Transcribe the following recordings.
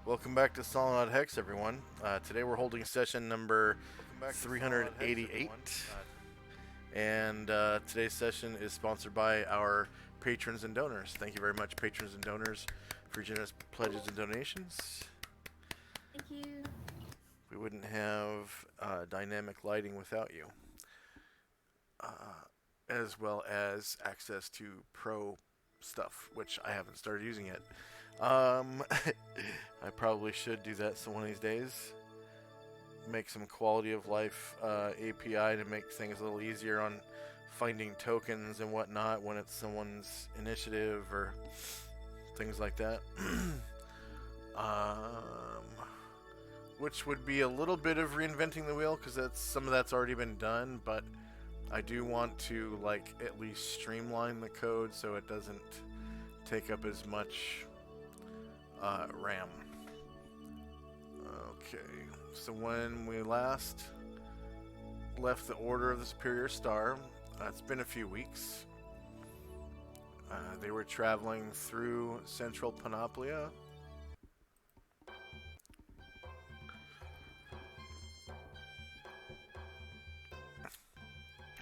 Welcome back to Solynod Hex, everyone. Today we're holding session number 388, and today's session is sponsored by our patrons and donors. Thank you very much, patrons and donors, for generous pledges and donations. Thank you. We wouldn't have dynamic lighting without you, as well as access to pro stuff, which I haven't started using yet. I probably should do that one of these days. Make some quality of life API to make things a little easier on finding tokens and whatnot when it's someone's initiative or things like that. Which would be a little bit of reinventing the wheel because some of that's already been done, but I do want to at least streamline the code so it doesn't take up as much RAM. Okay, so when we last left the Order of the Superior Star, it's been a few weeks. They were traveling through central Panoplia.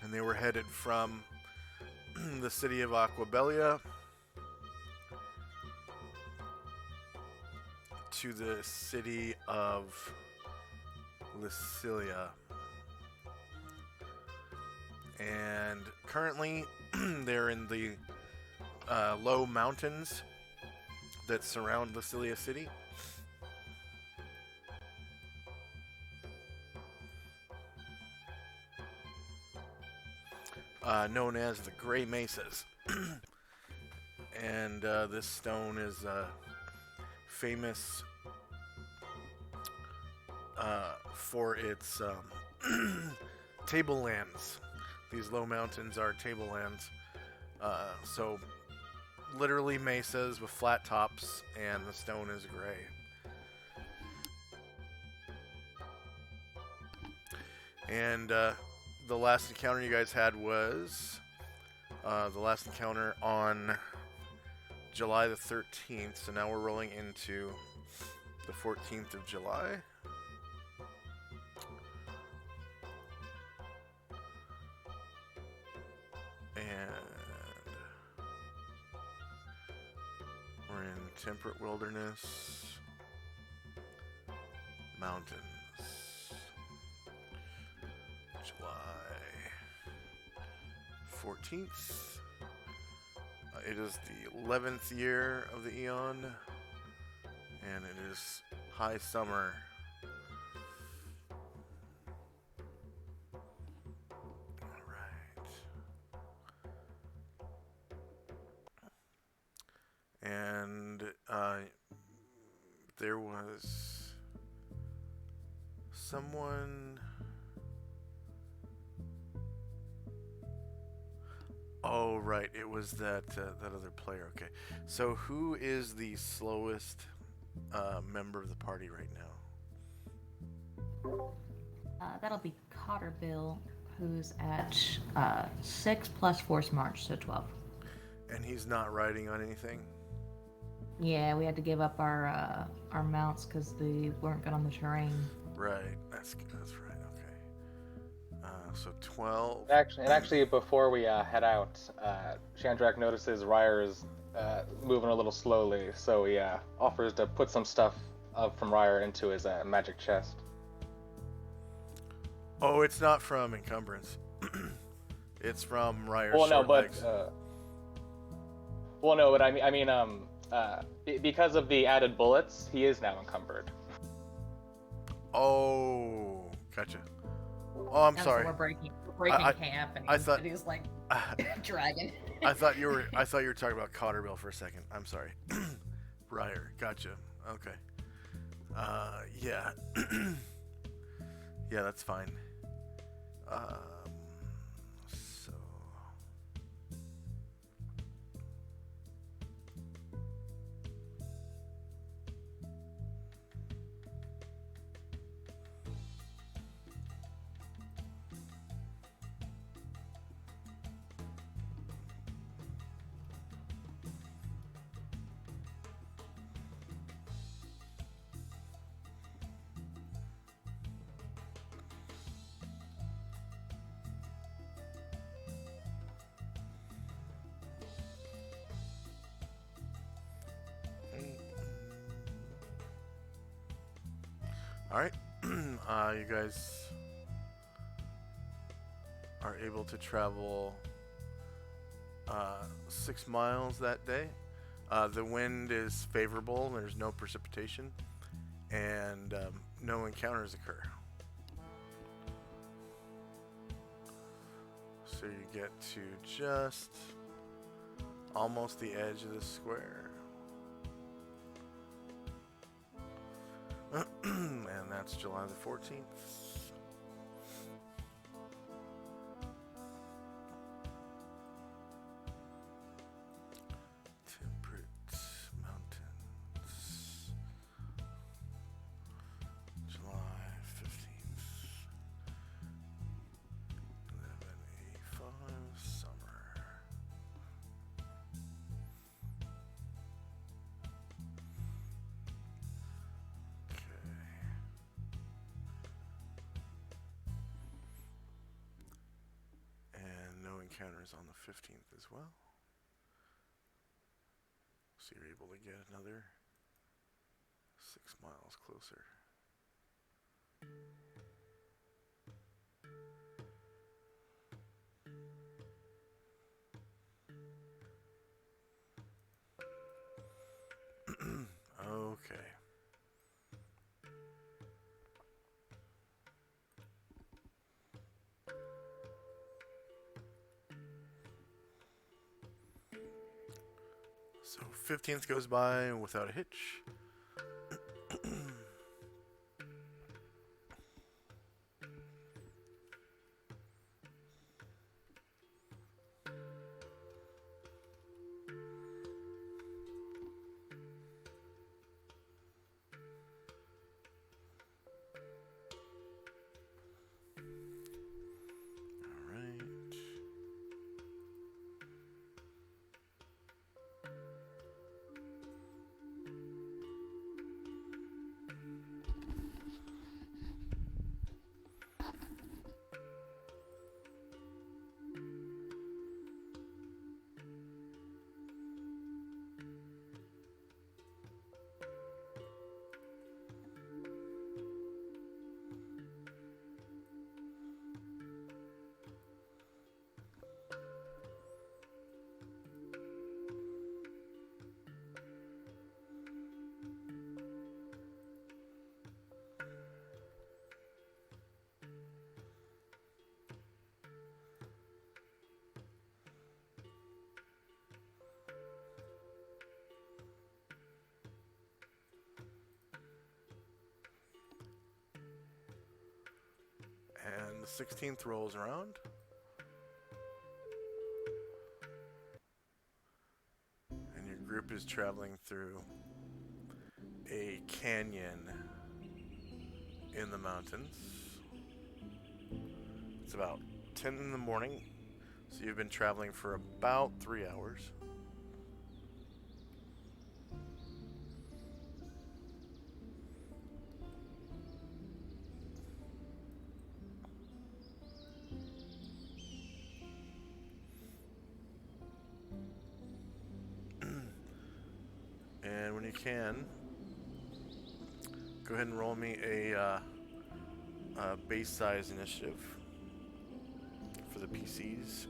And they were headed from the city of Aquabelia to the city of Lycilia. And currently, they're in the low mountains that surround Lycilia City. Known as the Gray Mesas. And this stone is famous for its tablelands. These low mountains are tablelands. So literally mesas with flat tops, and the stone is gray. And the last encounter you guys had was the last encounter on July the 13th. So now we're rolling into the 14th of July. And we're in Temperate Wilderness Mountains. July 14th. It is the 11th year of the Eon, and it is high summer. Alright. And there was someone... Oh, right. It was that other player. Okay. So who is the slowest member of the party right now? That'll be Cotter Bill, who's at 6 plus Force March, so 12. And he's not riding on anything? Yeah, we had to give up our mounts because they weren't good on the terrain. Right. That's right. Okay. So 12. Actually, before we head out, Chandrak notices Ryer is moving a little slowly, so he offers to put some stuff from Ryer into his magic chest. Oh, it's not from encumbrance. It's from Ryer's legs. Well, no, but I mean, because of the added bullets, he is now encumbered. Oh, gotcha. Oh, I'm sorry. So we're breaking camp, and he's like dragging. I thought you were talking about Cotterbill for a second. I'm sorry. Ryer, gotcha. Okay. Yeah. Yeah, that's fine. So. All right, you guys are able to travel 6 miles that day. The wind is favorable. There's no precipitation, and no encounters occur. So you get to just almost the edge of the square. And that's July the 14th. Temperate Mountains. July 15th. 1185 summer. And no encounters on the 15th as well. So you're able to get another 6 miles closer. Okay. So 15th goes by without a hitch. Alright. And the 16th rolls around. And your group is traveling through a canyon in the mountains. It's about 10 in the morning, so you've been traveling for about 3 hours. And when you can, go ahead and roll me a base size initiative for the PCs.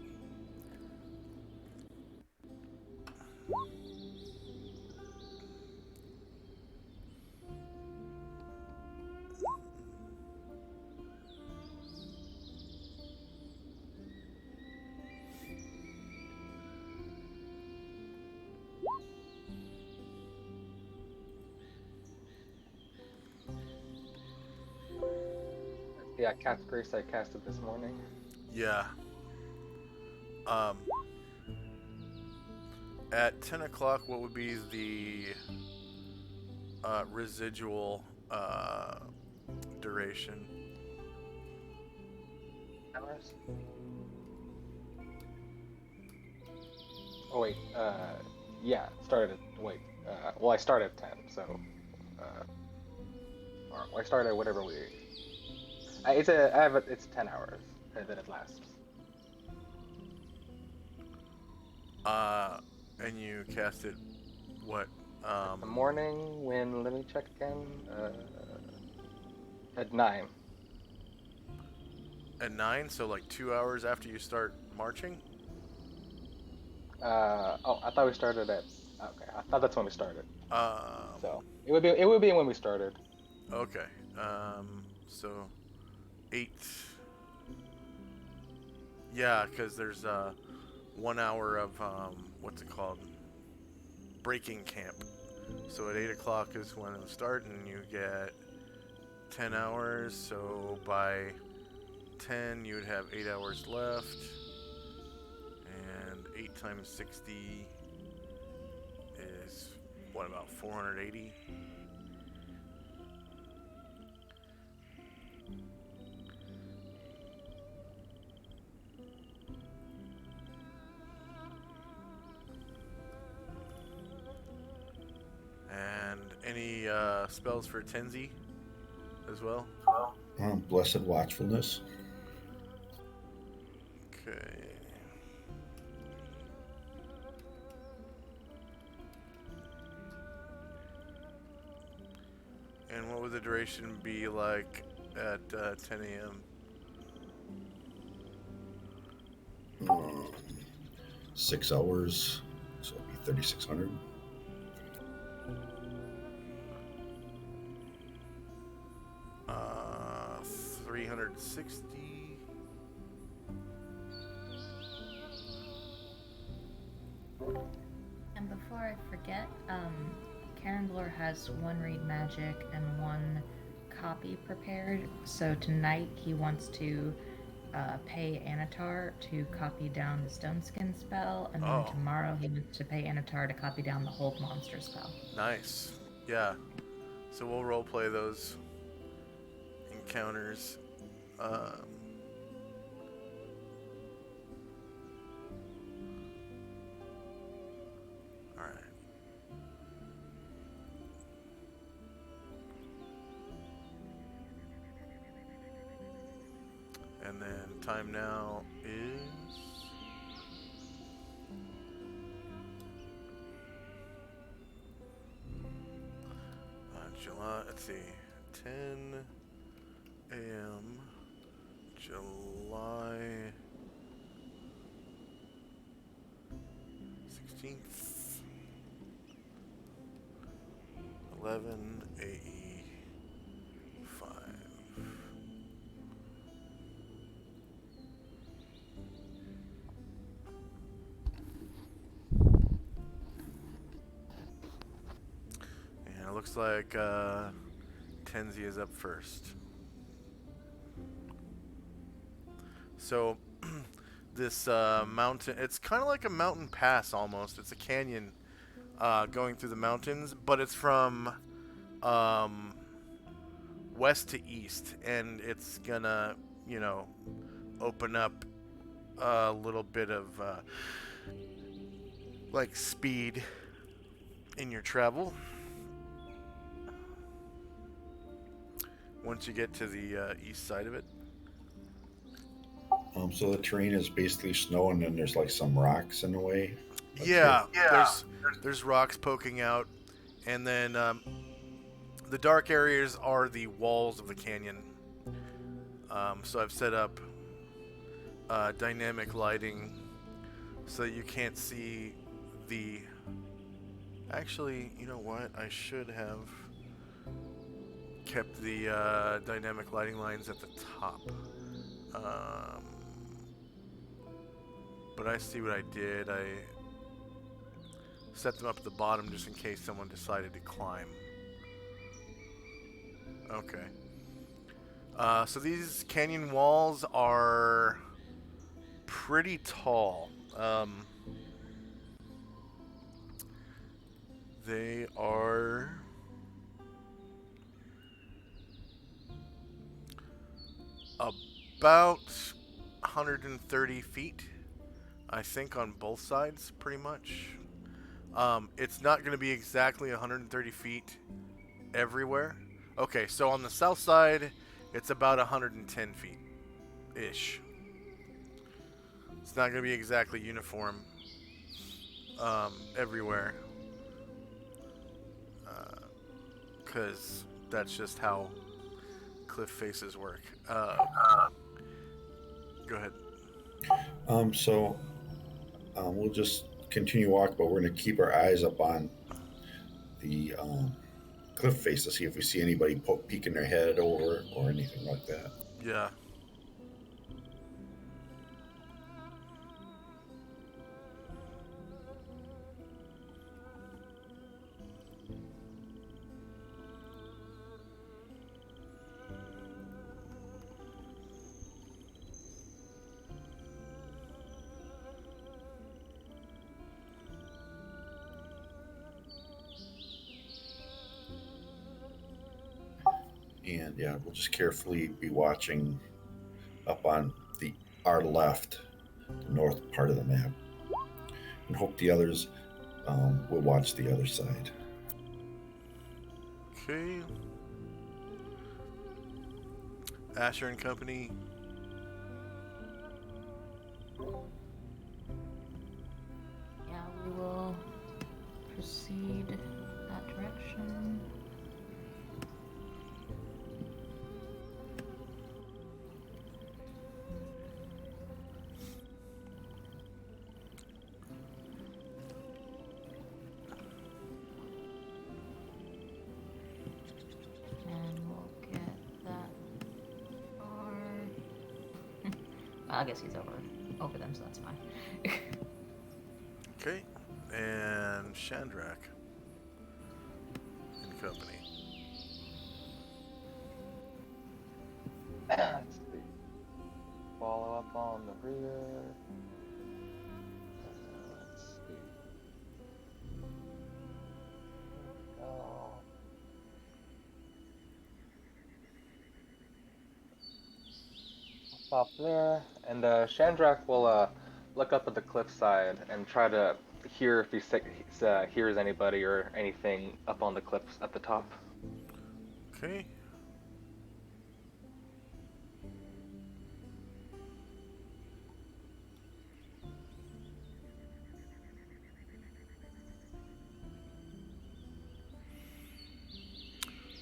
Yeah, Cat's Grace I casted this morning. Yeah. At 10 o'clock, what would be the residual duration? Hours? Oh wait, yeah, started at, wait, well I started at 10, so, or I started at whatever we, it's 10 hours, and then it lasts. And you cast it, what, The morning when, let me check again, At 9. At 9, so like 2 hours after you start marching? Oh, I thought we started at. Okay, I thought that's when we started. Um, So it would be when we started. okay. So 8. Yeah, because there's 1 hour of what's it called? Breaking camp. So at 8 o'clock is when it'll start, and you get 10 hours. So by 10, you would have 8 hours left. And 8 times 60 is, what, about 480? And any spells for Tenzi as well? Blessed Watchfulness. Okay. And what would the duration be like at 10 a.m.? 6 hours, so it'll be 3,600. 360. And before I forget, Karenblor has 1 read magic and 1 copy prepared. So tonight he wants to pay Anatar to copy down the Stone Skin spell, and then tomorrow he wants to pay Anatar to copy down the Hold Monster spell. Nice. Yeah. So we'll roleplay those encounters. Alright. And then time now is July, let's see, 10 a.m. July 16th, 11 AE 5. And it looks like Tenzi is up first. So this mountain, it's kind of like a mountain pass almost. It's a canyon going through the mountains, but it's from west to east, and it's gonna, open up a little bit of like speed in your travel once you get to the east side of it. So the terrain is basically snow, and then there's like some rocks in the way. Yeah. There's rocks poking out, and then the dark areas are the walls of the canyon. So I've set up dynamic lighting so that you can't see the... Actually, you know what? I should have kept the dynamic lighting lines at the top. But I see what I did. I set them up at the bottom just in case someone decided to climb. Okay. So these canyon walls are pretty tall. They are about 130 feet, I think, on both sides, pretty much. It's not going to be exactly 130 feet everywhere. Okay, so on the south side, it's about 110 feet-ish. It's not going to be exactly uniform everywhere. Because that's just how cliff faces work. Go ahead. So we'll just continue walk, but we're going to keep our eyes up on the cliff face to see if we see anybody peeking their head over or anything like that. Yeah. And yeah, we'll just carefully be watching up on our left, the north part of the map, and hope the others will watch the other side. Okay. Asher and Company. Yeah, we will proceed that direction. And we'll get that far. I guess he's over them, so that's fine. Okay. And Chandrak and Company. Let's see. Follow up on the rear. Let's see. Oh. Stop there, and Chandrak will look up at the cliffside and try to hear if he hears anybody or anything up on the cliffs at the top. Okay.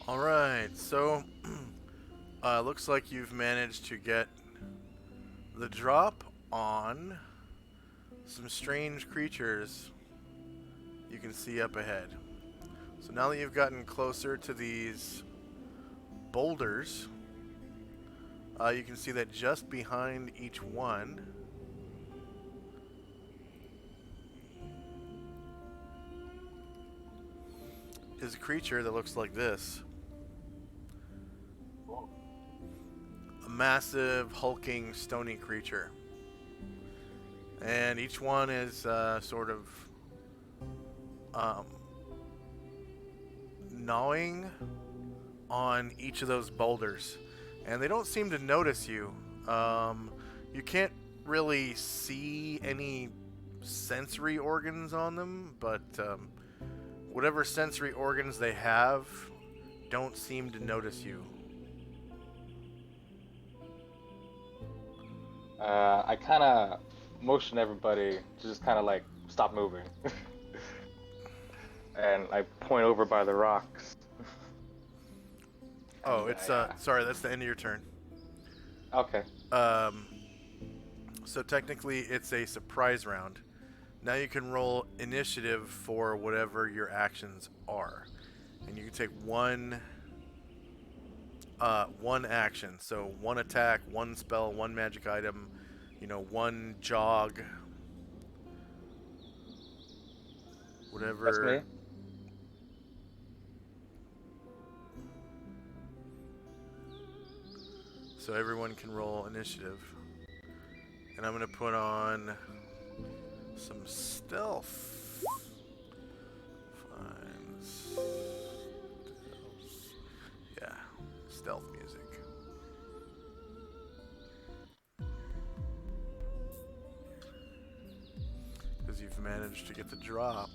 All right. So, looks like you've managed to get the drop on some strange creatures you can see up ahead. So now that you've gotten closer to these boulders, you can see that just behind each one is a creature that looks like this. A massive, hulking, stony creature. And each one is sort of gnawing on each of those boulders. And they don't seem to notice you. You can't really see any sensory organs on them, but whatever sensory organs they have don't seem to notice you. I kind of motion everybody to just kind of like stop moving. And I point over by the rocks. Oh, it's sorry, that's the end of your turn. Okay. So technically it's a surprise round. Now you can roll initiative for whatever your actions are. And you can take one action. So one attack, one spell, one magic item, one jog. Whatever. That's me. So everyone can roll initiative. And I'm going to put on some stealth. Yeah, stealth music. Because you've managed to get the drop.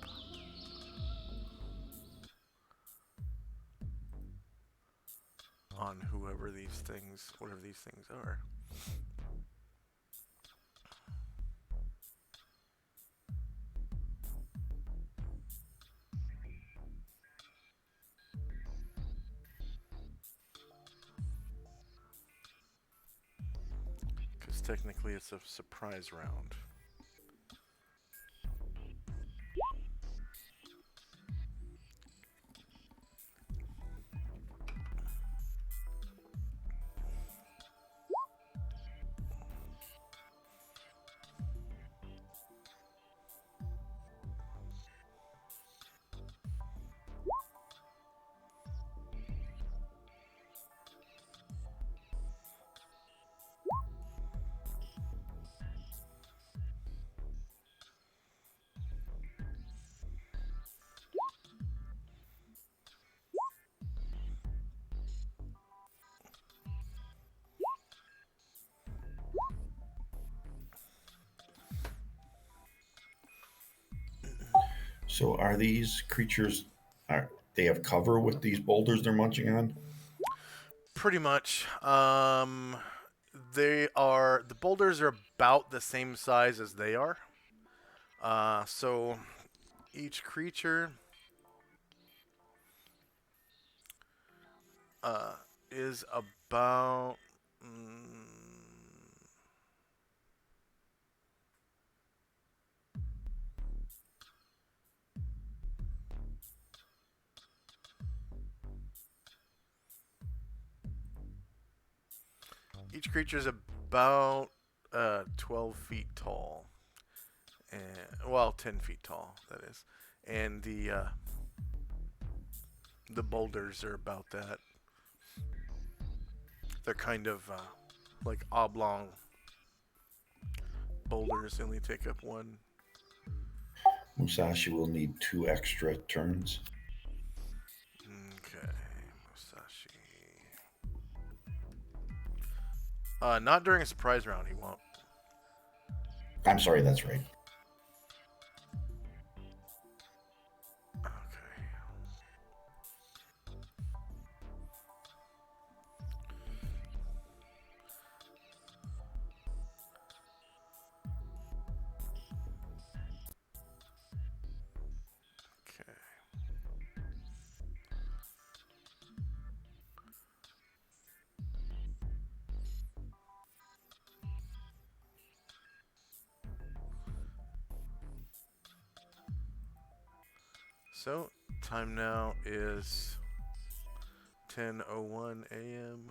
On whatever these things are. technically it's a surprise round. So are these creatures? Are they have cover with these boulders they're munching on? Pretty much. The boulders are about the same size as they are. So each creature uh, is about. Each creature is about 12 feet tall, and 10 feet tall. That is, and the boulders are about that. They're kind of like oblong boulders. They only take up one. Musashi will need 2 extra turns. Okay, Musashi. Not during a surprise round. He won't. I'm sorry, that's right. Okay. Okay. So, time now is 10:01 a.m.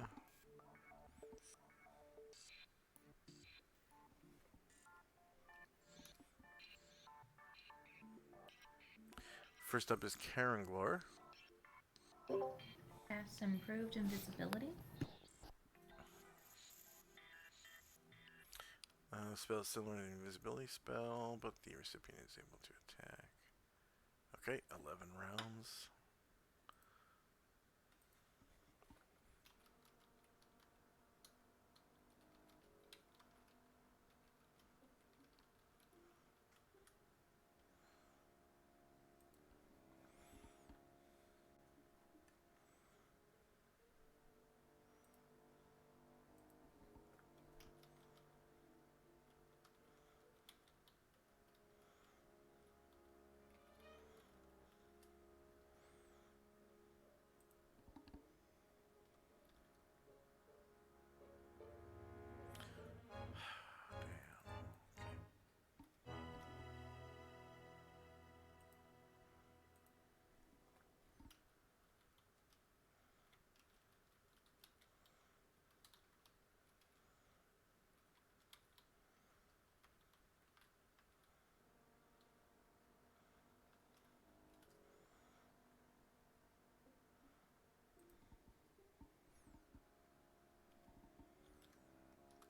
First up is Karanglor. Casts improved invisibility. The spell is similar to an invisibility spell, but the recipient is able to attack. Okay, 11 rounds.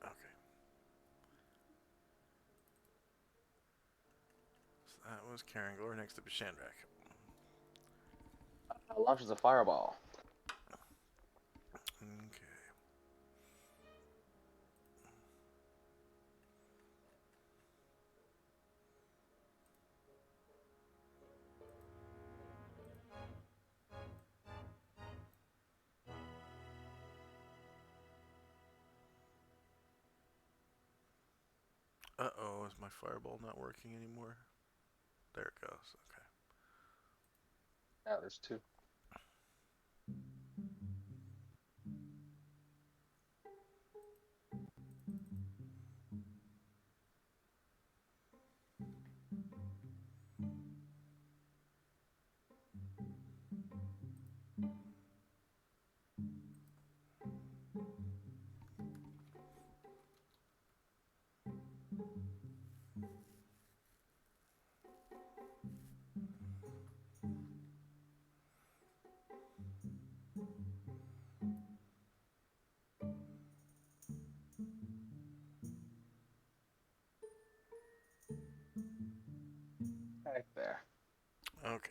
Okay. So that was Karanglor. Next up is Shandrak. Launches a fireball. Okay. Uh-oh, is my fireball not working anymore? There it goes. Okay. Yeah, there's 2. Okay.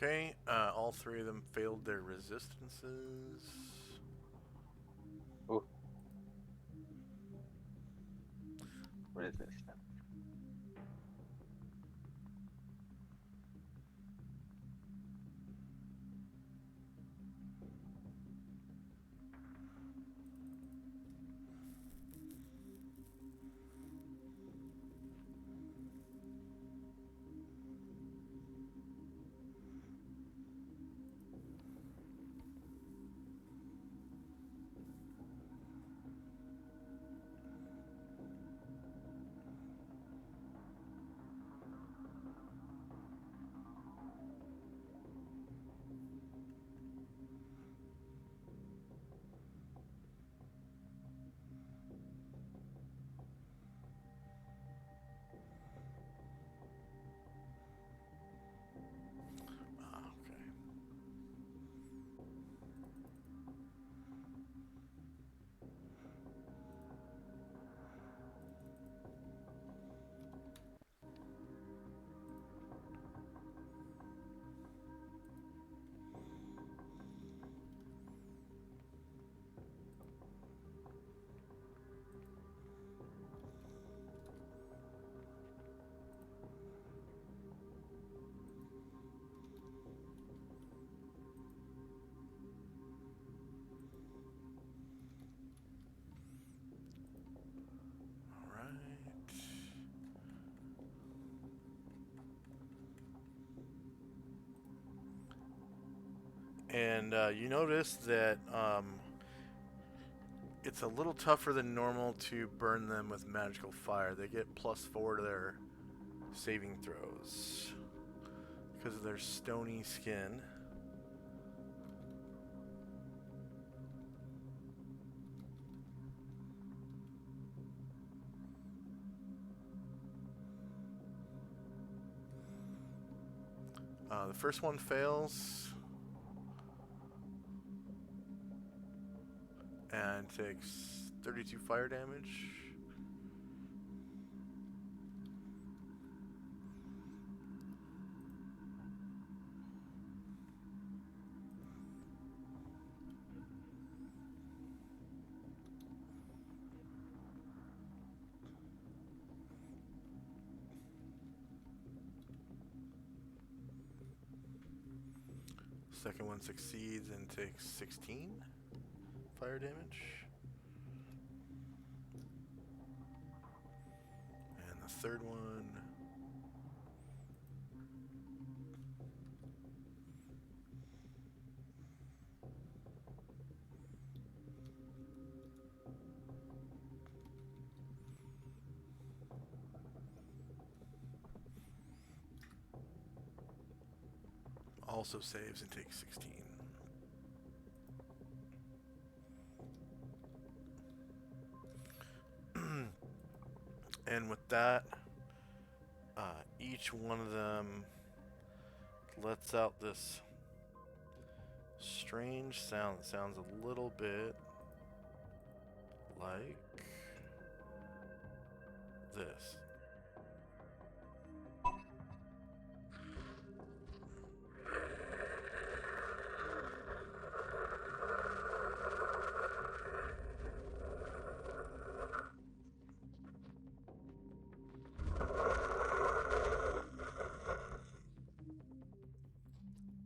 Okay, all three of them failed their resistances. Ooh. What is this? Okay. All right. And you notice that it's a little tougher than normal to burn them with magical fire. They get +4 to their saving throws because of their stony skin. The first one fails and takes 32 fire damage. Second one succeeds and takes 16 fire damage. And the third one also saves and takes 16. And with that, each one of them lets out this strange sound that sounds a little bit like this.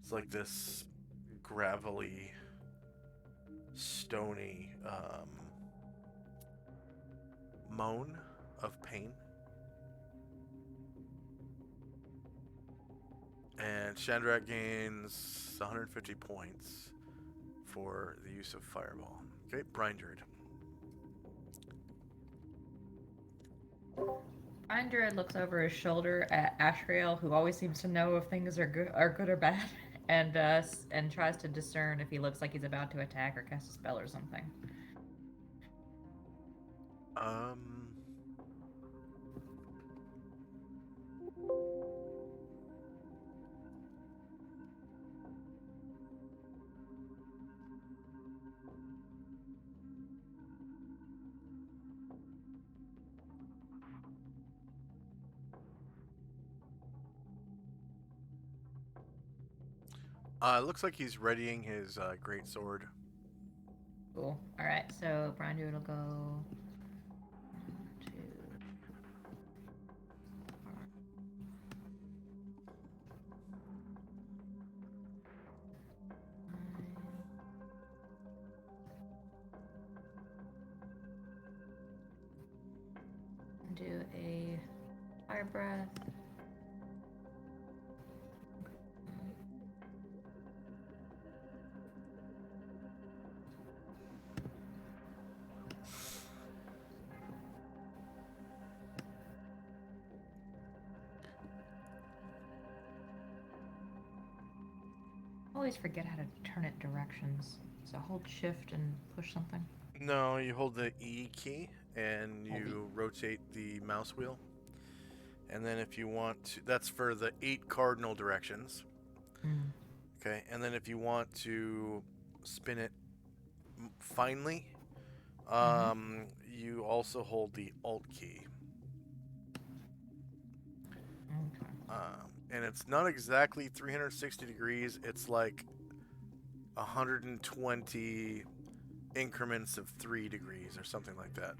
It's like this gravelly, stony moan of pain. And Chandrak gains 150 points for the use of Fireball. Okay, Brine Druid. Brine Druid looks over his shoulder at Ashrael, who always seems to know if things are good or bad, and tries to discern if he looks like he's about to attack or cast a spell or something. It looks like he's readying his great sword. Cool. All right, so Brine Druid will go 1, 2, 4, 5. Do a fire breath. Always forget how to turn it directions. So hold shift and push something. No, you hold the E key and you rotate the mouse wheel. And then if you want to, that's for the 8 cardinal directions. Okay, and then if you want to spin it finely, you also hold the Alt key. Okay. And it's not exactly 360 degrees. It's like 120 increments of 3 degrees or something like that.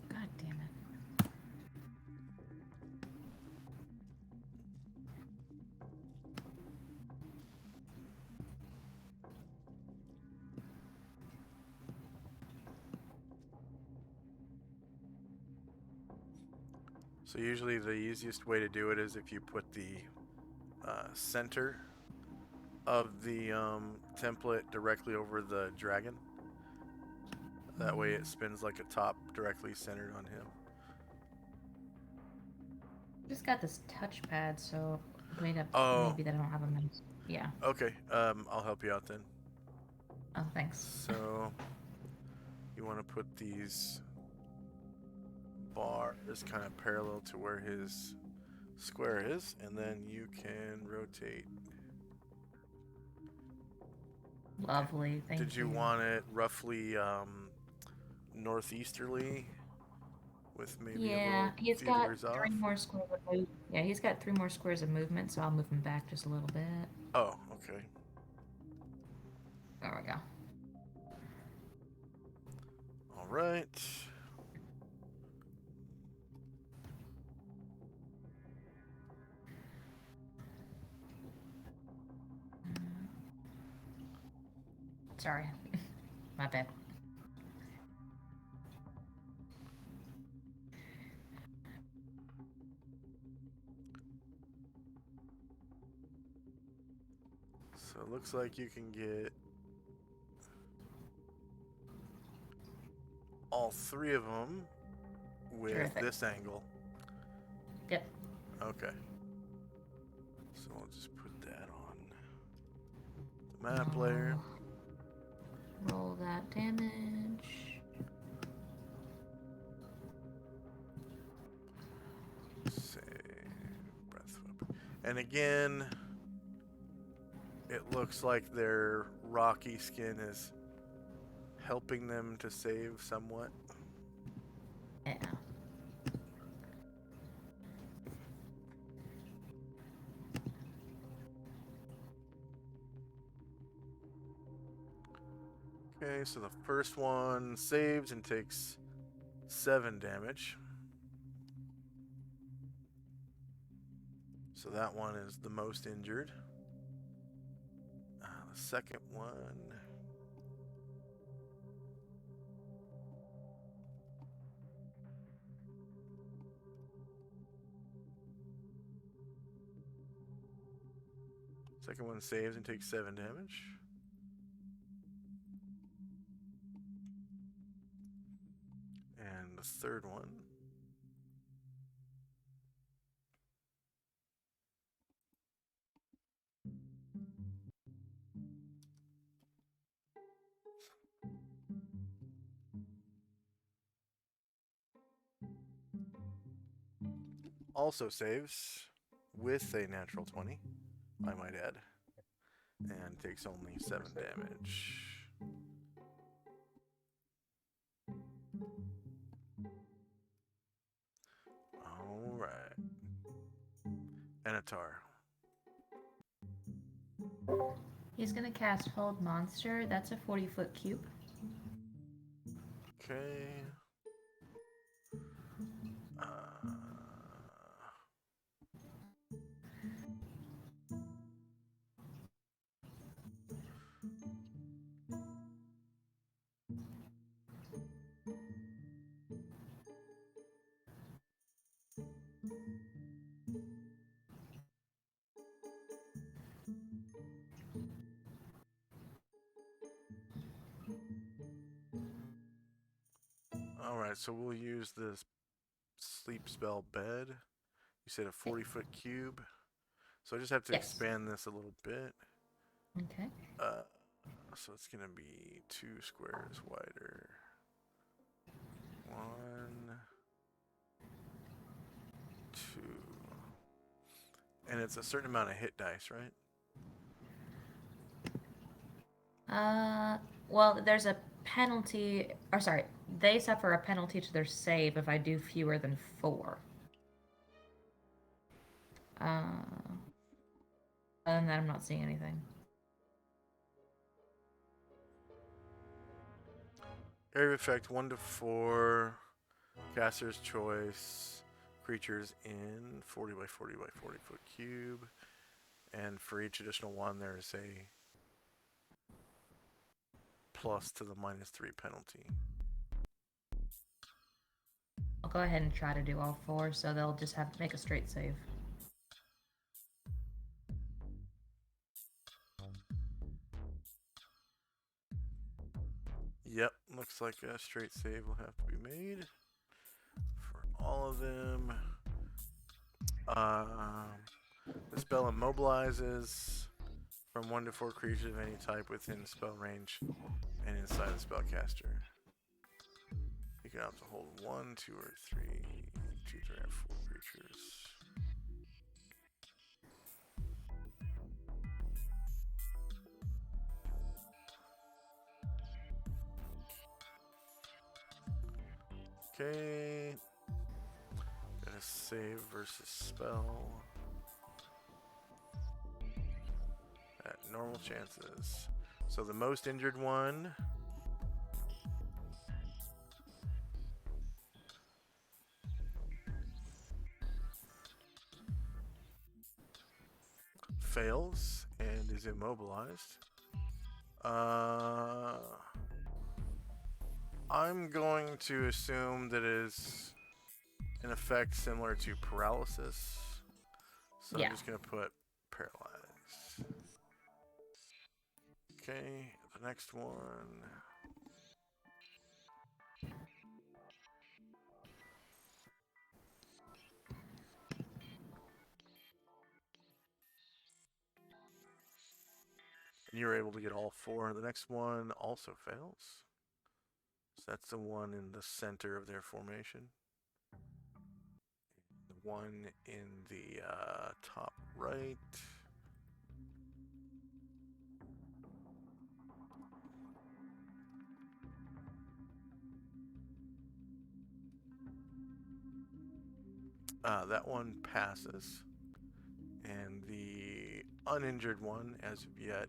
God damn it. So usually the easiest way to do it is if you put the center of the template directly over the dragon. That way it spins like a top directly centered on him. Just got this touchpad, so wait up. Oh. Maybe they don't have a mouse. Yeah. Okay, I'll help you out then. Oh, thanks. So you want to put these bars kind of parallel to where his square is, and then you can rotate. Lovely, thank you. Did you want it roughly northeasterly with maybe a he's few got degrees off? 3 more squares of movement. Yeah, he's got 3 more squares of movement, so I'll move him back just a little bit. Oh, okay. There we go. All right. Sorry. My bad. So it looks like you can get all 3 of them with Terrific. this angle. Yep. Okay. So I'll just put that on the map layer. Roll that damage. Save breath weapon. And again, it looks like their rocky skin is helping them to save somewhat. Yeah. Okay, so the first one saves and takes 7 damage. So that one is the most injured. The second one. Second one saves and takes 7 damage. And the third one. Also saves with a natural 20, I might add. And takes only 7 damage. Alright. Anatar. He's gonna cast Hold Monster. That's a 40-foot cube. Okay. Alright, so we'll use this sleep spell bed. You said a 40-foot cube. So I just have to expand this a little bit. Okay. So it's gonna be 2 squares wider. 1, 2. And it's a certain amount of hit dice, right? Well, there's a penalty, or sorry, they suffer a penalty to their save if I do fewer than 4. And then I'm not seeing anything. Area of effect 1 to 4. Caster's choice. Creatures in 40 by 40 by 40 foot cube. And for each additional one, there's a plus to the -3 penalty. I'll go ahead and try to do all 4, so they'll just have to make a straight save. Yep, looks like a straight save will have to be made for all of them. The spell immobilizes from 1 to 4 creatures of any type within spell range and inside the spellcaster. You can opt to hold 1, 2, or 3. 2, 3, or 4 creatures. Okay. Got a save versus spell. At normal chances. So the most injured one fails and is immobilized. I'm going to assume that it is an effect similar to paralysis. So I'm just going to put paralyzed. Okay, the next one. And you're able to get all 4. The next one also fails. So that's the one in the center of their formation. The one in the top right. That one passes. And the uninjured one, as of yet,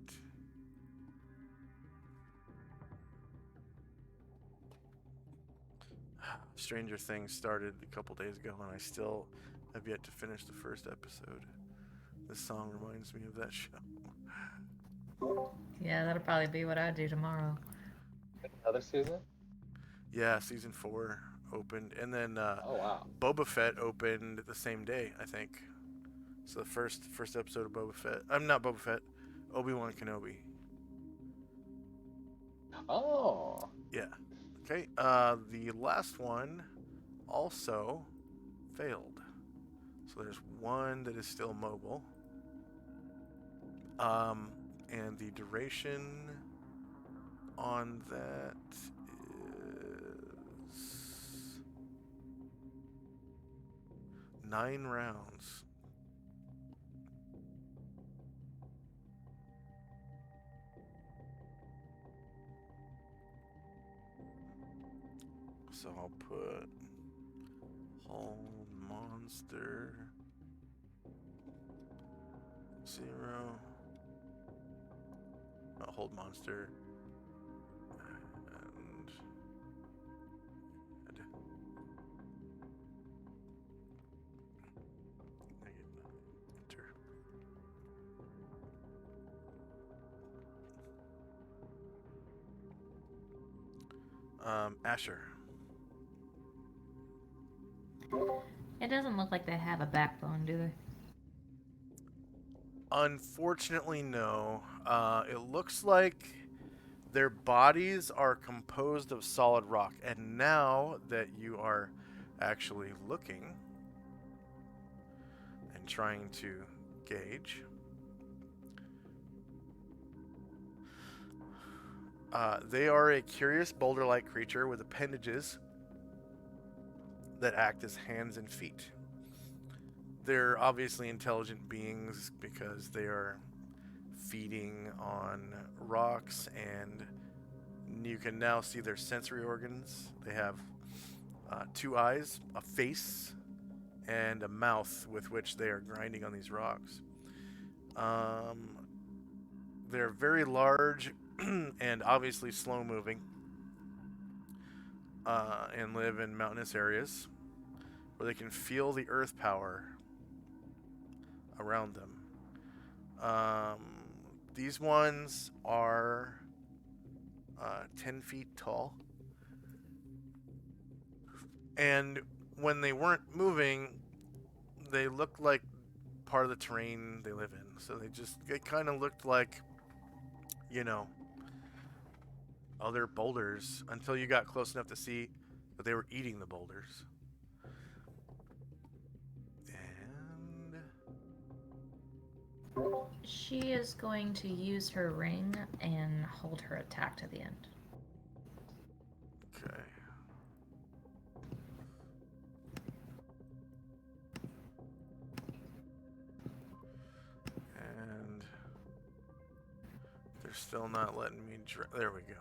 Stranger Things started a couple days ago, and I still have yet to finish the first episode. This song reminds me of that show. Yeah, that'll probably be what I do tomorrow. Another season? Yeah, season 4 opened, and then Oh wow. Boba Fett opened the same day, I think. So the first episode of Boba Fett. I'm not Boba Fett. Obi-Wan Kenobi. Oh. Yeah. Okay. The last one also failed. So there's one that is still mobile. And the duration on that is 9 rounds. So I'll put hold monster 0. Hold monster and enter. Asher. It doesn't look like they have a backbone, do they? Unfortunately, no. It looks like their bodies are composed of solid rock. And now that you are actually looking and trying to gauge, they are a curious boulder-like creature with appendages that act as hands and feet. They're obviously intelligent beings because they are feeding on rocks, and you can now see their sensory organs. They have 2 eyes, a face, and a mouth with which they are grinding on these rocks. They're very large and obviously slow moving, and live in mountainous areas where they can feel the earth power around them. These ones are 10 feet tall. And when they weren't moving, they looked like part of the terrain they live in. So they kind of looked like, other boulders until you got close enough to see that they were eating the boulders. And She is going to use her ring and hold her attack to the end. okay. And they're still not letting me there we go.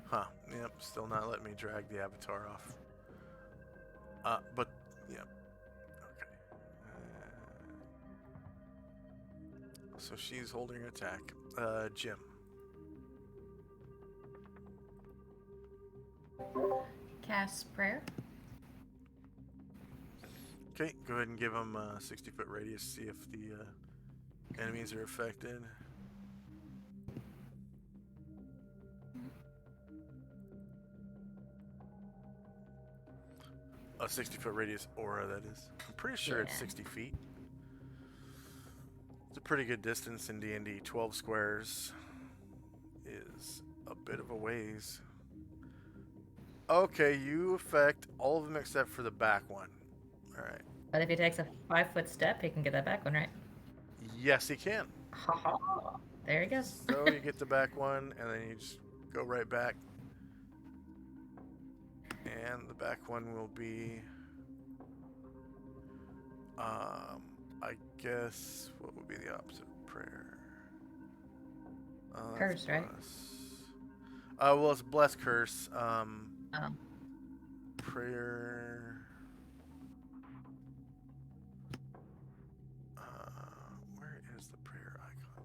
Huh. Yep, still not letting me drag the avatar off. But, yep. Okay. So she's holding attack. Jim. Cast prayer. Okay, go ahead and give him a 60-foot radius, see if the enemies are affected. A 60-foot radius aura, that is. I'm pretty sure it's 60 feet. It's a pretty good distance in D&D. 12 squares is a bit of a ways. Okay, you affect all of them except for the back one. Alright. But if he takes a 5-foot step, he can get that back one, right? Yes, he can. Ha ha. There he goes. So you get the back one, and then you just go right back. And the back one will be, I guess, what would be the opposite of prayer? Curse, right? Well, it's bless curse. Oh. Prayer. Where is the prayer icon?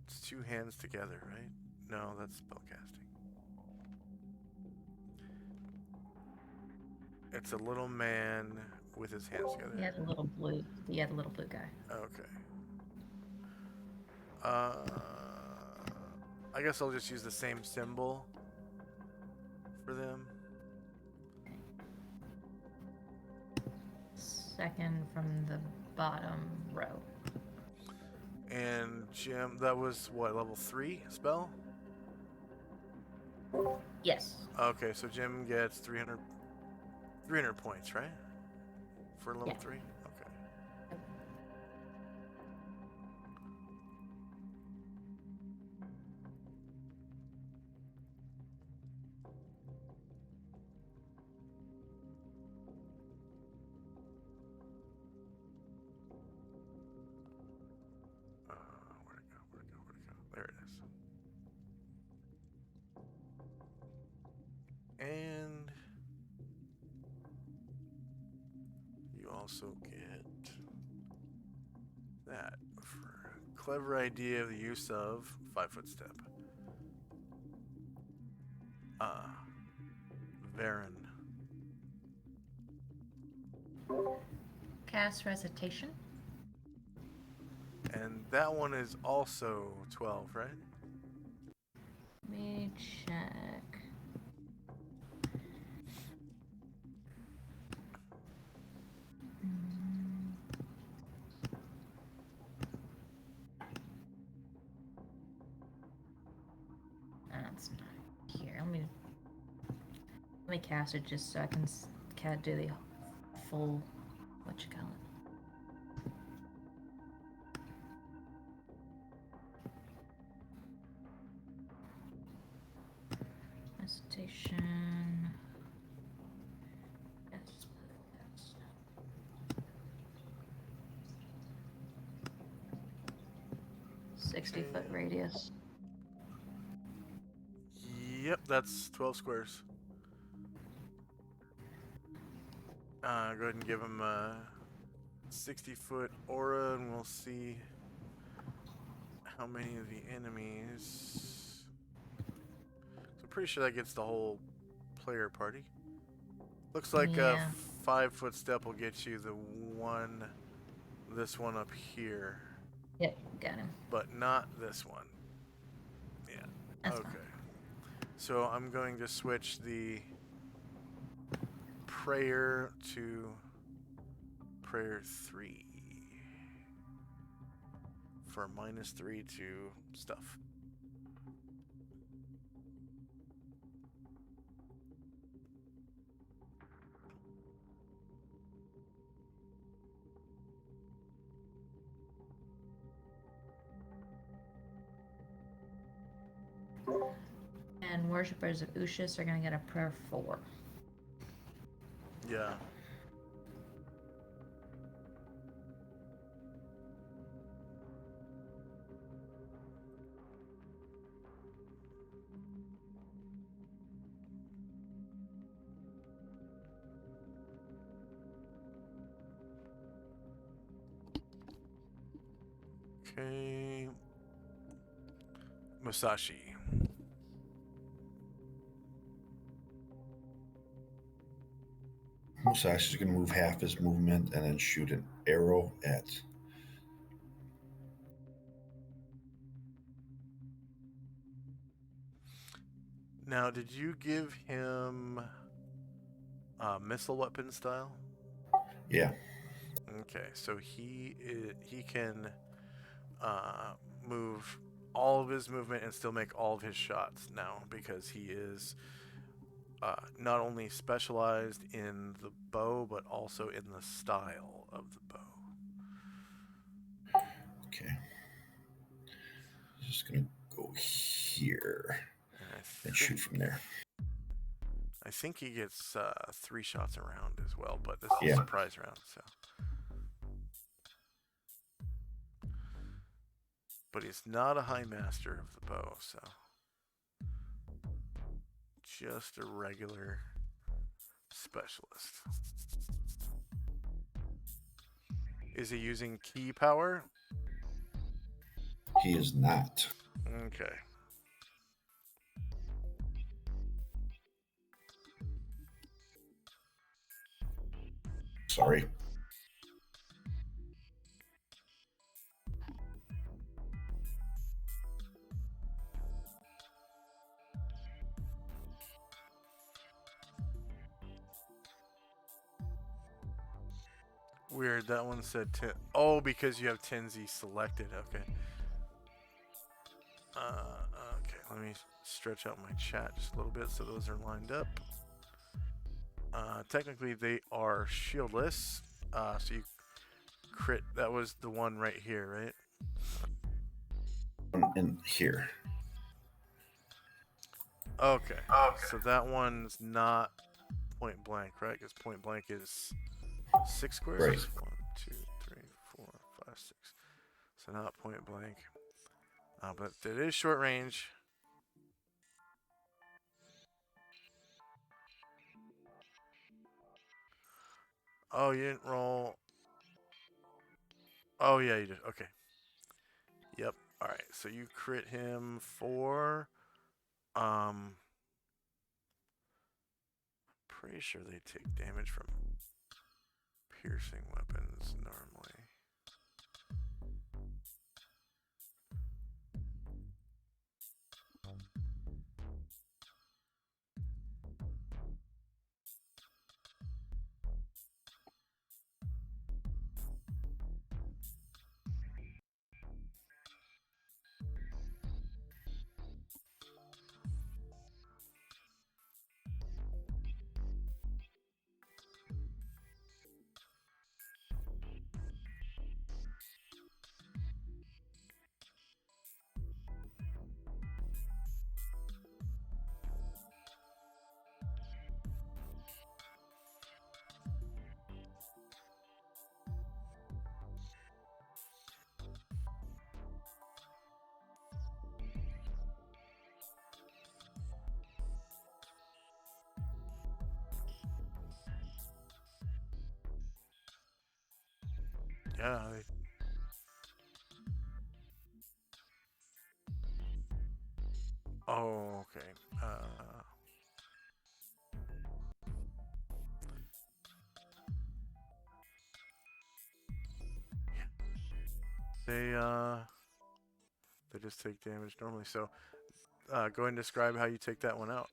It's 2 hands together, right? No, that's spellcasting. It's a little man with his hands together. Yeah, the little blue. Yeah, the little blue guy. Okay. I guess I'll just use the same symbol for them. Second from the bottom row. And Jim, that was what, level 3 spell? Yes. Okay, so Jim gets 300 points, right? For level 3? Okay. Where'd it go? There it is. And you also get that for clever idea of the use of 5-foot step. Varen. Cast Recitation. And that one is also 12, right? Let me check. That's not here. Let me cast it just so I can do the full, what you call it. Recitation. Yes. 60-foot radius. Yep, that's 12 squares. Go ahead and give him a 60-foot aura, and we'll see how many of the enemies. So I'm pretty sure that gets the whole player party. Looks like a 5-foot step will get you this one up here. Yep, got him. But not this one. Yeah. That's okay. fine. So I'm going to switch the prayer to prayer 3 for -3 to stuff. And worshippers of Ushas are going to get a prayer 4. Yeah. Okay. Musashi. Musashi's going to move half his movement and then shoot an arrow at. Now, did you give him missile weapon style? Yeah. Okay, so he can move all of his movement and still make all of his shots now because he is not only specialized in the bow but also in the style of the bow. Okay. Just going to go here and shoot from there. I think he gets 3 shots around as well, but this is a surprise round, so. But he's not a high master of the bow, so. Just a regular specialist. Is he using key power? He is not. Okay. Sorry. Weird. That one said 10. Oh, because you have 10Z selected. Okay. Okay. Let me stretch out my chat just a little bit so those are lined up. Technically, they are shieldless. So you crit. That was the one right here, right? In here. Okay. So that one's not point blank, right? Because point blank is 6 squares. Right. 1, 2, 3, 4, 5, 6. So not point blank. But it is short range. Oh, you didn't roll. Oh, yeah, you did. Okay. Yep. All right. So you crit him for. Pretty sure they take damage from piercing weapons normally. Yeah. Oh, okay. They just take damage normally. So go ahead and describe how you take that one out.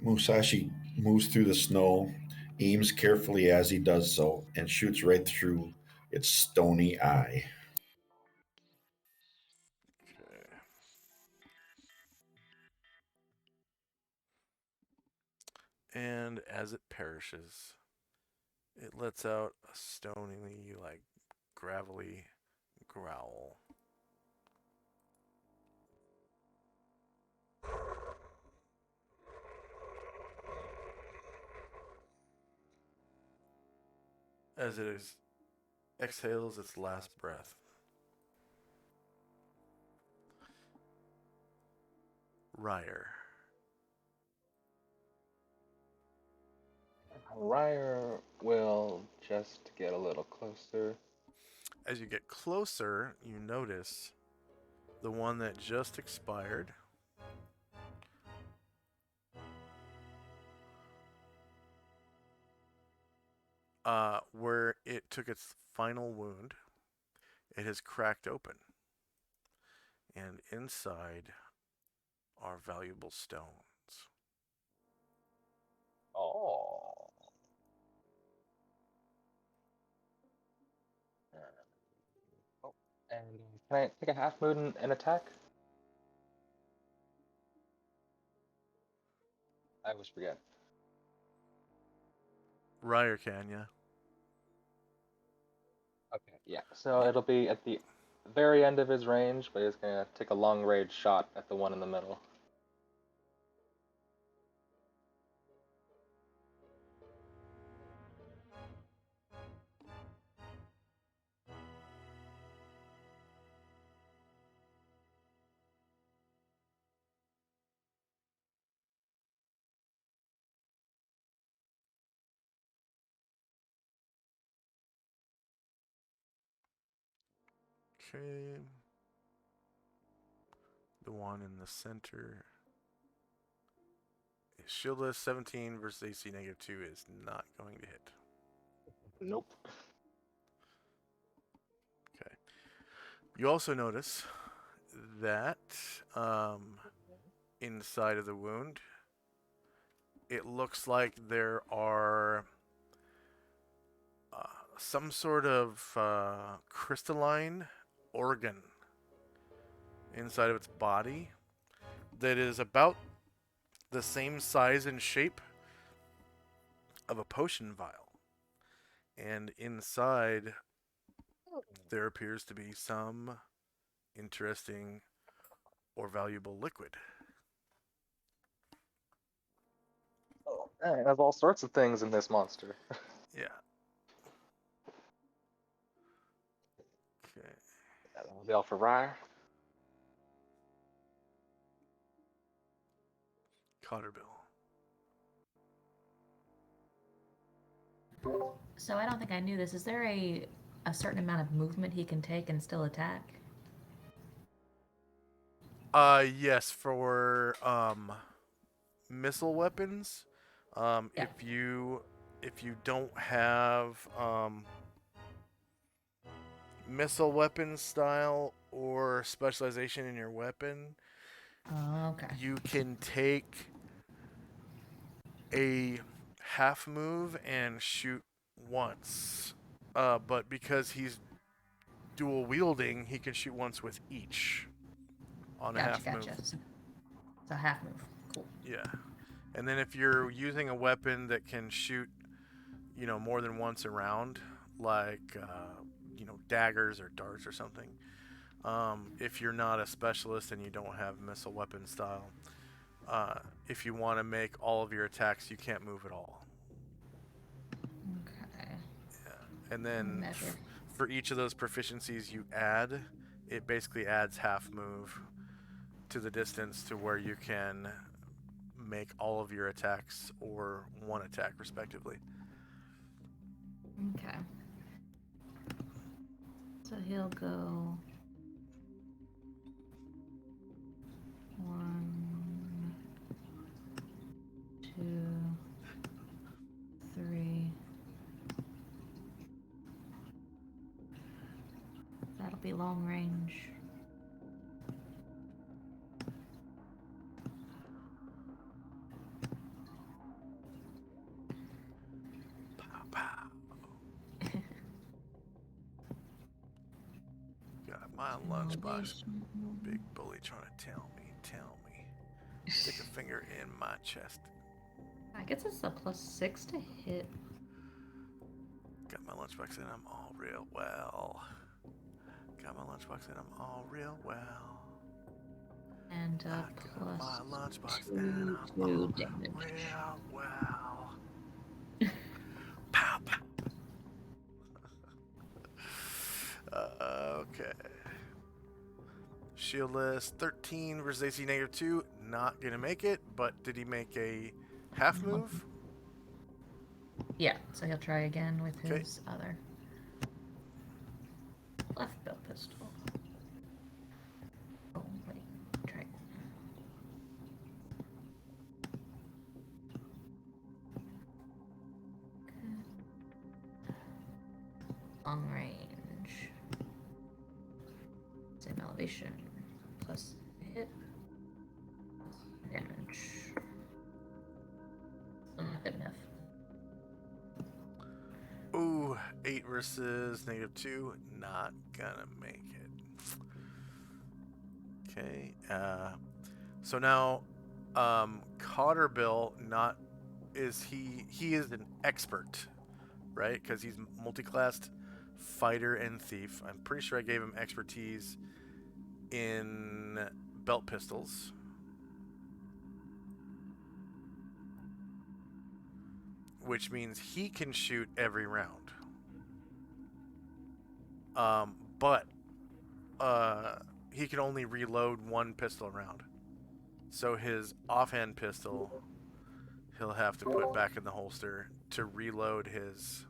Musashi moves through the snow, aims carefully as he does so, and shoots right through its stony eye. Okay. And as it perishes, it lets out a stonily, like, gravelly growl. As it exhales its last breath. Ryer. Ryer will just get a little closer. As you get closer, you notice the one that just expired. Where it took its final wound, it has cracked open. And inside are valuable stones. Oh. Oh. And can I take a half moon and attack? I always forget. Ryer can, yeah. Okay, yeah. So it'll be at the very end of his range, but he's gonna take a long range shot at the one in the middle. Okay. The one in the center Shieldless 17 versus AC -2 is not going to hit. Nope. Okay. You also notice that inside of the wound, it looks like there are some sort of crystalline organ inside of its body that is about the same size and shape of a potion vial. And inside, there appears to be some interesting or valuable liquid. Oh, it has all sorts of things in this monster. Yeah. Okay. That'll be all for Ryer. Cotterbill. So I don't think I knew this. Is there a certain amount of movement he can take and still attack? Yes, for missile weapons. Yeah. If you don't have missile weapon style or specialization in your weapon, Okay. you can take a half move and shoot once. But because he's dual wielding, he can shoot once with each on a half move. So half move. Cool. Yeah. And then if you're using a weapon that can shoot, more than once a round, like, daggers or darts or something, if you're not a specialist and you don't have missile weapon style, if you want to make all of your attacks, you can't move at all. Okay. Yeah. And then for each of those proficiencies you add, it basically adds half move to the distance to where you can make all of your attacks or one attack respectively. Okay. So he'll go 1, 2, 3. That'll be long range. Pow, pow. Got my lunchbox. Big bully trying to tell me. Stick a finger in my chest. I guess it's a +6 to hit. Got my lunchbox and I'm all real well. And I got my lunchbox and I'm 2 all damage. real well. Pow, pow. Okay. Shieldless 13 versus AC -2. Not gonna make it, but did he make a half move? Yeah, so he'll try again with Okay. his other left belt pistol. Oh, wait. Try. Okay. Long range. Same elevation. Plus hit. Damage. Good enough. Ooh, 8 versus -2. Not gonna make it. Okay. So now, Cotterbill he is an expert, right? Because he's multi-classed fighter and thief. I'm pretty sure I gave him expertise in belt pistols. Which means he can shoot every round. But he can only reload one pistol round. So his offhand pistol, he'll have to put back in the holster to reload his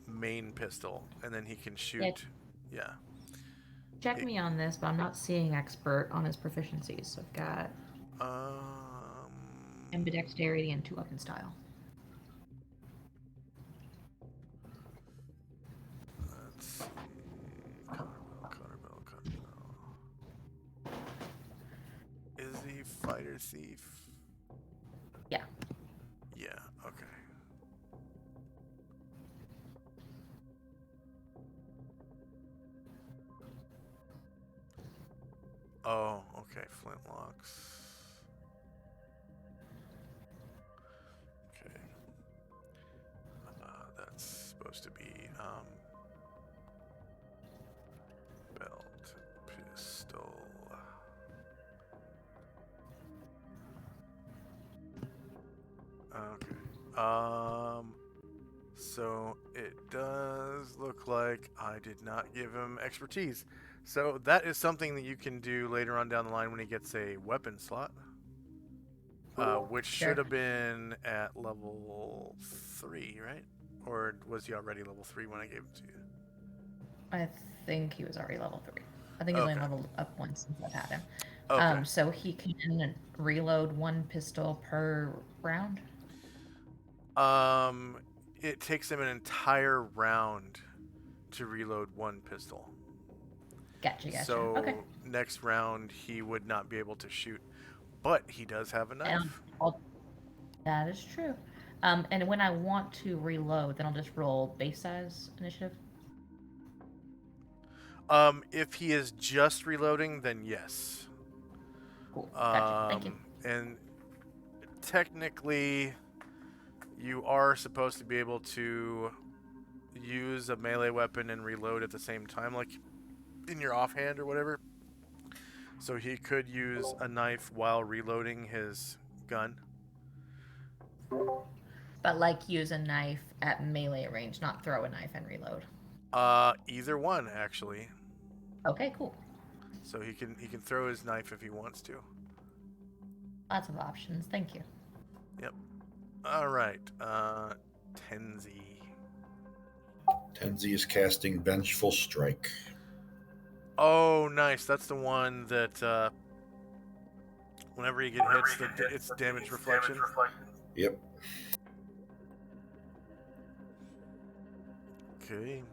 main pistol, and then he can shoot. Yeah. Check me on this, but I'm not seeing expert on his proficiencies. So I've got Ambidexterity and 2-weapon style. Let's see. Counterbell. Is he fighter thief? Yeah. Yeah, okay. Oh, okay, flintlocks. Okay. That's supposed to be belt, pistol. Okay. So it does look like I did not give him expertise. So that is something that you can do later on down the line when he gets a weapon slot. Which Sure. should have been at level 3, right? Or was he already level 3 when I gave him to you? I think he was already level 3. I think he's only leveled up once since I've had him. Okay. So he can reload 1 pistol per round? It takes him an entire round to reload 1 pistol. Gotcha. So okay. next round he would not be able to shoot, but he does have a knife. That is true. And when I want to reload, then I'll just roll base size initiative. If he is just reloading, then yes. Cool. Gotcha. Thank you. And technically, you are supposed to be able to use a melee weapon and reload at the same time, like in your offhand or whatever. So he could use a knife while reloading his gun. But like use a knife at melee range, not throw a knife and reload. Either one actually. Okay, cool. So he can throw his knife if he wants to. Lots of options. Thank you. Yep. All right. Tenzi. Tenzi is casting Vengeful Strike. Oh, nice. That's the one that whenever you get hits, it's damage reflection. Yep. Okay.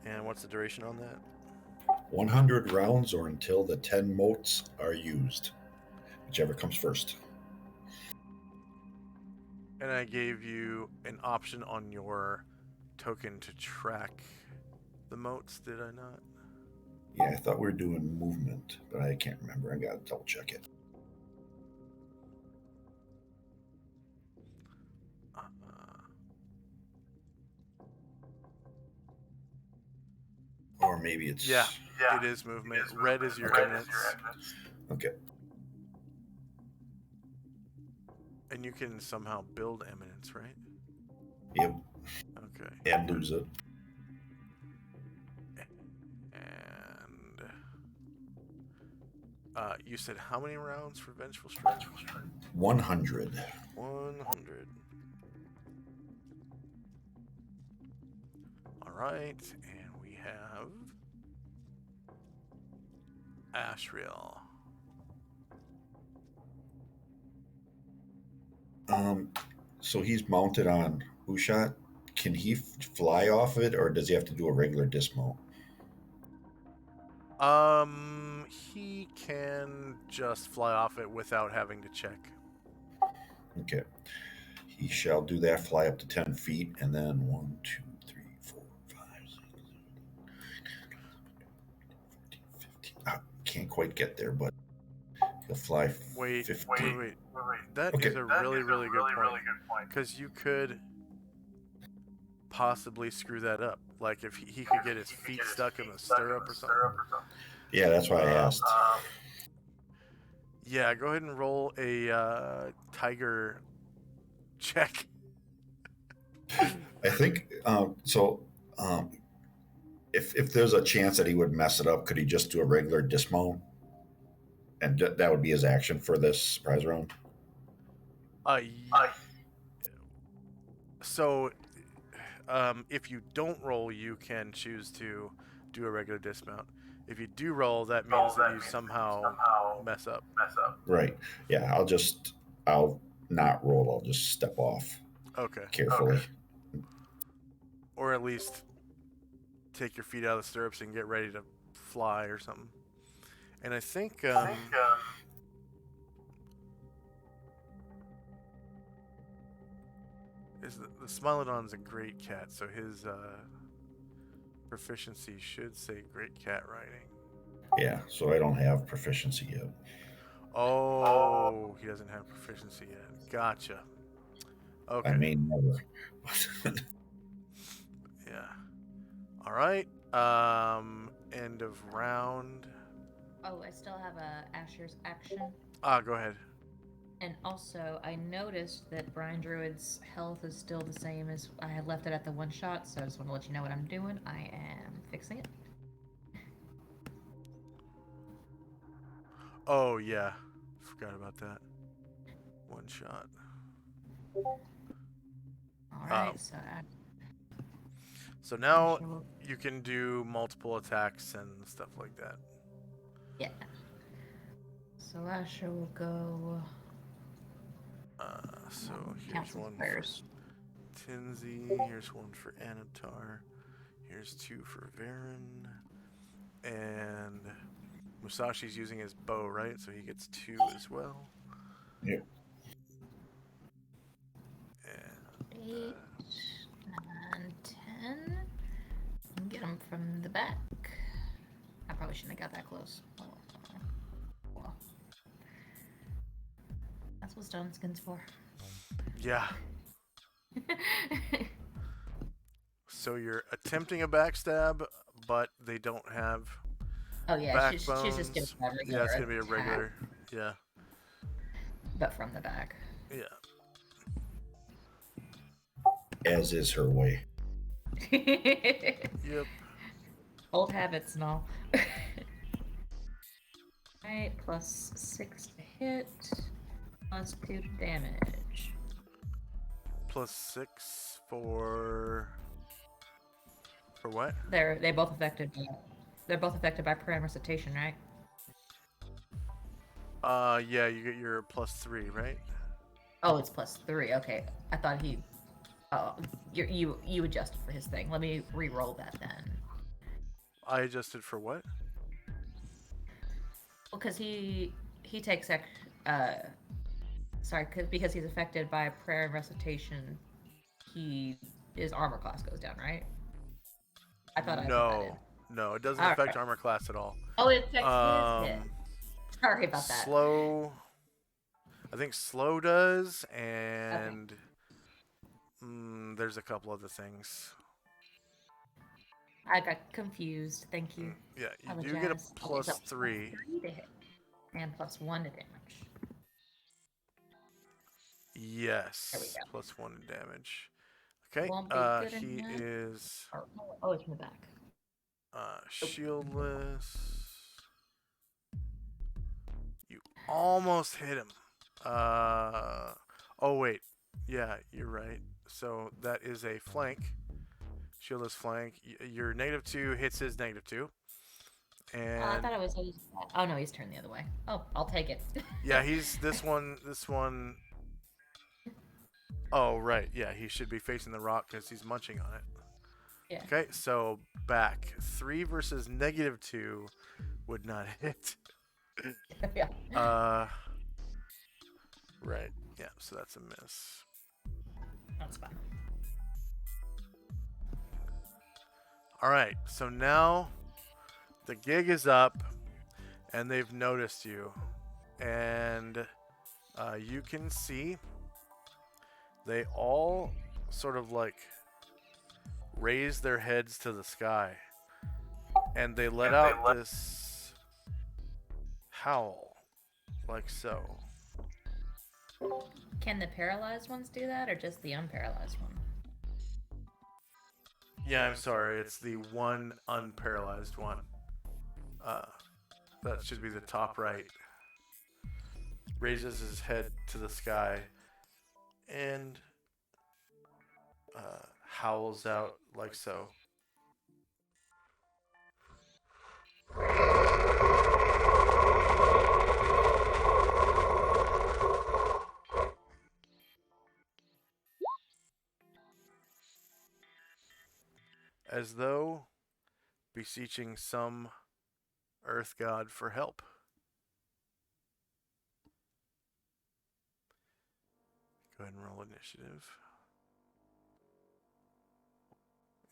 And what's the duration on that? 100 rounds or until the 10 motes are used. Whichever comes first. And I gave you an option on your token to track the motes, did I not? Yeah, I thought we were doing movement, but I can't remember. I gotta double check it. Or maybe it's... Yeah, it is movement. Red is your eminence. Okay. And you can somehow build eminence, right? Yep. Okay. And lose it. And you said how many rounds for Vengeful Strike? 100. 100. All right, and we have Ashriel. So he's mounted on Ushat. Can he fly off it, or does he have to do a regular dismount? He can just fly off it without having to check. Okay. He shall do that, fly up to 10 feet, and then 1, 2, 3, 4, 5, 6, 7, 15. Can't quite get there, but he'll fly 15. Wait. That is a really good point. Because you could possibly screw that up. Like if he could get his feet stuck in the stirrup or something. Yeah, that's why I asked. Yeah, go ahead and roll a tiger check. I think if there's a chance that he would mess it up, could he just do a regular dismount? And that would be his action for this surprise round? So, if you don't roll, you can choose to do a regular dismount. If you do roll, that means that you somehow mess up. Right. Yeah, I'll not roll. I'll just step off Okay. carefully. Or at least take your feet out of the stirrups and get ready to fly or something. And I think the Smilodon's a great cat, so his proficiency should say great cat riding. Yeah, so I don't have proficiency yet. Oh, he doesn't have proficiency yet. Gotcha. Okay. I may never. Yeah. All right. End of round. Oh, I still have a Asher's action. Go ahead. And also, I noticed that Brian Druid's health is still the same as I had left it at the one shot, so I just want to let you know what I'm doing. I am fixing it. Oh, yeah. Forgot about that. One shot. Alright, So now you can do multiple attacks and stuff like that. Yeah. So Asher will go. So here's one for Tinsy. Here's one for Anatar. Here's two for Varen. And Musashi's using his bow, right? So he gets 2 as well. Yep. And 8, 9, 10. Get him from the back. I probably shouldn't have got that close. Well. That's what stone skin's for. yeah. So you're attempting a backstab, but they don't have Oh yeah, she's just gonna backbones. Yeah, it's gonna be a regular. Yeah. But from the back. Yeah. As is her way. Yep. Old habits and all. Alright, plus 6 to hit, plus 2 damage. Plus 6 for what? They're both affected by prayer and recitation, right? Yeah, you get your plus 3, right? Oh, it's plus 3. Okay, I thought he. Oh, you adjusted for his thing. Let me re-roll that then. I adjusted for what? Well, because he takes because he's affected by prayer and recitation, his armor class goes down, right? I thought I put that in. No, it doesn't All affect right. armor class at all. Oh, it affects his hit. Sorry about that. Slow. I think slow does, and there's a couple other things. I got confused. Thank you. Yeah, you do get a plus 3. 3 to hit. And plus 1 to damage. Yes. There we go. Plus 1 in damage. Okay. Won't be good He enough. is Oh, it's in the back. shieldless. You almost hit him. Oh wait. Yeah, you're right. So that is a flank. Shieldless flank. Your -2 hits his -2. And I thought it was. Oh no, he's turned the other way. Oh, I'll take it. yeah, he's this one. Oh right, yeah, he should be facing the rock because he's munching on it. Yeah. Okay, so back 3 versus -2 would not hit. Yeah. Right. Yeah, so that's a miss. That's fine. All right, so now the gig is up, and they've noticed you, and you can see they all sort of like raise their heads to the sky, and they let out this howl, like so. Can the paralyzed ones do that, or just the unparalyzed one? Yeah, I'm sorry, it's the one unparalyzed one. That should be the top right. Raises his head to the sky and howls out like so. As though beseeching some earth god for help. Go ahead and roll initiative.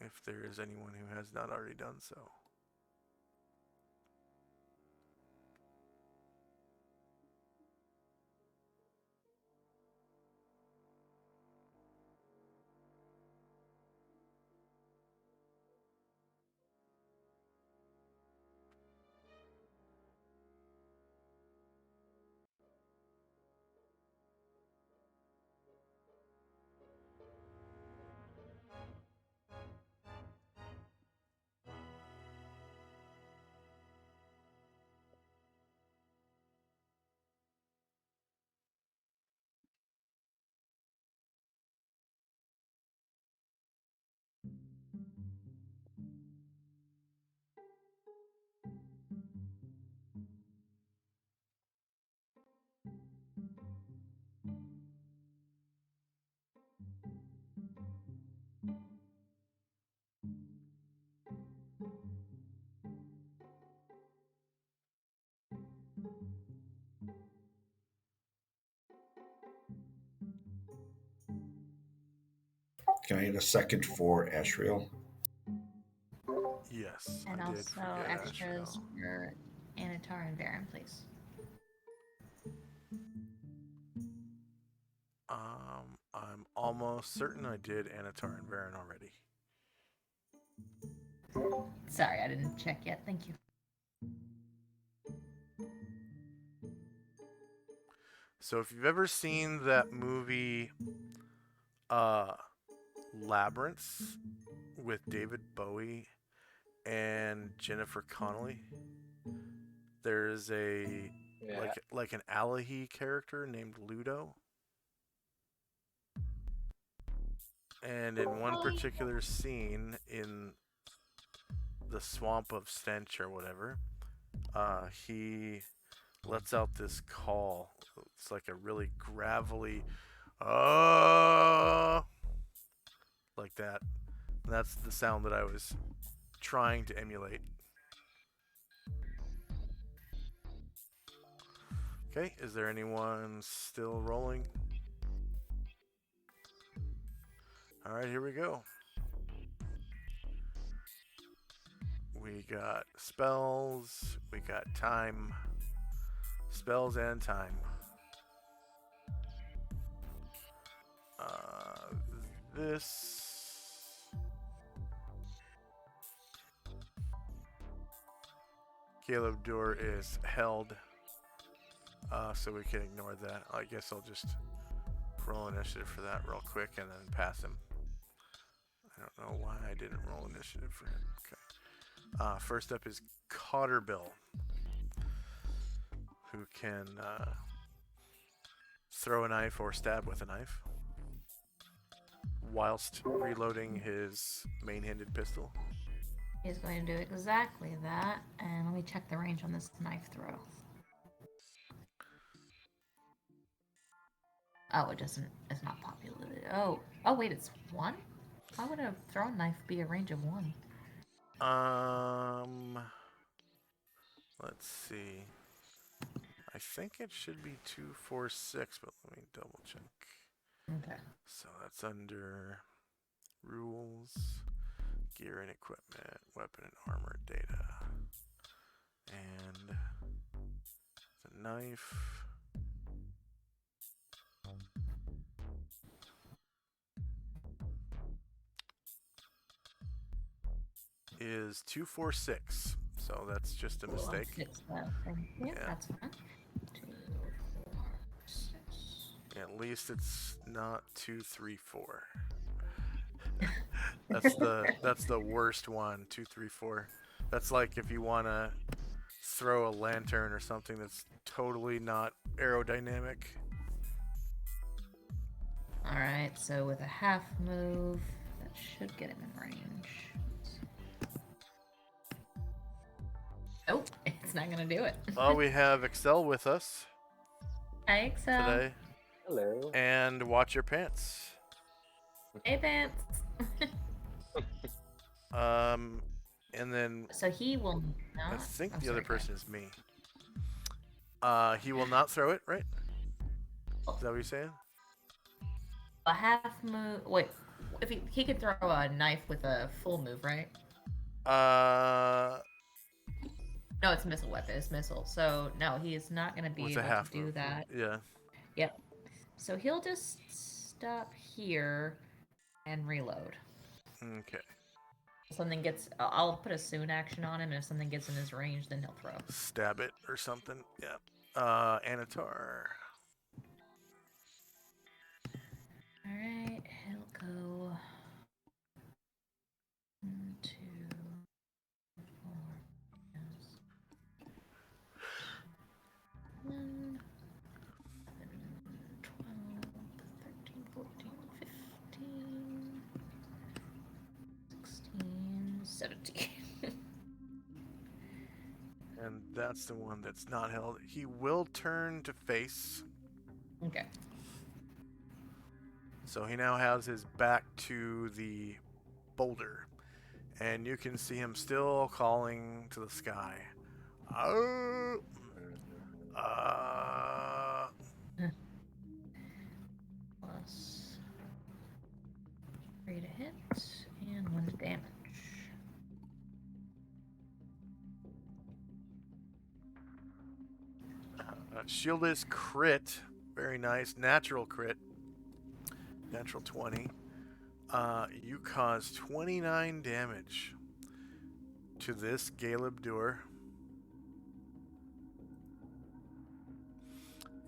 If there is anyone who has not already done so. Can I get a second for Ashriel? Yes, And I did also forget extras Ashriel. for Anatar and Varen, please. I'm almost certain I did Anatar and Varen already. Sorry, I didn't check yet. Thank you. So if you've ever seen that movie Labyrinth with David Bowie and Jennifer Connelly, there's a like an Alahi character named Ludo. And in one particular scene in the Swamp of Stench or whatever, he lets out this call. It's like a really gravelly, like that. And that's the sound that I was trying to emulate. Okay, is there anyone still rolling? All right, here we go. We got spells, we got time, spells and time. This Caleb Door is held, so we can ignore that. I guess I'll just roll initiative for that real quick and then pass him. I don't know why I didn't roll initiative for him. Okay. First up is Cotterbill, who can throw a knife or stab with a knife whilst reloading his main-handed pistol. He's going to do exactly that. And let me check the range on this knife throw. Oh, it doesn't. It's not populated. Oh, wait, it's 1? Why would a thrown knife be a range of 1? Let's see. I think it should be 246, but let me double check. Okay. So that's under rules, gear and equipment, weapon and armor data, and the knife. Is 246, so that's just a mistake. Yeah, that's fine. 2, 4, 6. At least it's not 234. That's the worst one. 234. That's like if you want to throw a lantern or something that's totally not aerodynamic. All right, so with a half move, that should get him in range. Nope, it's not gonna do it. Well, we have Excel with us Hi, Excel. today, Hello. and Watch Your Pants. Hey, Pants. And then So he will not. I think oh, the other sorry, go ahead. person is me. He will not throw it, right? Is that what you're saying? A half move. Wait, if he could throw a knife with a full move, right? No, it's a missile weapon. It's missile. So no, he is not going to be With a able half to do move. that. Yeah. Yep. So he'll just stop here and reload. Okay. If something gets, I'll put a soon action on him, and if something gets in his range, then he'll throw. Stab it or something. Yeah. Anatar. All right, he'll go 1, 2, 4, yes. 1, 12, 13, 14, 15, 16, 17. And that's the one that's not held. He will turn to face. Okay. So he now has his back to the boulder. And you can see him still calling to the sky. Oh! Plus 3 to hit and 1 to damage. Shield is crit. Very nice. Natural crit. Natural 20. You cause 29 damage to this Galeb Doer.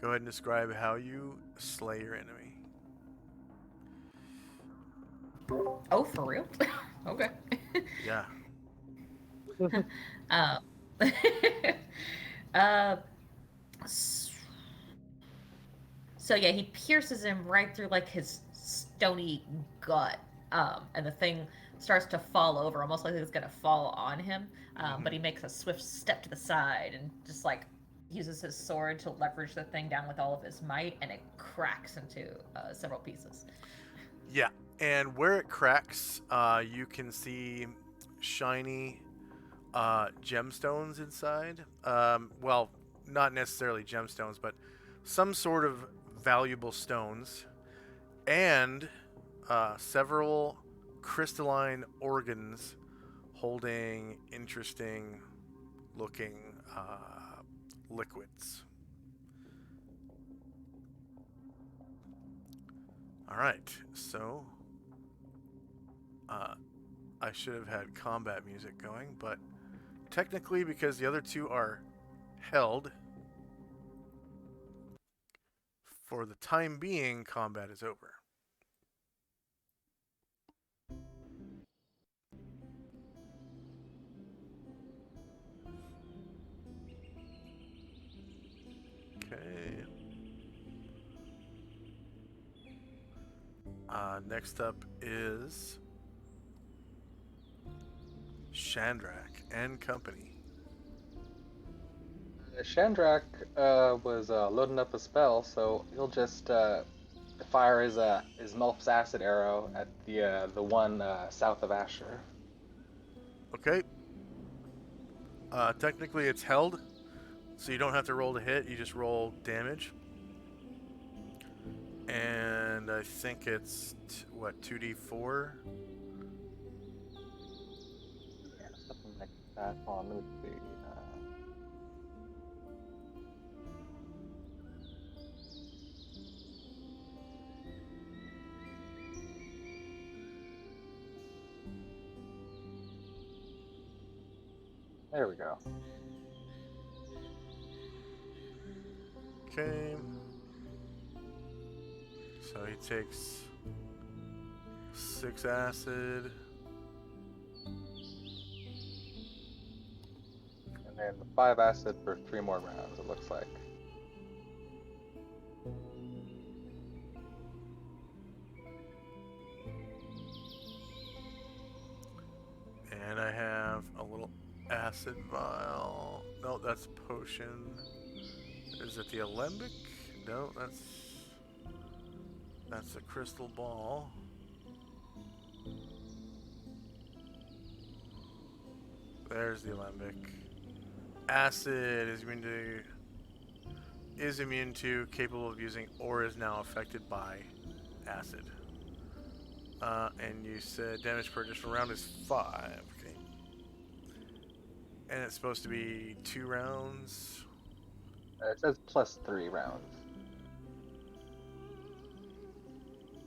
Go ahead and describe how you slay your enemy. Oh, for real? Okay. Yeah. uh, uh, so yeah, he pierces him right through like his stony gut, and the thing starts to fall over, almost like it's gonna fall on him. But he makes a swift step to the side and just like uses his sword to leverage the thing down with all of his might, and it cracks into several pieces. Yeah, and where it cracks, you can see shiny gemstones inside. Well, not necessarily gemstones, but some sort of valuable stones, and several crystalline organs holding interesting looking liquids. All right, so I should have had combat music going, but technically, because the other two are held, for the time being, combat is over. Okay. Next up is Chandrak and company. Chandrak was loading up a spell, so he'll just fire his Melf's acid arrow at the one south of Asher. Okay. Technically, it's held, so you don't have to roll to hit. You just roll damage. And I think it's, what, 2d4? Yeah, something like that. Hold on, let me see. There we go. Okay. So he takes 6 acid. And then 5 acid for 3 more rounds, it looks like. And I have a little acid vial. No, that's potion. Is it the alembic? No, that's a crystal ball. There's the alembic. Acid is immune to, capable of using, or is now affected by acid. And you said damage per additional round is 5. Okay. And it's supposed to be 2 rounds. It says +3 rounds.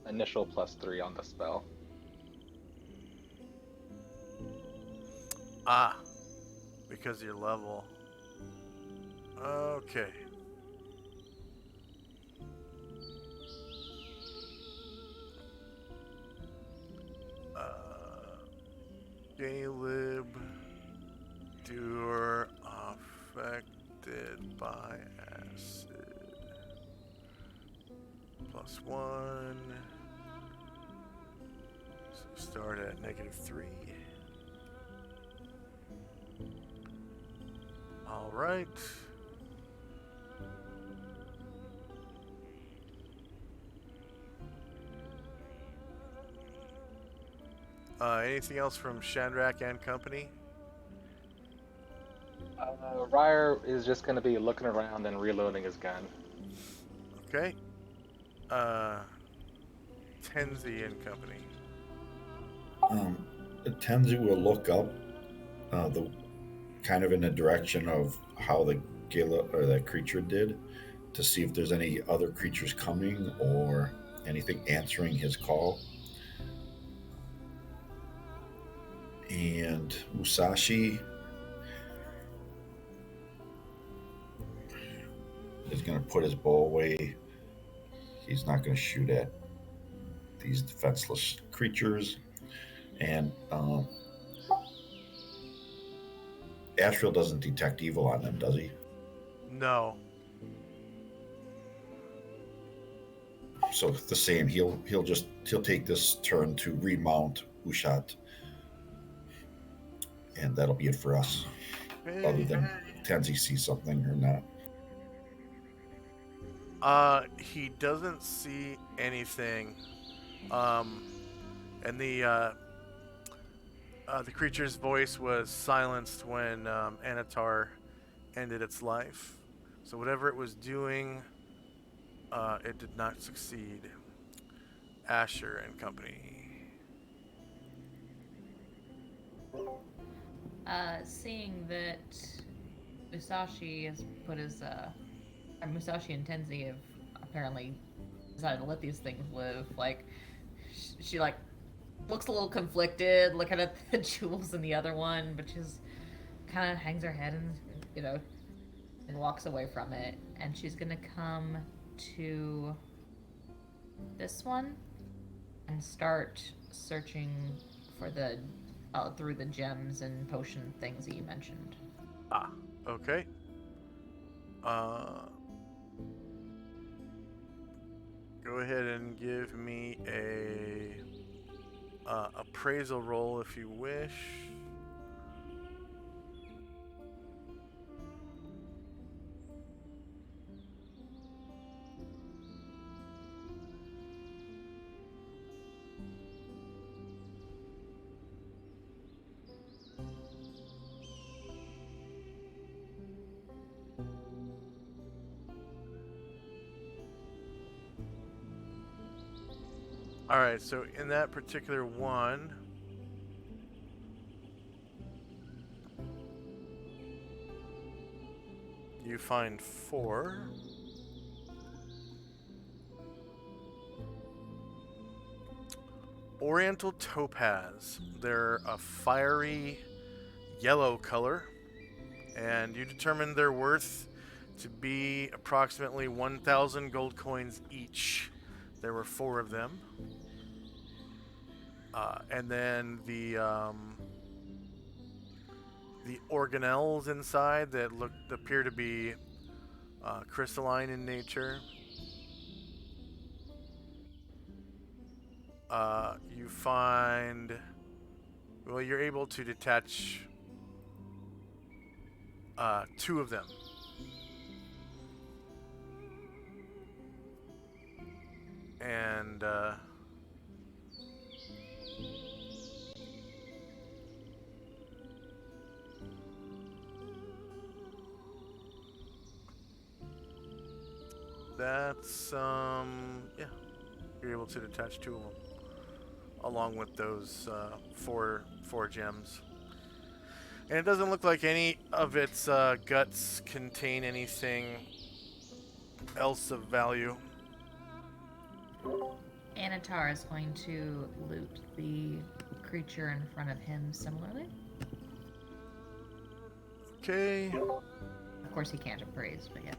Initial +3 on the spell. Ah, because of your level. Okay. Caleb, you're affected by acid. +1. So start at -3. All right. Anything else from Shandrak and company? Ryer is just going to be looking around and reloading his gun. Okay. Tenzi and company. Tenzi will look up the kind of in the direction of how the Gala or that creature did to see if there's any other creatures coming or anything answering his call. And Musashi is going to put his bow away. He's not going to shoot at these defenseless creatures. And Ashriel doesn't detect evil on them, does he? No. So the same. He'll take this turn to remount Ushat, and that'll be it for us. Okay. Other than Tenzi sees something or not. He doesn't see anything. And the creature's voice was silenced when Anatar ended its life. So whatever it was doing, it did not succeed. Asher and company. Seeing that Musashi has put his Musashi and Tenzi have apparently decided to let these things live. Like, she like looks a little conflicted, looking at the jewels in the other one, but she's kind of hangs her head and and walks away from it. And she's gonna come to this one and start searching for the through the gems and potion things that you mentioned. Ah, okay. Go ahead and give me a appraisal roll if you wish. All right, so in that particular one, you find 4. Oriental topaz. They're a fiery yellow color, and you determine their worth to be approximately 1,000 gold coins each. There were 4 of them. And then the organelles inside that appear to be crystalline in nature. You find, well, you're able to detach 2 of them. And that's yeah, you're able to detach 2 of them, along with those four gems. And it doesn't look like any of its guts contain anything else of value. Anatar is going to loot the creature in front of him similarly. Okay. Of course, he can't appraise, but yeah.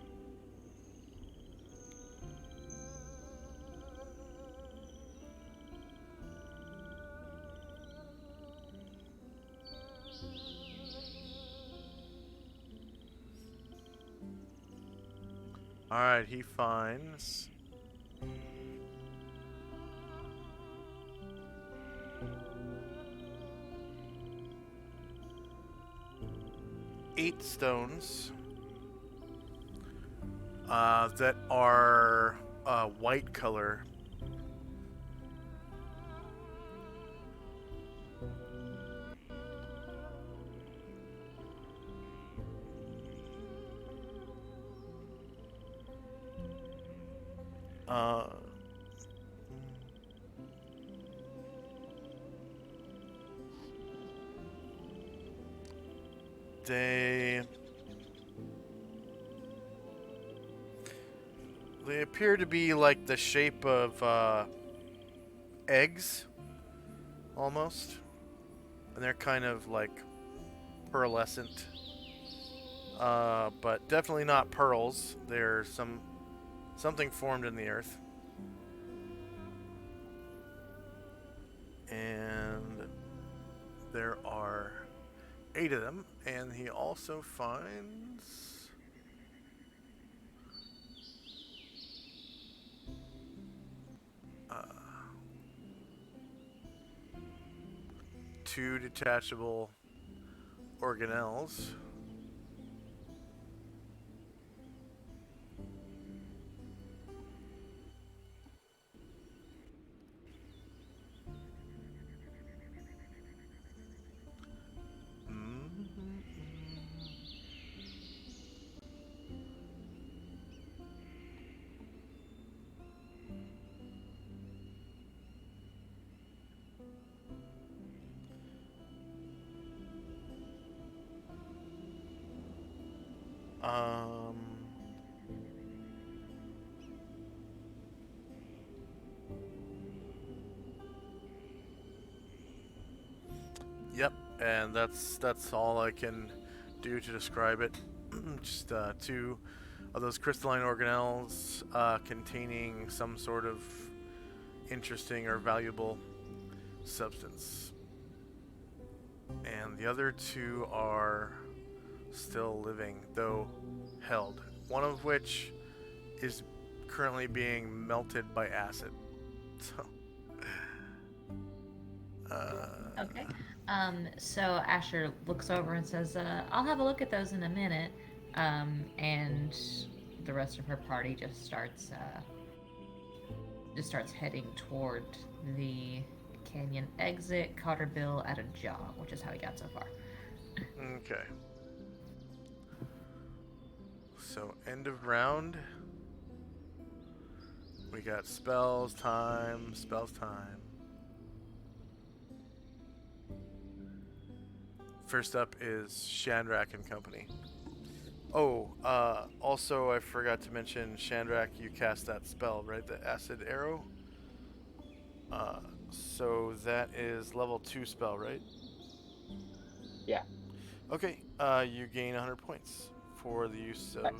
Alright, he finds... eight stones that are white color. They appear to be like the shape of eggs, almost, and they're kind of like pearlescent, but definitely not pearls. They're something formed in the earth, and there are 8 of them. And he also finds 2 detachable organelles. Yep, and that's all I can do to describe it. Just 2 of those crystalline organelles containing some sort of interesting or valuable substance. And the other 2 are still living, though held. One of which is currently being melted by acid. So. Okay. So Asher looks over and says, I'll have a look at those in a minute. And the rest of her party just starts heading toward the canyon exit. Cotterbill at a jog, which is how he got so far. Okay. So end of round. We got spells time. First up is Chandrak and company. Oh, also I forgot to mention, Chandrak, you cast that spell, right? The acid arrow? So that is level 2 spell, right? Yeah. Okay, you gain 100 points for the use of...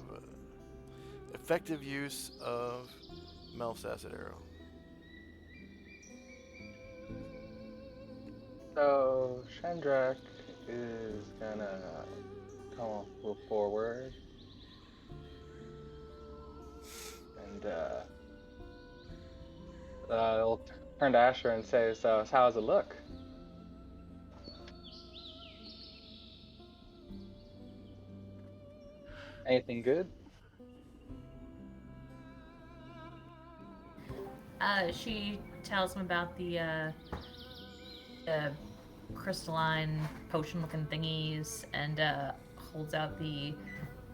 effective use of Melf's acid arrow. So Chandrak is gonna move forward, and he'll turn to Asher and say, "So how does it look?" Anything good? She tells him about the crystalline potion-looking thingies and holds out the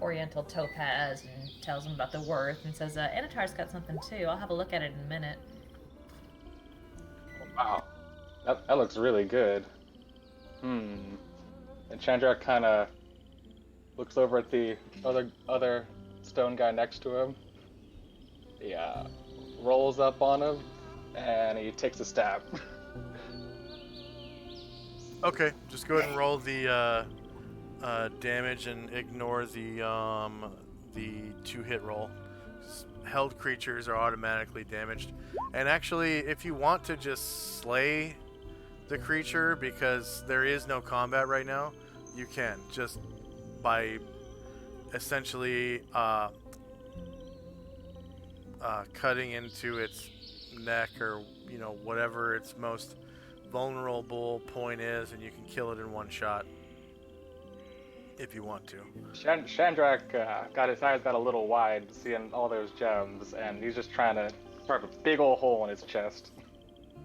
oriental topaz and tells him about the worth and says, Anatar's got something too. I'll have a look at it in a minute. Wow, that looks really good. Hmm. And Chandra kind of looks over at the other stone guy next to him. Yeah, rolls up on him, and he takes a stab. Okay, just go ahead and roll the damage and ignore the 2-hit roll. Held creatures are automatically damaged. And actually, if you want to just slay the creature, because there is no combat right now, you can, just by essentially cutting into its neck, or whatever its most vulnerable point is, and you can kill it in one shot if you want to. Chandrak got his eyes got a little wide seeing all those gems, and he's just trying to carve a big old hole in his chest.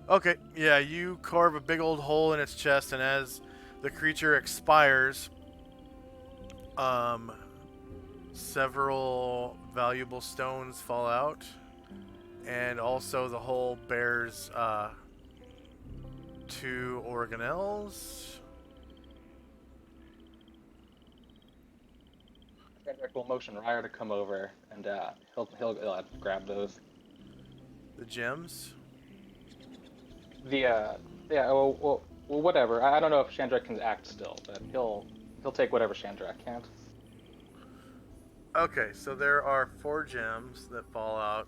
Okay, yeah, you carve a big old hole in its chest, and as the creature expires, several valuable stones fall out, and also the hole bears 2 organelles. Chandrak will motion Ryer to come over, and he'll grab those. The gems. Well, whatever. I don't know if Chandrak can act still, but he'll take whatever Chandrak can't. Okay, so there are 4 gems that fall out.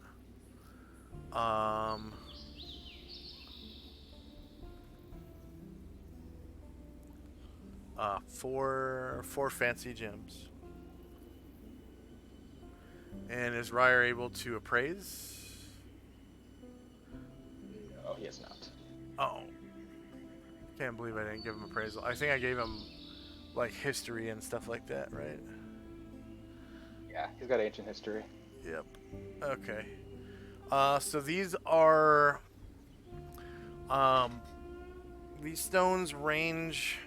4 fancy gems. And is Ryer able to appraise? No, he is not. Oh. Can't believe I didn't give him appraisal. I think I gave him, like, history and stuff like that, right? Yeah, he's got ancient history. Yep. Okay. So these are... these stones range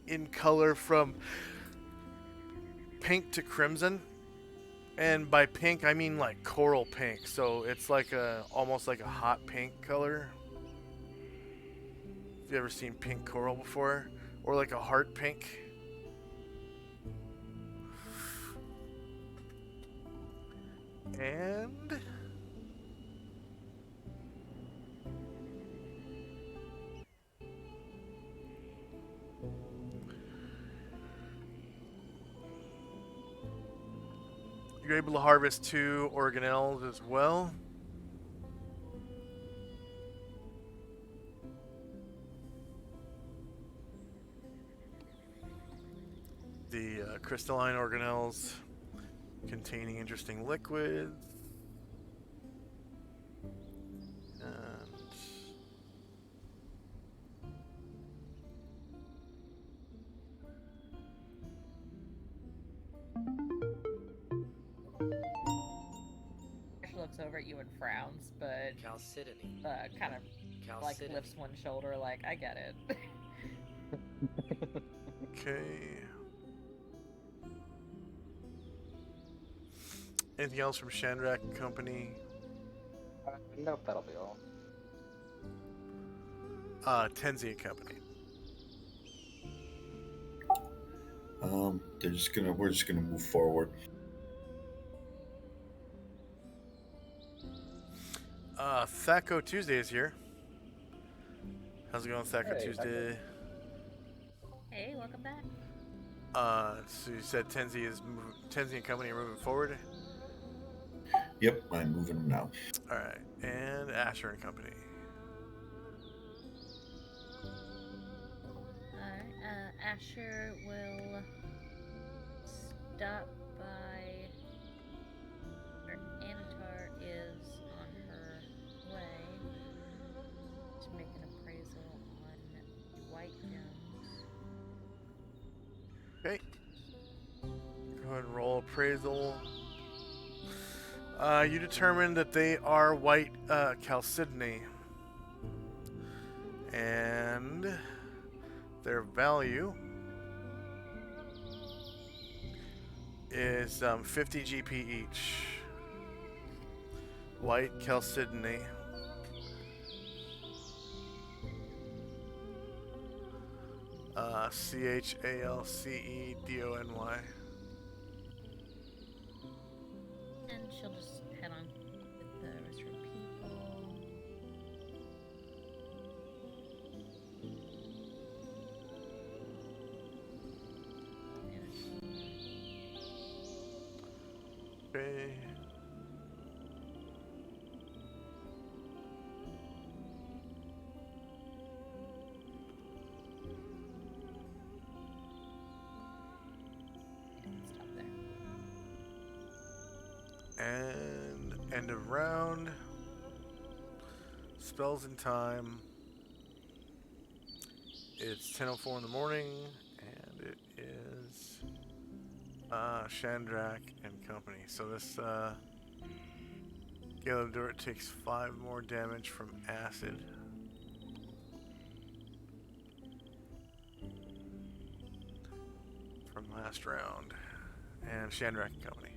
in color from pink to crimson. And by pink, I mean like coral pink. So it's like almost like a hot pink color. Have you ever seen pink coral before? Or like a heart pink? And... you're able to harvest 2 organelles as well. The crystalline organelles containing interesting liquids. And She looks over at you and frowns, but Chalcedony. kind of like Chalcedony. lifts one shoulder, like, I get it. okay. Anything else from Chandrak and Company? Nope, that'll be all. Tenzi and Company. We're just gonna move forward. Thaco Tuesday is here. How's it going, Thaco Hey, Tuesday? Hey, welcome back. So you said Tenzi and Company are moving forward. Yep, I'm moving them now. All right, and Asher and Company. Alright, Asher will stop by where Anatar is on her way to make an appraisal on white gems. Okay, appraisal. You determine that they are white chalcedony. And their value is 50 GP each. White chalcedony. CHALCEDONY. And she'll just head on with the rest of her people. Okay. Stop there. And end of round. Spells in time. It's 10:04 in the morning, and it is Chandrak and company. So this Gale of Dirt takes 5 more damage from acid. From last round. And Chandrak and company.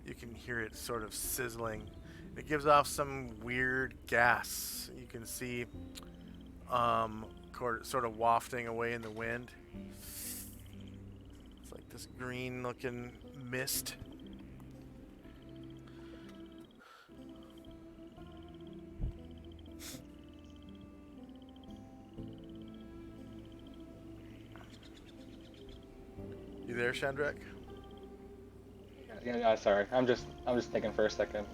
You can hear it sort of sizzling. It gives off some weird gas. You can see sort of wafting away in the wind. It's like this green looking mist. You there, Chandrak? Yeah, sorry. I'm just thinking for a second.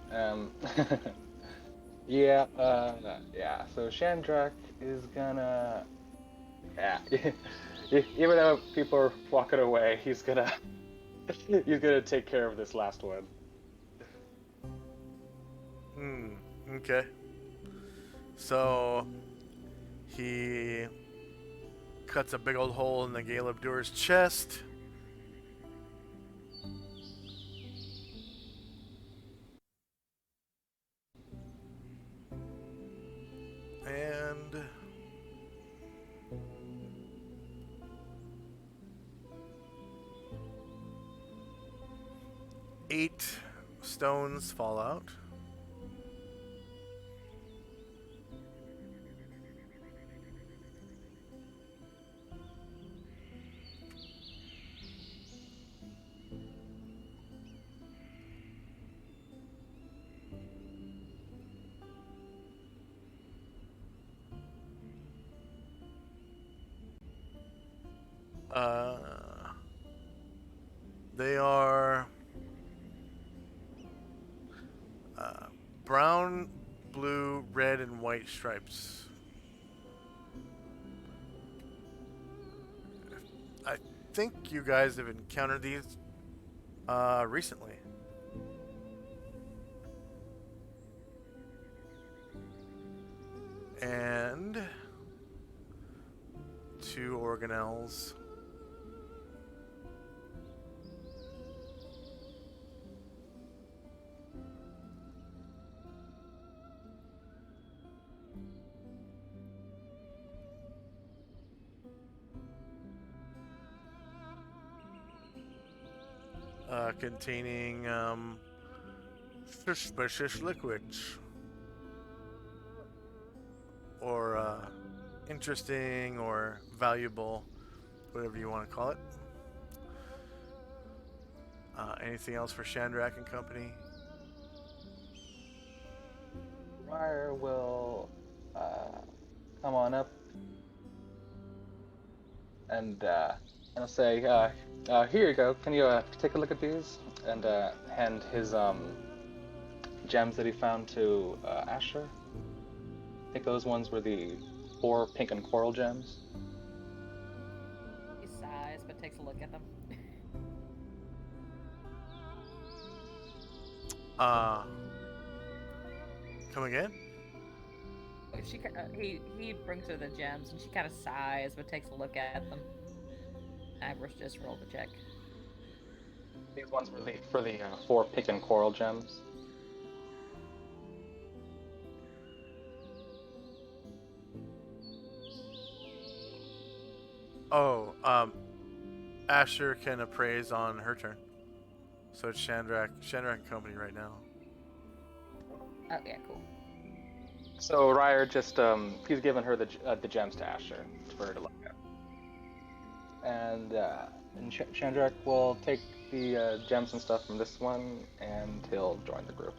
Yeah. So Chandrak is gonna. Yeah. Even though people are walking away, he's gonna take care of this last one. Okay. So he cuts a big old hole in the Gale of Dur's chest. And eight stones fall out. They are brown, blue, red, and white stripes. I think you guys have encountered these recently. And 2 organelles. Containing suspicious liquids. Or interesting or valuable, whatever you want to call it. Anything else for Chandrak and company? Meyer will come on up and I'll say, here you go. Can you take a look at these? And hand his gems that he found to Asher. I think those ones were the 4 pink and coral gems. He sighs, but takes a look at them. Come again? He brings her the gems, and she kind of sighs, but takes a look at them. Iris just rolled the check. These ones were for the 4 pick and coral gems. Oh, Asher can appraise on her turn. So it's Shandrak and Company right now. Oh yeah, cool. So Ryer just he's given her the gems to Asher for her to look at, and Chandrak will take the gems and stuff from this one, and he'll join the group.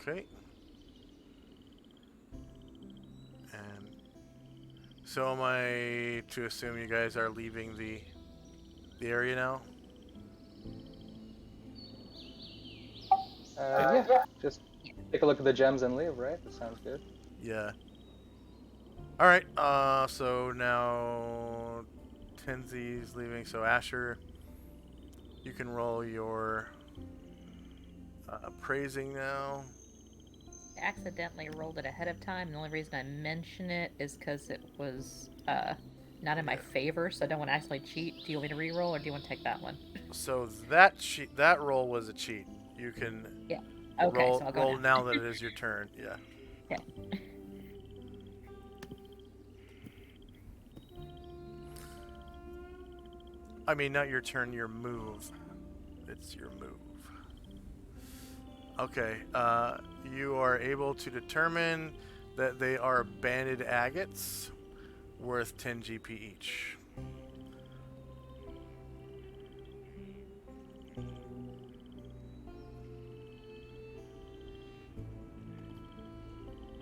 Okay. And so am I to assume you guys are leaving the area now? Yeah, just take a look at the gems and leave, right? That sounds good. Yeah. All right. So now Tenzi's leaving. So Asher, you can roll your appraising now. I accidentally rolled it ahead of time. The only reason I mention it is because it was not in my favor, so I don't want to accidentally cheat. Do you want me to re-roll, or do you want to take that one? So that roll was a cheat. You can Yeah. Okay, roll so I'll go now that it is your turn. Yeah. Okay. I mean, not your turn, your move. It's your move. Okay, you are able to determine that they are banded agates worth 10 GP each.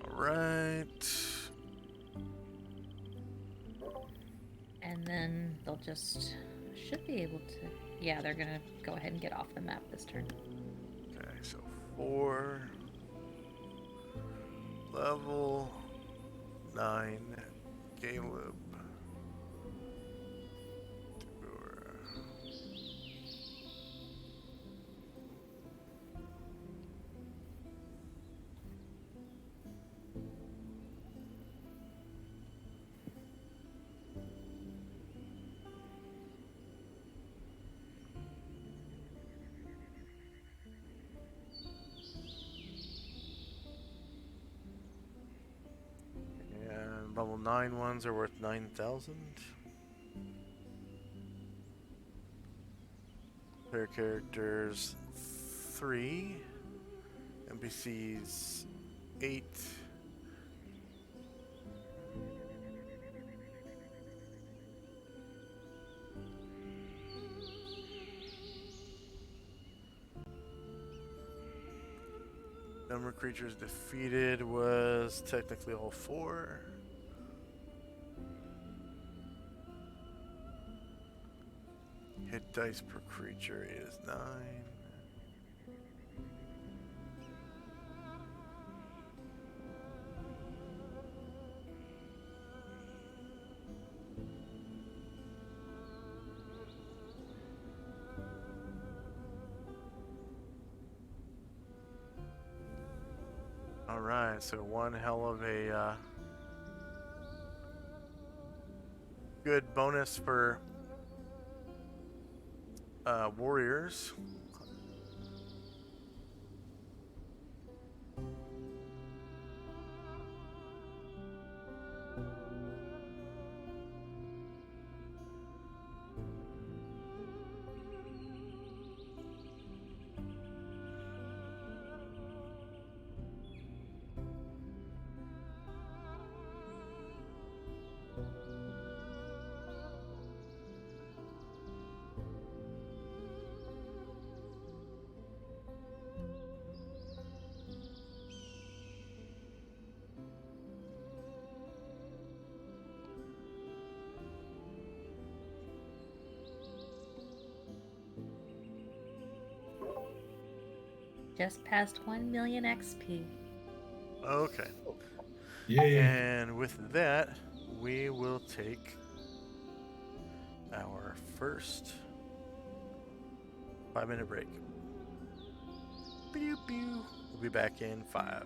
Alright. And then they'll just should be able to. Yeah, they're gonna go ahead and get off the map this turn. Okay, so 4. Level 9. Caleb. And level 9 ones are worth 9,000. Player characters 3. NPCs 8. Number of creatures defeated was technically all 4. Hit dice per creature is 9. Alright, so one hell of a good bonus for warriors. Just past 1 million XP. Okay. Yay. And with that, we will take our first 5-minute break. Pew pew. We'll be back in 5.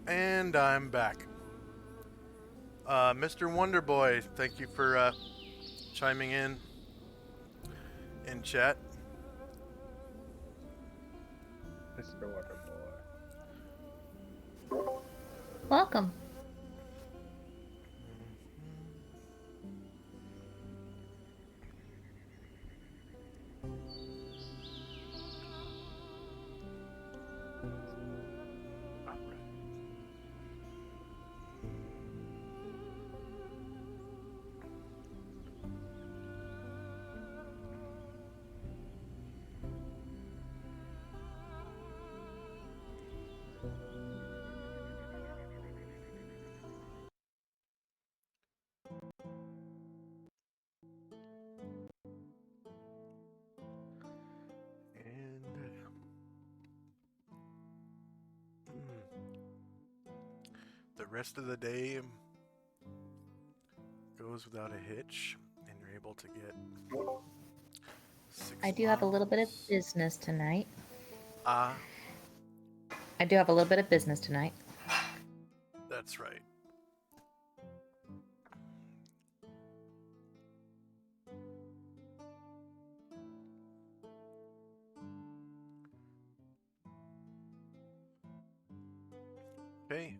And I'm back. Mr. Wonderboy, thank you for chiming in chat. Mr. Wonderboy. Welcome. And the rest of the day goes without a hitch, and you're able to get 6 I do have a little bit of miles. business tonight. Ah, I do have a little bit of business tonight. that's right. Okay,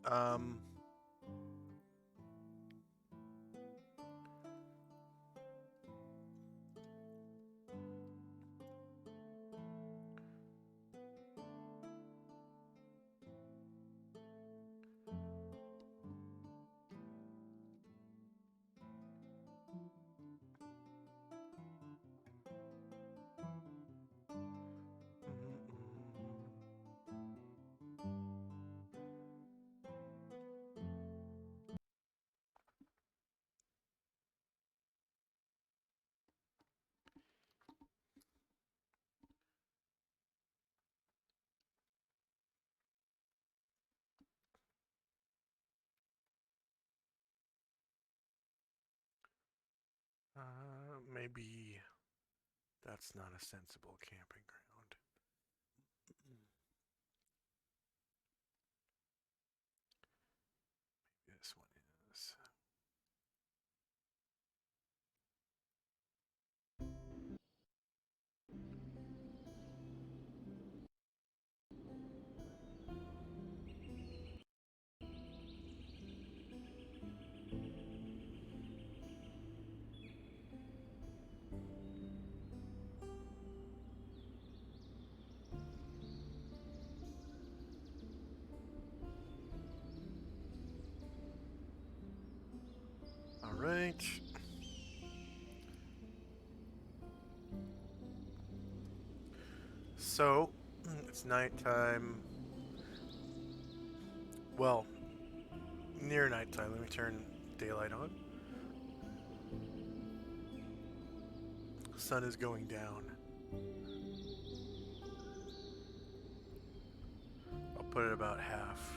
maybe that's not a sensible camping ground. This one is. All right. So, it's nighttime. Well, near nighttime. Let me turn daylight on. The sun is going down. I'll put it about half.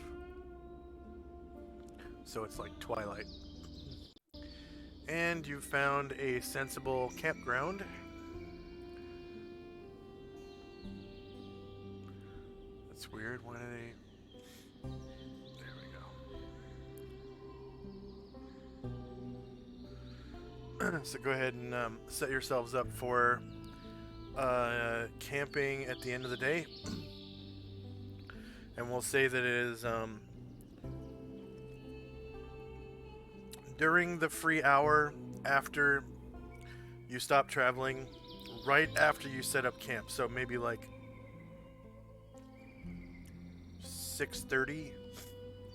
So it's like twilight. And you found a sensible campground. That's weird. Why do they... There we go. So go ahead and set yourselves up for camping at the end of the day. And we'll say that it is during the free hour after you stop traveling, right after you set up camp. So maybe like 6:30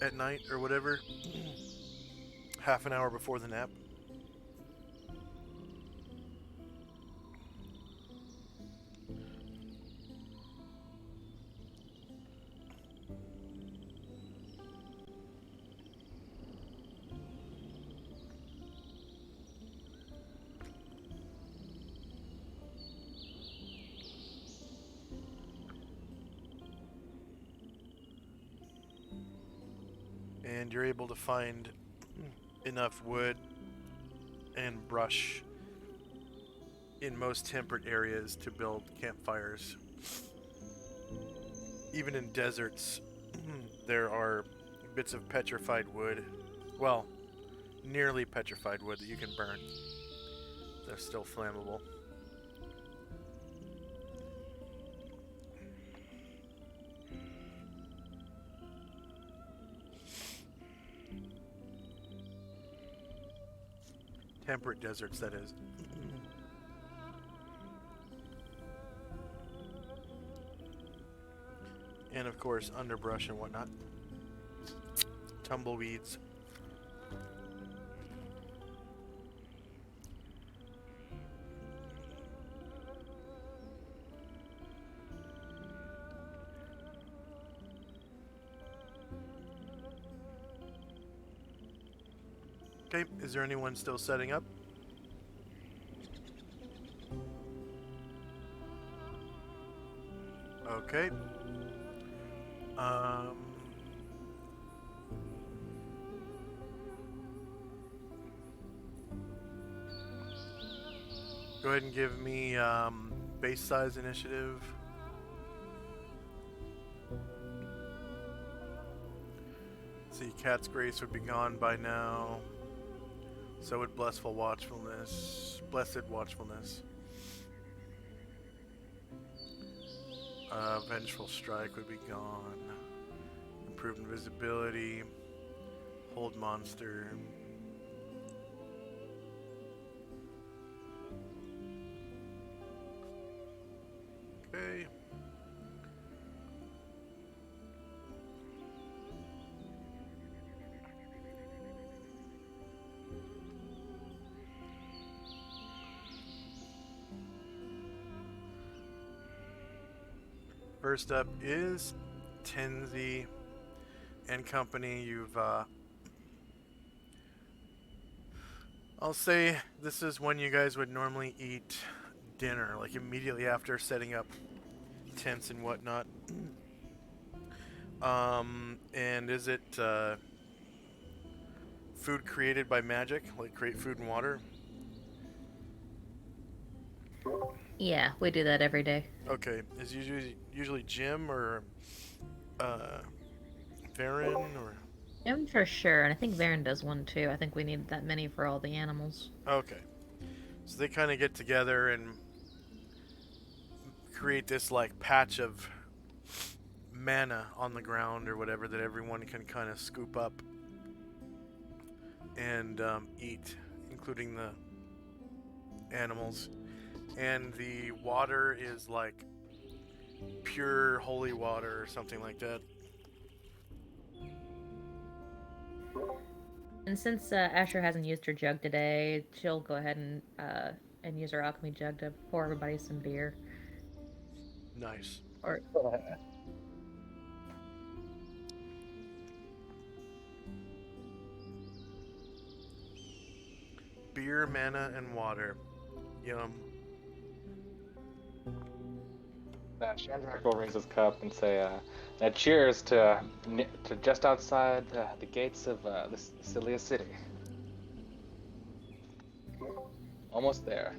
at night or whatever. Half an hour before the nap. And you're able to find enough wood and brush in most temperate areas to build campfires. Even in deserts, there are bits of petrified wood, well, nearly petrified wood that you can burn. They're still flammable. Temperate deserts, that is. And of course, underbrush and whatnot. Tumbleweeds. Okay, is there anyone still setting up? Okay. Go ahead and give me base size initiative. Let's see, Cat's Grace would be gone by now. So would Blessful Watchfulness. Blessed Watchfulness. Vengeful Strike would be gone. Improved Invisibility. Hold Monster. Okay. First up is Tenzi and company. You've, I'll say this is when you guys would normally eat dinner, like immediately after setting up tents and whatnot. And is it food created by magic, like create food and water? Yeah, we do that every day. Okay, is usually Jim or Varen or... Him for sure, and I think Varen does one too. I think we need that many for all the animals. Okay, so they kind of get together and create this like patch of mana on the ground or whatever that everyone can kind of scoop up and eat, including the animals. And the water is like pure holy water or something like that. And since Asher hasn't used her jug today, she'll go ahead and use her alchemy jug to pour everybody some beer. Nice. Or beer, mana, and water. Yum. Shandrak will raise his cup and say, cheers to just outside the gates of the Cilia City. Almost there.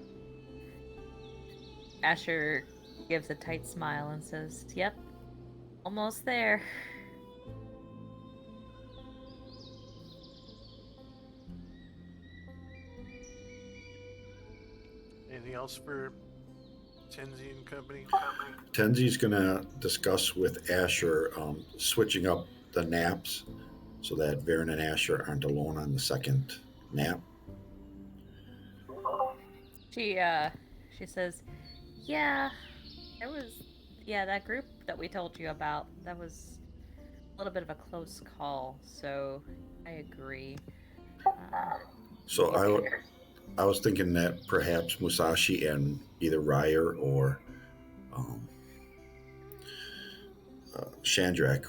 Asher gives a tight smile and says, "Yep, almost there." Anything else for Tenzi and company? Tenzi's going to discuss with Asher switching up the naps so that Varen and Asher aren't alone on the second nap. She says, "Yeah, that group that we told you about, that was a little bit of a close call, so I agree." So I was thinking that perhaps Musashi and either Ryer or Shandrak,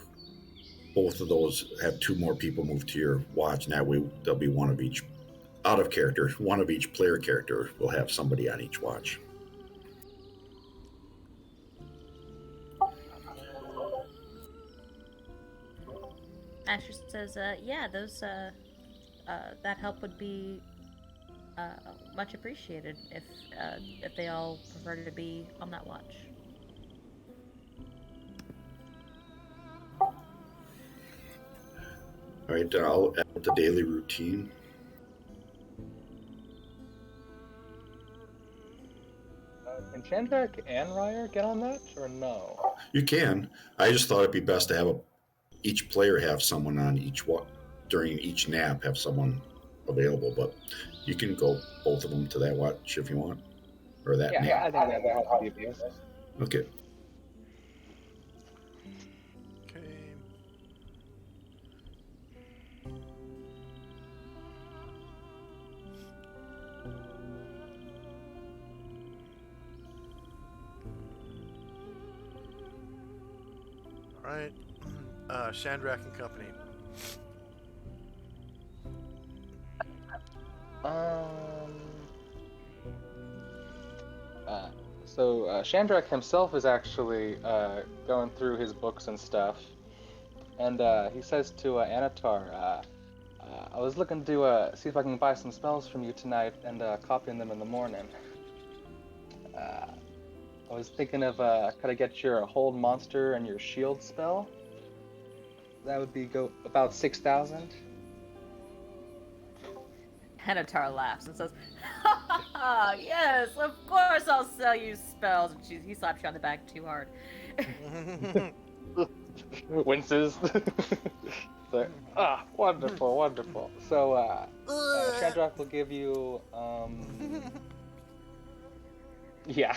both of those have two more people move to your watch. And that way there'll be one of each out of character. One of each player character will have somebody on each watch. Asher says, "Yeah, those that help would be much appreciated if they all prefer to be on that watch." All right, then I'll add the daily routine. Can Shandrak and Ryer get on that, or no? You can. I just thought it'd be best to have each player have someone on each during each nap, have someone available. But you can go both of them to that watch if you want, or that nap. Yeah, I think that has to be best. Okay. Okay. All right. Shandrak and company. So Shandrak himself is actually going through his books and stuff, and he says to Anatar, "I was looking to see if I can buy some spells from you tonight and copying them in the morning. I was thinking of could I get your hold monster and your shield spell? That would be about 6,000." Hanatar laughs and says, "Ha ha ha! Yes, of course I'll sell you spells." And he slaps you on the back too hard. Winces. So, wonderful, wonderful. So, Shandrak will give you, yeah.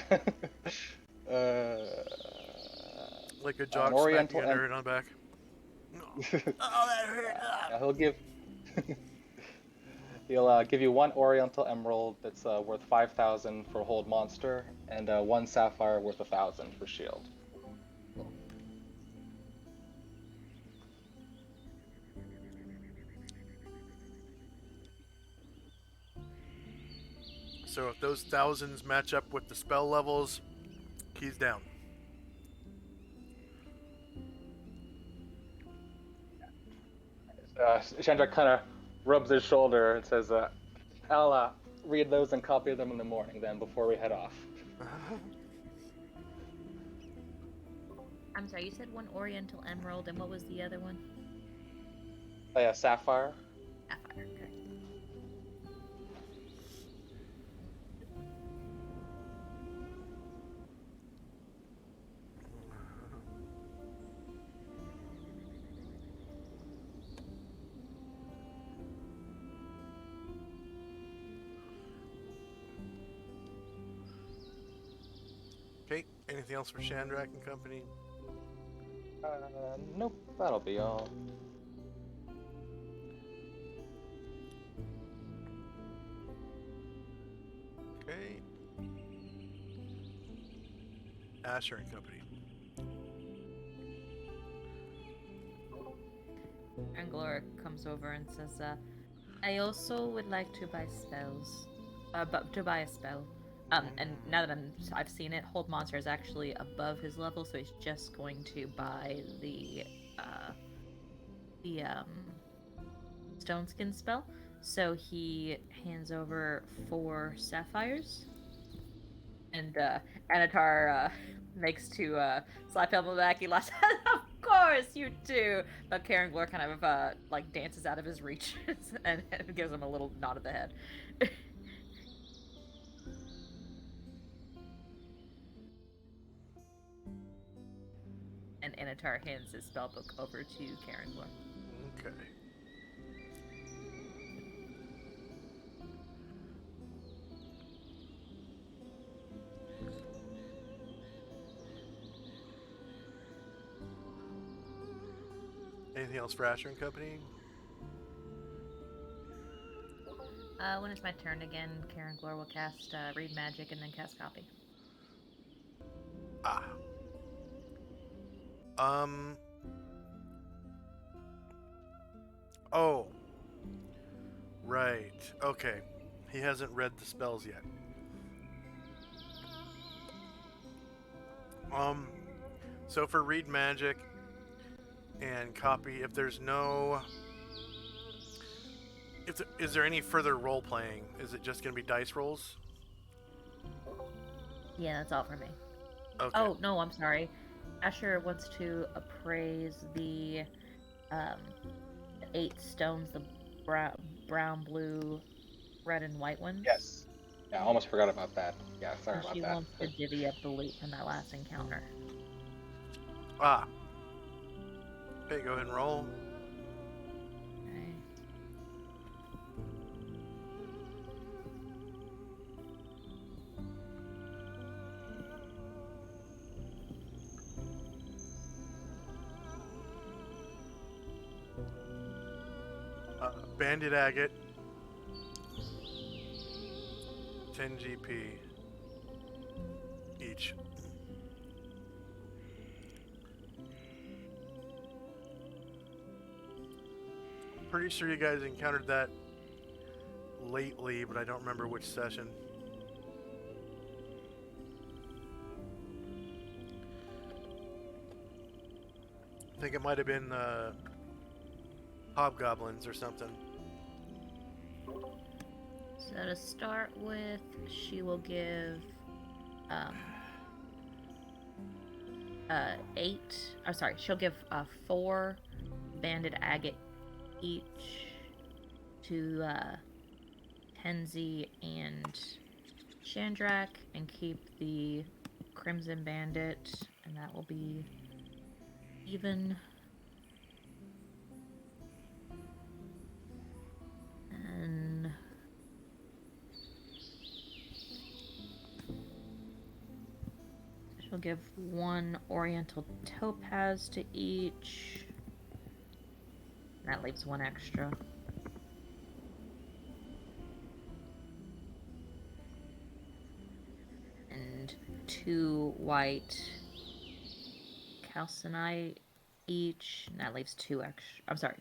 Like a jock Oriental smacking under it on the back. Oh, that hurt. He'll give. He'll give you one Oriental Emerald that's worth 5,000 for Hold Monster, and one Sapphire worth 1,000 for Shield. So if those thousands match up with the spell levels, keys down. Shandrak kind of rubs his shoulder and says, "I'll read those and copy them in the morning then before we head off." I'm sorry, you said one Oriental Emerald, and what was the other one? Yeah, Sapphire. Sapphire, okay. Okay, anything else for Shandrak and company? Nope, that'll be all. Okay. Asher and company. Anglora comes over and says, "I also would like to buy spells. To buy a spell. And now that I've seen it, Hold Monster is actually above his level, so he's just going to buy the stone skin spell. So he hands over 4 sapphires, and Anatar makes to slap him on the back. He laughs. Of course you do. But Karen Glor kind of like dances out of his reach and gives him a little nod of the head. And Anatar hands his spellbook over to Karen Glor. Okay. Anything else for Asher and Company? When it's my turn again, Karen Glor will cast Read Magic and then cast Copy. Ah. Oh. Right. Okay. He hasn't read the spells yet. So for Read Magic and Copy, if there's no... Is there any further role playing? Is it just going to be dice rolls? Yeah, that's all for me. Okay. Oh, no, I'm sorry. Asher wants to appraise the 8 stones, the brown, blue, red, and white ones. Yes. Yeah, I almost forgot about that. Yeah, sorry And about she that. wants to divvy up the loot from that last encounter. Ah. Okay, go ahead and roll. Okay. Bandit Agate. 10 GP each. Pretty sure you guys encountered that lately, but I don't remember which session. I think it might have been hobgoblins or something. So to start with, she will give 8. Oh, sorry, she'll give 4 banded agate each to Tenzi and Shandrak, and keep the Crimson Bandit, and that will be even. And she'll give 1 Oriental Topaz to each. And that leaves 1 extra. And 2 white calcinite each, and that leaves 2 extra. I'm sorry,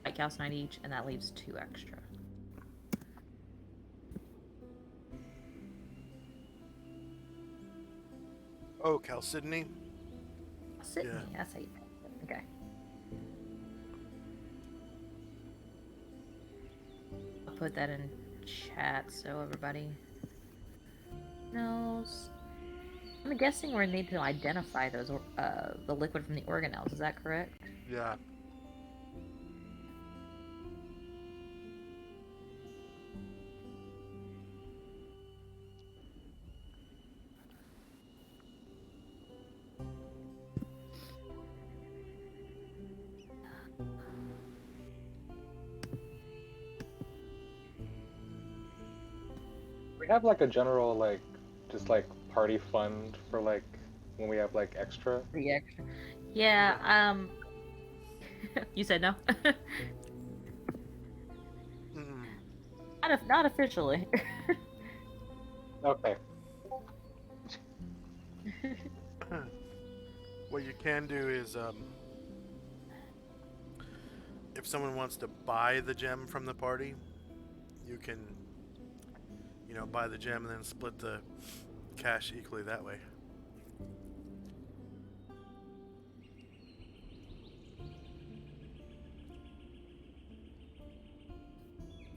white calcinite each, and that leaves 2 extra. Oh, Chalcedony? Sydney, yeah. That's how you pronounce it. Okay. I'll put that in chat so everybody knows. I'm guessing we need to identify those the liquid from the organelles. Is that correct? Yeah. We have like a general like just like party fund for like when we have like extra. The extra. Yeah. You said no. Not officially. Okay. What you can do is, if someone wants to buy the gem from the party, you can buy the gem and then split the cash equally that way.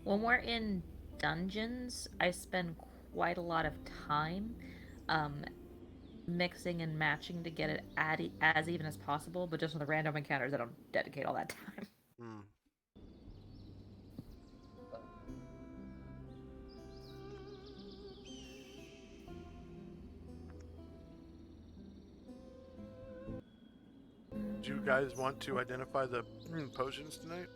When we're in dungeons, I spend quite a lot of time um, mixing and matching to get it as even as possible, but just on the random encounters, I don't dedicate all that time. Hmm. Do you guys want to identify the potions tonight?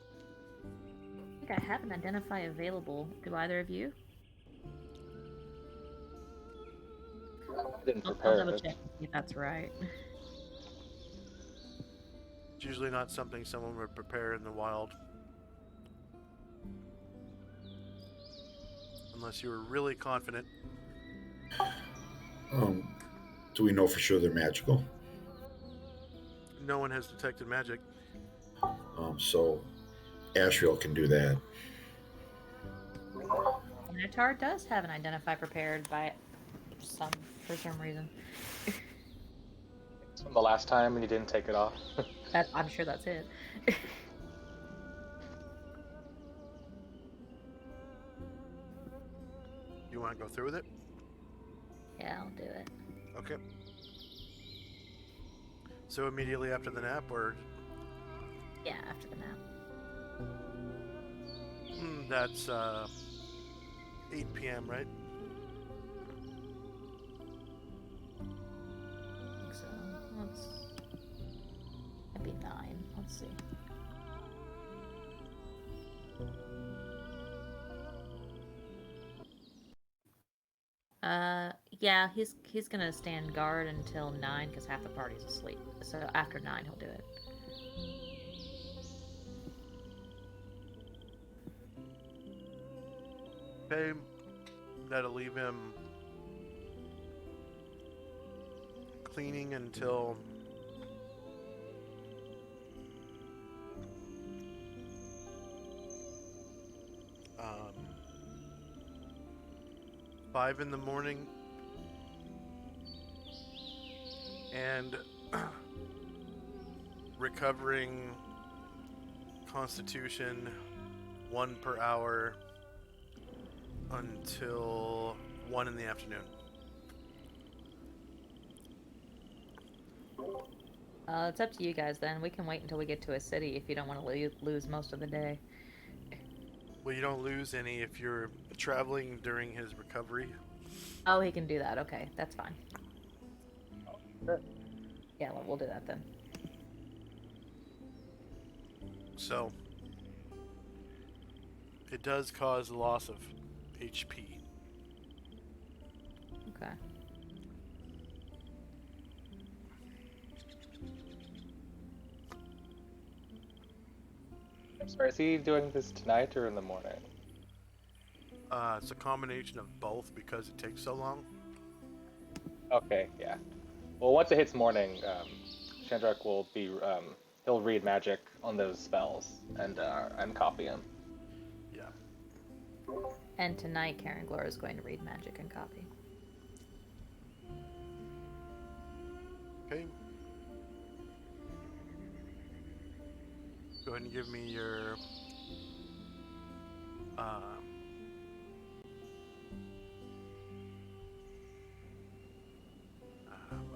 I think I have an identify available. Do either of you? I didn't I'll prepare double it. check and see if that's right. It's usually not something someone would prepare in the wild. Unless you were really confident. Do we know for sure they're magical? No one has detected magic. So Ashriel can do that. Minotaur does have an identify prepared for some reason. It's from the last time and you didn't take it off. I'm sure that's it. You want to go through with it? Yeah, I'll do it. Okay. So immediately after the nap, or Yeah, after the nap. that's 8 p.m., right? I think so. It'd be 9. Let's see. Yeah, he's gonna stand guard until 9 because half the party's asleep. So after 9, he'll do it. Okay. That'll leave him cleaning until 5 in the morning, and recovering Constitution 1 per hour until 1 in the afternoon. It's up to you guys then. We can wait until we get to a city if you don't want to lose most of the day. Well, you don't lose any if you're traveling during his recovery. Oh, he can do that. Okay, that's fine. Sure. Yeah, we'll do that then. So, it does cause a loss of HP. Okay. I'm sorry, is he doing this tonight or in the morning? It's a combination of both because it takes so long. Okay, yeah. Well, once it hits morning, Chandrak will be, he'll read magic on those spells and copy them. Yeah. And tonight, Karen Glora is going to read magic and copy. Okay. Go ahead and give me your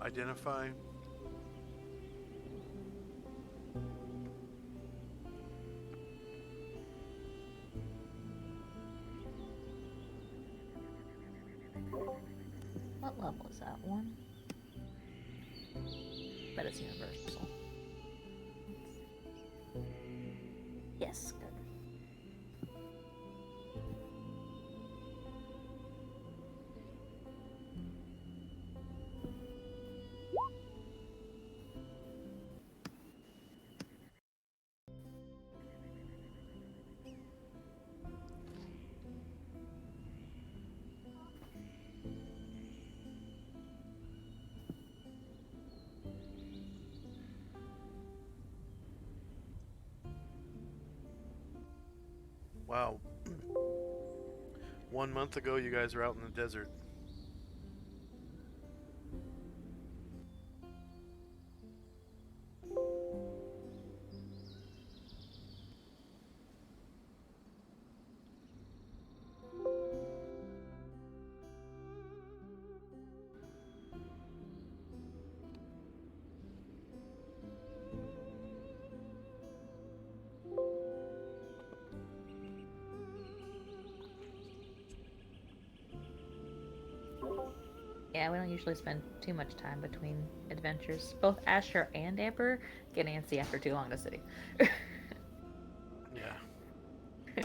identify. What level is that one? But it's universal. Yes, good. Wow. 1 month ago, you guys were out in the desert. Yeah, we don't usually spend too much time between adventures. Both Asher and Amber get antsy after too long in the city. Yeah. Okay.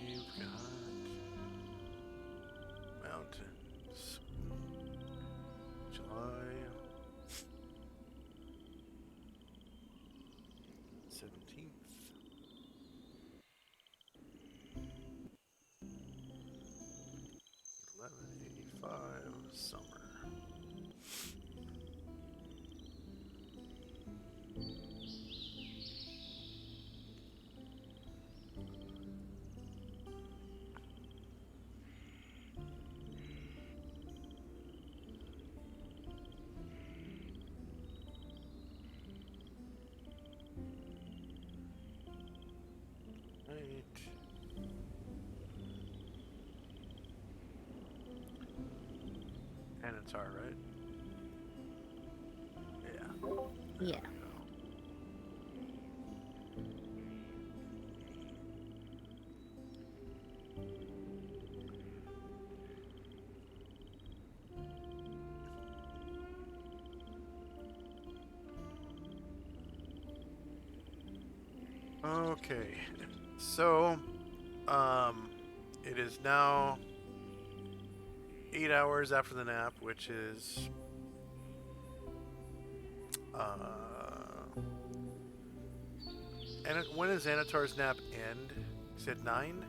We've got mountains. July 17th. 1185 summer. Right. Anatar, right? Yeah. Yeah. Okay. So, it is now 8 hours after the nap, which is and when does Anatar's nap end? You said 9?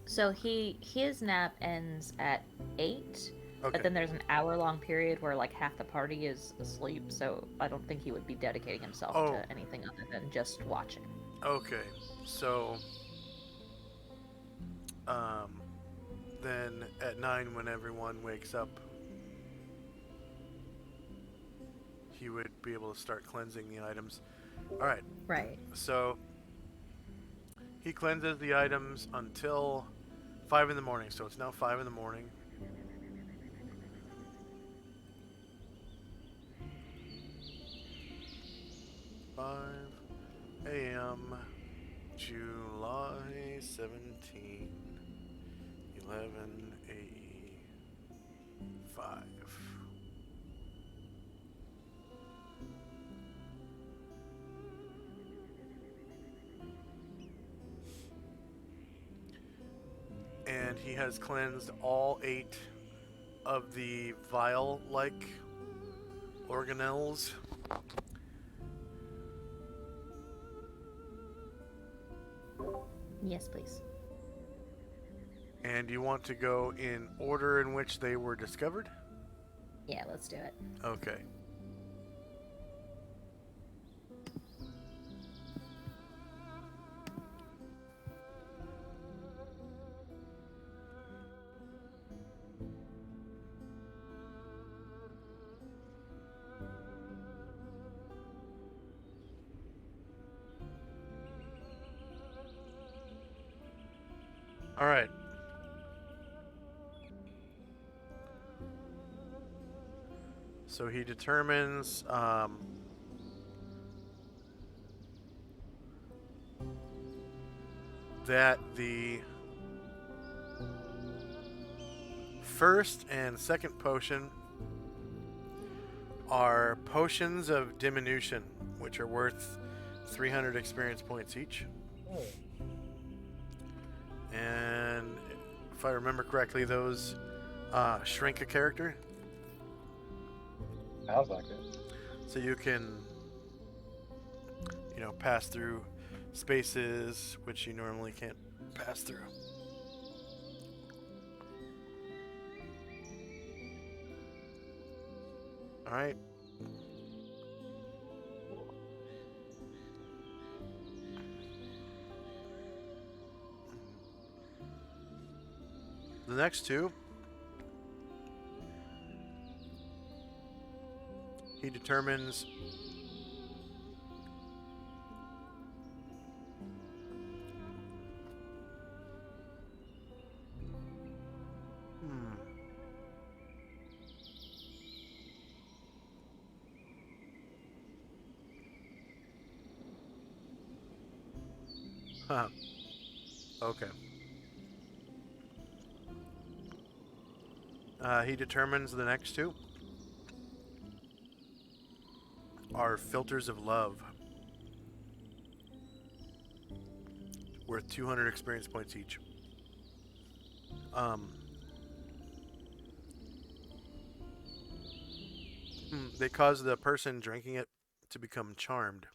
So his nap ends at 8, Okay. but then there's an hour-long period where like half the party is asleep. So I don't think he would be dedicating himself to anything other than just watching. Okay. So, then at 9, when everyone wakes up, he would be able to start cleansing the items. All right. Right. So he cleanses the items until 5 in the morning. So it's now 5 in the morning. a.m. July 17, 11:85. 5. And he has cleansed all 8 of the vial-like organelles. Yes, please. And you want to go in order in which they were discovered? Yeah, let's do it. Okay. All right. So he determines that the first and second potion are potions of diminution, which are worth 300 experience points each. And if I remember correctly, those shrink a character. Sounds like it. So you can, pass through spaces which you normally can't pass through. All right. The next two, he determines okay. He determines the next two are filters of love, worth 200 experience points each. They cause the person drinking it to become charmed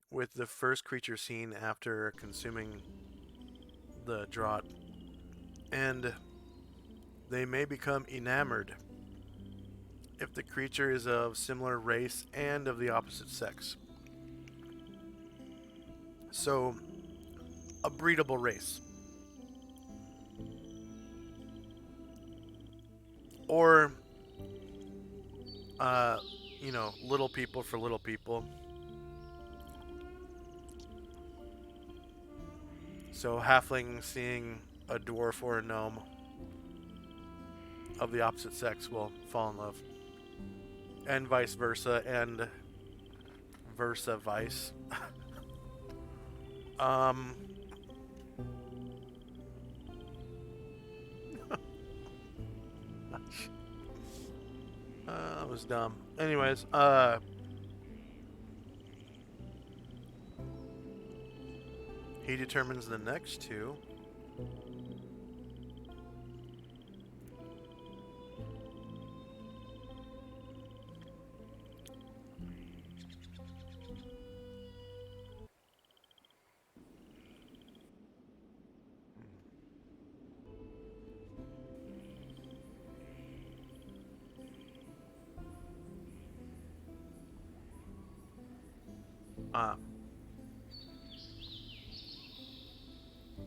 with the first creature seen after consuming the draught, and they may become enamored if the creature is of similar race and of the opposite sex. So, a breedable race. Or, little people for little people. So, halfling seeing a dwarf or a gnome of the opposite sex will fall in love. And vice versa, and versa vice. That was dumb. Anyways, he determines the next two.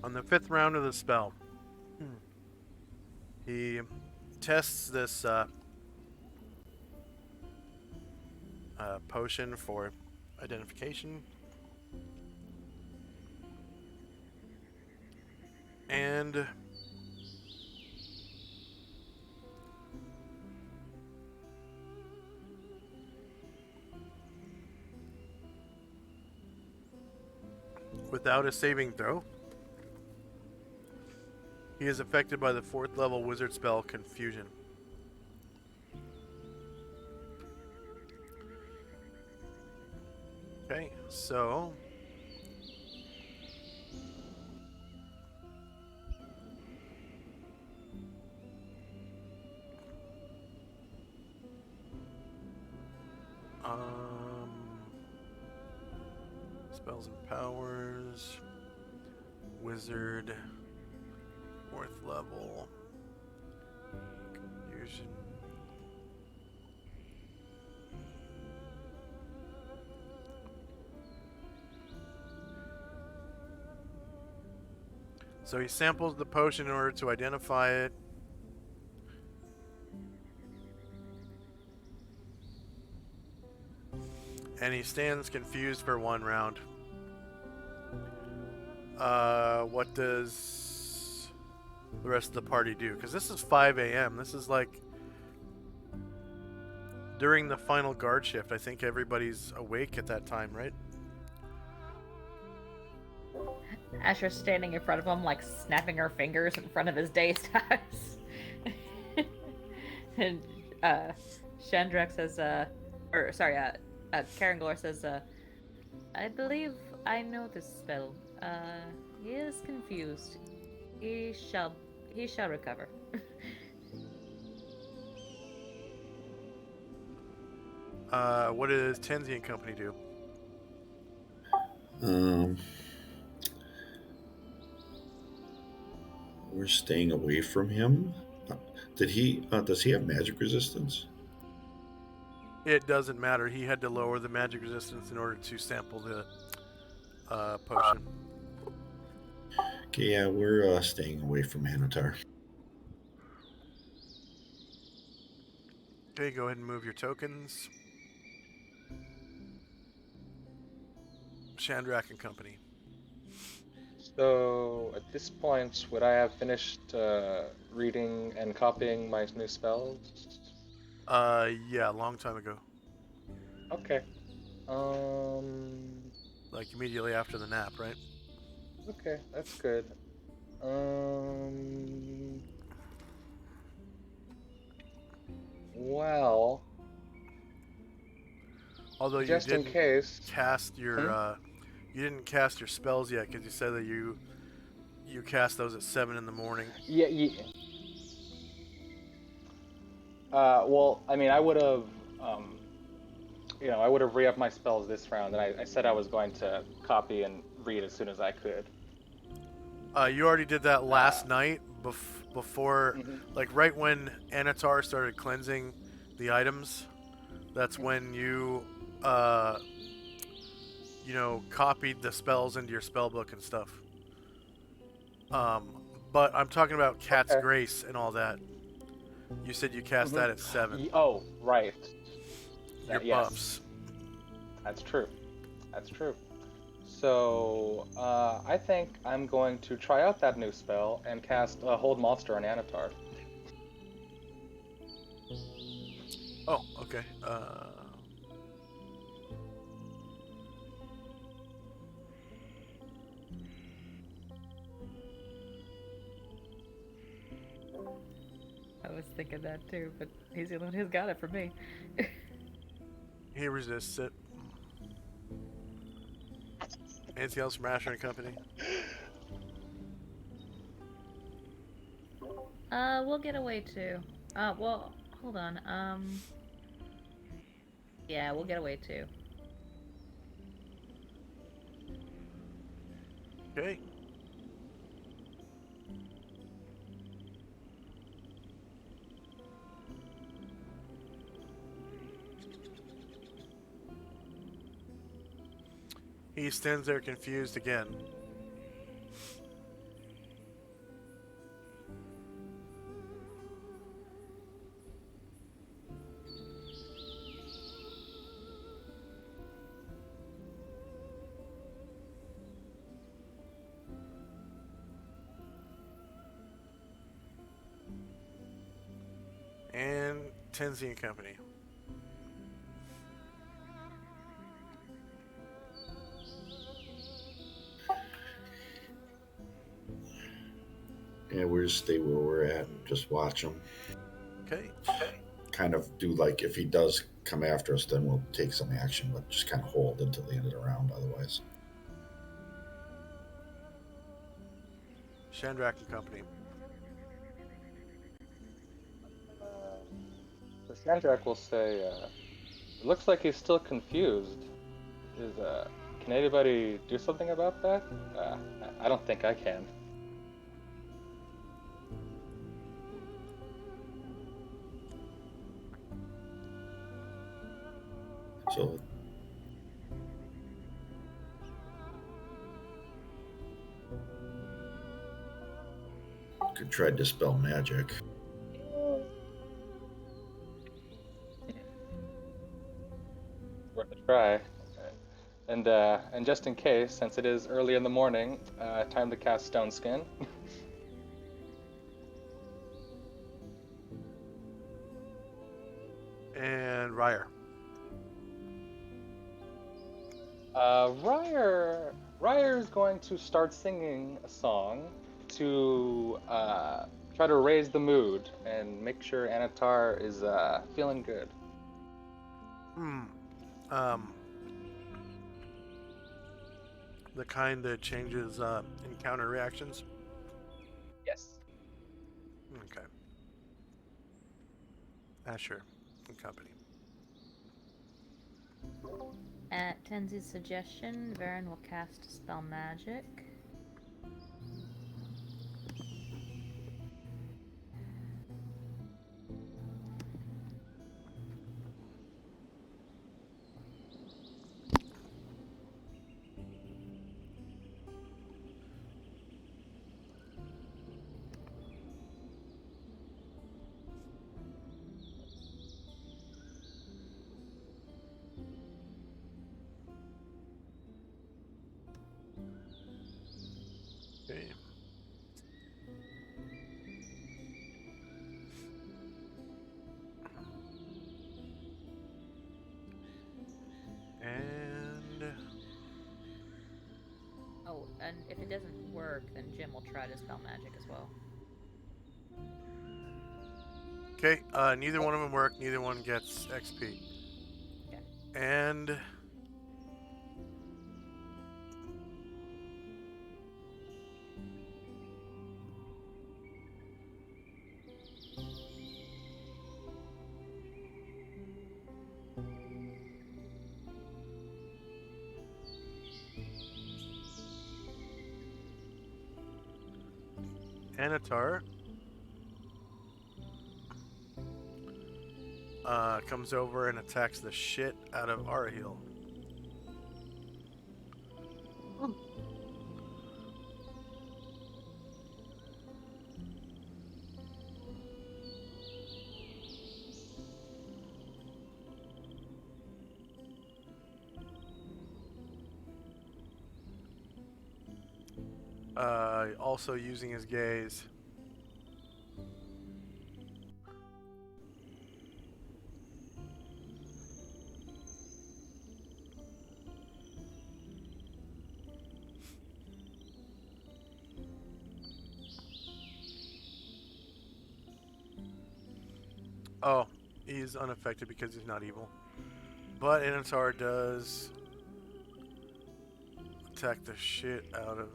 On the 5th round of the spell, he tests this potion for identification, and without a saving throw, he is affected by the 4th level wizard spell Confusion. Okay, so spells and powers, wizard, 4th level, confusion. So he samples the potion in order to identify it. And he stands confused for 1 round. What does the rest of the party do? Because this is 5 a.m. This is like during the final guard shift. I think everybody's awake at that time, right? Asher's standing in front of him, like snapping her fingers in front of his dazed eyes. And Shandrak says, Karen Glor says, I believe I know this spell. He is confused. He shall recover. What does Tenzi and company do? We're staying away from him. Does he have magic resistance? It doesn't matter. He had to lower the magic resistance in order to sample the potion. Okay, yeah, we're staying away from Anatar. Okay, go ahead and move your tokens. Shandrak and company. So at this point, would I have finished reading and copying my new spells? Yeah, a long time ago. Okay. Like immediately after the nap, right? Okay, that's good. Well, Although just you in didn't case. cast your you didn't cast your spells yet because you said that you cast those at 7 in the morning. Yeah. Well, I mean, I would have, I would have re-upped my spells this round, and I said I was going to copy and read as soon as I could. You already did that last night before, like right when Anatar started cleansing the items. That's when you, copied the spells into your spell book and stuff. But I'm talking about Cat's Grace and all that. You said you cast that at 7. Oh, right. Your buffs. That's true. That's true. So, I think I'm going to try out that new spell and cast Hold Monster on Anatar. Oh, okay. I was thinking that too, but he's the one who's got it for me. He resists it. Anything else from Asher and company? We'll get away too. Well, hold on. Yeah, we'll get away too. Okay. He stands there confused again. And Tenzi and company. Yeah, we'll just stay where we're at and just watch them. Okay. kind of do like if he does come after us, then we'll take some action, but just kind of hold until the end of the round otherwise. Shandrak and company. So Sandrak will say, it looks like he's still confused. Can anybody do something about that? I don't think I can. So could try dispel magic. Worth a try. And just in case, since it is early in the morning, time to cast Stone Skin. And Ryer. Ryer is going to start singing a song to try to raise the mood and make sure Anatar is feeling good. The kind that changes encounter reactions. Yes. Okay. Asher and company. At Tenzi's suggestion, Varen will cast Spell Magic. Okay. And Oh, and if it doesn't work, then Jim will try to Spell Magic as well. okay, neither one of them work. Neither one gets XP. Okay. And Anatar comes over and attacks the shit out of Arahil. Also using his gaze. Oh, he's unaffected because he's not evil. But Anatar does attack the shit out of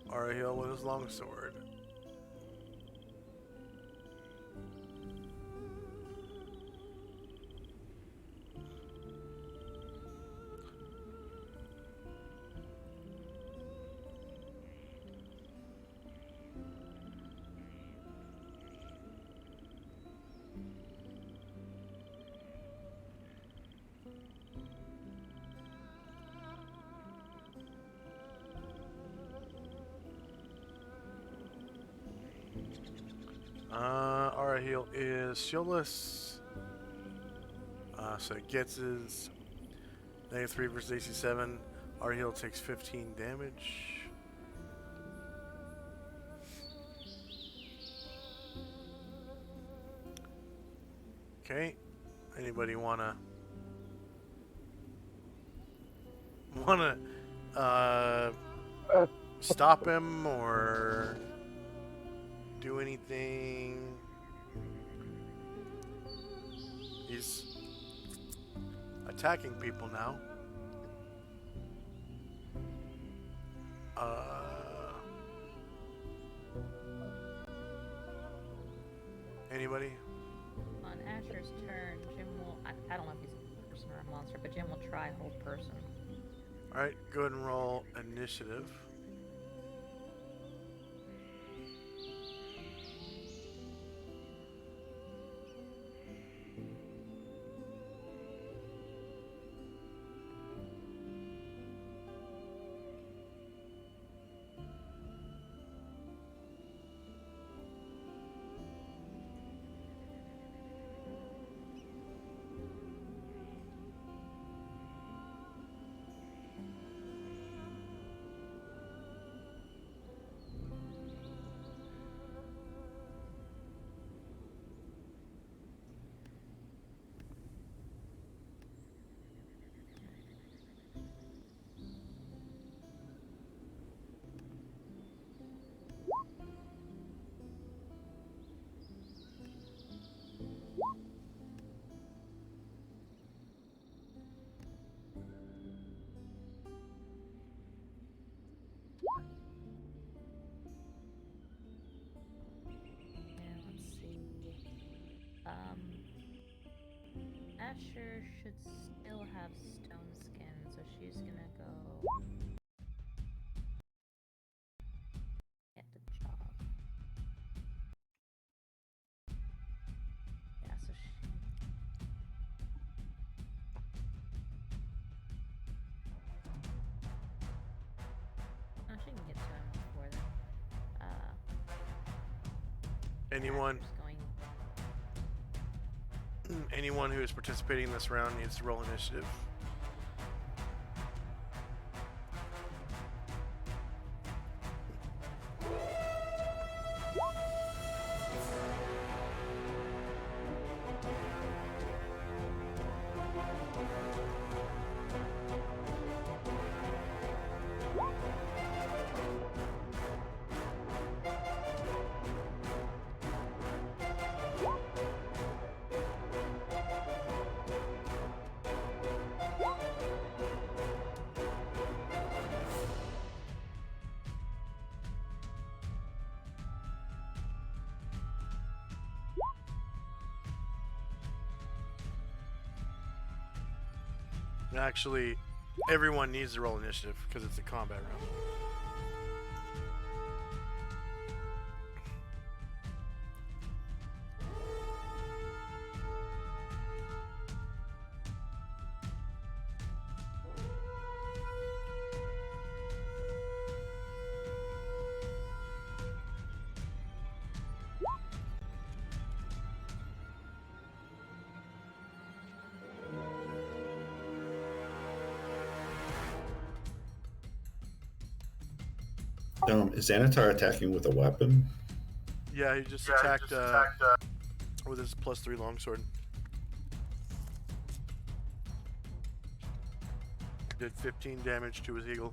Arahil with his longsword. Arahil is shieldless. So he gets his -3 versus AC 7. Arahil takes 15 damage. Okay. Anybody wanna stop him or do anything? He's attacking people now. Anybody? On Asher's turn, Jim will. I don't know if he's a person or a monster, but Jim will try hold person. Alright, go ahead and roll initiative. And let's see. Asher should still have stone skin, so she's gonna go get the job. Yeah, so she. Oh, she can get to him before then. Anyone Asher's going. anyone who is participating in this round needs to roll initiative. Actually, everyone needs to roll initiative because it's a combat round. Is Anatar attacking with a weapon? Yeah, he just attacked with his +3 longsword. Did 15 damage to his eagle.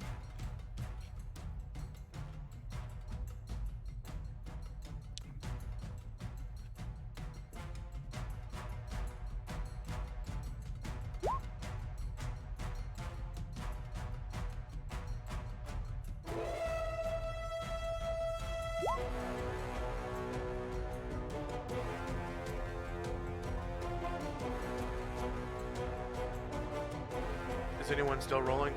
Is anyone still rolling?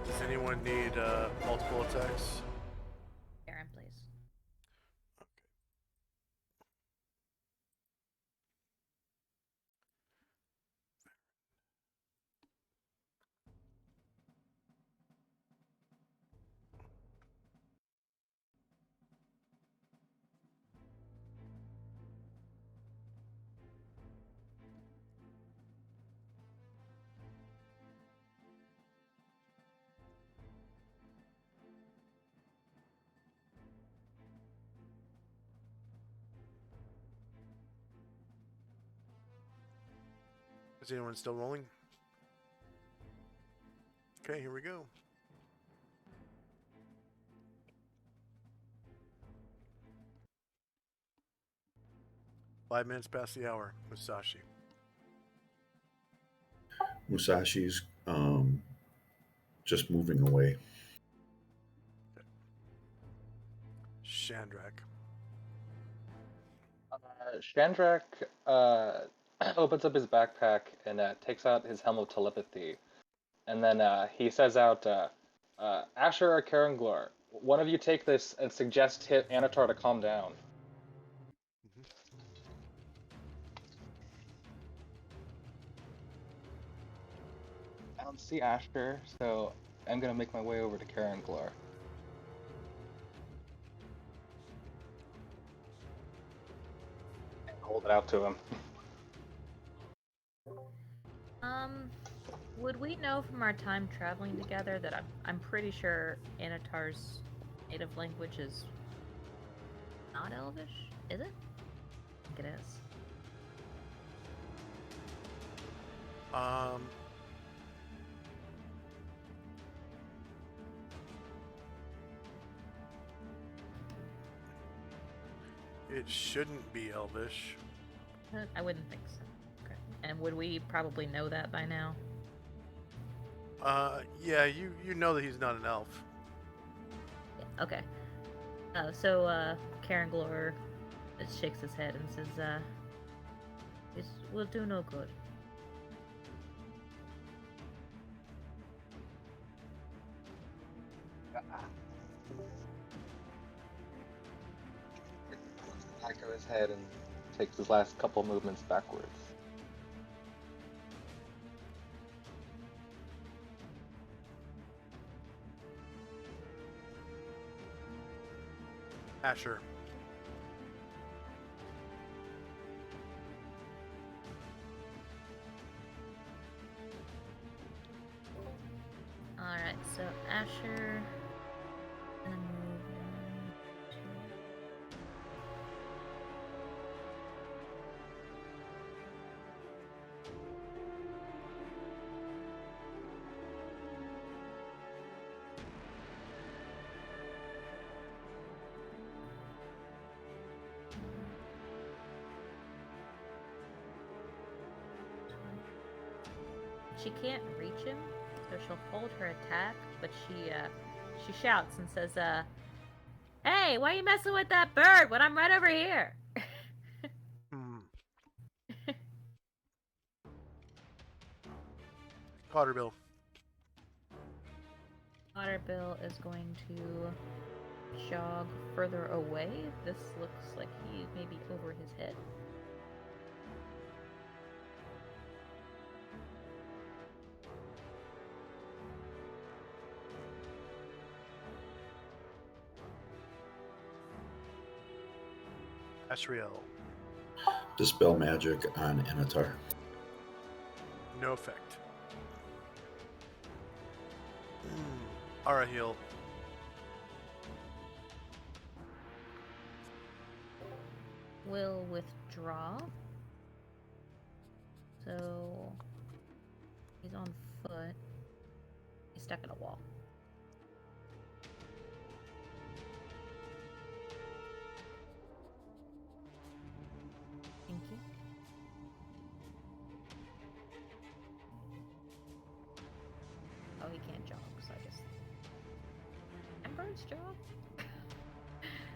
Does anyone need multiple attacks? Aaron, please. Is anyone still rolling? Okay, here we go. Five minutes past the hour, Musashi. Musashi's just moving away. Chandrak. Chandrak opens up his backpack and takes out his helm of telepathy. And then he says out, Asher or Karanglor, one of you take this and suggest hit Anatar to calm down. I don't see Asher, so I'm going to make my way over to Karanglor. And hold it out to him. Would we know from our time traveling together that I'm pretty sure Anatar's native language is not Elvish? Is it? I think it is. It shouldn't be Elvish. I wouldn't think so. Okay. And would we probably know that by now? Yeah, you know that he's not an elf. Yeah, okay. So Karanglor shakes his head and says, "This will do no good." Back of his head and takes his last couple movements backwards. Asher. Alright, so Asher gonna move 1, 2. She can't reach him, so she'll hold her attack, but she shouts and says, "Hey, why are you messing with that bird when I'm right over here?" Potterbill. Potterbill is going to jog further away. This looks like he may be over his head. Asriel. Dispel magic on Anatar. No effect. Arahil. Will withdraw. So he's on foot. He's stuck in a wall. Thank you. Oh, he can't jog, so I guess. Can birds jog?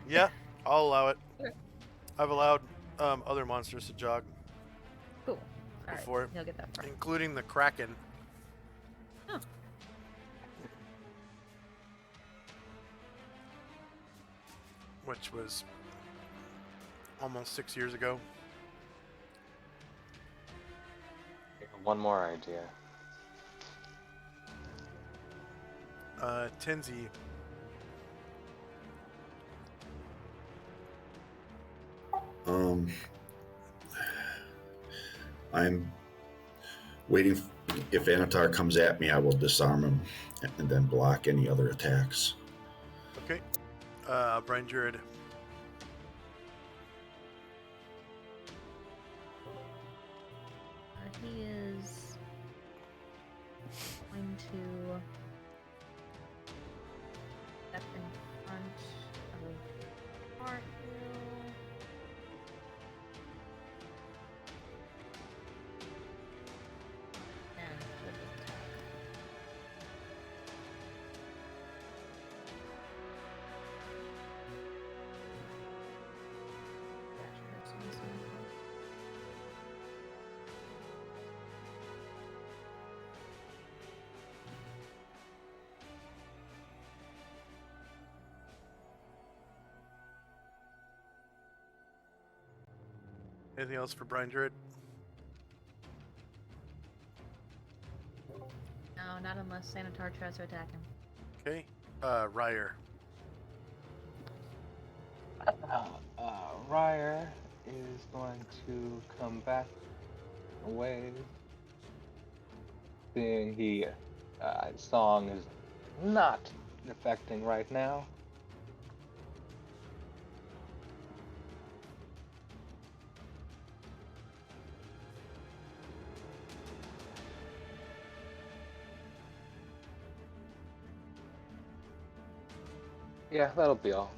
Yeah, I'll allow it. Okay. I've allowed other monsters to jog Cool. All before, right, he'll get that far. including the Kraken. Oh. Which was almost 6 years ago. One more idea. Tenzi. I'm waiting. If Anatar comes at me, I will disarm him and then block any other attacks. Okay. Brian Druid. He is going to Anything else for Brian Druid? No, not unless Sanitar tries to attack him. Okay. Ryer. Ryer is going to come back away, seeing his song is not affecting right now. Yeah, that'll be all.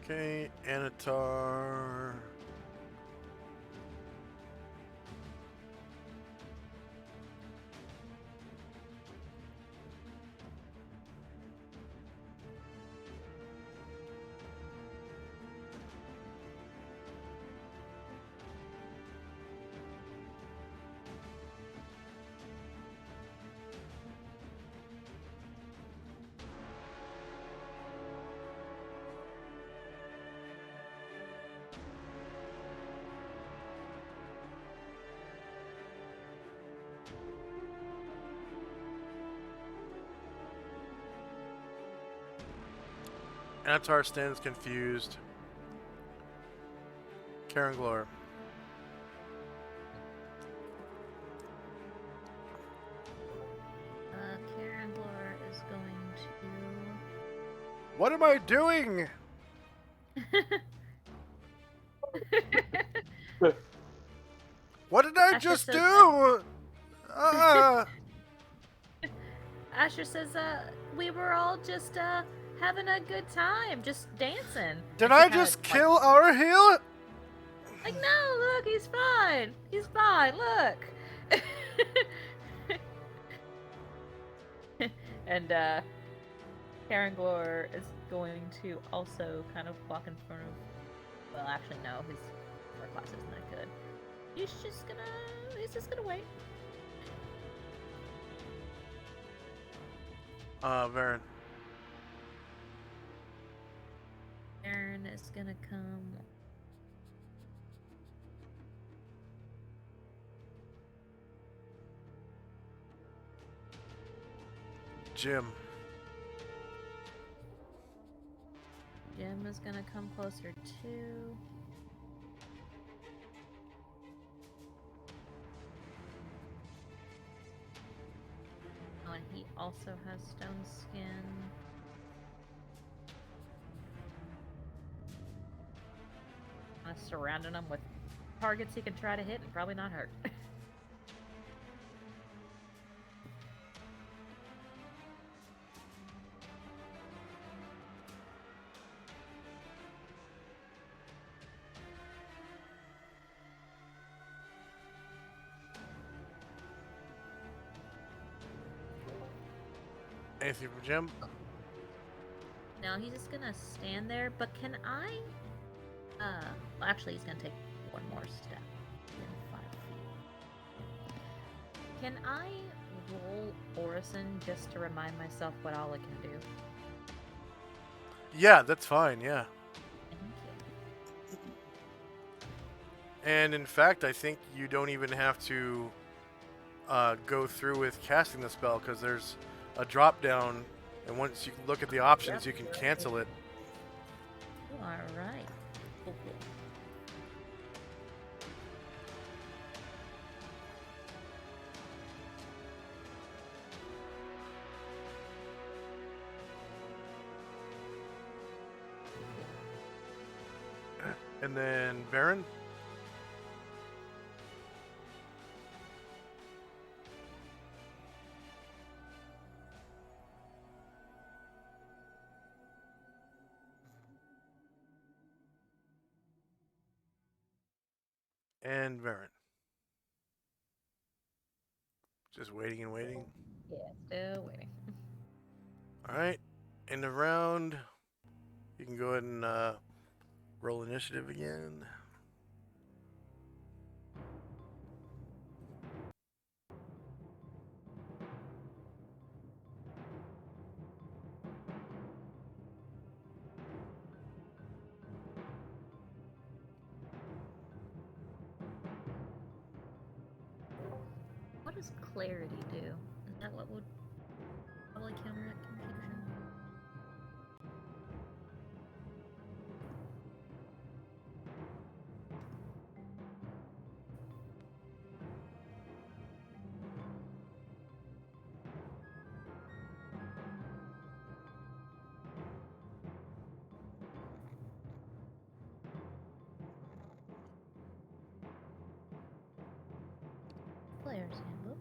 Okay, Anatar. Anatar stands confused. Karen Glor. Karen Glor is going What am I doing? to. What did I Asher just says do? Asher says, we were all just, having a good time, just dancing. Did And I she kinda, just kill our healer? Like, no, look, he's fine. He's fine, look. And, Karen Glor is going to also kind of walk in front of... Well, actually, no, his armor class isn't that good. He's just gonna wait. Varen. Aaron is gonna come... Jim. Jim is gonna come closer too. Oh, and he also has stone skin. Surrounding him with targets he can try to hit and probably not hurt. Anything from Jim? Now he's just gonna stand there, but can I... well, actually he's gonna take one more step in 5 feet. Can I roll Orison just to remind myself what all it can do? Yeah, that's fine, yeah. Thank you. And in fact, I think you don't even have to go through with casting the spell because there's a drop down, and once you look at the options, you can cancel it. Alright. Cool. And then Varen. and Varen. Just waiting and waiting. Yeah, still waiting. All right, end of round. You can go ahead and roll initiative again. What does clarity do? Is that what would probably counteract confusion? Player's handbook.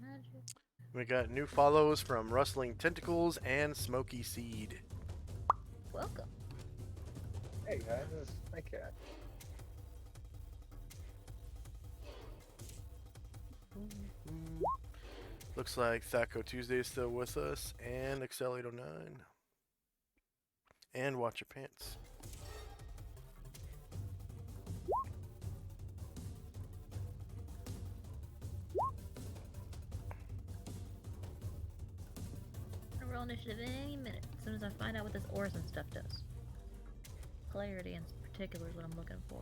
Magic. We got new follows from Rustling Tentacles and Smoky Seed. Welcome. Hey guys, this is my cat. Looks like Thaco Tuesday is still with us, and Excel 809. And Watch Your Pants. I'm gonna roll initiative any minute, as soon as I find out what this Orison stuff does. Clarity in particular is what I'm looking for.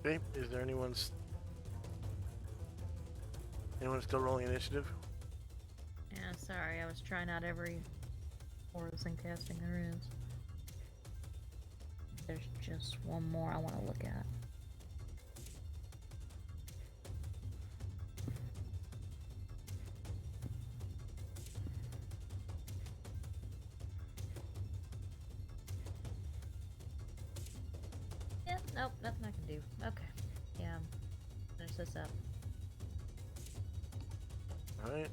Okay, is there anyone still rolling initiative? Yeah, sorry, I was trying out every orison casting there is. There's just one more I want to look at. Yeah, nope, nothing I can do. Okay. Yeah, finish this up. Alright.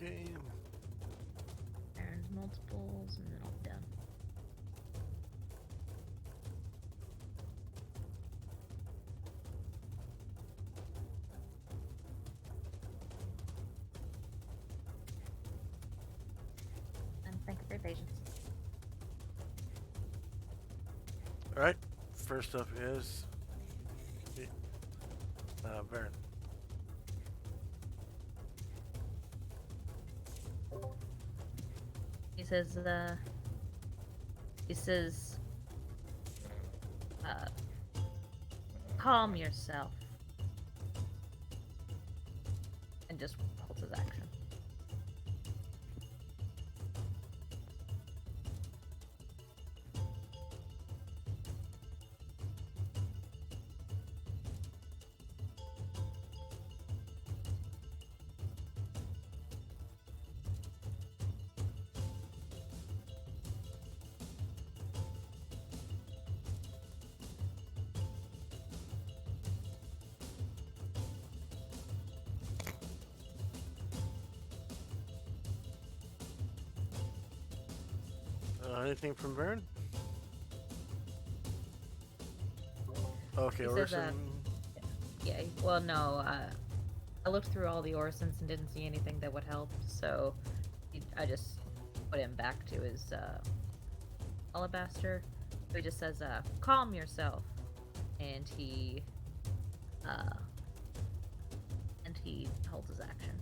Okay. Aaron's multiples, and then I'll be done. And thank you for your patience. Alright. First up is Baron. He says, calm yourself. And just holds his action. Anything from Baron? Okay, He says, Orson. yeah, well, no, I looked through all the orisons and didn't see anything that would help, so I just put him back to his, alabaster. So he just says, calm yourself. And he holds his action.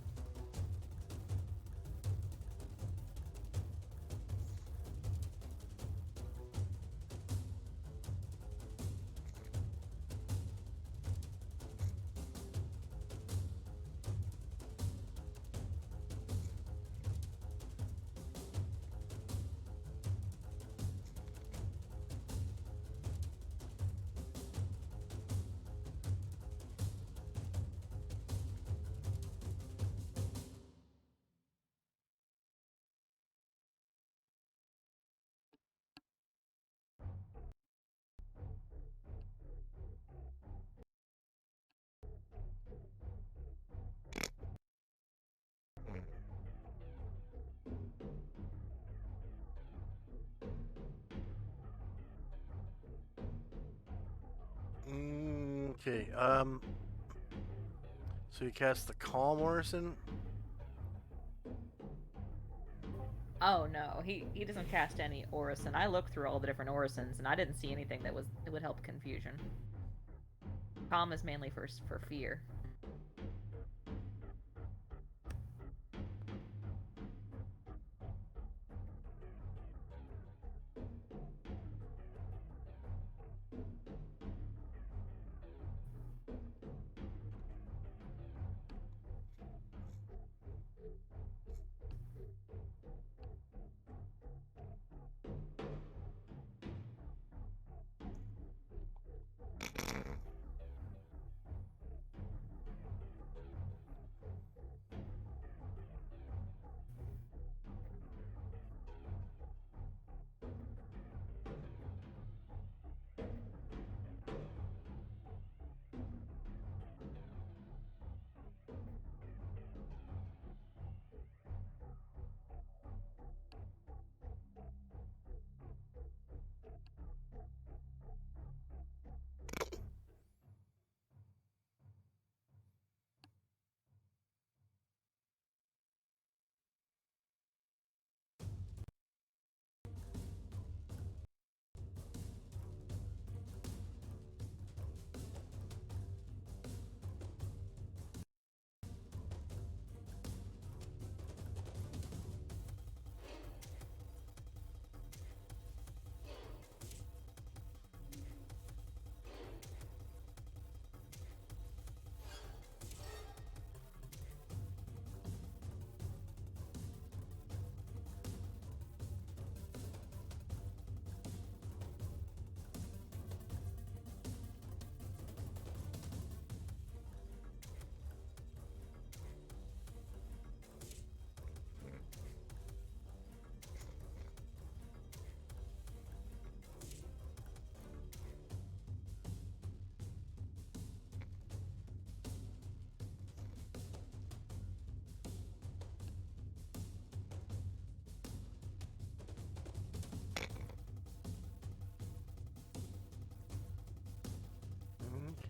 Okay, so you cast the Calm Orison? Oh no, he doesn't cast any orison. I looked through all the different orisons and I didn't see anything that would help confusion. Calm is mainly for fear.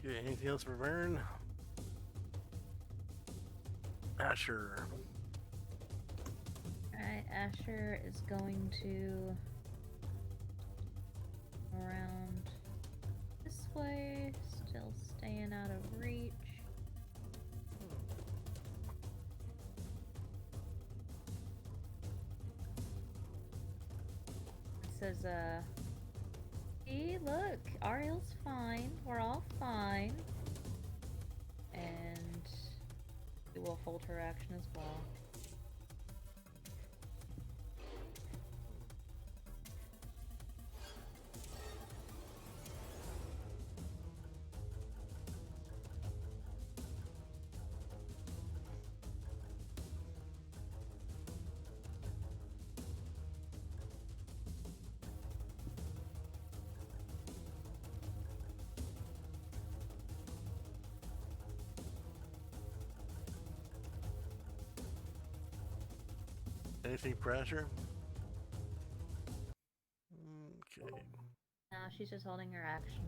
Okay, anything else for Vern? Asher. Alright, Asher is going to around this way, still staying out of reach. It says, hey, look, Ariel's fine. We're all fine. And we will hold her action as well. Anything for Asher? Okay. No, she's just holding her action.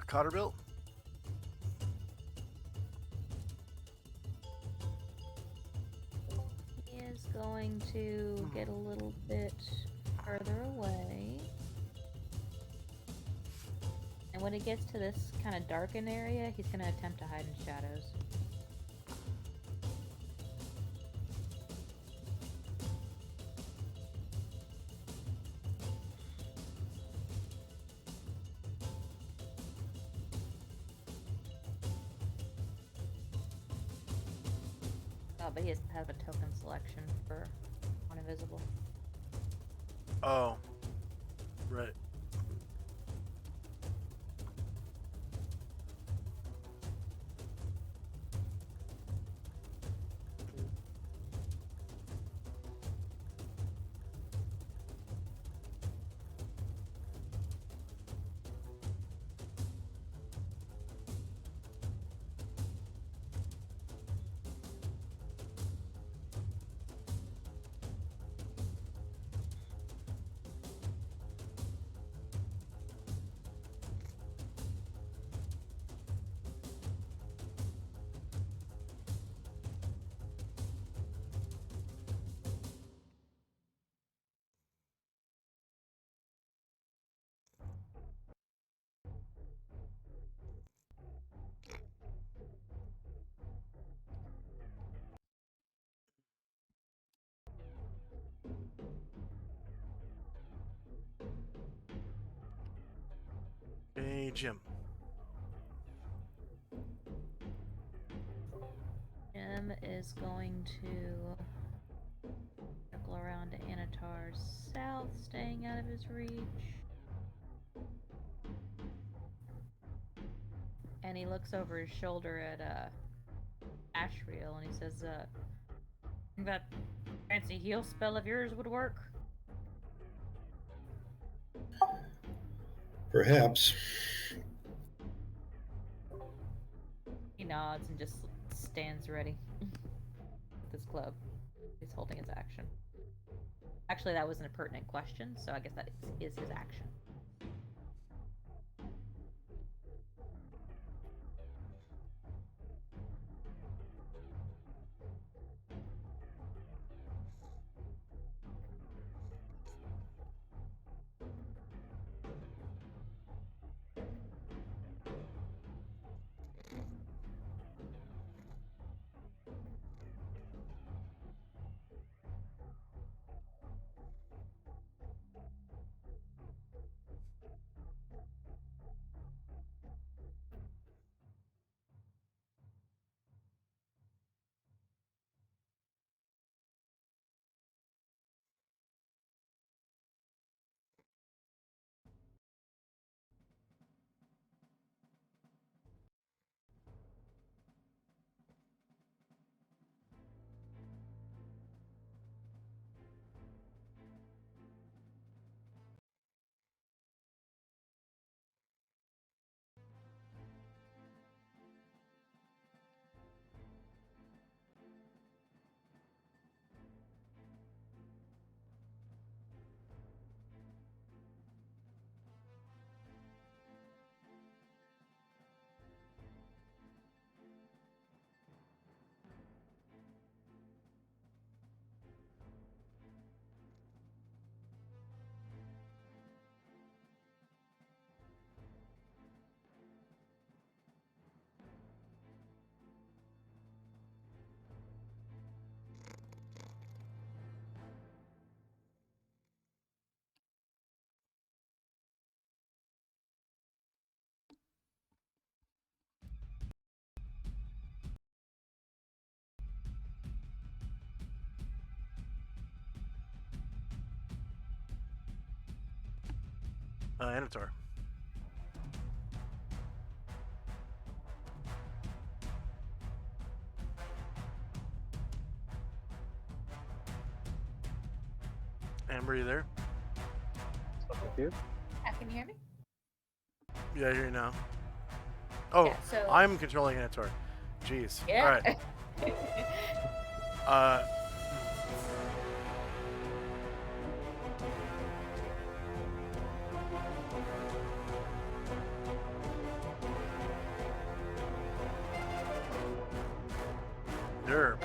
Cotterbilt? He is going to get a little bit further away. And when he gets to this kind of darkened area, he's going to attempt to hide in shadows. But he has to have a token selection for on invisible. Oh, right. Hey, Jim. Jim is going to circle around to Anatar's south, staying out of his reach. And he looks over his shoulder at Ashriel and he says, think that fancy heal spell of yours would work? Perhaps. He nods and just stands ready with his club. He's holding his action. Actually, that wasn't a pertinent question, so I guess that is his action. Anatar. Amber, you there? What's up with you? Can you hear me? Yeah, I hear you now. Oh, Yeah, so- I'm controlling Anatar. Jeez. Yeah. All right. Sure.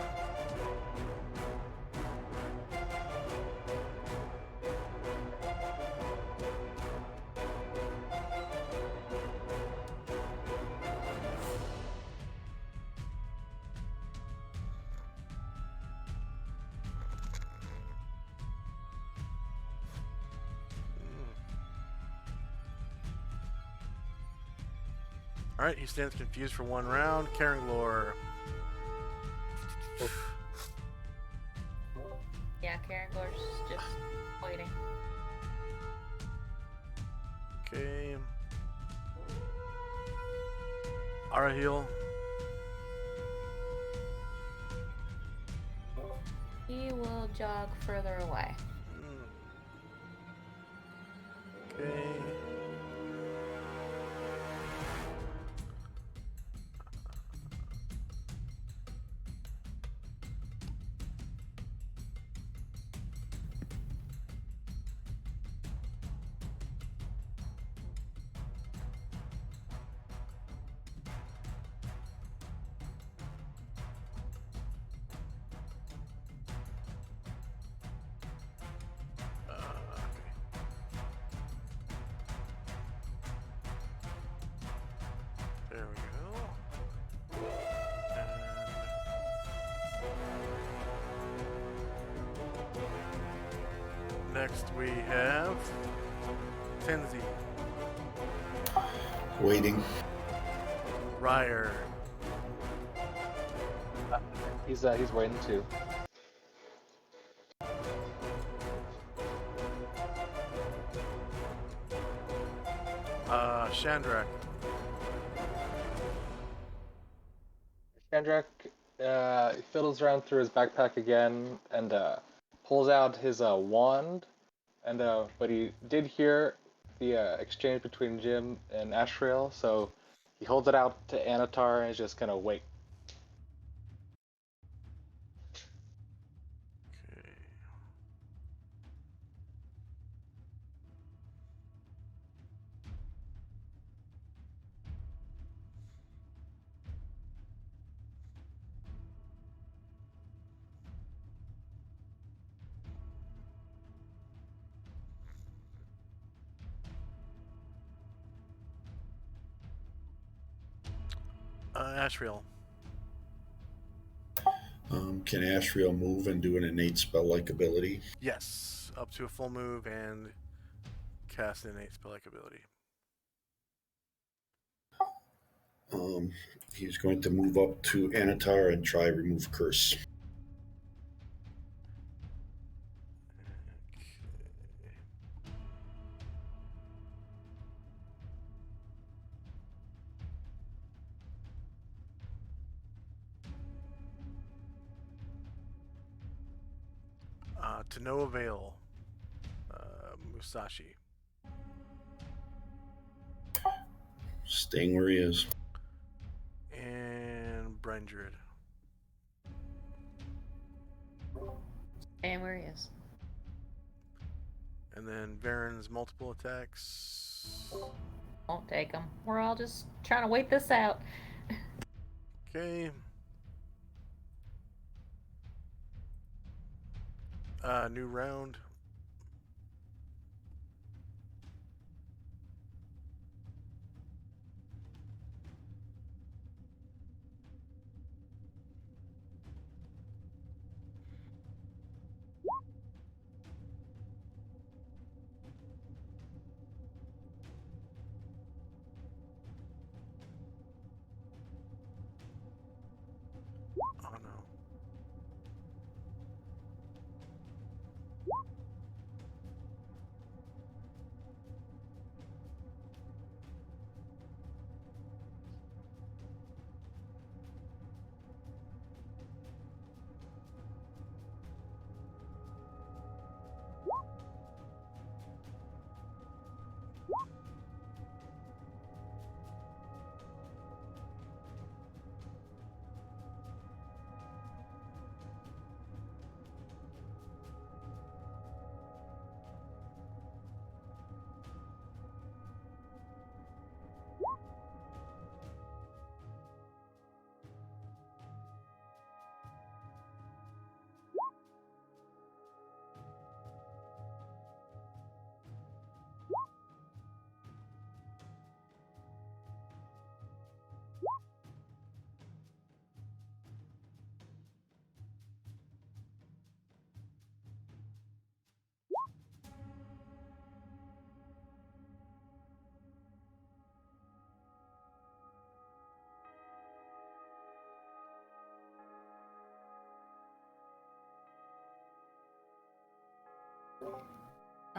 All right, he stands confused for one round. Caranglor. Okay. Arahil. He will jog further away. Okay. There we go. And next we have Tenzi, Waiting. Ryer, He's waiting too. Shandrak, Chandrak fiddles around through his backpack again and pulls out his wand. And but he did hear the exchange between Jim and Ashrael, so he holds it out to Anatar and is just gonna wait. okay. Ashriel. Can Ashriel move and do an innate spell-like ability? Yes, up to a full move and cast an innate spell-like ability. He's going to move up to Anatar and try remove curse. To no avail. Musashi. Staying where he is. And Brendred. And where he is. And then Varen's multiple attacks. Won't take him. We're all just trying to wait this out. Okay. New round. Oh no.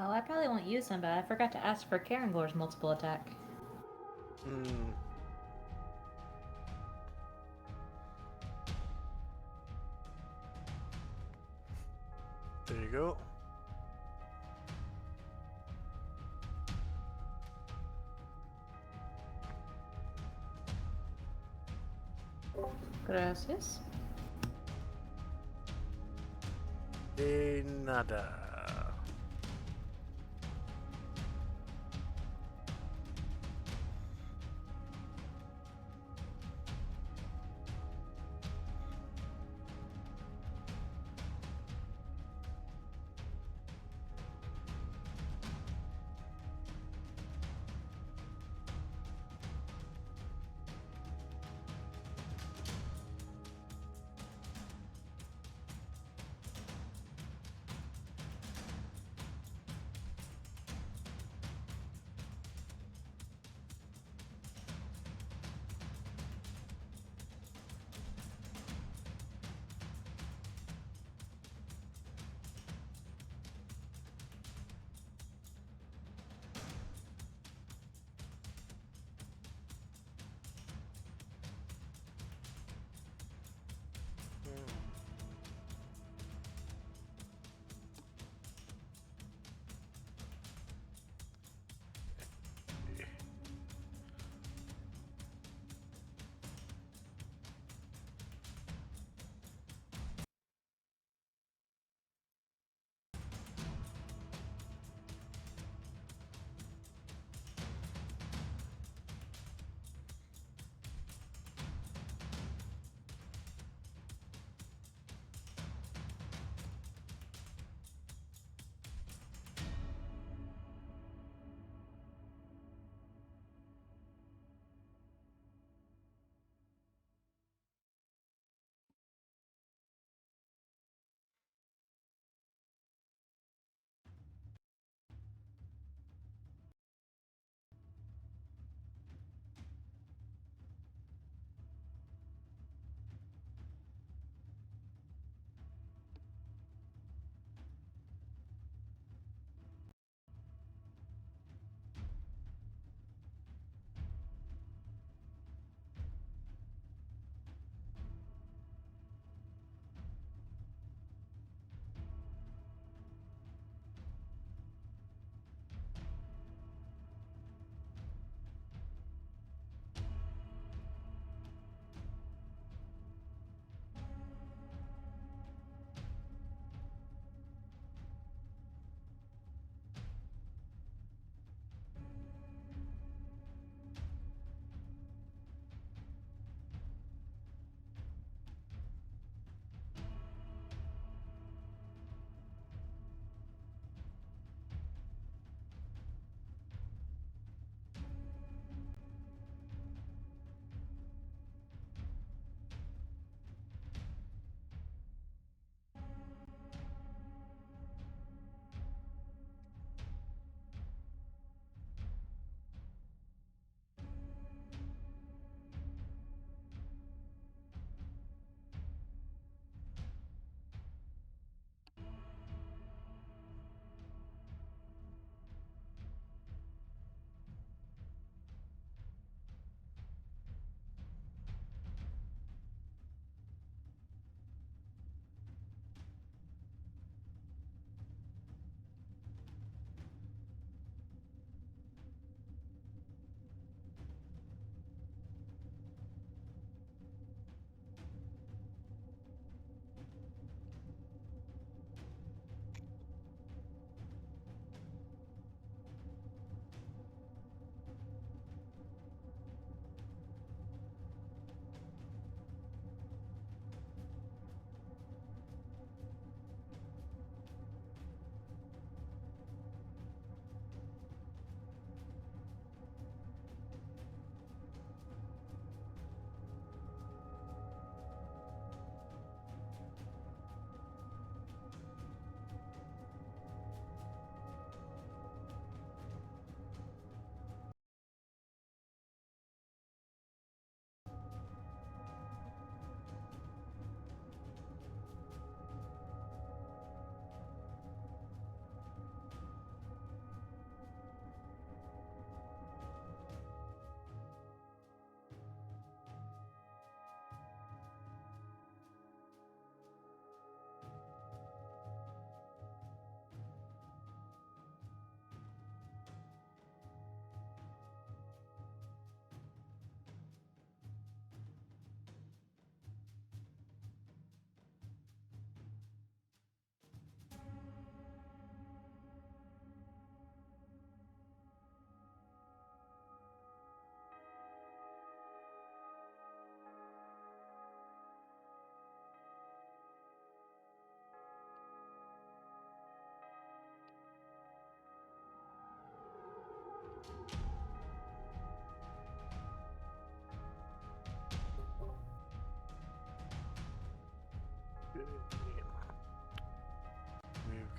Oh, I probably won't use them, but I forgot to ask for Caranglor's multiple attack. Hmm. There you go. Gracias. De nada.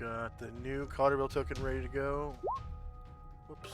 got the new Cotterville token ready to go. Whoops.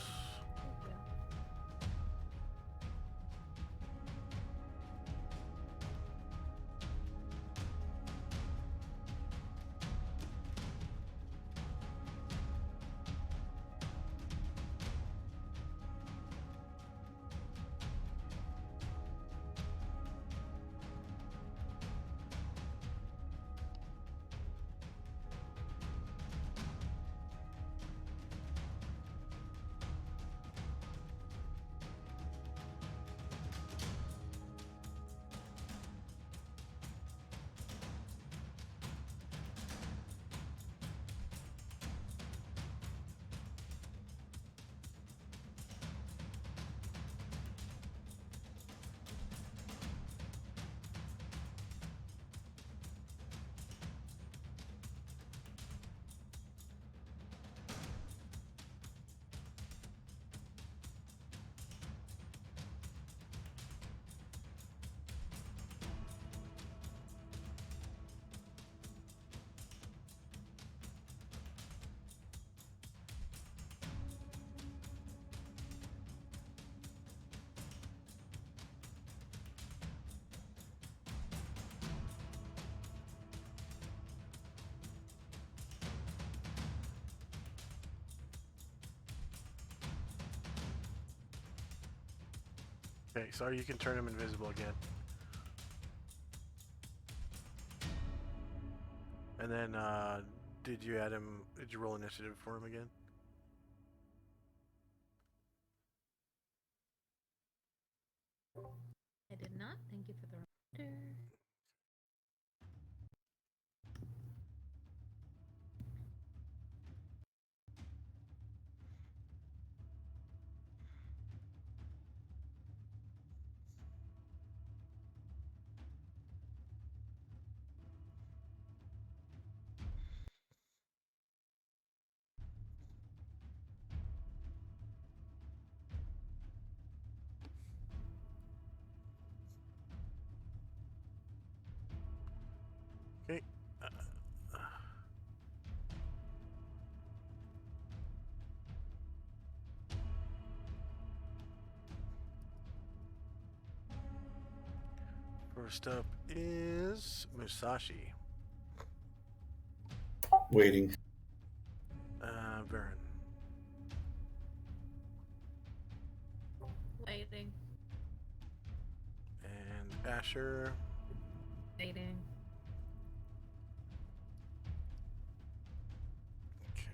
Okay, sorry, you can turn him invisible again. And then, did you add him? Did you roll initiative for him again? I did not. Thank you for the reminder. Okay. First up is Musashi. Waiting. Baron. Waiting. And Asher. Waiting. Okay.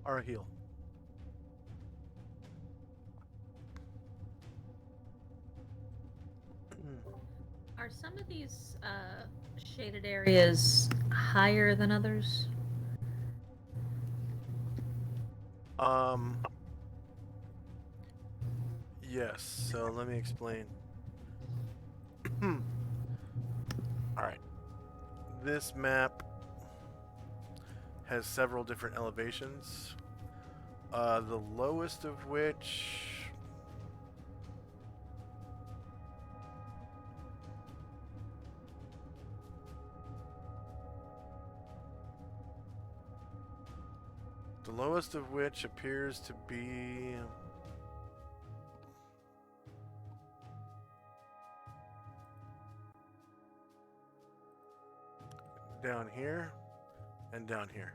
Or a heal. Are some of these shaded areas higher than others? Yes, so let me explain. Alright. This map has several different elevations. The lowest of which... The lowest of which appears to be... down here and down here.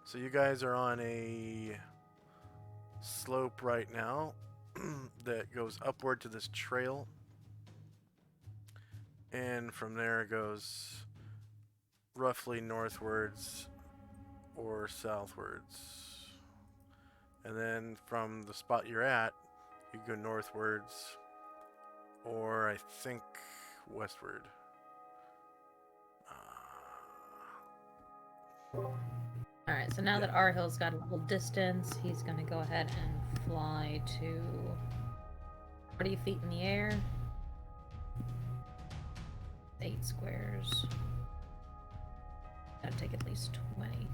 So you guys are on a slope right now, that goes upward to this trail. And from there it goes roughly northwards or southwards. And then from the spot you're at, you go northwards or I think westward. Alright, so now that Arhill's got a little distance, he's gonna go ahead and fly to 40 feet in the air. 8 squares. Gotta take at least 20.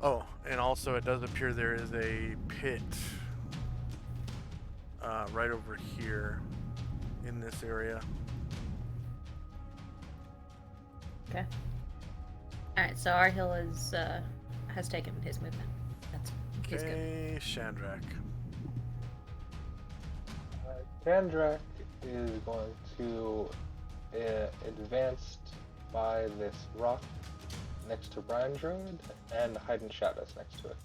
Oh, and also it does appear there is a pit right over here in this area. Okay. Alright, so Arhill is has taken his movement. He's good. Okay, Chandrak. Chandrak is going to advance by this rock next to Brian Druid and hide in shadows next to it.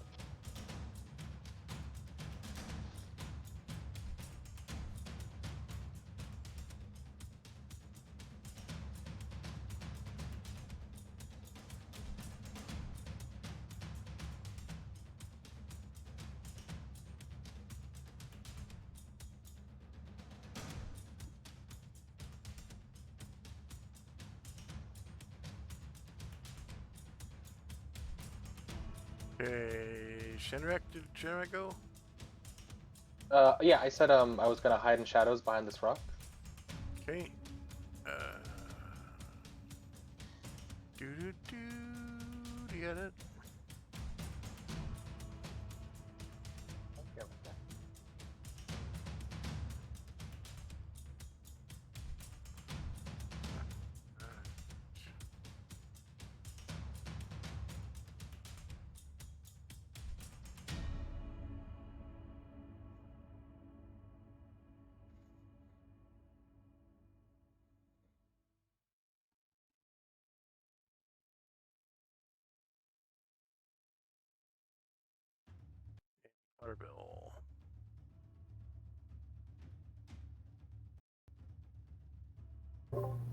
Okay, Chandrak, did Chandrak go? Yeah, I said I was gonna hide in shadows behind this rock. Okay. Do you get it? Waterbill.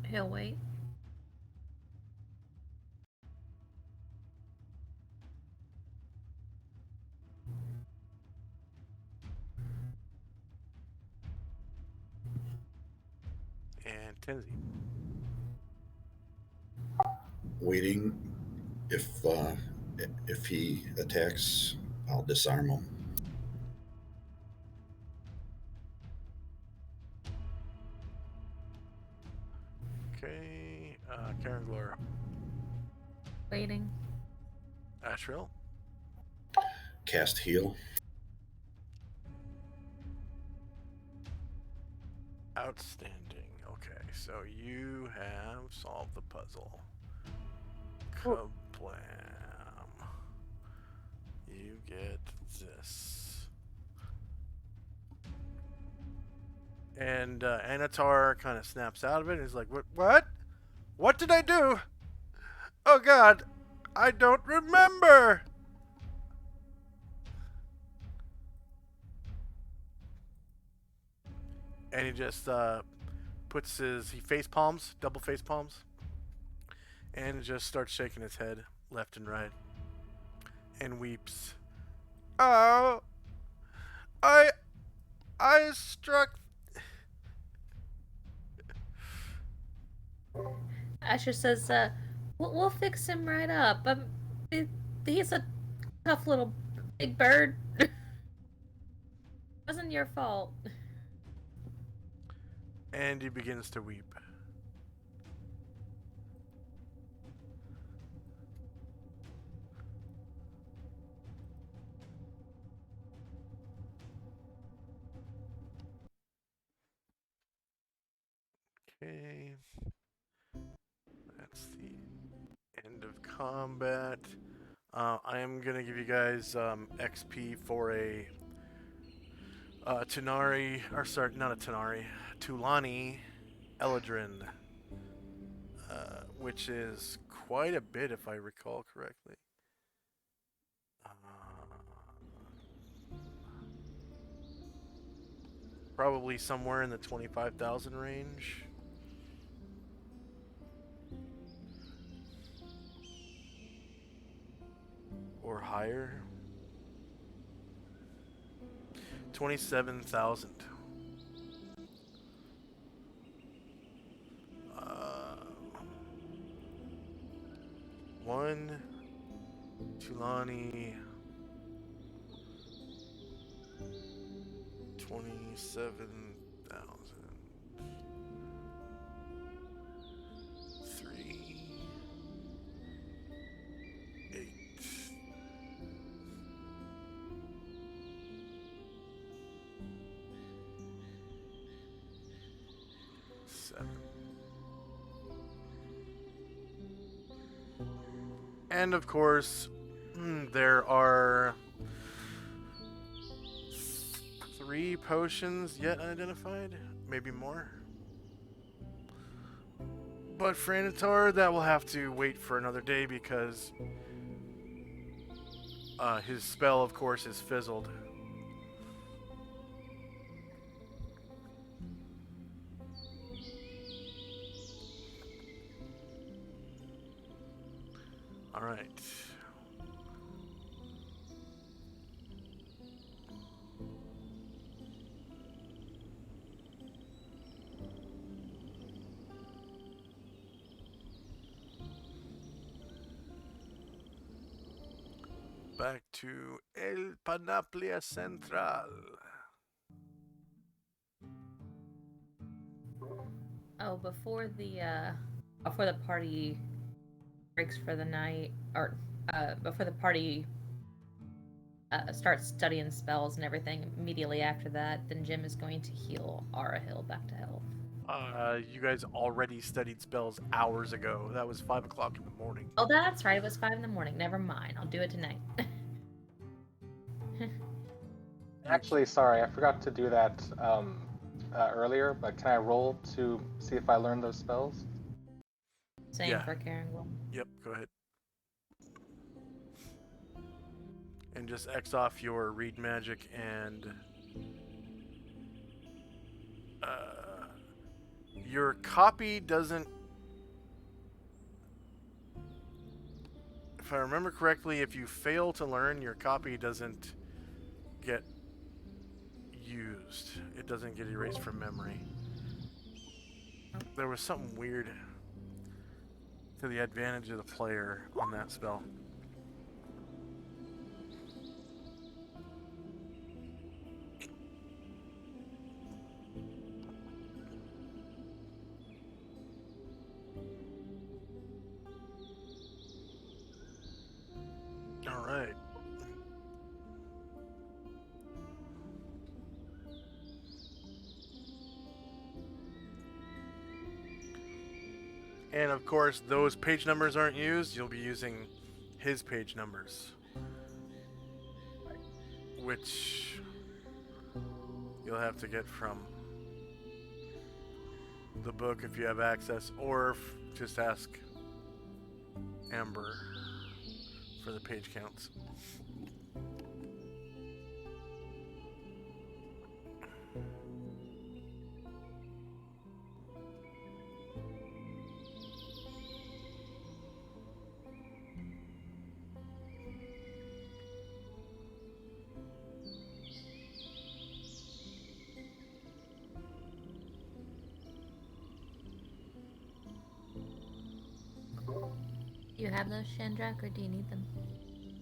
He'll wait. And Tenzi. Waiting. If he attacks, I'll disarm him. Okay, Karen Glor. Waiting. Ashril. Cast heal. Outstanding. Okay, so you have solved the puzzle. Kablam. You get this. And Anatar kind of snaps out of it and is like, What? What did I do? Oh god, I don't remember! And he just he face palms, double face palms, and just starts shaking his head left and right and weeps. Oh, I struck. Asher says, we'll fix him right up. He's a tough little big bird. Wasn't your fault. And he begins to weep. Okay. That's the end of combat. I am going to give you guys XP for a Tulani Eladrin which is quite a bit if I recall correctly. Probably somewhere in the 25,000 range. Or higher. 27,000. 1 Tulani 27,000. 3 8 7. And of course, there are 3 potions yet unidentified, maybe more. But for Anatar, that will have to wait for another day because his spell, of course, is fizzled. All right. Back to El Panoplia Central. Oh, before the party breaks for the night, or before the party starts studying spells and everything, immediately after that, then Jim is going to heal Arahil back to health. You guys already studied spells hours ago. That was 5 o'clock in the morning. Oh, that's right. It was 5 in the morning. Never mind. I'll do it tonight. Actually, sorry, I forgot to do that earlier, but can I roll to see if I learned those spells? Same Yeah. for Karen. Yep, go ahead. And just X off your read magic and your copy doesn't. If I remember correctly, if you fail to learn, your copy doesn't get used. It doesn't get erased from memory. There was something weird to the advantage of the player on that spell. All right. And of course, those page numbers aren't used. You'll be using his page numbers, which you'll have to get from the book if you have access, or just ask Amber for the page counts. Do you have those, Shandrak, or do you need them?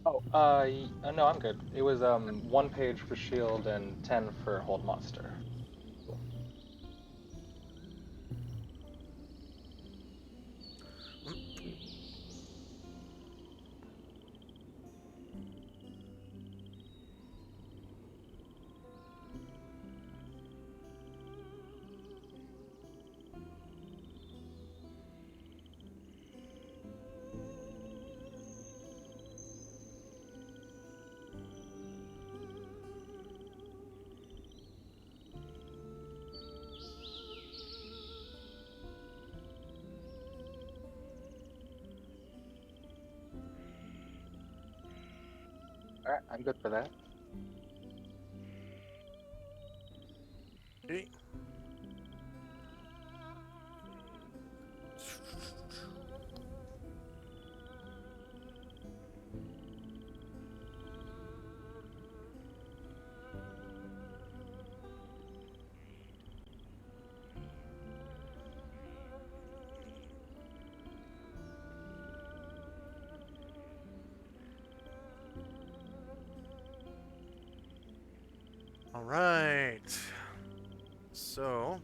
Oh, no, I'm good. It was 1 page for shield and 10 for hold monster. All right, I'm good for that. Okay. All right. So,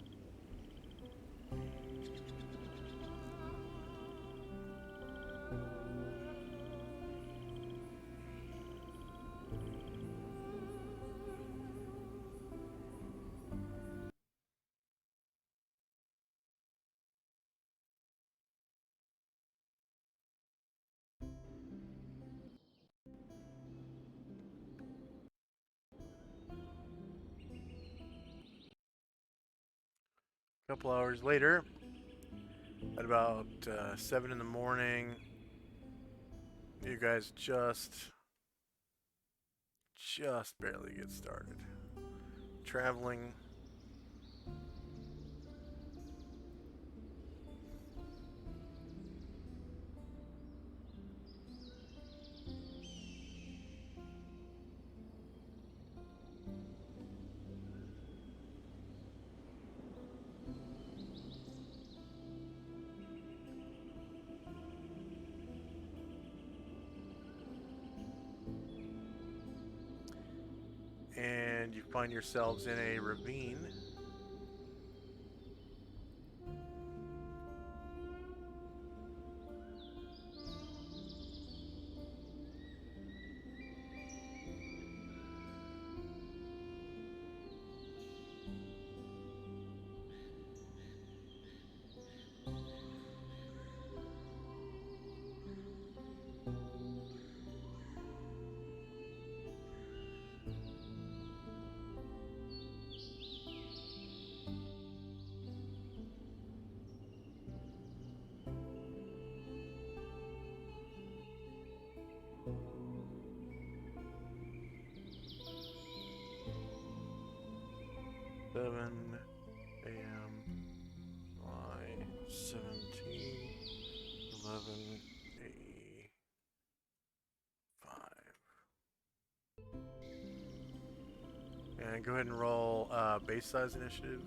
a couple hours later, at about 7 in the morning, you guys just barely get started. Traveling. And you find yourselves in a ravine. Seven a.m. Y 17 11 A 5. And go ahead and roll base size initiative.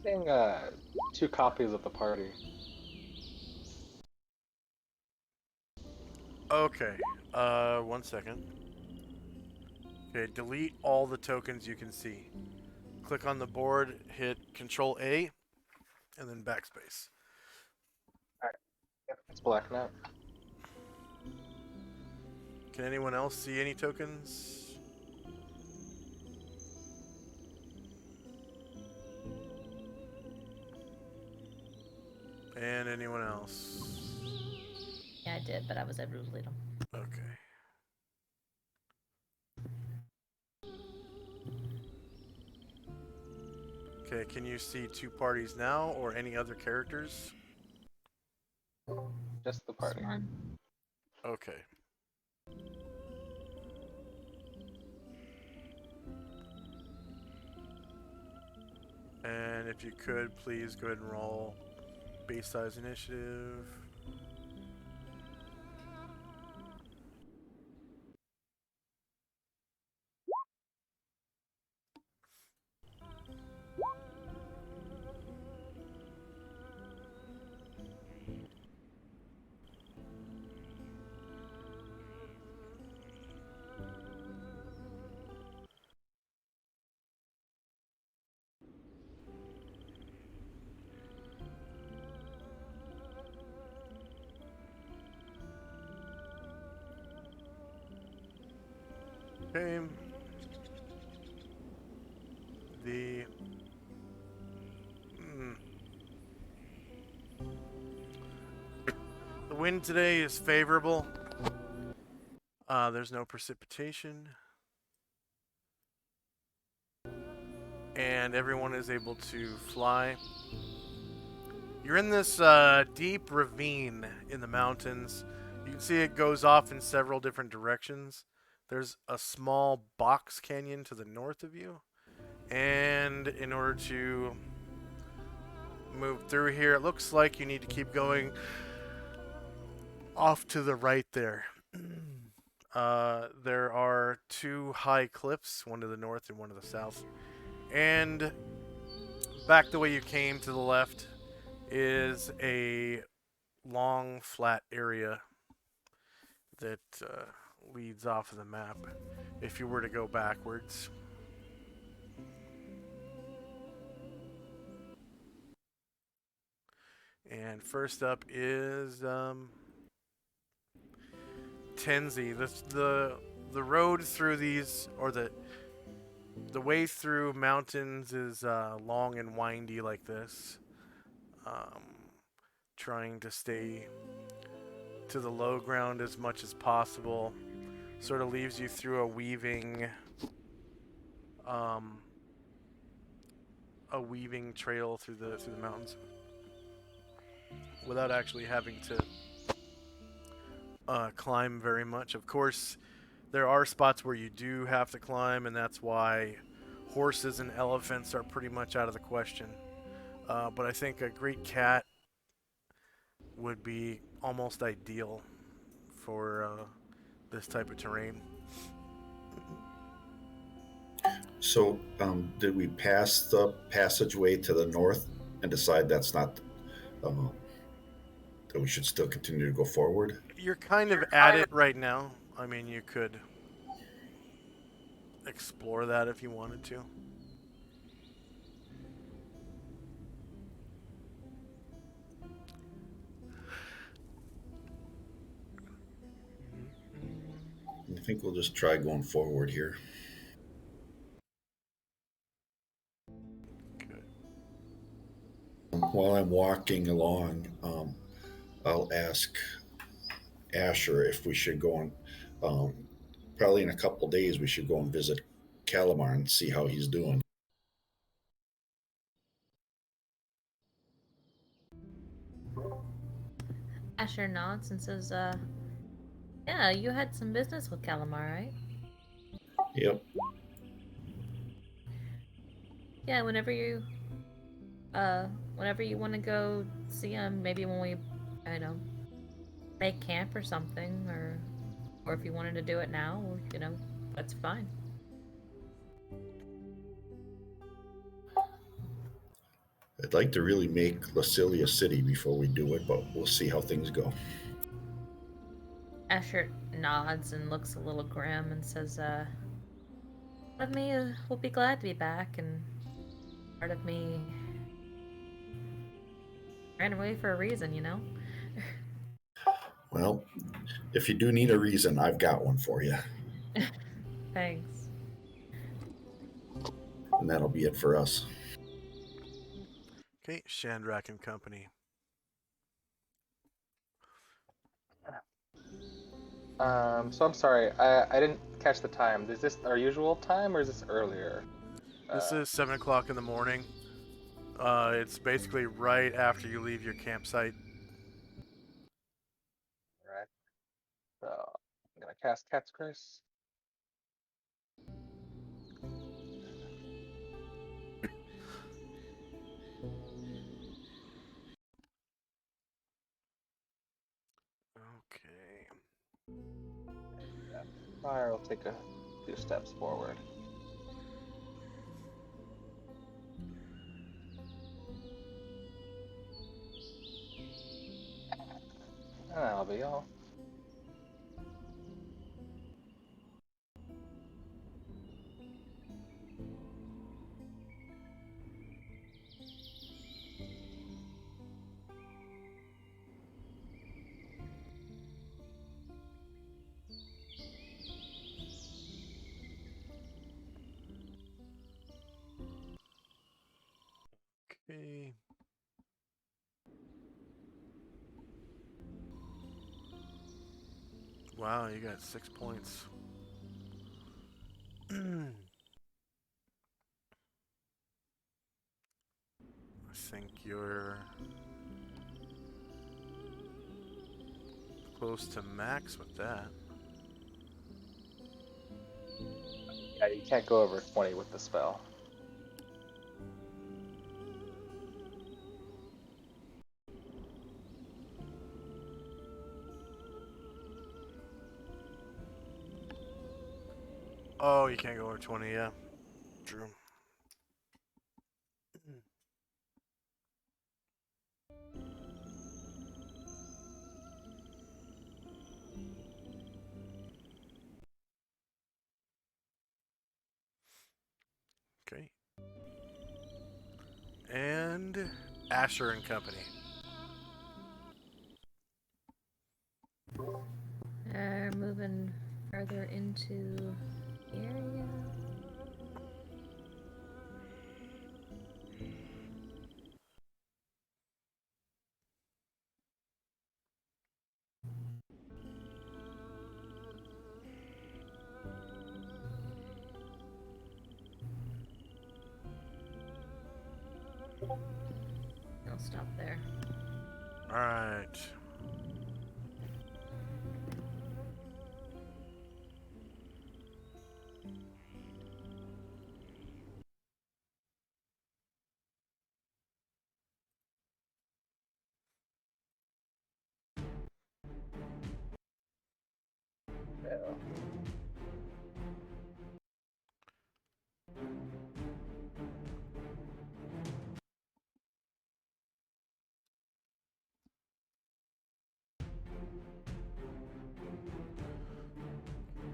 Seeing 2 copies of the party. Okay. 1 second. Okay, delete all the tokens you can see. Click on the board, hit Control A, and then backspace. All right, yep, it's black now. Can anyone else see any tokens? And anyone else? Yeah, I did, but I was able to delete them. Okay. Okay, can you see 2 parties now or any other characters? Just the party. One. Okay. And if you could, please go ahead and roll base size initiative. Okay. The the wind today is favorable. There's no precipitation. and everyone is able to fly. You're in this deep ravine in the mountains. You can see it goes off in several different directions. There's a small box canyon to the north of you. And in order to move through here, it looks like you need to keep going off to the right there. There are two high cliffs, one to the north and one to the south. And back the way you came to the left is a long, flat area that leads off of the map if you were to go backwards. And first up is Tenzi. The road through these, or the way through mountains is long and windy like this. Trying to stay to the low ground as much as possible. Sort of leaves you through a weaving trail through the mountains without actually having to climb very much. Of course, there are spots where you do have to climb, and that's why horses and elephants are pretty much out of the question. But I think a great cat would be almost ideal for this type of terrain. So, did we pass the passageway to the north and decide that's not that we should still continue to go forward? You're kind of at it right now. I mean, you could explore that if you wanted to. I think we'll just try going forward here. Good. While I'm walking along, I'll ask Asher if we should go on. Probably in a couple days, we should go and visit Calamar and see how he's doing. Asher nods and says, yeah, you had some business with Calamar, right? Yep. Yeah, whenever you want to go see him, maybe when we, I don't know, make camp or something, or if you wanted to do it now, that's fine. I'd like to really make Lacilia City before we do it, but we'll see how things go. Asher nods and looks a little grim and says, part of me will be glad to be back, and part of me ran away for a reason, Well, if you do need a reason, I've got one for you. Thanks. And that'll be it for us. Okay, Shandrak and Company. So I'm sorry, I didn't catch the time. Is this our usual time or is this earlier? This is 7 o'clock in the morning. It's basically right after you leave your campsite. Alright. So I'm gonna cast Cat's Curse. Okay. Fire will take a few steps forward. And that'll be all. Okay. Wow, you got 6 points. think you're close to max with that. Yeah, you can't go over 20 with the spell. Oh, you can't go over 20, yeah. True. Okay. And Asher and Company. They're moving further into the area. I'll stop there. Alright.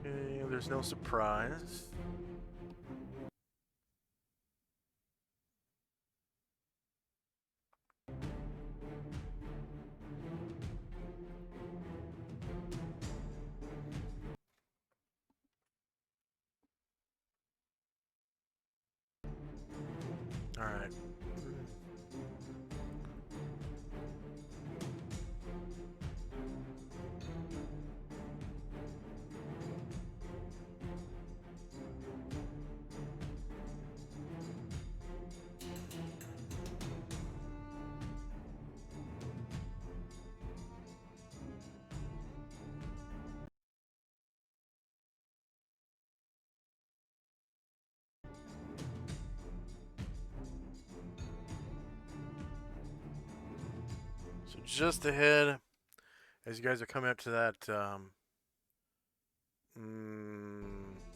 Okay, there's no surprise. Alright. So just ahead, as you guys are coming up to that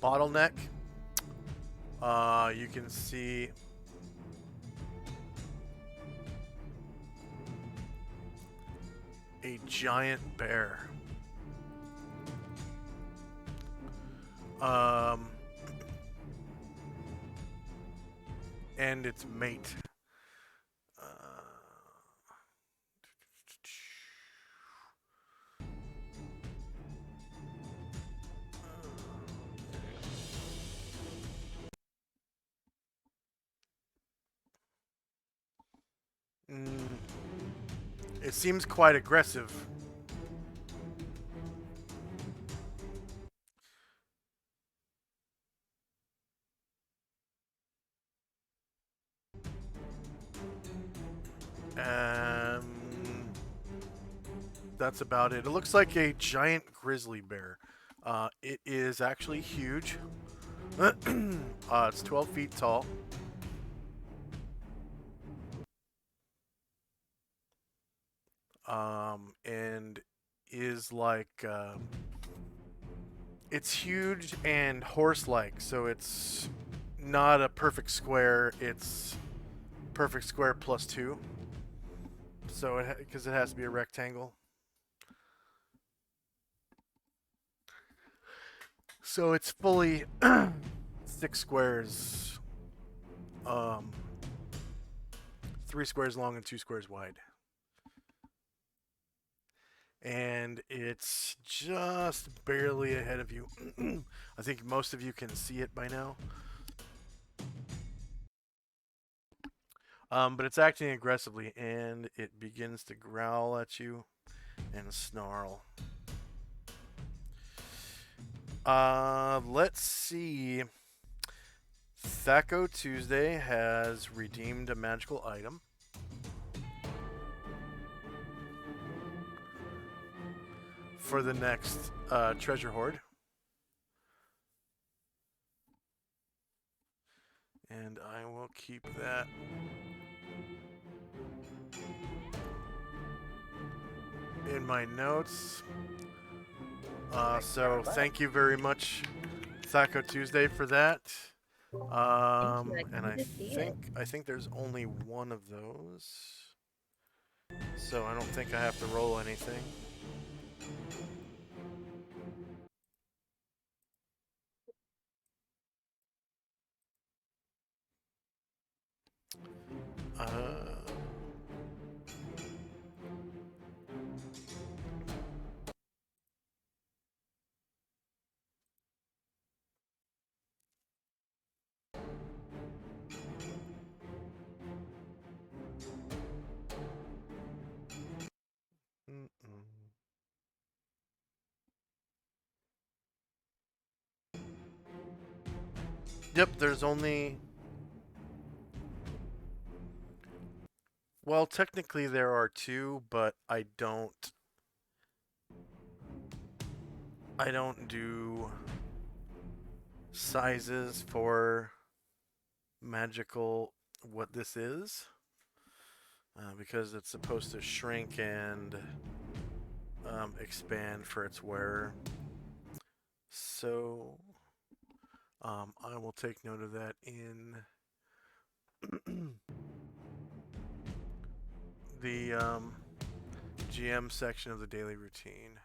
bottleneck, you can see a giant bear. And its mate. It seems quite aggressive. That's about it. It looks like a giant grizzly bear. It is actually huge. It's 12 feet tall. And is like it's huge and horse-like, so it's not a perfect square. It's perfect square plus 2. So because it has to be a rectangle. So it's fully 6 squares, 3 squares long and 2 squares wide. And it's just barely ahead of you. I think most of you can see it by now. But it's acting aggressively, and it begins to growl at you and snarl. Let's see. Thaco Tuesday has redeemed a magical item. for the next treasure hoard. And I will keep that in my notes. So thank you very much, Taco Tuesday, for that. And I think there's only one of those, so I don't think I have to roll anything. Yep, there's only... Well, technically there are two, but I don't do sizes for magical what this is, because it's supposed to shrink and expand for its wearer. So I will take note of that in the GM section of the daily routine.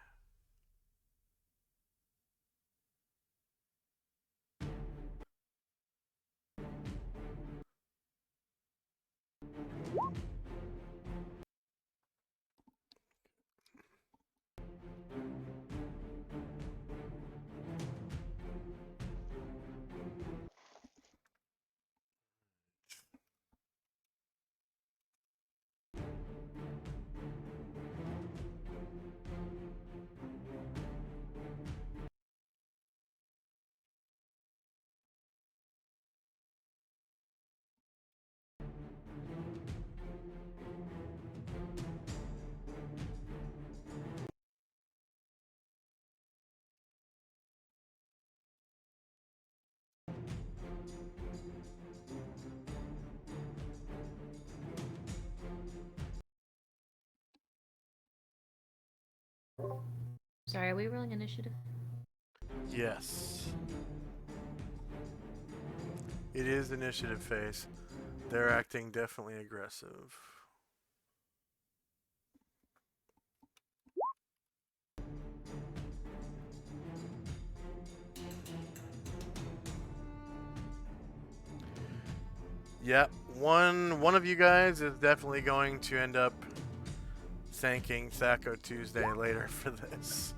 Sorry, are we rolling initiative? Yes. It is initiative phase. They're acting definitely aggressive. Yep, one of you guys is definitely going to end up thanking Thaco Tuesday later for this.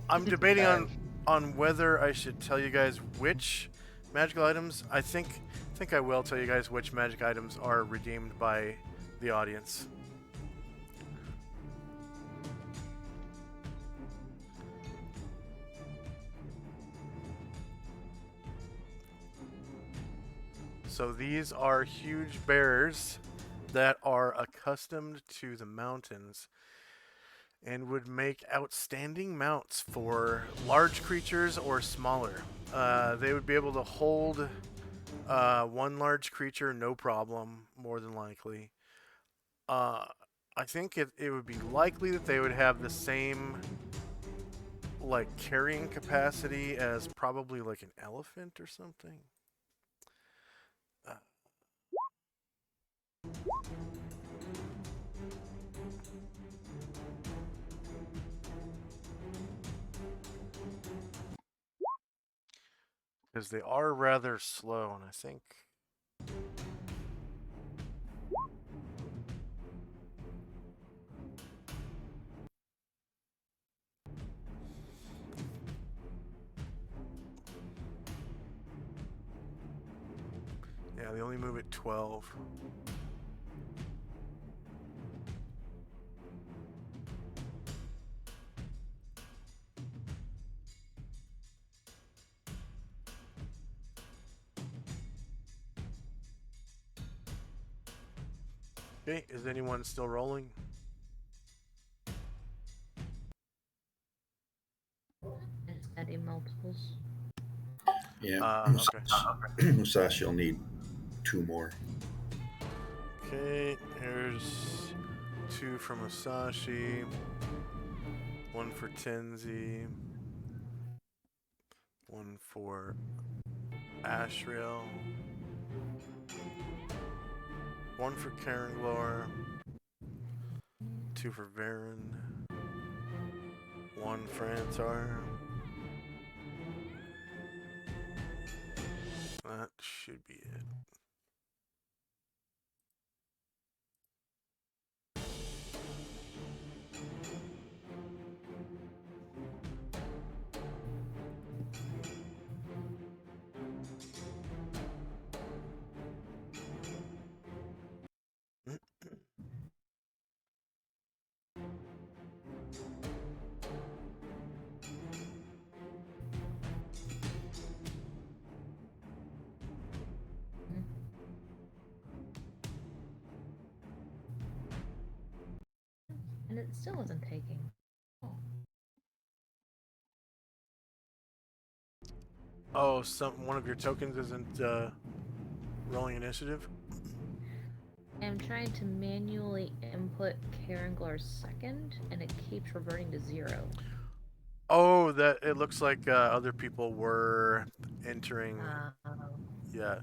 I'm debating on whether I should tell you guys which magical items. I think I will tell you guys which magic items are redeemed by the audience. So these are huge bears that are accustomed to the mountains and would make outstanding mounts for large creatures or smaller. They would be able to hold one large creature, no problem, more than likely. I think it would be likely that they would have the same like carrying capacity as probably like an elephant or something. Because they are rather slow, and I think... Yeah, they only move at 12. Okay, is anyone still rolling? multiples. Yeah. Okay. Musashi will need 2 more. Okay, here's 2 from Musashi, 1 for Tenzi, 1 for Ashriel, 1 for Caranglor, 2 for Varen, 1 for Antar. That should be it. And it still isn't taking. Oh, one of your tokens isn't rolling initiative? I'm trying to manually input Caranglor's second, and it keeps reverting to 0. Oh, that it looks like other people were entering. Yeah,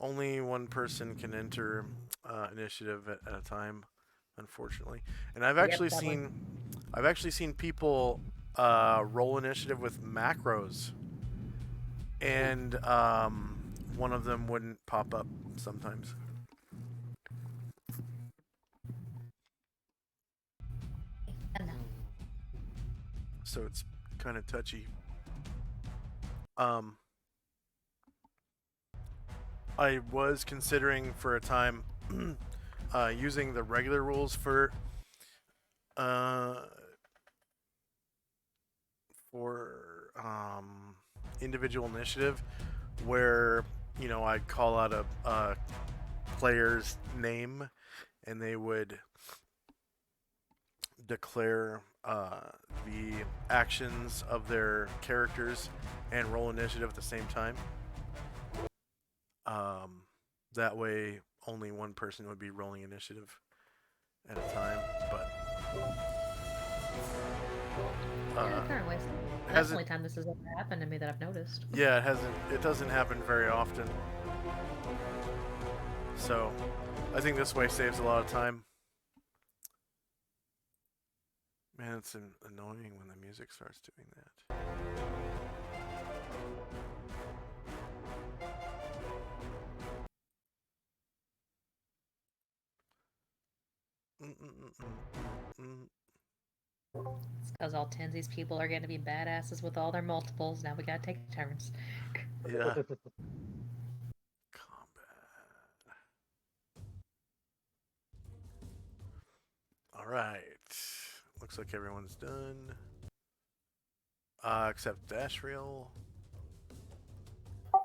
only one person can enter initiative at a time, unfortunately. And I've actually seen people roll initiative with macros, and one of them wouldn't pop up sometimes. So it's kind of touchy. I was considering for a time using the regular rules for individual initiative, where I'd call out a player's name, and they would declare the actions of their characters and roll initiative at the same time. That way, only one person would be rolling initiative at a time. But currently, that's the only time this has ever happened to me that I've noticed. Yeah, it doesn't happen very often. So, I think this way saves a lot of time. Man, it's annoying when the music starts doing that. It's because all Tenzi's people are going to be badasses with all their multiples. Now we gotta take turns. Yeah. Alright. Looks like everyone's done. Except Ashriel.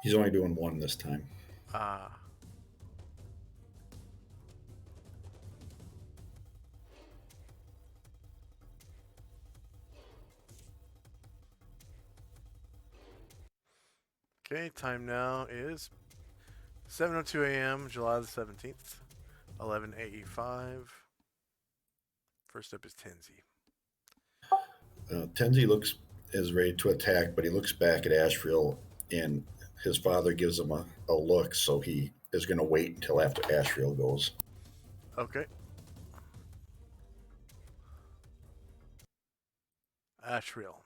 He's only doing 1 this time. Okay, time now is 7:02 a.m., July the 17th, 11 AE5. First up is Tenzi. Tenzi is ready to attack, but he looks back at Ashriel, and his father gives him a look, so he is going to wait until after Ashriel goes. Okay. Ashriel.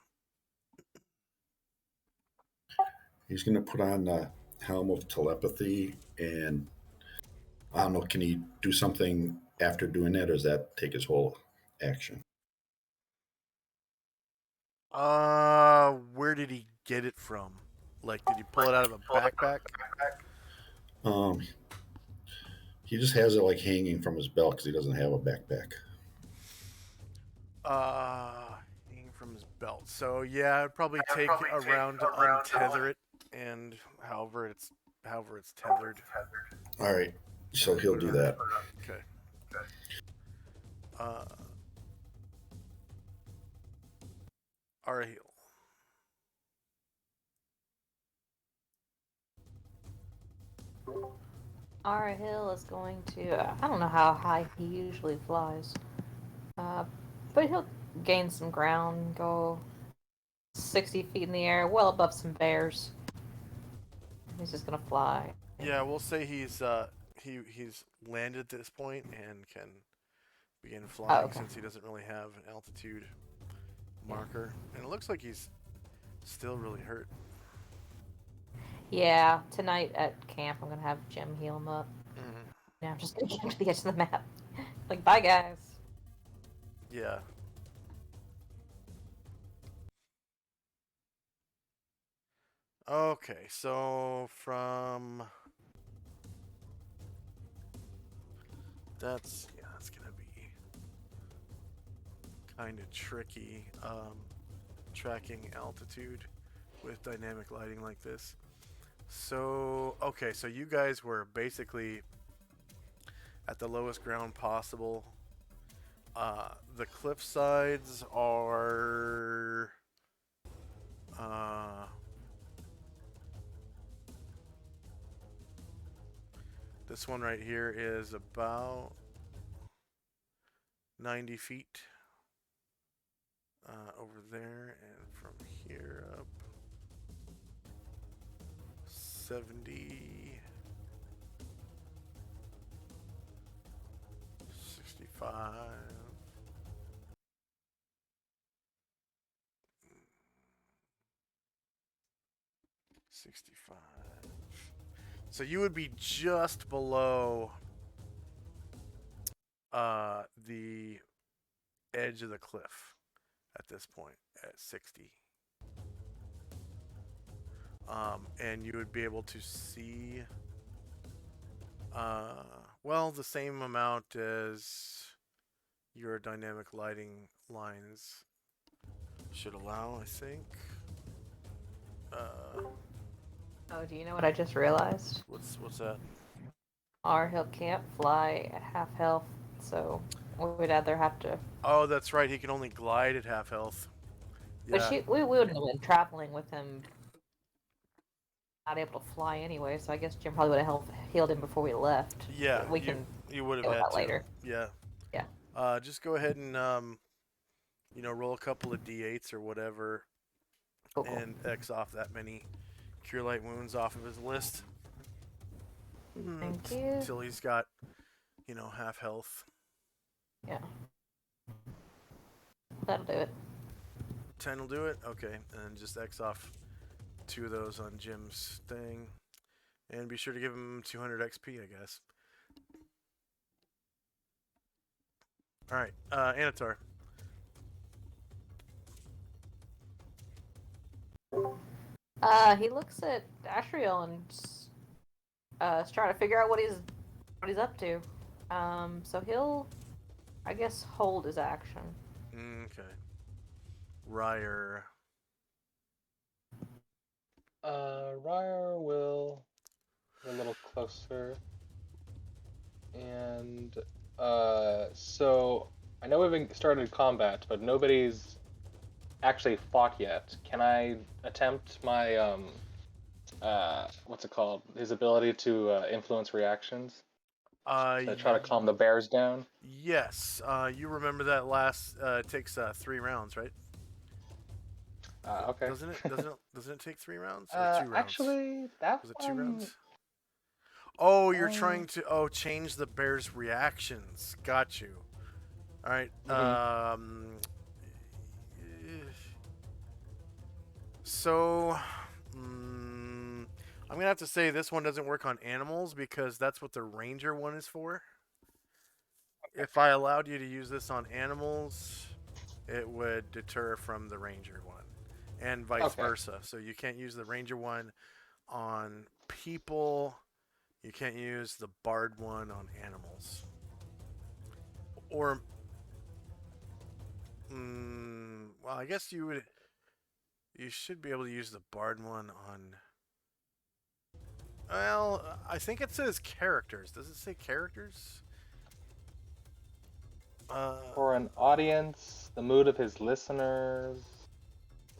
He's going to put on the Helm of Telepathy, and I don't know, can he do something after doing that, or does that take his whole action? Where did he get it from? Like, did he pull it out of a backpack? He just has it like hanging from his belt because he doesn't have a backpack. Hanging from his belt. So yeah, it'd probably take a round to untether it, and however it's tethered. All right, so he'll do that. Okay. Arahil. Our hill is going to. I don't know how high he usually flies, but he'll gain some ground, go 60 feet in the air, well above some bears. He's just gonna fly. Yeah, we'll say he's he's landed at this point and can begin Oh, flying okay. since he doesn't really have an altitude marker, and it looks like he's still really hurt. Yeah, tonight at camp I'm gonna have Jim heal him up. Mm-hmm. Yeah, I'm just gonna get him to the edge of the map. Like, bye guys. Yeah. Okay, so from that's gonna be kind of tricky. Tracking altitude with dynamic lighting like this. So okay, so you guys were basically at the lowest ground possible. The cliff sides are this one right here is about 90 feet over there, and from here up 70, 65. 65. So you would be just below the edge of the cliff at this point at 60. And you would be able to see, well, the same amount as your dynamic lighting lines should allow, I think. Oh, do you know what I just realized? What's that? Our hill can't fly at half health, so we'd either have to. Oh, that's right. He can only glide at half health. But Yeah. we wouldn't have been traveling with him. Not able to fly anyway, so I guess Jim probably would have healed him before we left. Yeah. We can. You would have deal with had that to. later. Yeah. Yeah. Just go ahead and roll a couple of d8s or whatever, Cool. and X off that many cure light wounds off of his list. Thank you. Until he's got, half health. Yeah. That'll do it. 10 will do it? Okay. And just X off 2 of those on Jim's thing. And be sure to give him 200 XP, I guess. Alright, Anatar. He looks at Asriel and is trying to figure out what he's up to. So he'll, I guess, hold his action. Okay. Ryer. Ryer will get a little closer. And, so I know we've started combat, but nobody's actually fought yet. Can I attempt my, what's it called? His ability to influence reactions? To try to calm the bears down? Yes. You remember that last, it takes 3 rounds, right? Okay. Doesn't it take 3 rounds or 2 rounds? Actually, that was it 2 rounds? Oh, you're trying to change the bear's reactions. Got you. All right. Mm-hmm. So, I'm gonna have to say this one doesn't work on animals because that's what the ranger one is for. If I allowed you to use this on animals, it would deter from the ranger one, and vice versa. So you can't use the ranger one on people. You can't use the bard one on animals. Or, well, I guess you should be able to use the bard one on. Well, I think it says characters. Does it say characters? For an audience, the mood of his listeners.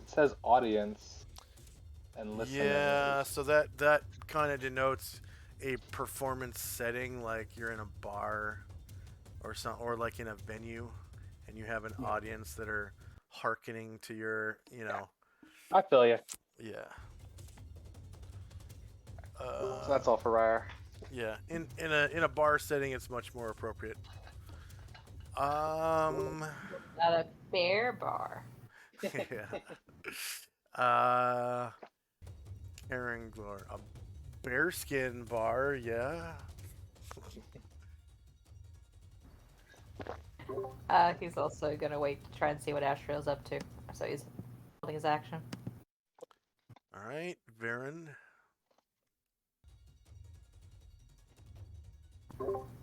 It says audience and listeners. Yeah, so that kind of denotes a performance setting, like you're in a bar or or like in a venue, and you have an audience that are hearkening to your, I feel you. yeah. So that's all for Ryer. Yeah, in a bar setting, it's much more appropriate. Um, At a bear bar. yeah. Uh, Karen Glor, a bearskin bar, yeah. He's also gonna wait to try and see what Astrael's up to. So he's holding his action. All right, Varen.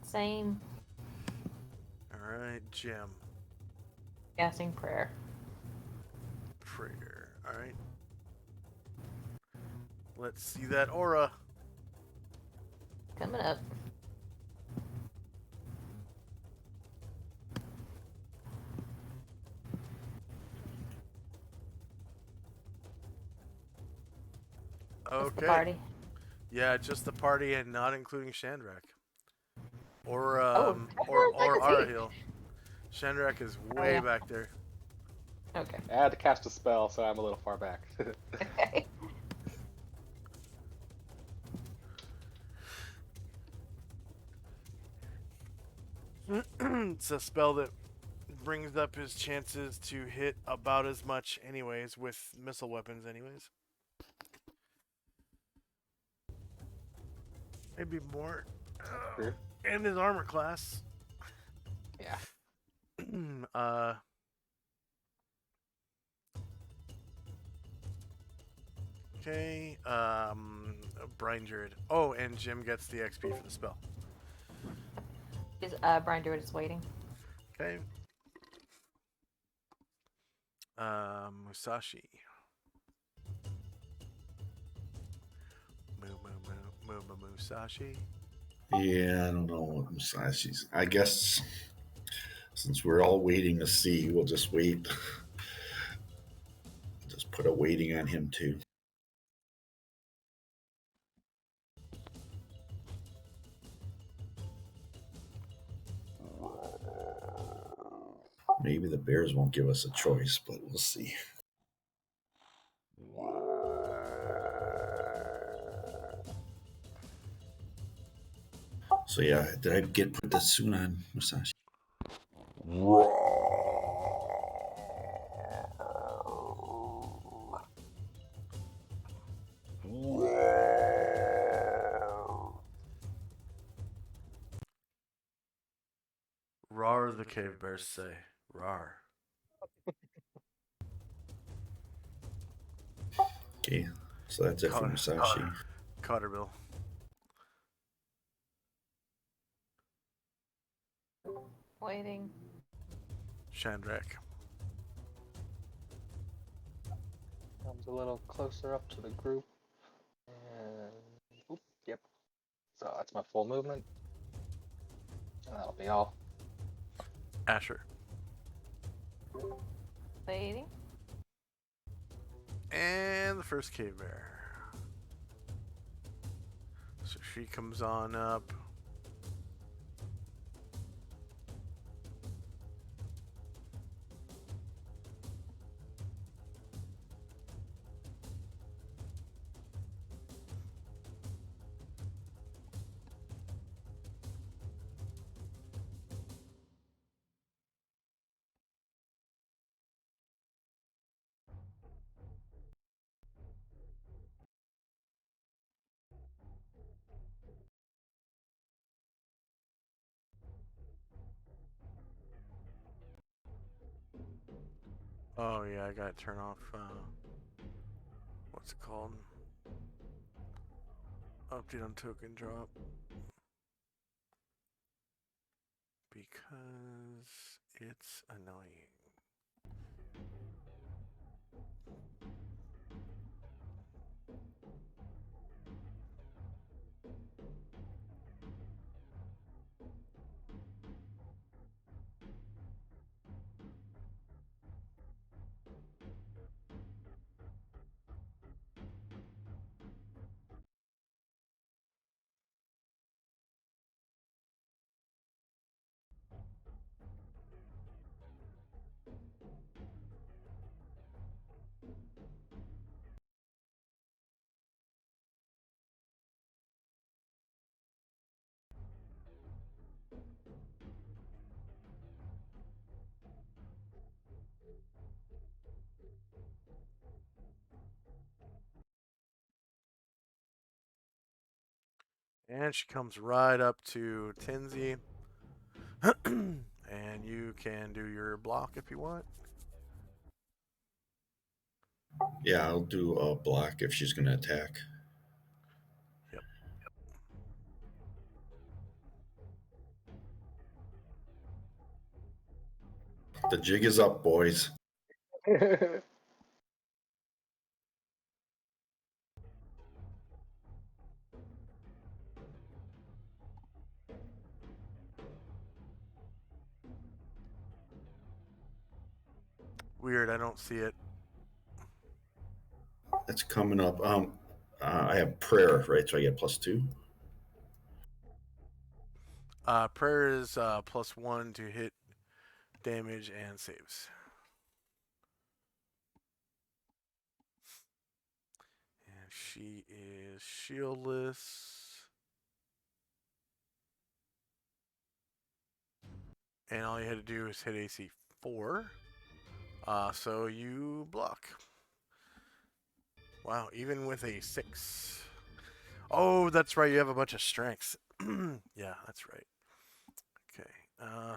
Same. All right, Jim. Casting prayer. Prayer. All right. Let's see that aura. Coming up. Just the Okay. party. Yeah, just the party and not including Shandrak. Or Oh, how far back is he? Arahil. Shandrak is Oh, way yeah. back there. Okay. I had to cast a spell, so I'm a little far back. Okay. It's a spell that brings up his chances to hit about as much anyways with missile weapons anyways. Maybe more. True. And his armor class. Yeah. Okay. Brian Druid. Oh, and Jim gets the XP for the spell. Is Brian Druid is waiting. Okay. Musashi. Musashi. Yeah, I don't know what Musashi's. I guess since we're all waiting to see, we'll just wait. Just put a waiting on him too. Maybe the Bears won't give us a choice, but we'll see. So yeah, did I put the soon on Musashi? Rar, the cave bears say. Rar. Okay, so that's it for Musashi. Cotterbill. Waiting. Shandrak. Comes a little closer up to the group. And oop, yep. So that's my full movement. And that'll be all. Asher. Waiting. And the first cave bear. So she comes on up. Oh yeah, I gotta turn off, what's it called? Update on token drop. Because it's annoying. And she comes right up to Tenzi. And you can do your block if you want. Yeah, I'll do a block if she's going to attack. Yep. The jig is up, boys. Weird, I don't see it. That's coming up. I have prayer, right? So I get +2. Prayer is +1 to hit damage and saves. And she is shieldless. And all you had to do is hit AC 4. So you block. Wow, even with a 6. Oh, that's right, you have a bunch of strengths. Yeah, that's right. Okay,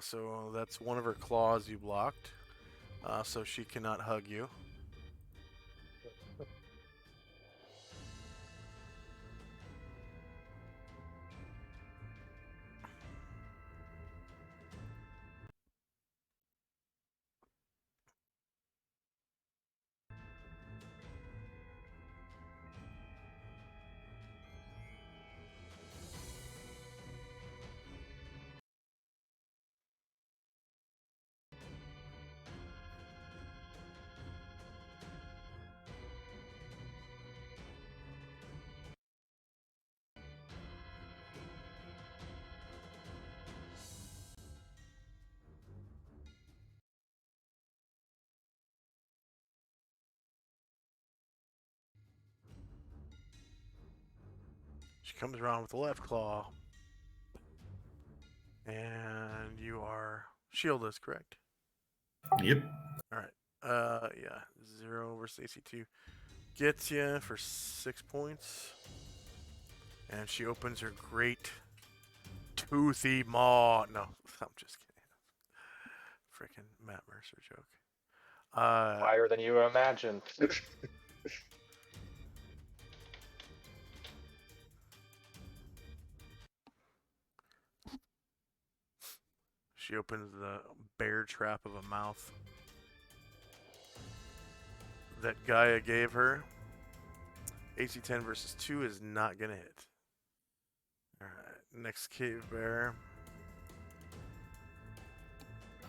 so that's one of her claws you blocked. So she cannot hug you. She comes around with the left claw. And you are shieldless, correct? Yep. Alright. Yeah. 0 versus AC2. Gets you for 6 points. And she opens her great toothy maw. No, I'm just kidding. Freaking Matt Mercer joke. Higher than you imagined. She opens the bear trap of a mouth that Gaia gave her. AC 10 versus 2 is not going to hit. Alright, next cave bear.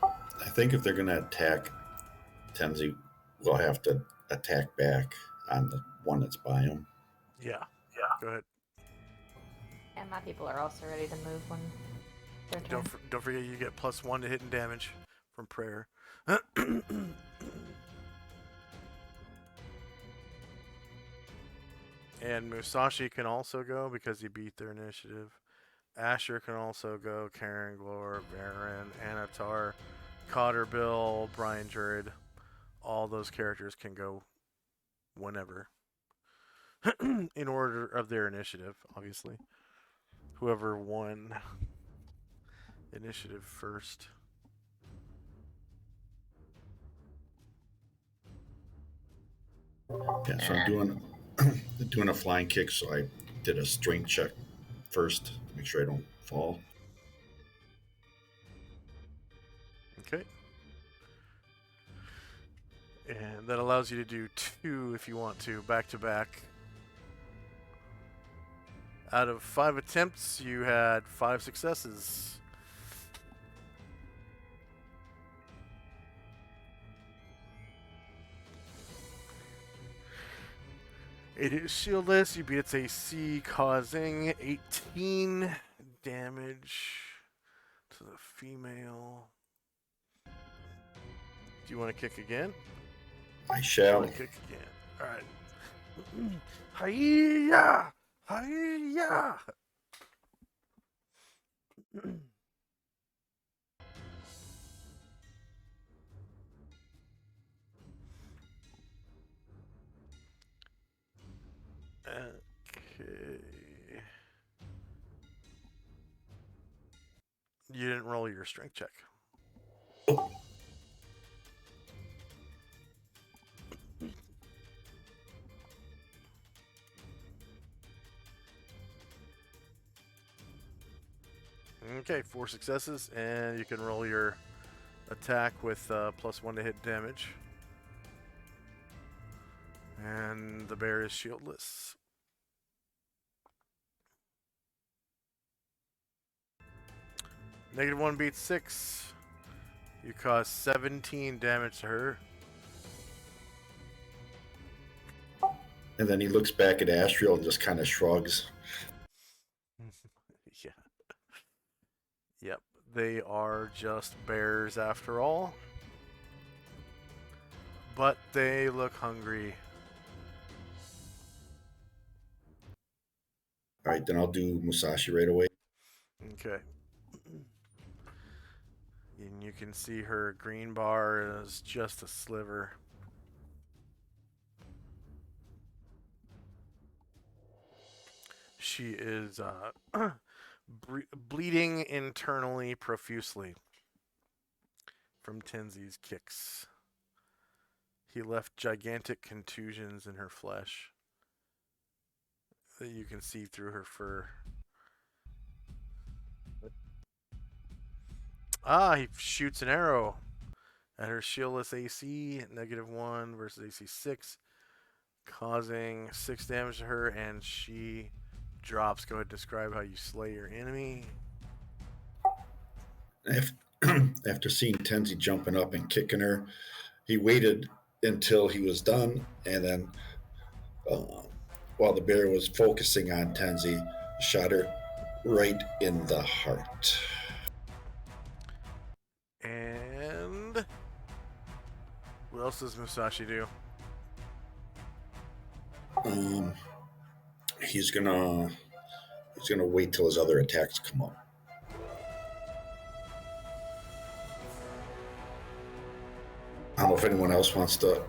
I think if they're going to attack, Tenzi will have to attack back on the one that's by him. Yeah. Go ahead. And my people are also ready to move when their turn. Don't forget you get +1 to hit and damage from prayer. And Musashi can also go because he beat their initiative. Asher can also go. Karen, Glor, Baron, Anatar, Cotterbill, Brian Druid. All those characters can go whenever. In order of their initiative, obviously. Whoever won initiative first. Yeah, so I'm doing a flying kick, so I did a strength check first to make sure I don't fall. Okay. And that allows you to do 2 if you want to, back to back. Out of 5 attempts, you had 5 successes. It is shieldless. You beat its AC, causing 18 damage to the female. Do you want to kick again? I shall. Kick again. All right. Hiya! Hiya! Okay. You didn't roll your strength check. Okay, 4 successes, and you can roll your attack with +1 to hit damage. And the bear is shieldless. -1 beats 6. You cause 17 damage to her. And then he looks back at Astriel and just kind of shrugs. Yeah. Yep. They are just bears after all. But they look hungry. All right, then I'll do Musashi right away. Okay. And you can see her green bar is just a sliver. She is bleeding internally profusely from Tenzi's kicks. He left gigantic contusions in her flesh that you can see through her fur. He shoots an arrow at her shieldless AC, -1 versus AC 6, causing 6 damage to her, and she drops. Go ahead and describe how you slay your enemy. After seeing Tenzi jumping up and kicking her, he waited until he was done, and then while the bear was focusing on Tenzi, shot her right in the heart. And what else does Musashi do? He's gonna wait till his other attacks come up. I don't know if anyone else wants to.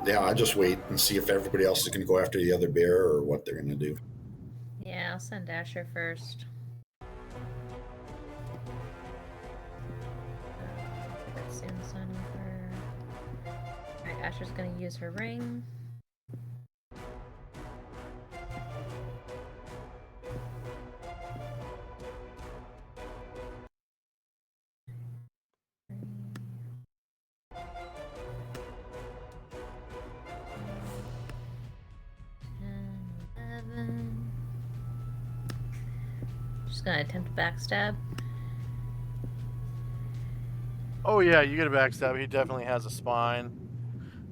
Yeah, I'll just wait and see if everybody else is going to go after the other bear or what they're going to do. Yeah, I'll send Asher first. Soon sign over. Alright, Asher's gonna use her ring. Just gonna attempt backstab. Oh yeah, you get a backstab. He definitely has a spine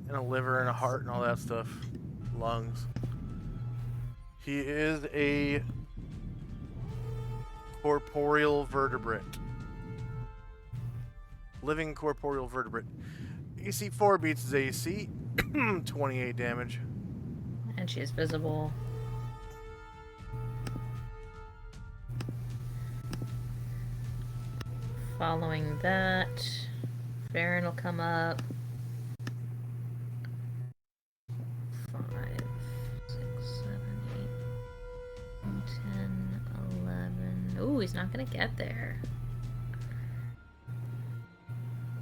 and a liver and a heart and all that stuff. Lungs. He is a corporeal vertebrate. Living corporeal vertebrate. AC 4 beats his AC. 28 damage. And she is visible. Following that, Baron will come up. 5, 6, 7, 8, 10, 11. Ooh, he's not gonna get there.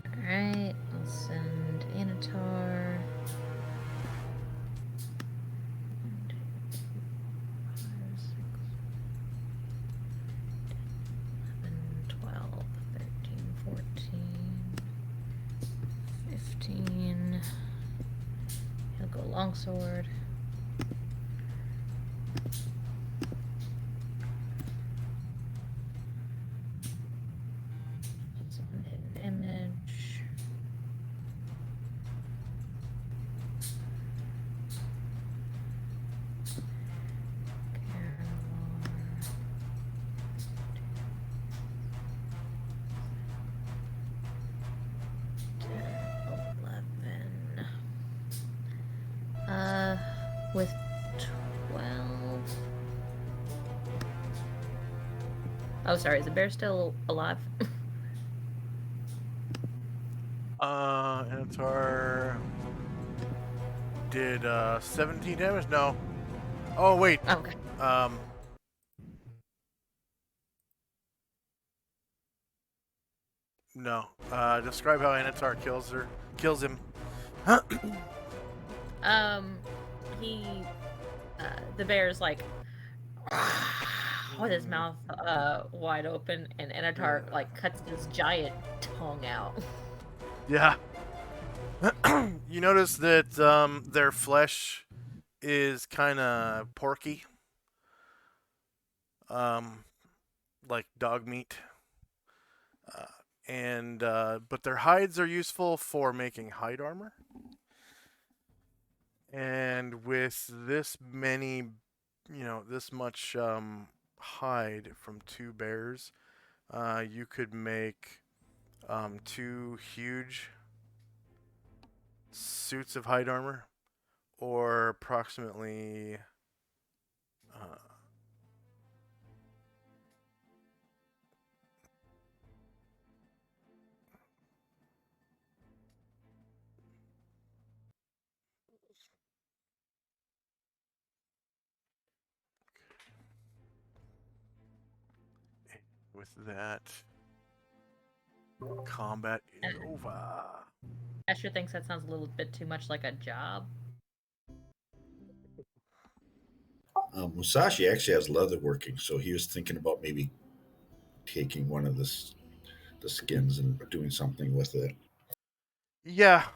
Alright, I'll send Anatar. 15. He'll go longsword. Hidden image. With 12. Oh, sorry, is the bear still alive? Anatar did 17 damage? No. Oh, wait. Okay. No. Describe how Anatar kills him. He, the bear's like with his mouth wide open, and Anatar like cuts his giant tongue out. Yeah. You notice that their flesh is kind of porky, like dog meat, and but their hides are useful for making hide armor. And with this many, this much hide from 2 bears, you could make 2 huge suits of hide armor, or approximately with that, combat is over. Asher thinks that sounds a little bit too much like a job. Musashi actually has leather working, so he was thinking about maybe taking one of the skins and doing something with it. Yeah,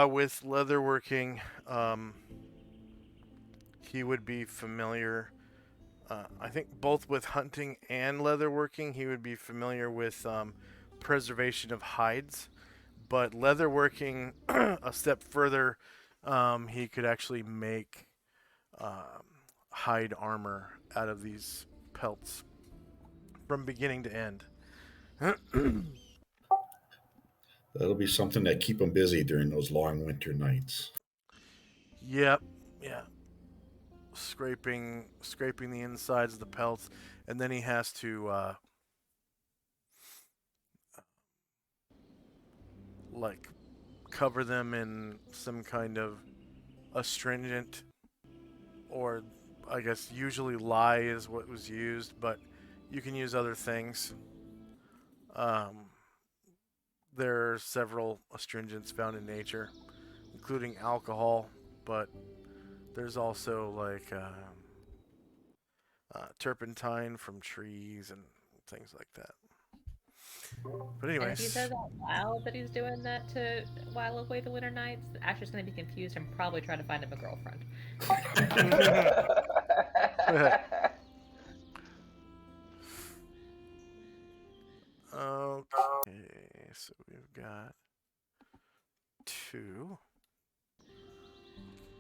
with leatherworking, he would be familiar. I think both with hunting and leatherworking, he would be familiar with preservation of hides. But leatherworking, a step further, he could actually make hide armor out of these pelts from beginning to end. That'll be something that keep him busy during those long winter nights. Yep, yeah. Scraping the insides of the pelts, and then he has to like cover them in some kind of astringent, or I guess usually lye is what was used, but you can use other things. Um, there are several astringents found in nature, including alcohol, but there's also like turpentine from trees and things like that. But And if he anyways, says out loud that he's doing that to while away the winter nights, Asher's gonna be confused and probably try to find him a girlfriend. okay, so we've got 2.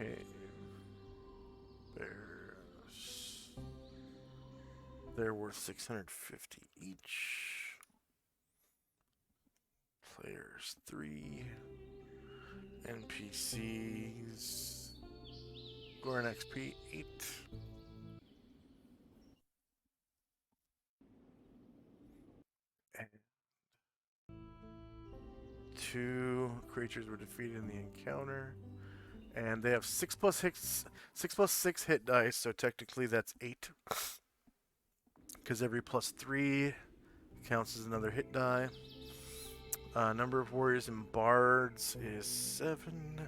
Okay, bears. They're worth 650 each. Players 3. NPCs. Goran XP 8. And 2 creatures were defeated in the encounter. And they have 6+6 hit dice, so technically that's 8. Because every +3 counts as another hit die. Number of warriors and bards is 7.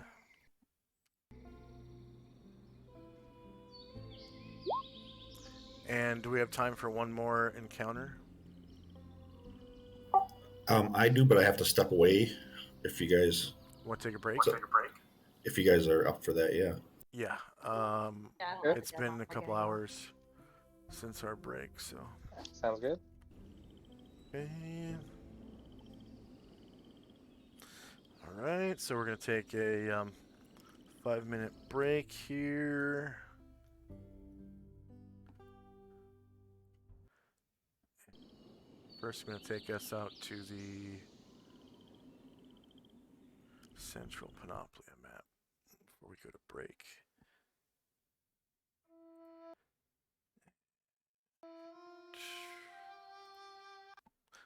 And do we have time for one more encounter? I do, but I have to step away. If you guys Want to take a break? if you guys are up for that, yeah. Yeah. It's been a couple hours since our break, so. Sounds good. Okay. All right, so we're gonna take a 5-minute break here. First, I'm gonna take us out to the Central Panoplia map before we go to break.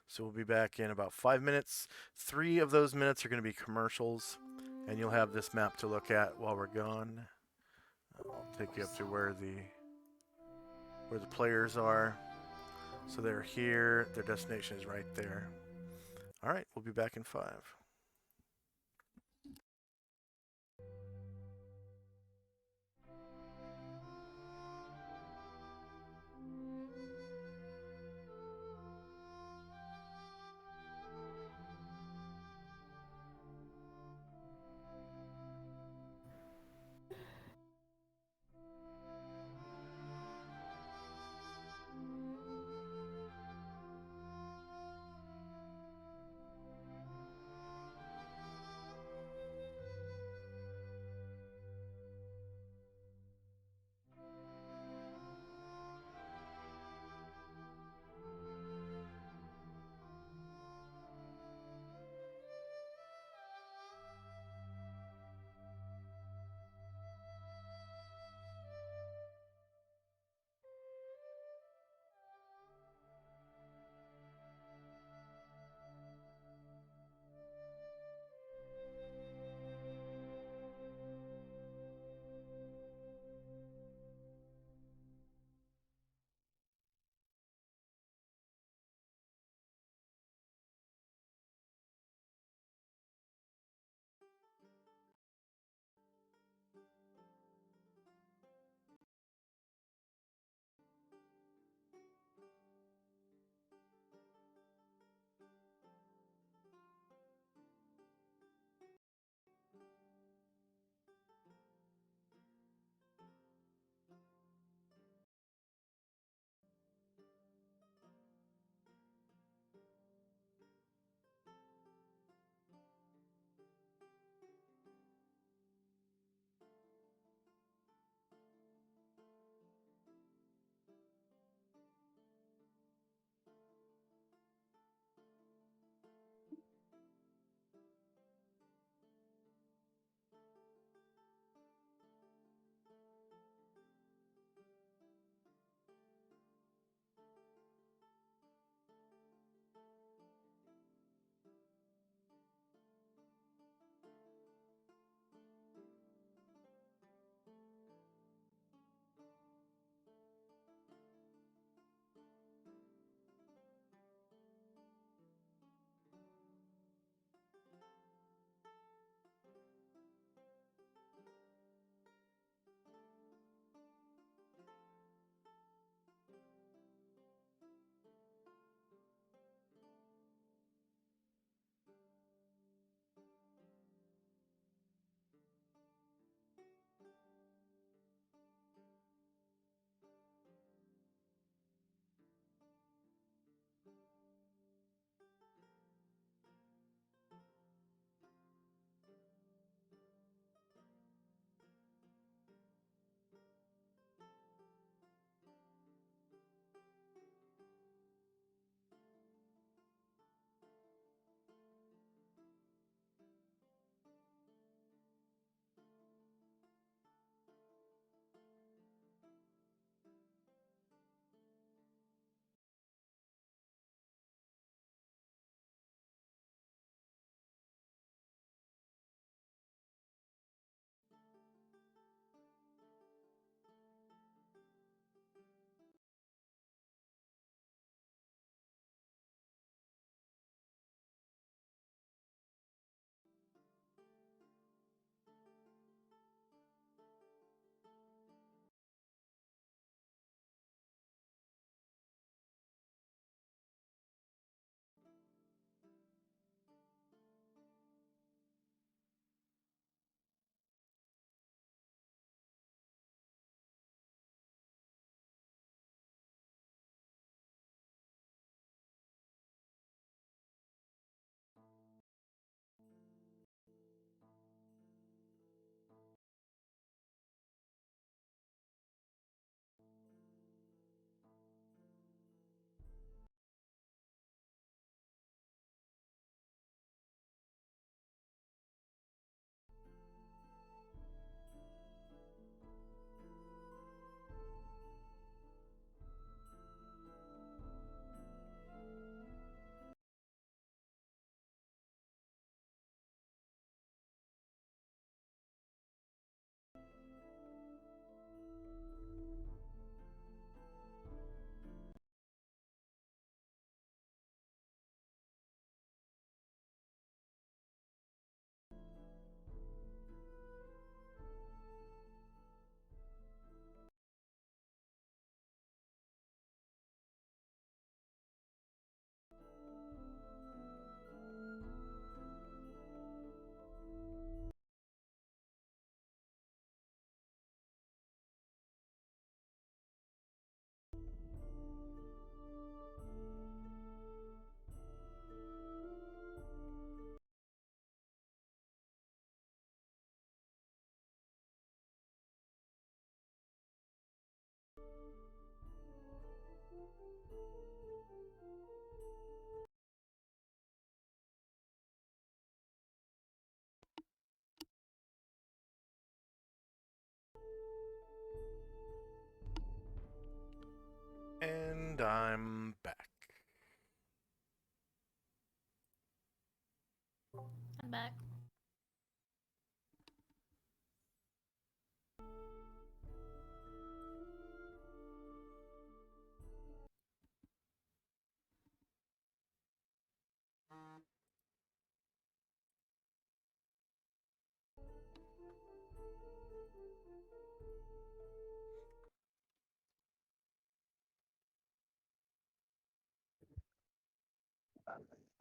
So we'll be back in about 5 minutes. 3 of those minutes are going to be commercials, and you'll have this map to look at while we're gone. I'll take you up to where the players are. So they're here. Their destination is right there. All right, we'll be back in 5.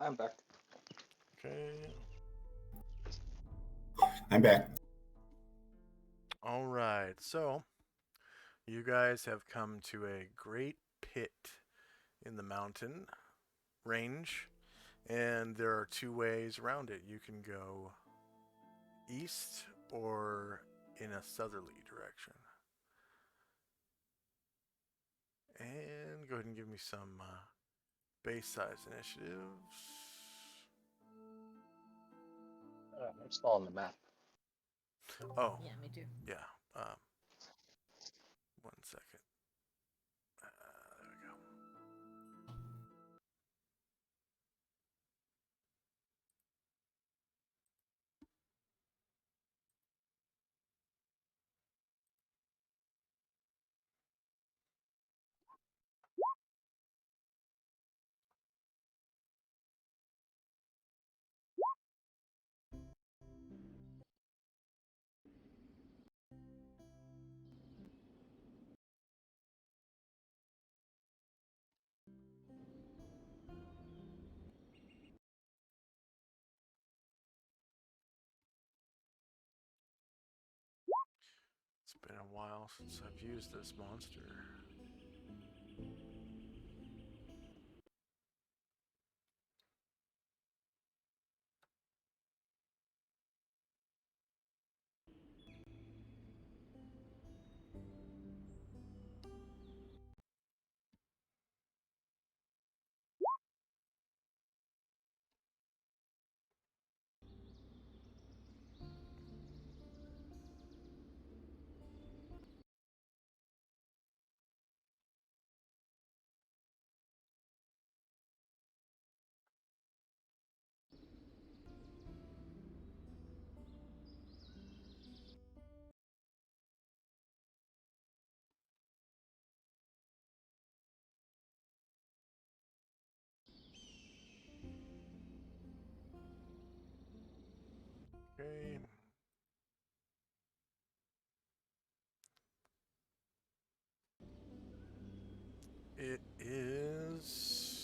I'm back. Okay. I'm back. All right. So, you guys have come to a great pit in the mountain range, and there are two ways around it. You can go east or in a southerly direction. And go ahead and give me some base size initiatives. I'm still on the map. Oh, Yeah, me too. yeah. 1 second. There we go. It's been a while since I've used this monster. Okay. It is.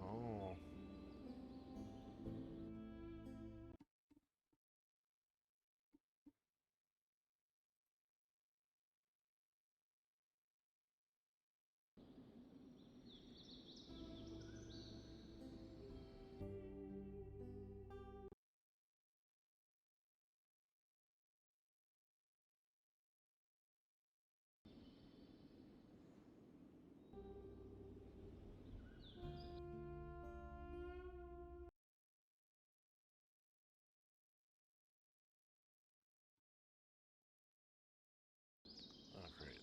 Oh. Oh, great.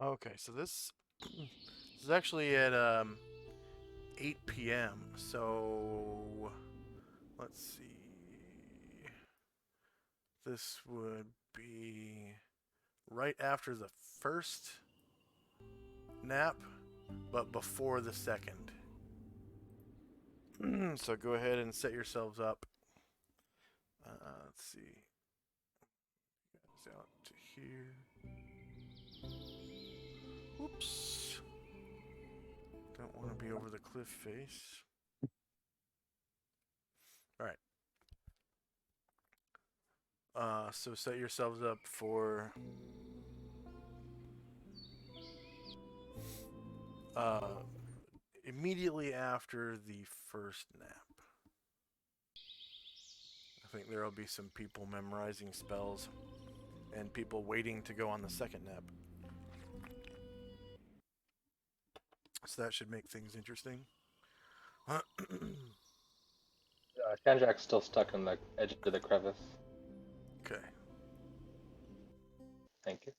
Okay, so this is actually at 8 p.m. So let's see. This would be right after the first nap, but before the second. So go ahead and set yourselves up. Let's see. Guys out to here. Oops. Don't want to be over the cliff face. All right. So set yourselves up for immediately after the first nap. I think there will be some people memorizing spells and people waiting to go on the second nap. So that should make things interesting. Shandrak's still stuck in the edge of the crevice. Okay. Thank you.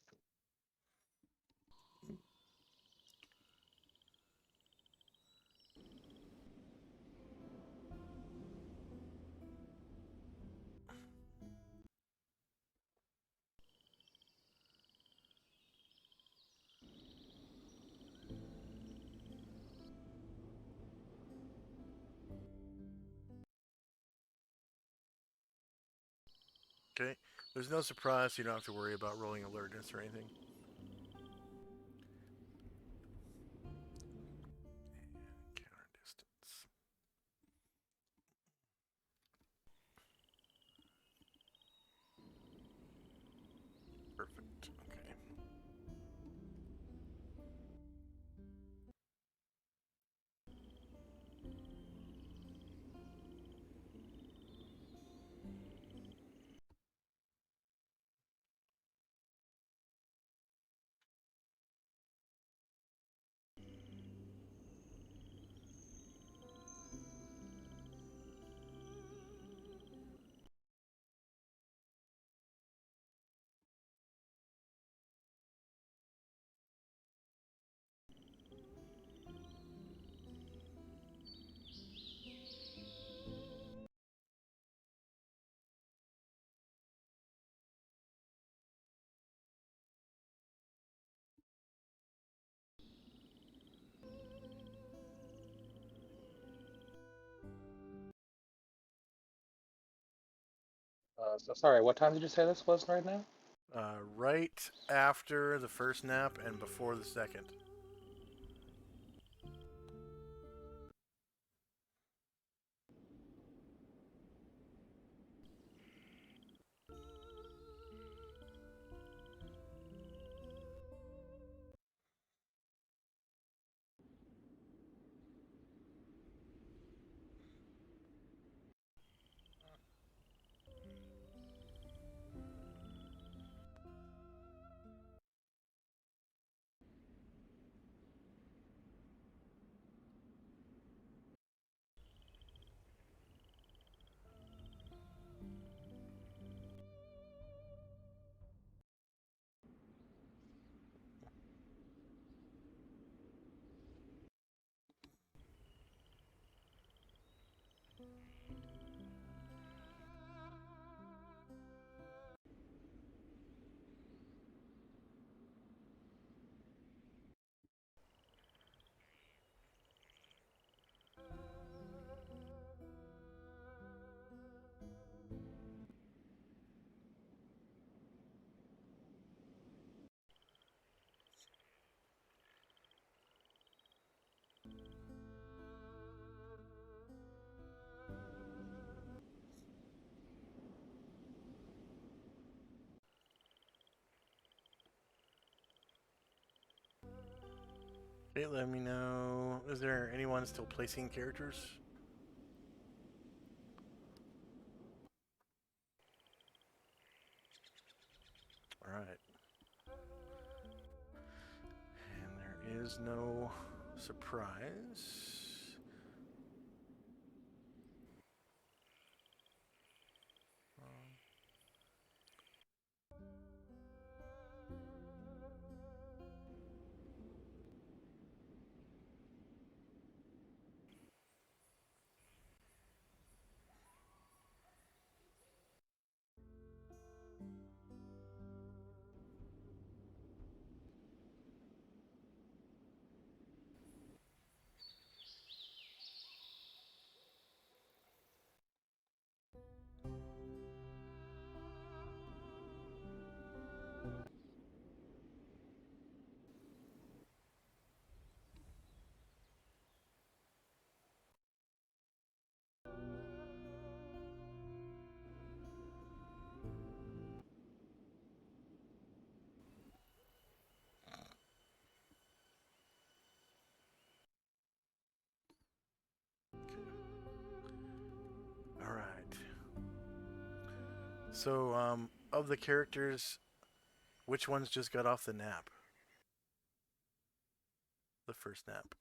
Okay. There's no surprise, so you don't have to worry about rolling alertness or anything. Counter distance. Perfect. Okay. So sorry, what time did you say this was right now? Right after the first nap and before the second. Okay, let me know. Is there anyone still placing characters? Alright. And there is no surprise. So, of the characters, which ones just got off the nap? The first nap.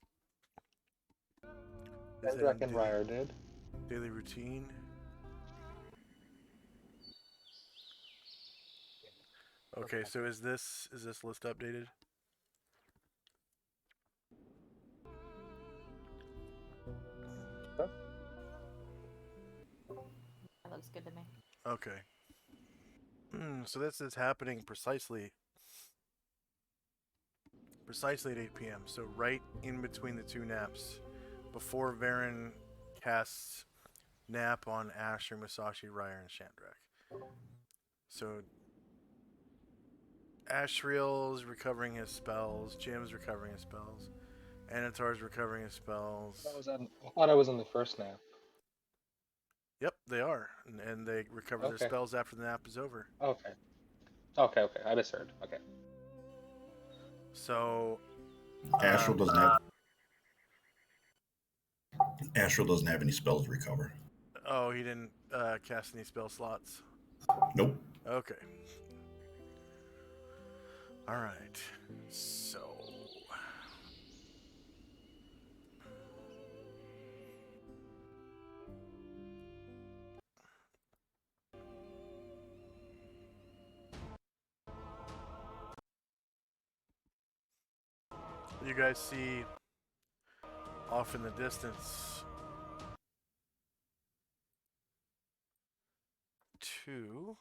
Is that Chandrak in and Ryer did. daily routine? Okay, so is this list updated? That looks good to me. Okay. So this is happening precisely at 8 p.m. So right in between the two naps, before Varen casts nap on Asher, Musashi, Ryer, and Shandrak. So Ashriel's recovering his spells, Jim's recovering his spells, Anatar's recovering his spells. I thought I was in the first nap. Yep, they are, and they recover their Okay. spells after the nap is over. Okay. Okay. I misheard. Okay. So Astral doesn't have any spells to recover. oh, he didn't cast any spell slots. Nope. Okay. All right. So you guys see off in the distance two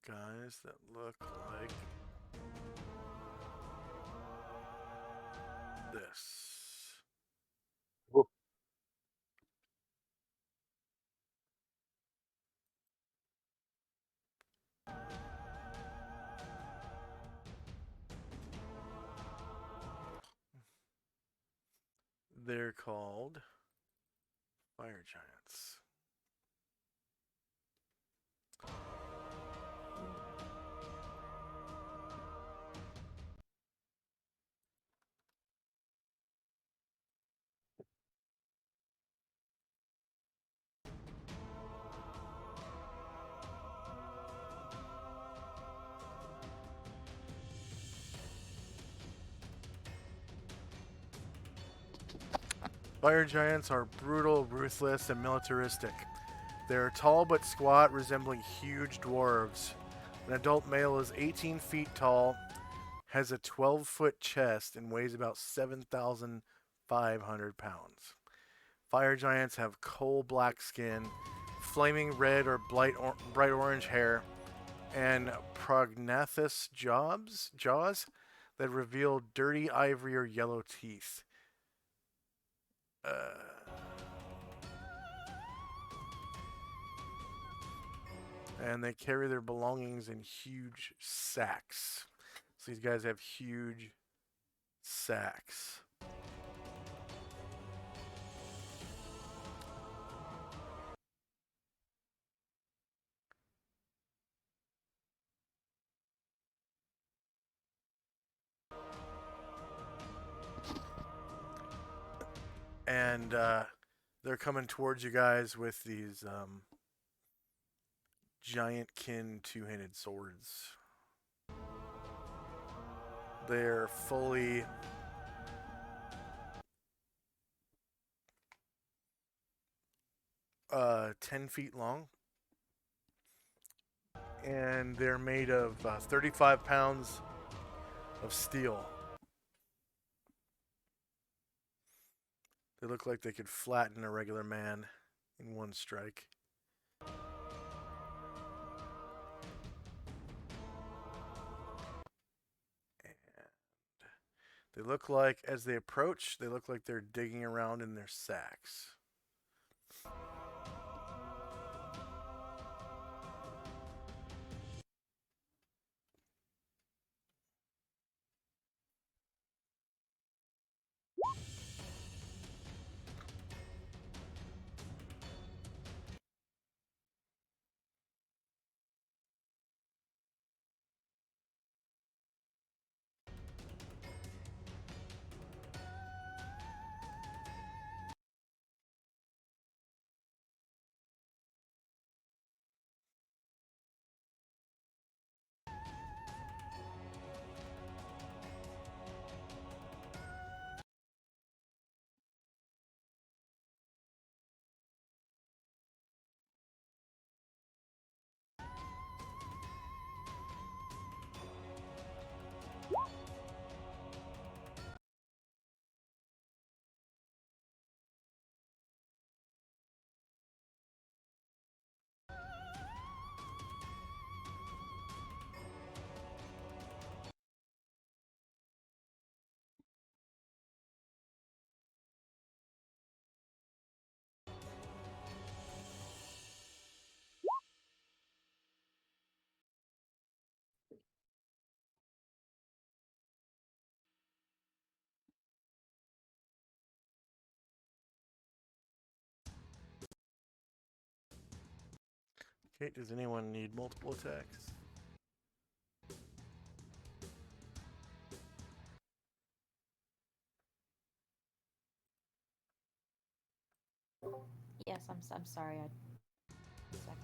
guys that look like this. Whoop. They're called fire giants. Fire giants are brutal, ruthless, and militaristic. They are tall but squat, resembling huge dwarves. An adult male is 18 feet tall, has a 12-foot chest, and weighs about 7,500 pounds. Fire giants have coal black skin, flaming red or bright orange hair, and prognathous jaws that reveal dirty ivory or yellow teeth. And they carry their belongings in huge sacks. So these guys have huge sacks. And they're coming towards you guys with these giant kin two-handed swords. They're fully uh, 10 feet long, and they're made of 35 pounds of steel. They look like they could flatten a regular man in one strike. They look like, as they approach, they look like they're digging around in their sacks. Okay, does anyone need multiple attacks? Yes, I'm sorry. Second.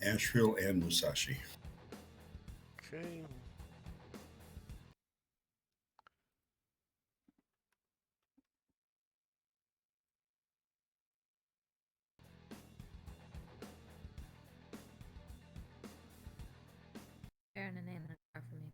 Asheville and Musashi. Okay. Baron and Anatar for me.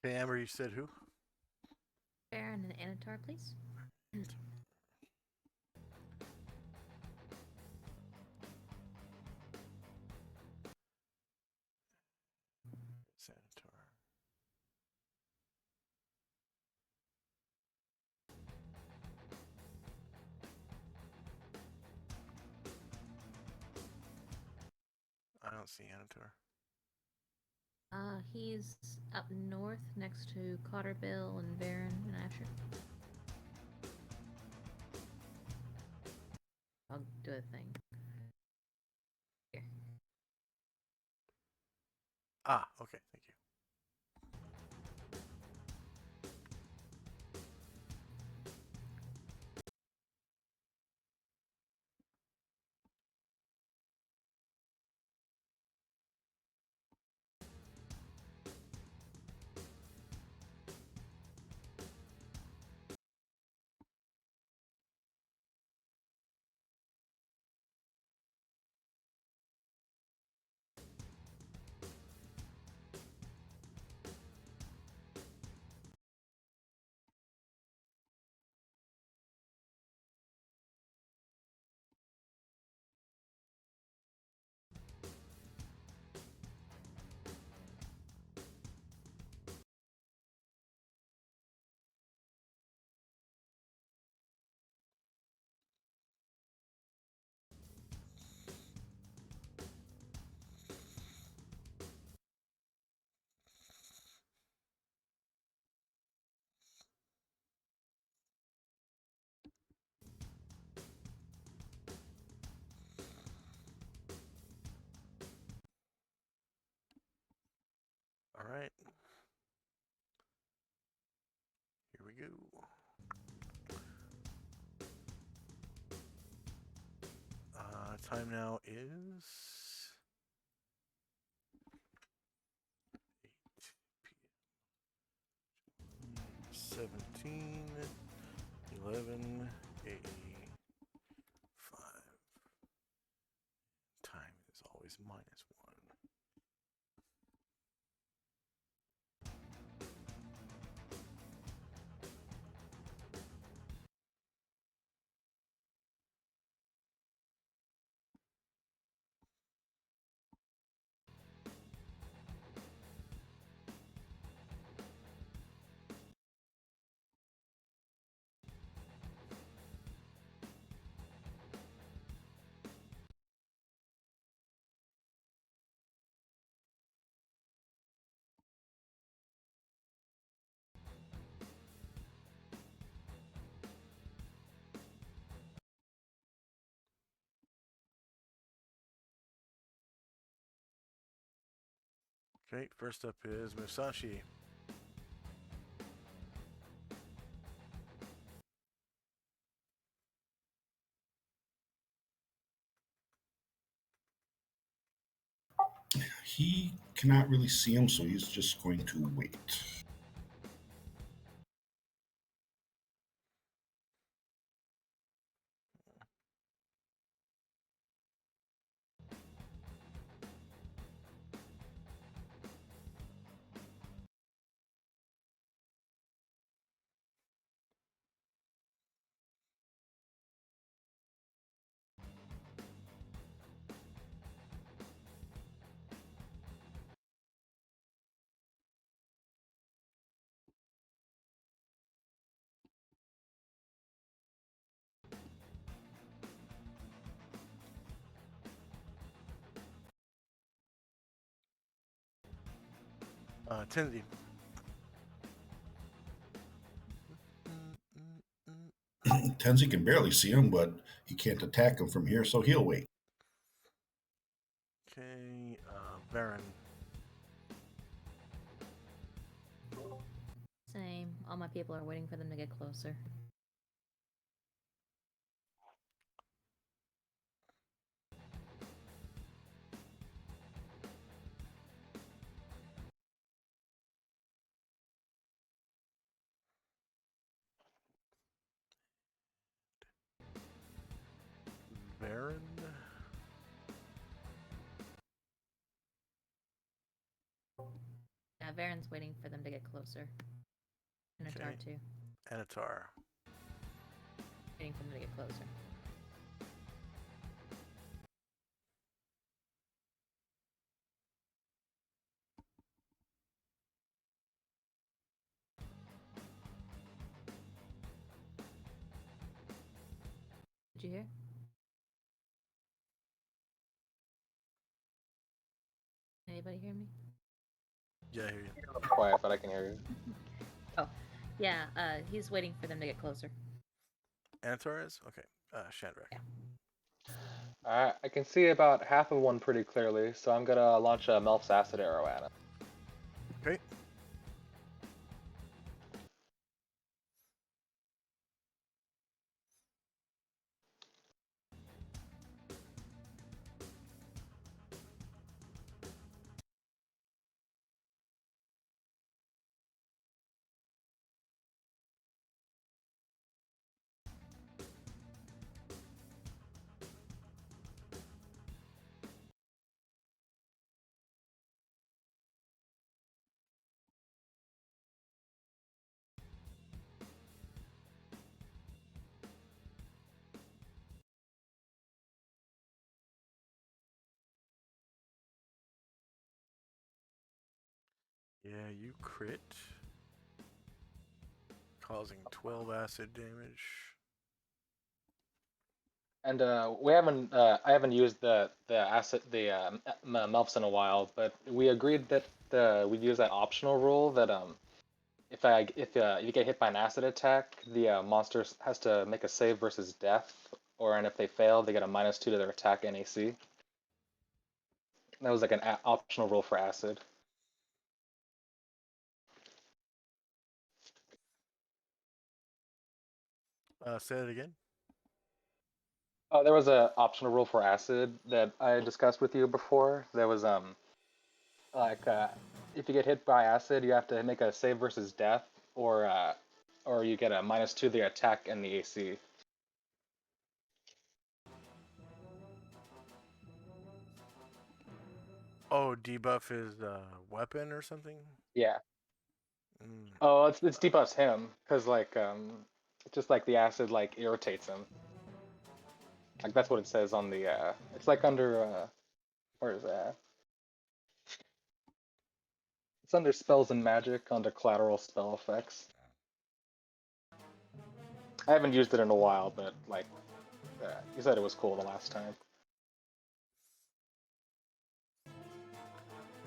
Okay, Amber, you said who? Baron and Anatar, please. Sanitar. I don't see Anatar. He's up north next to Cotterbill and Baron and Asher. I'll do a thing. Here. Ah, okay, thank you. All right. Here we go. Time now is 8 p.m. 17, 11, 8, 5. Time is always -1. Okay, first up is Musashi. He cannot really see him, so he's just going to wait. Tenzi. Tenzi can barely see him, but he can't attack him from here, so he'll wait. Okay, Baron. Same. All my people are waiting for them to get closer. Baron. Yeah, Varen's waiting for them to get closer. Minotaur Okay. too. Anatar. Waiting for them to get closer. Did you hear? Anybody hear me? Yeah, I hear you. I'm quiet, but I can hear you. Oh, yeah. He's waiting for them to get closer. Anatar is? Okay. Chandrak. Yeah. I can see about half of one pretty clearly, so I'm gonna launch a Melf's Acid Arrow at him. Okay. Yeah, you crit. Causing 12 acid damage. And we haven't, I haven't used the Melfs in a while, but we agreed that we'd use that optional rule that if you get hit by an acid attack, the monster has to make a save versus death, and if they fail, they get a -2 to their attack and AC. That was like an optional rule for acid. Say that again. Oh, there was a optional rule for acid that I discussed with you before. There was like if you get hit by acid, you have to make a save versus death, or you get a -2 to the attack and the AC. Oh, debuff his weapon or something? Yeah. Mm. Oh, it's debuffs him because just like the acid like irritates him. Like that's what it says on the it's like under where is that? It's under spells and magic under collateral spell effects. I haven't used it in a while, but like you said it was cool the last time.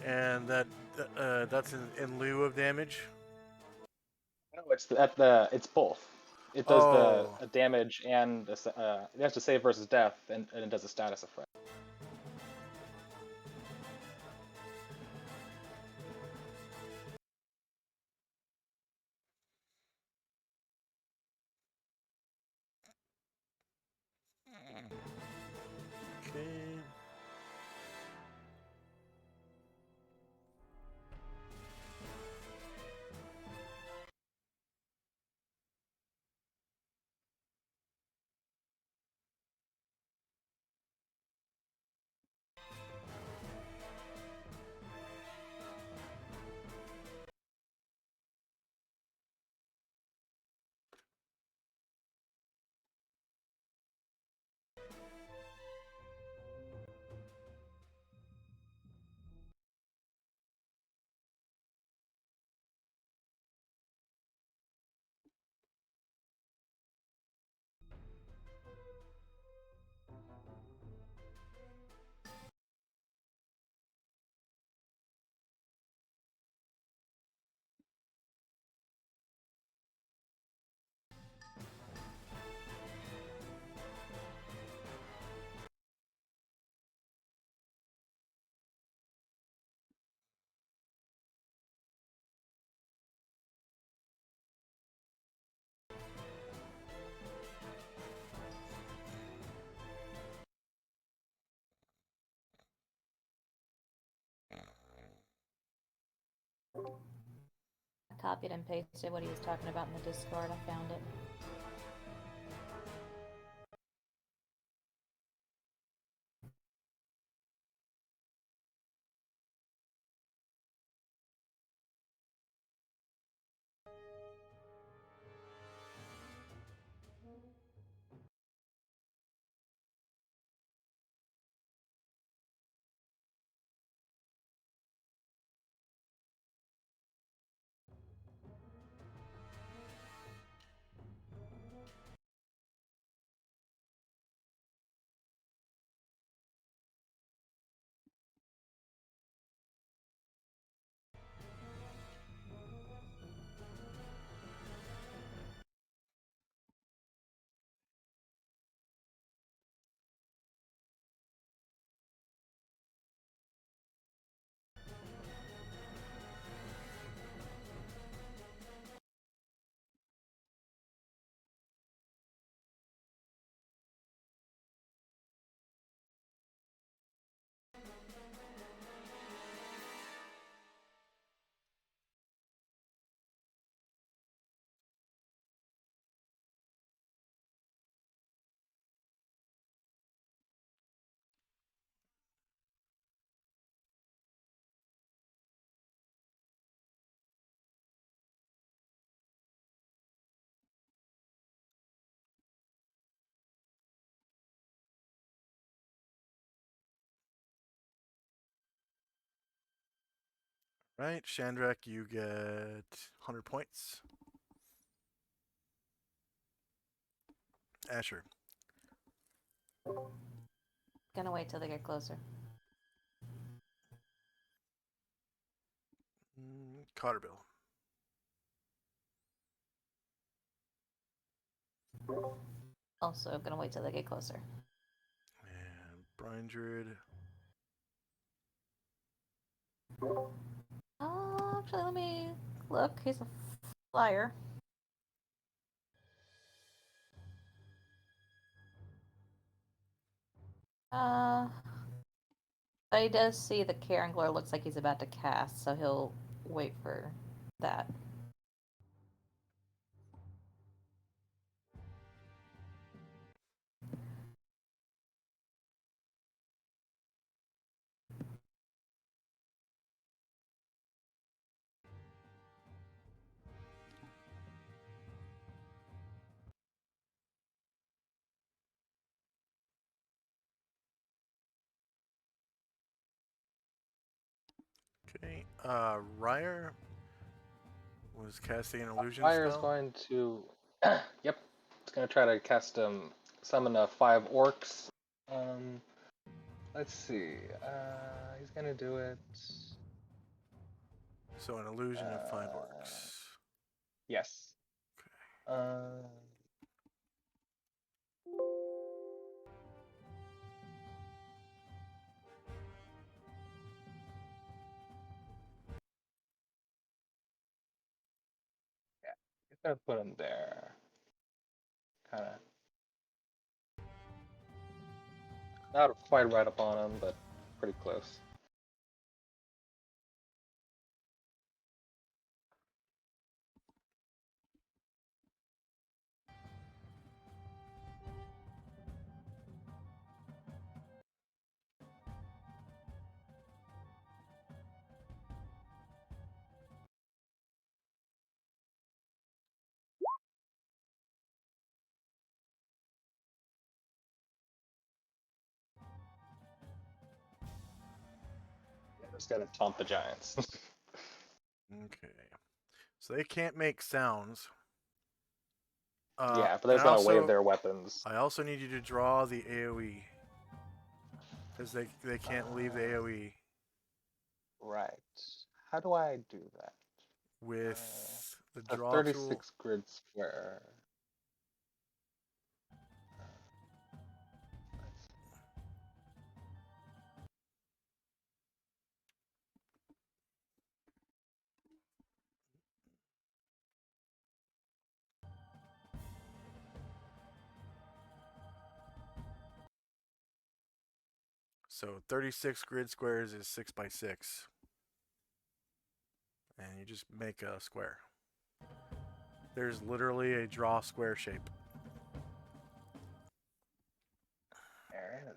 And that's in lieu of damage? No, it's both. It does the Oh. damage and it has to save versus death, and it does a status effect. copied and pasted what he was talking about in the Discord. I found it. Right, Chandrak, you get 100 points. Asher. Gonna wait till they get closer. Cotterbill. Also, gonna wait till they get closer. And Brian Druid. Actually, let me look. He's a flyer. But he does see the Carangler looks like he's about to cast, so he'll wait for that. Okay. Ryer was casting an illusion Fire's spell. going to. Yep. It's going to try to cast summon 5 orcs. Let's see. He's going to do it. So an illusion of 5 orcs. Yes. Yeah. He's going to put him there. Kind of. Not quite right up on him, but pretty close. Yeah, just got to taunt the giants. Okay. So they can't make sounds. Yeah, but they're going to wave their weapons. I also need you to draw the AoE. Because they can't leave the AoE. Right. How do I do that? With the A draw 36 tool. grid square. So 36 grid squares is 6 by 6. And you just make a square. There's literally a draw square shape. There.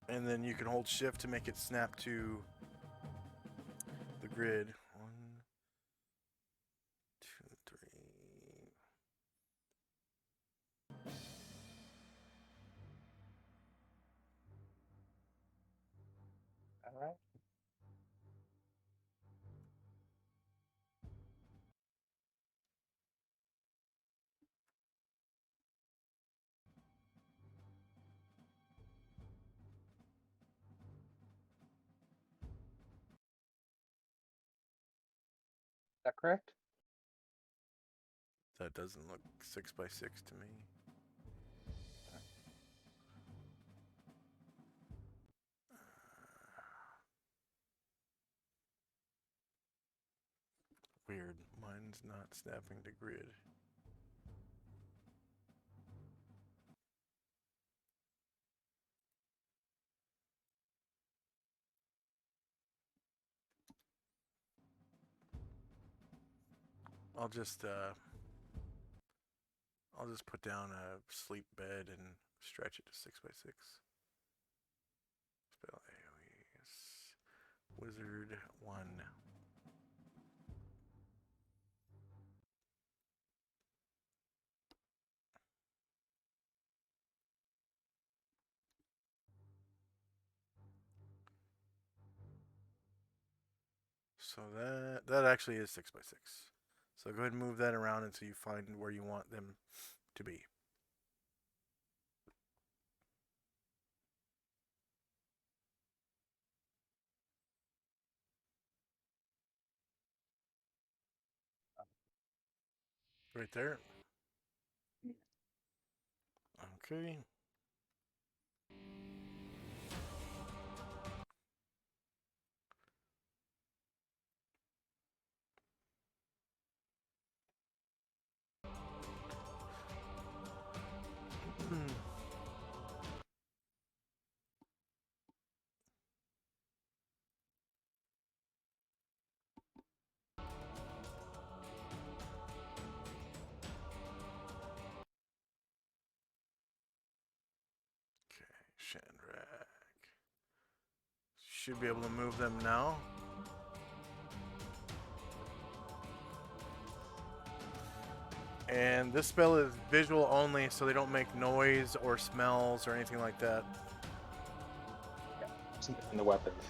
And then you can hold shift to make it snap to the grid. 1, 2, 3. All right. Is that correct? That doesn't look 6x6 to me. Weird. Mine's not snapping to grid. I'll just put down a sleep bed and stretch it to 6x6. Spell AoE. Wizard 1. So that actually is 6x6. So go ahead and move that around until you find where you want them to be. Right there. Okay. Shandrak. Should be able to move them now. And this spell is visual only, so they don't make noise or smells or anything like that. And the weapons.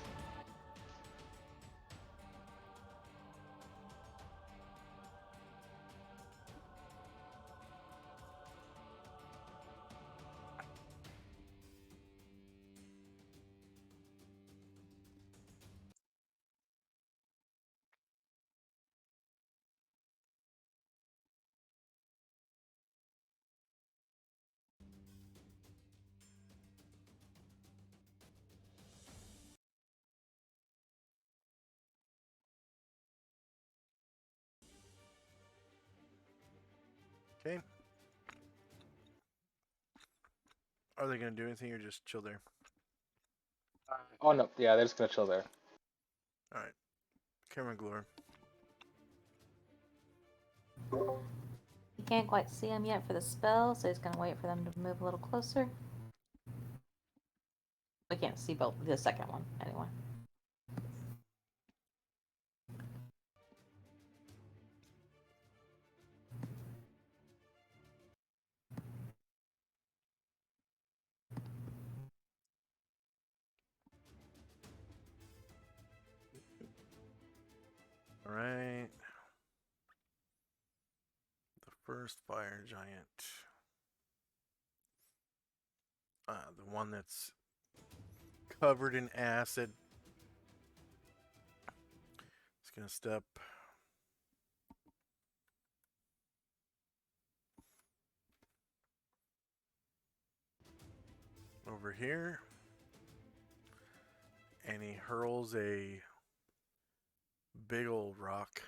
Okay. Are they going to do anything or just chill there? Oh no, yeah, they're just gonna chill there. Alright. Camera Glore. You can't quite see him yet for the spell, so he's gonna wait for them to move a little closer. We can't see both the second one anyway. Alright. The first fire giant. The one that's covered in acid. It's going to step over here. And he hurls a big old rock.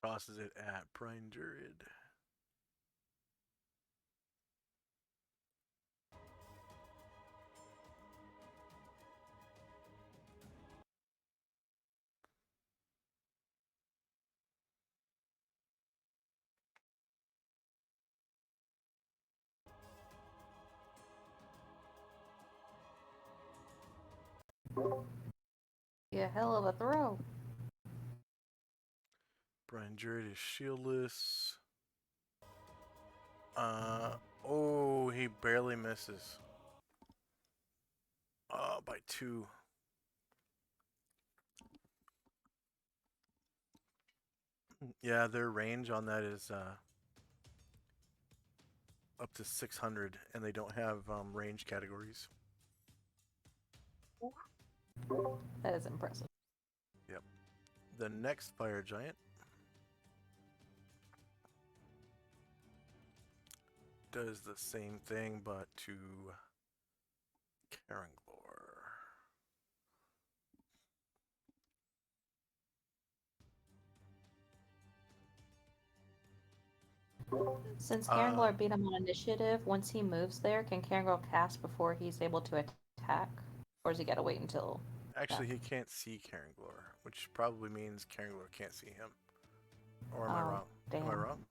Tosses it at Brian Druid. Yeah, hell of a throw. Brian Druid is shieldless. Oh, he barely misses. By 2. Yeah, their range on that is up to 600, and they don't have range categories. That is impressive. Yep. The next fire giant does the same thing, but to Caranglor. Since Carangor beat him on initiative, once he moves there, can Carangor cast before he's able to attack? Or does he gotta wait until... Actually, he can't see Caranglor, which probably means Caranglor can't see him. Or am I wrong? Damn. Am I wrong?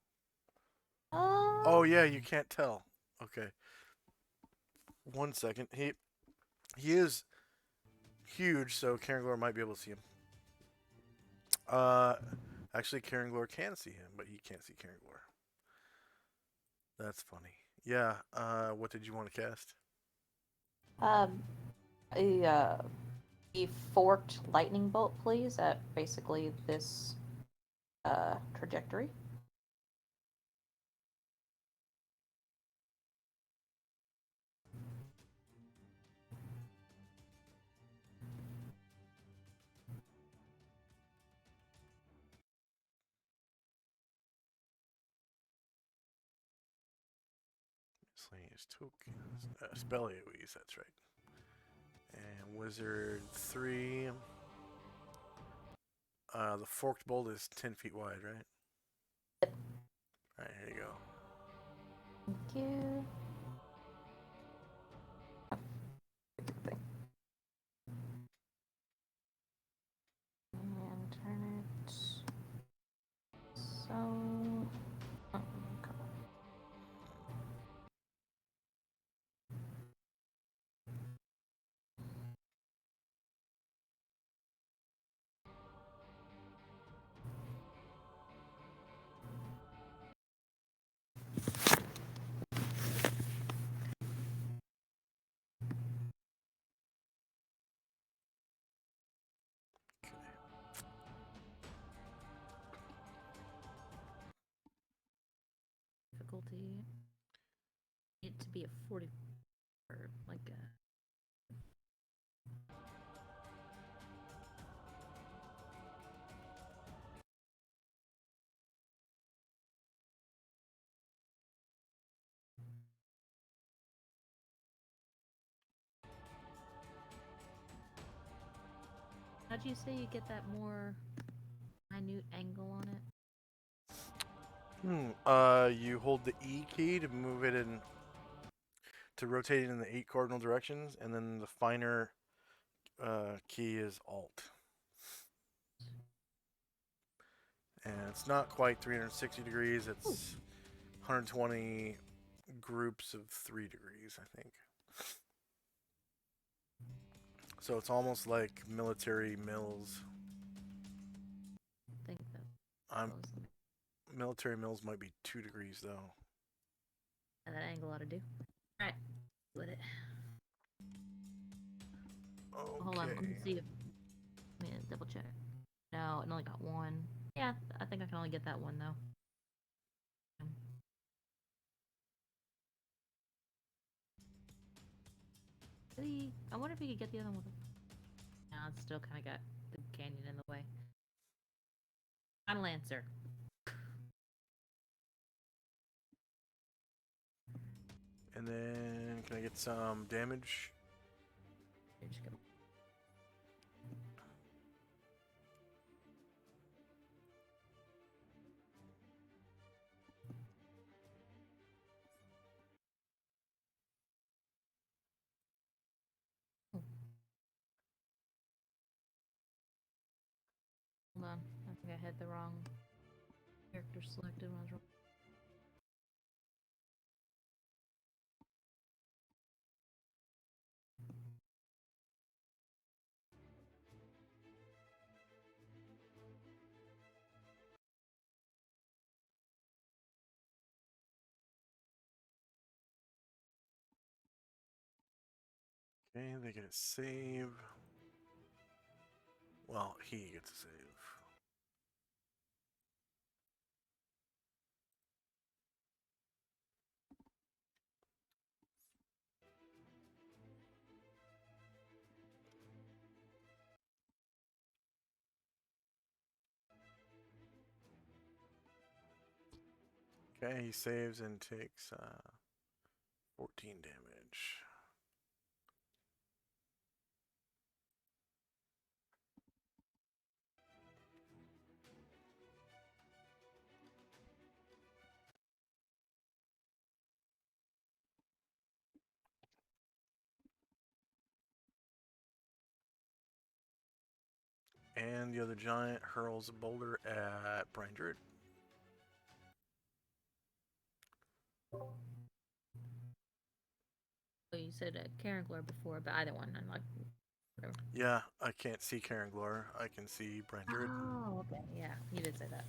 Oh yeah, you can't tell. Okay. 1 second. He is huge, so Caranglor might be able to see him. Actually, Caranglor can see him, but he can't see Caranglor. That's funny. Yeah. What did you want to cast? A forked lightning bolt, please, at basically this trajectory. Miscellaneous tokens. Spell AoEs, that's right. And Wizard 3. The forked bolt is 10 feet wide, right? Alright, here you go. Thank you. And turn it so... Oh, come on. Difficulty. It to be a 40 or like a. How'd you say you get that more minute angle on it? You hold the E key to move it in, to rotate it in the 8 cardinal directions, and then the finer key is Alt. And it's not quite 360 degrees, it's 120 groups of 3 degrees, I think. So it's almost like military mills. I think that Military mills might be 2 degrees though. that angle ought to do. Alright, with it. Okay. Hold on, let me see if. Let me double check. No, it only got one. Yeah, I think I can only get that one though. I wonder if you could get the other one. No, it's still kind of got the canyon in the way. Final answer. And then can I get some damage? Here, just go. I had the wrong character selected when I was wrong. Okay, they get a save. Well, he gets a save. Okay, he saves and takes 14 damage. And the other giant hurls a boulder at Brian Druid. Oh, you said Karen Glore before, but either one, I'm like, whatever. Yeah, I can't see Karen Glore. I can see Brian Druid. Oh, okay, yeah, you did say that.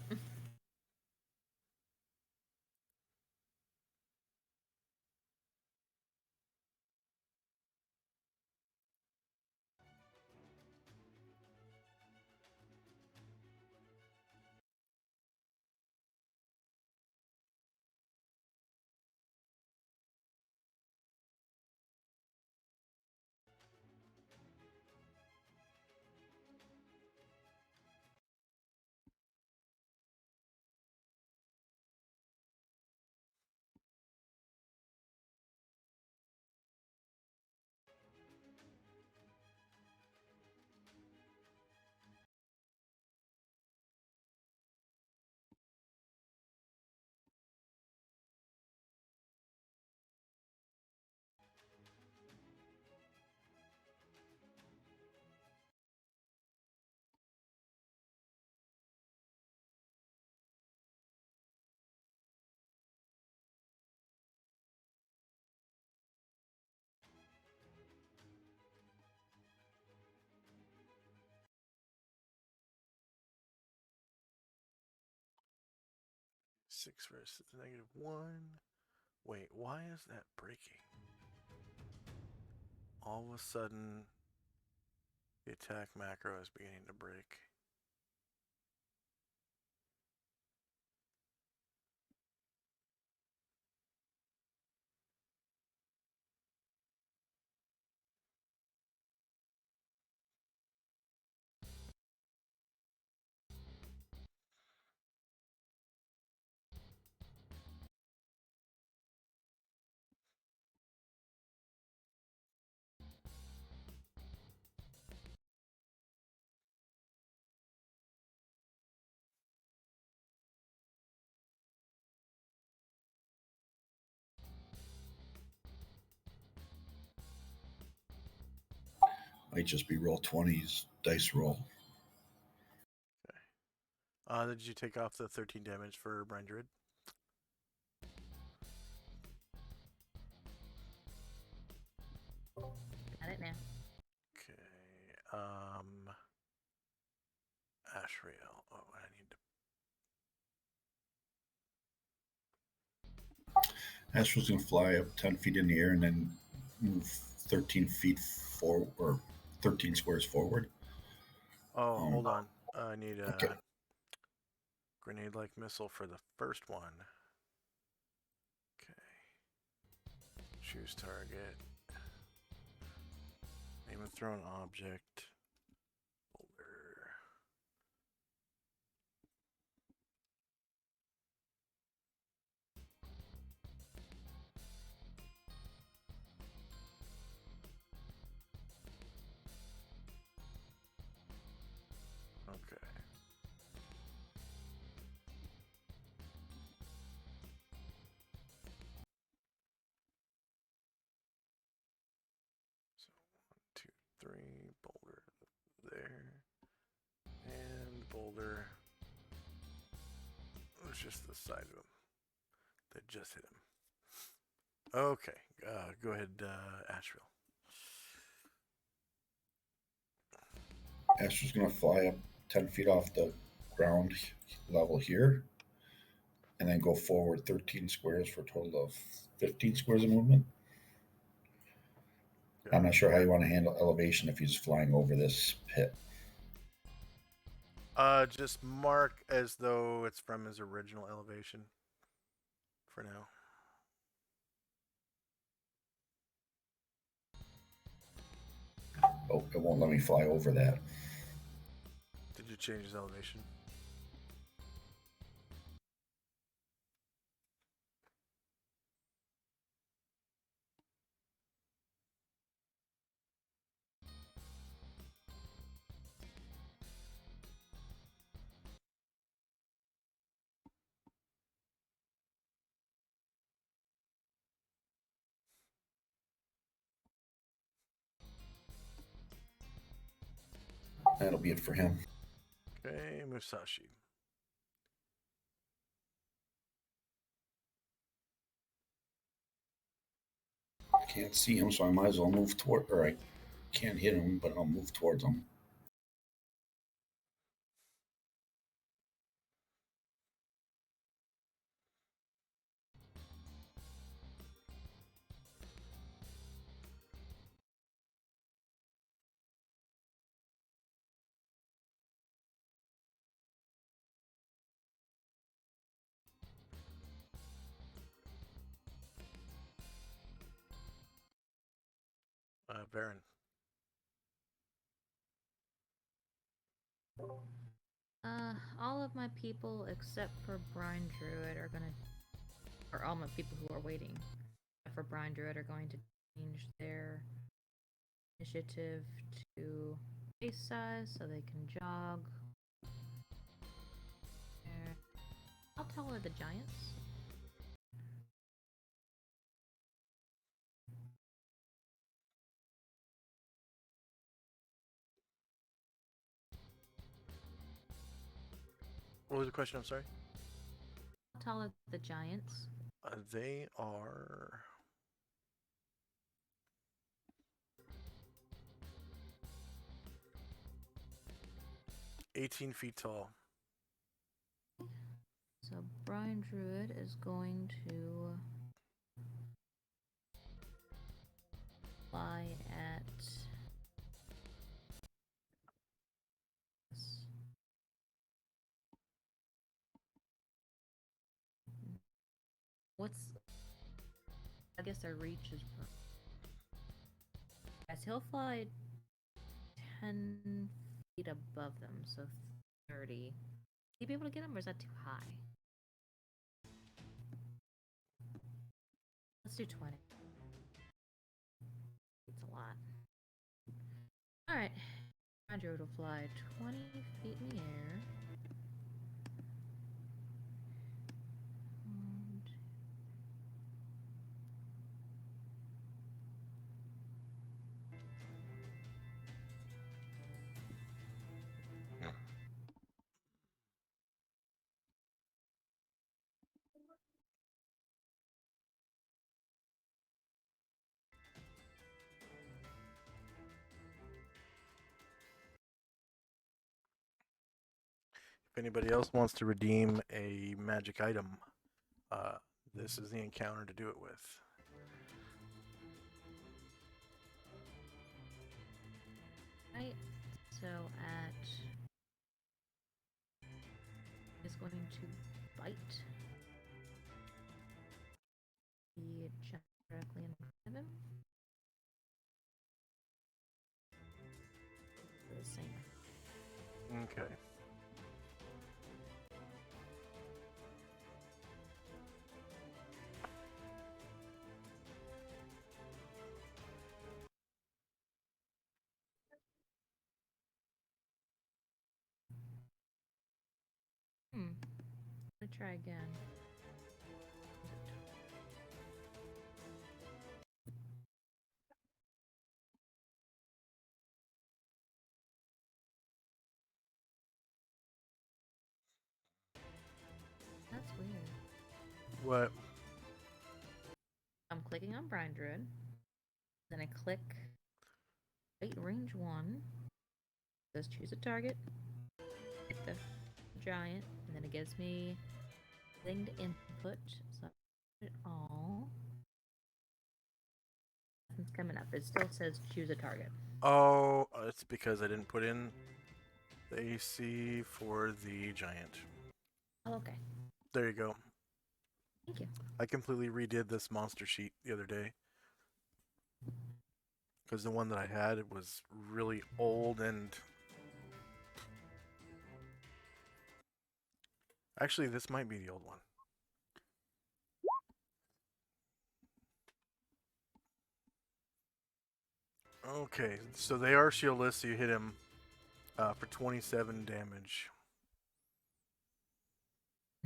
6 versus -1. Wait, why is that breaking? All of a sudden, the attack macro is beginning to break. Might just be roll 20s dice roll. Did you take off the 13 damage for Brian Druid? Got it now. Okay. Ashrael. Oh, I need to. Astra's going to fly up 10 feet in the air and then move 13 feet forward, or 13 squares forward. Oh, hold on. I need a Okay. grenade-like missile for the first one. Okay. Choose target. Name a thrown object. Boulder. Okay. So 1, 2, 3, boulder there, and boulder just the side of him. That just hit him. Okay, go ahead, Asheville. Astra's going to fly up 10 feet off the ground level here, and then go forward 13 squares for a total of 15 squares of movement. Okay. I'm not sure how you want to handle elevation if he's flying over this pit. Just mark as though it's from his original elevation for now. Oh, it won't let me fly over that. Did you change his elevation? That'll be it for him. Okay, Musashi. I can't see him, so I might as well move toward, or I can't hit him, but I'll move towards him. Varen. All of my people except for Brine Druid are gonna, or all my people who are waiting for Brine Druid are going to change their initiative to base size so they can jog. How tall are the giants? What was the question? I'm sorry. How tall are the giants? They are 18 feet tall. So Brine Druid is going to fly at what's, I guess their reach is, guys, he'll fly 10 feet above them, so 30. Will he be able to get him, or is that too high? Let's do 20. It's a lot. Alright. Andrew will fly 20 feet in the air. If anybody else wants to redeem a magic item, this is the encounter to do it with. Right. So at is going to bite the giant directly in front of him. The same. Okay. Let's try again. That's What? I'm clicking on Brine Druid. Then I click Wait, range 1. It says choose a target. Hit the giant. And then it gives me thing to input. So I put it all. Nothing's coming up. It still says choose a target. Oh, it's because I didn't put in the AC for the giant. Oh, okay. There you go. Thank you. I completely redid this monster sheet the other day. Because the one that I had, it was really old and... Actually, this might be the old one. Okay, so they are shieldless, so you hit him for 27 damage.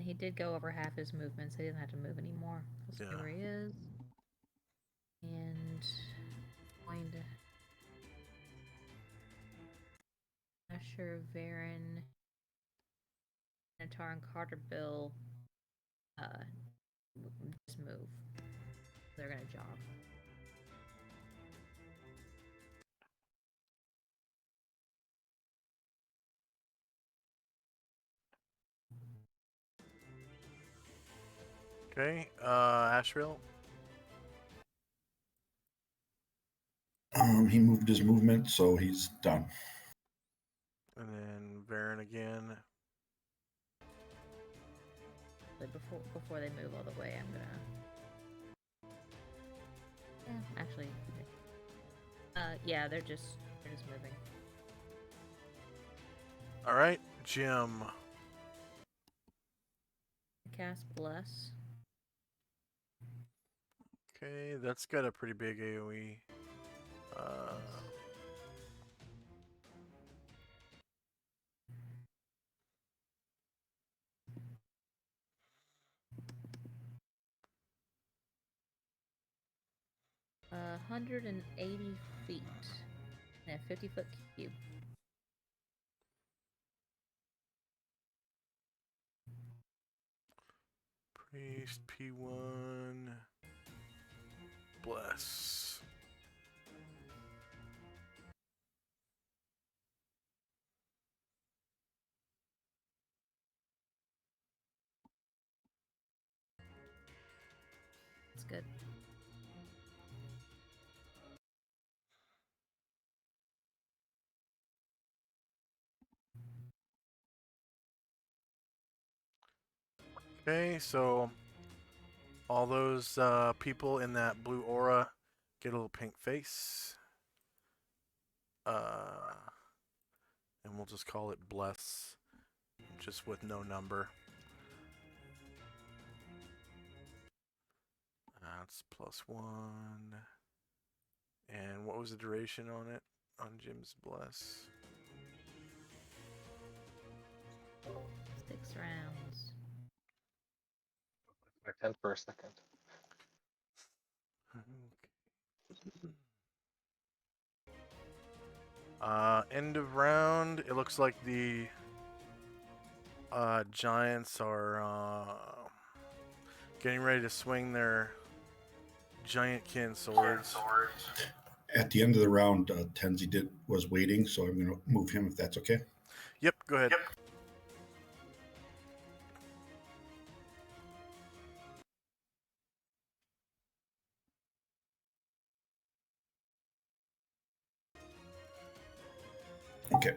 He did go over half his movement, so he doesn't have to move anymore. Let's see Yeah. where he is. And going to Asher, Varen, Minotaur, and Carter Bill just move. They're gonna jog. Okay, Asheville. He moved his movement, so he's done. And then Varen again. But before they move all the way, I'm gonna. Actually, yeah, they're just moving. All right, Jim. Cast Bless. Okay, that's got a pretty big AoE. 180 feet in a 50-foot cube. Priest P1. Bless. That's good. Okay, so all those people in that blue aura get a little pink face. And we'll just call it Bless, just with no number. That's +1. And what was the duration on it? On Jim's Bless? 6 rounds. My 10 for a second. End of round. It looks like the Giants are getting ready to swing their giantkin swords. At the end of the round, Tenzi was waiting, so I'm going to move him if that's okay. Yep, go ahead. Yep. Okay.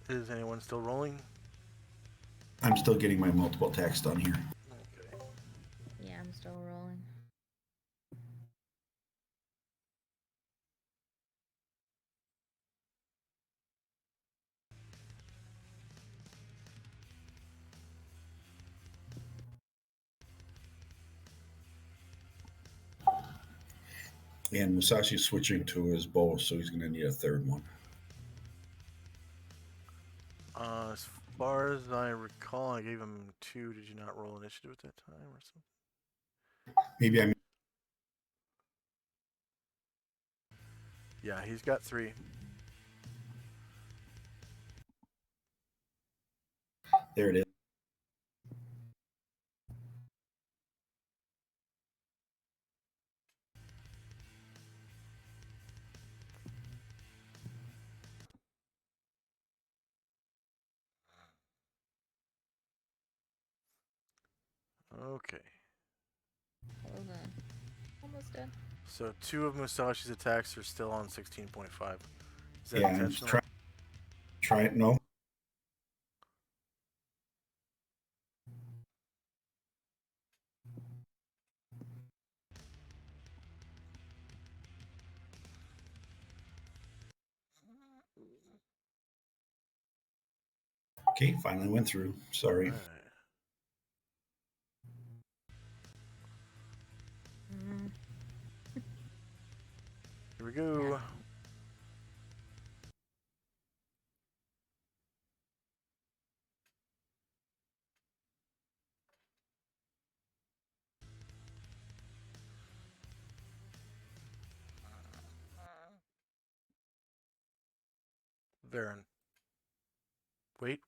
Is anyone still rolling? I'm still getting my multiple attacks done here. Okay. Yeah, I'm still rolling. And Musashi's switching to his bow, so he's going to need a third one. As far as I recall, I gave him 2. Did you not roll initiative at that time or something? Maybe I'm. Yeah, he's got 3. There it is. Okay. Hold on. Almost done. So 2 of Musashi's attacks are still on 16.5. Is that Yeah, I'm intentional? try it. No. Okay, finally went through. Sorry. Right. Mm, Here we go. Varen. Wait.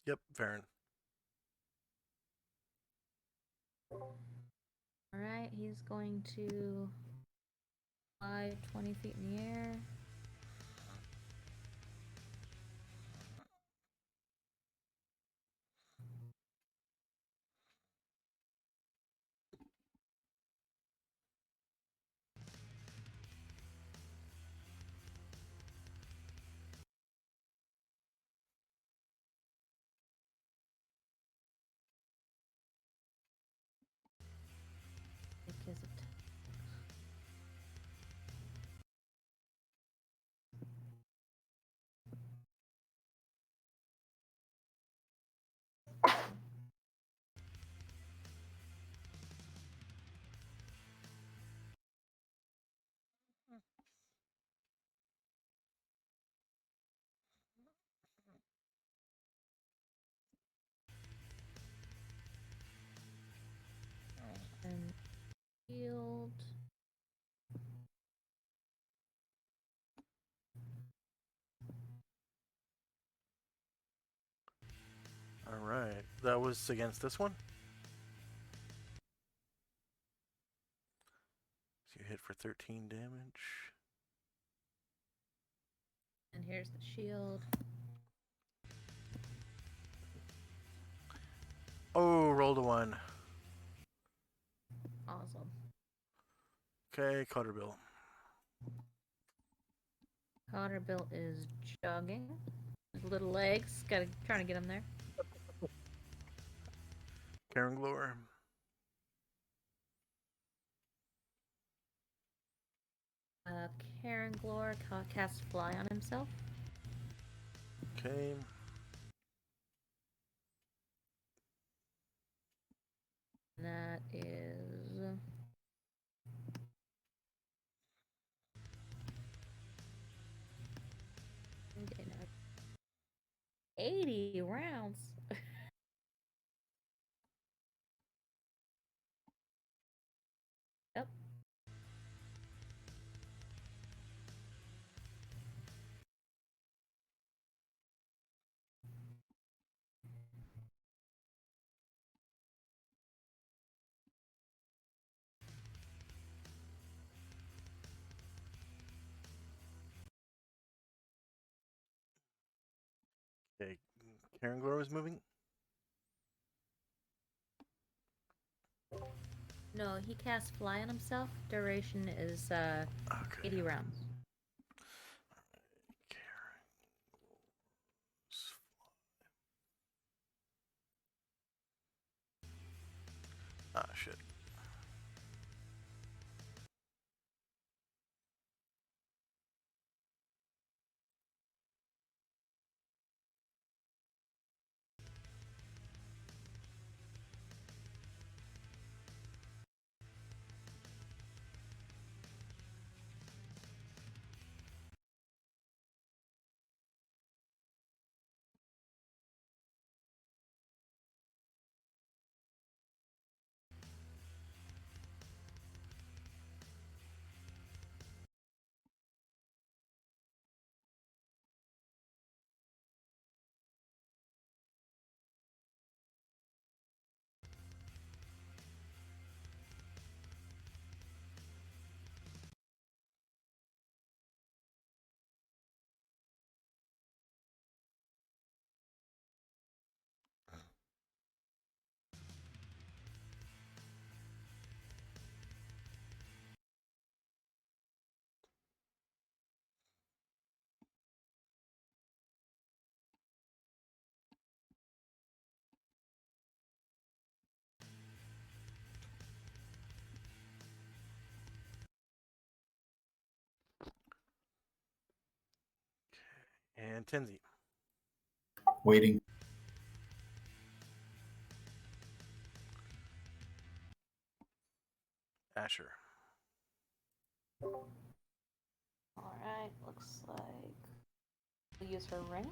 Yep, Varen. Alright, he's going to fly 20 feet in the air. Because it. And shield. Alright. That was against this one? So you hit for 13 damage. And here's the shield. Oh, rolled a 1. Awesome. Okay, Cutterbill. Cotterbill is jogging. His little legs. Trying to get him there. Karen Glore. Karen Glore casts Fly on himself. Okay. And that is 80 rounds. Yep. Okay, Karen Glor was moving. No, he casts fly on himself. Duration is Okay. 80 rounds. Karen. Ah, shit. And Tenzi. Waiting. Asher. Alright, looks like we'll use her ring.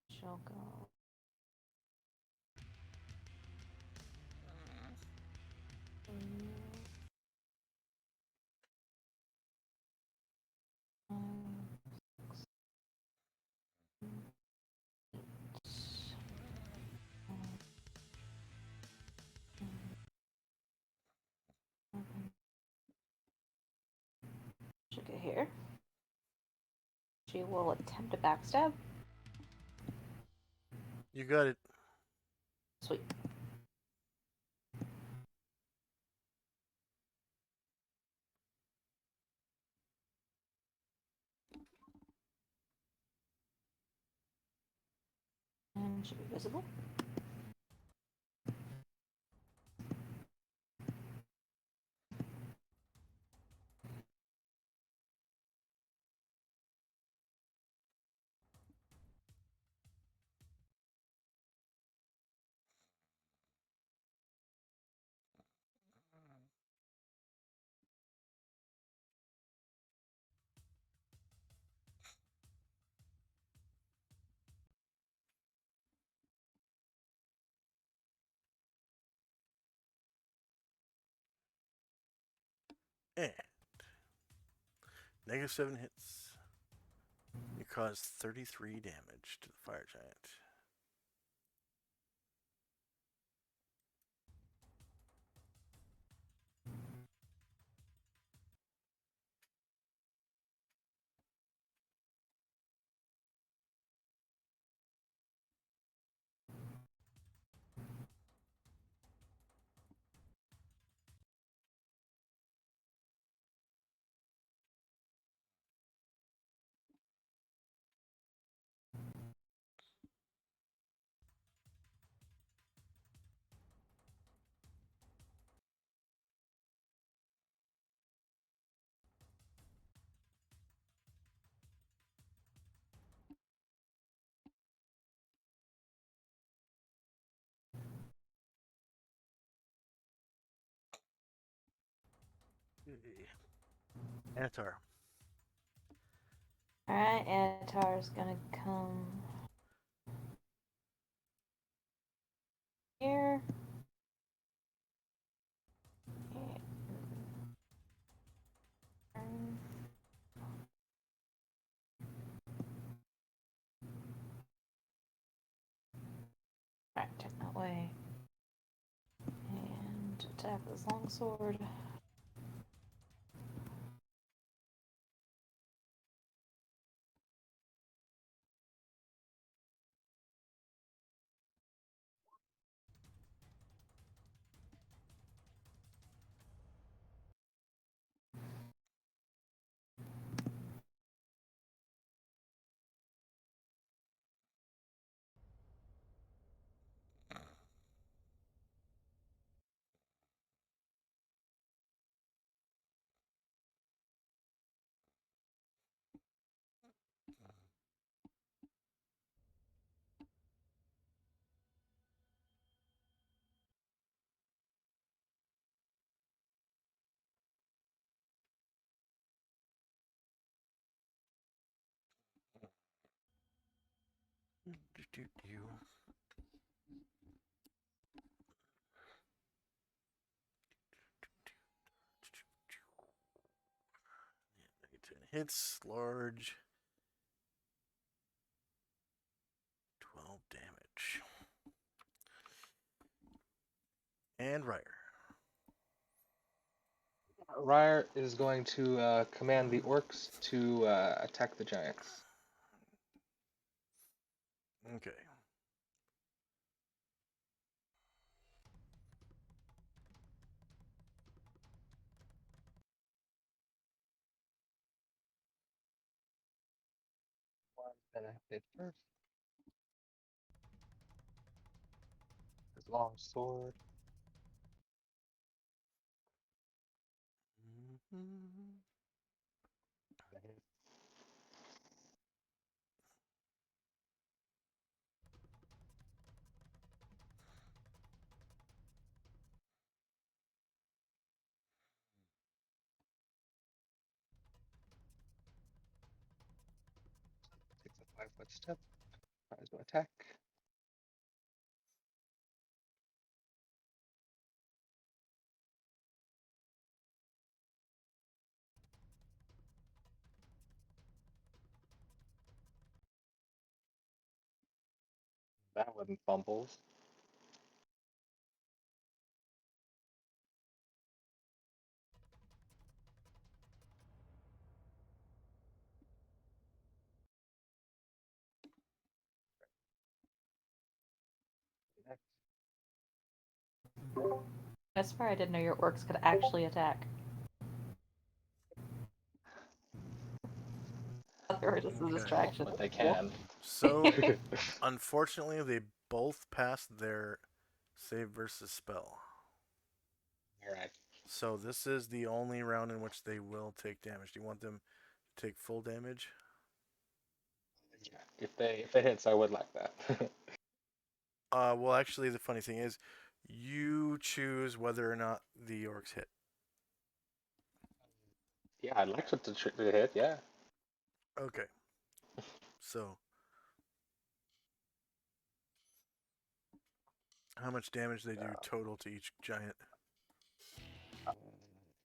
She'll go. She'll get here. She will attempt a backstab. You got it. Sweet. And she'll be visible. And -7 hits. You cause 33 damage to the fire giant. Anatar. Alright, Anatar's gonna come here. Alright, check that way. And Attack with his longsword. Hits, large. 12 damage. And Ryer. Ryer is going to command the orcs to attack the giants. Okay. Then I hit first. His long sword. Takes a 5-foot step. Tries to attack. That one fumbles. I swear I didn't know your orcs could actually attack. They were just a Okay. distraction. But they can. So, unfortunately, they both passed their save versus spell. Alright. So this is the only round in which they will take damage. Do you want them to take full damage? Yeah. If they hit, I would like that. Well, actually, the funny thing is, you choose whether or not the orcs hit. Yeah, I'd like it to hit, yeah. Okay. So, how much damage they do total to each giant?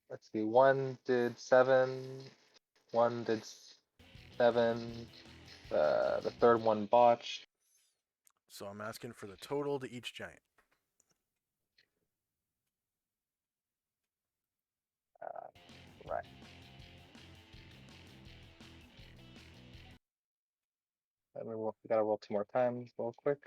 Let's see, one did 7, one did 7, the third one botched. So I'm asking for the total to each giant. Right. We gotta roll 2 more times real quick.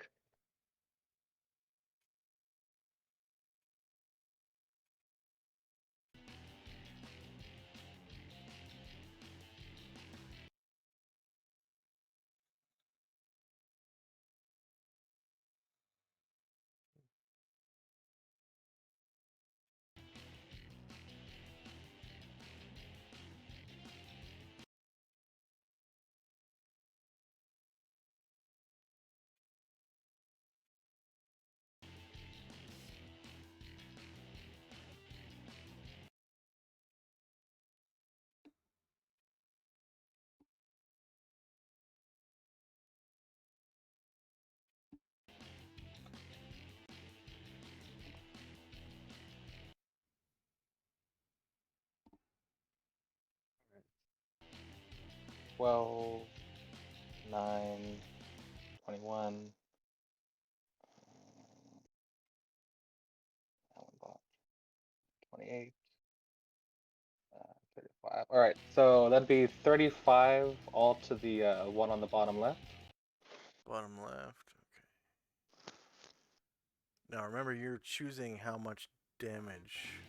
Right. 12, 9, 21. That one botched. 28. 35. All right, so that'd be 35 all to the one on the bottom left. Bottom left. Okay. Now remember, you're choosing how much damage.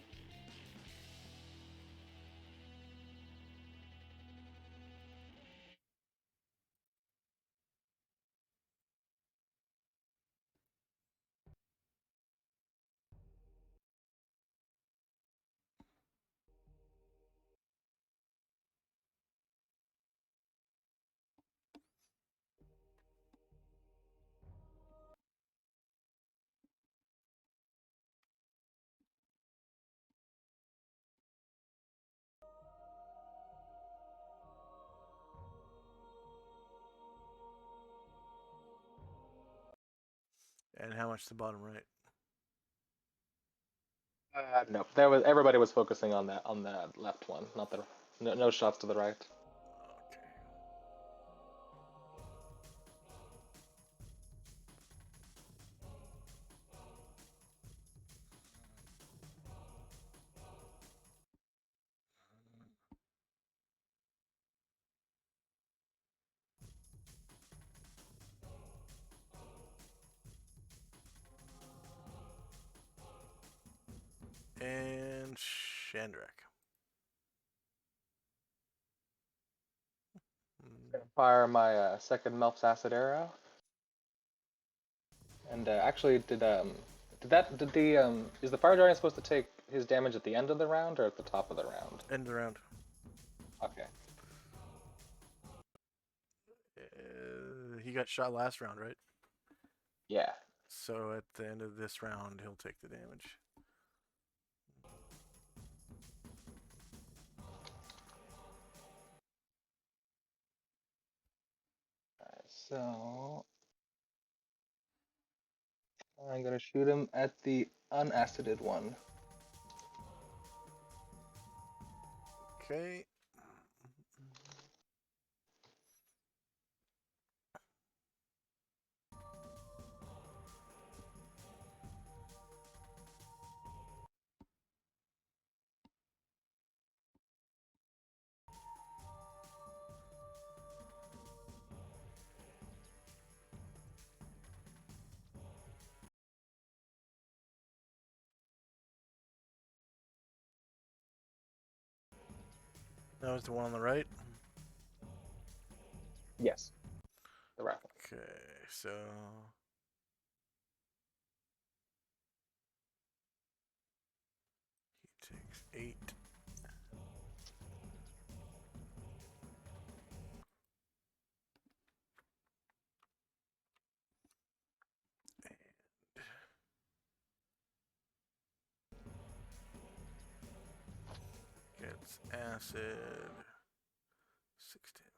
And how much to the bottom right? No, everybody was focusing on that left one, not the no shots to the right. Okay. And Shandrak. Fire my second Melp's acid arrow. And actually, did the is the fire giant supposed to take his damage at the end of the round or at the top of the round? End of the round. Okay. He got shot last round, right? Yeah. So at the end of this round, he'll take the damage. Alright, so I'm gonna shoot him at the unacided one. Okay. That was the one on the right. Yes. The rifle. Okay, so he takes 8. Gets acid. 6 damage.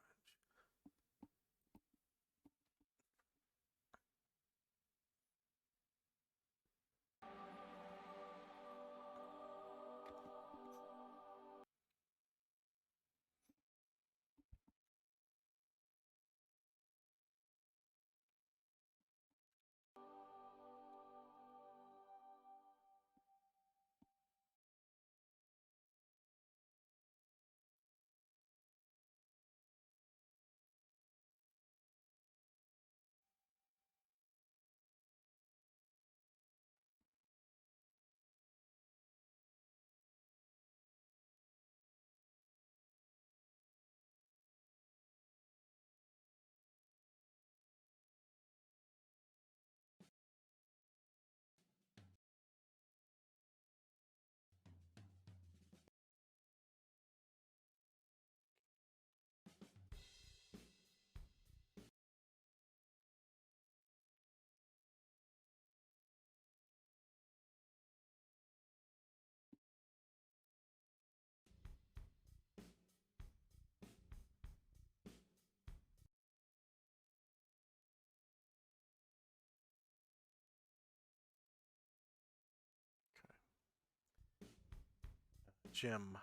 Jim.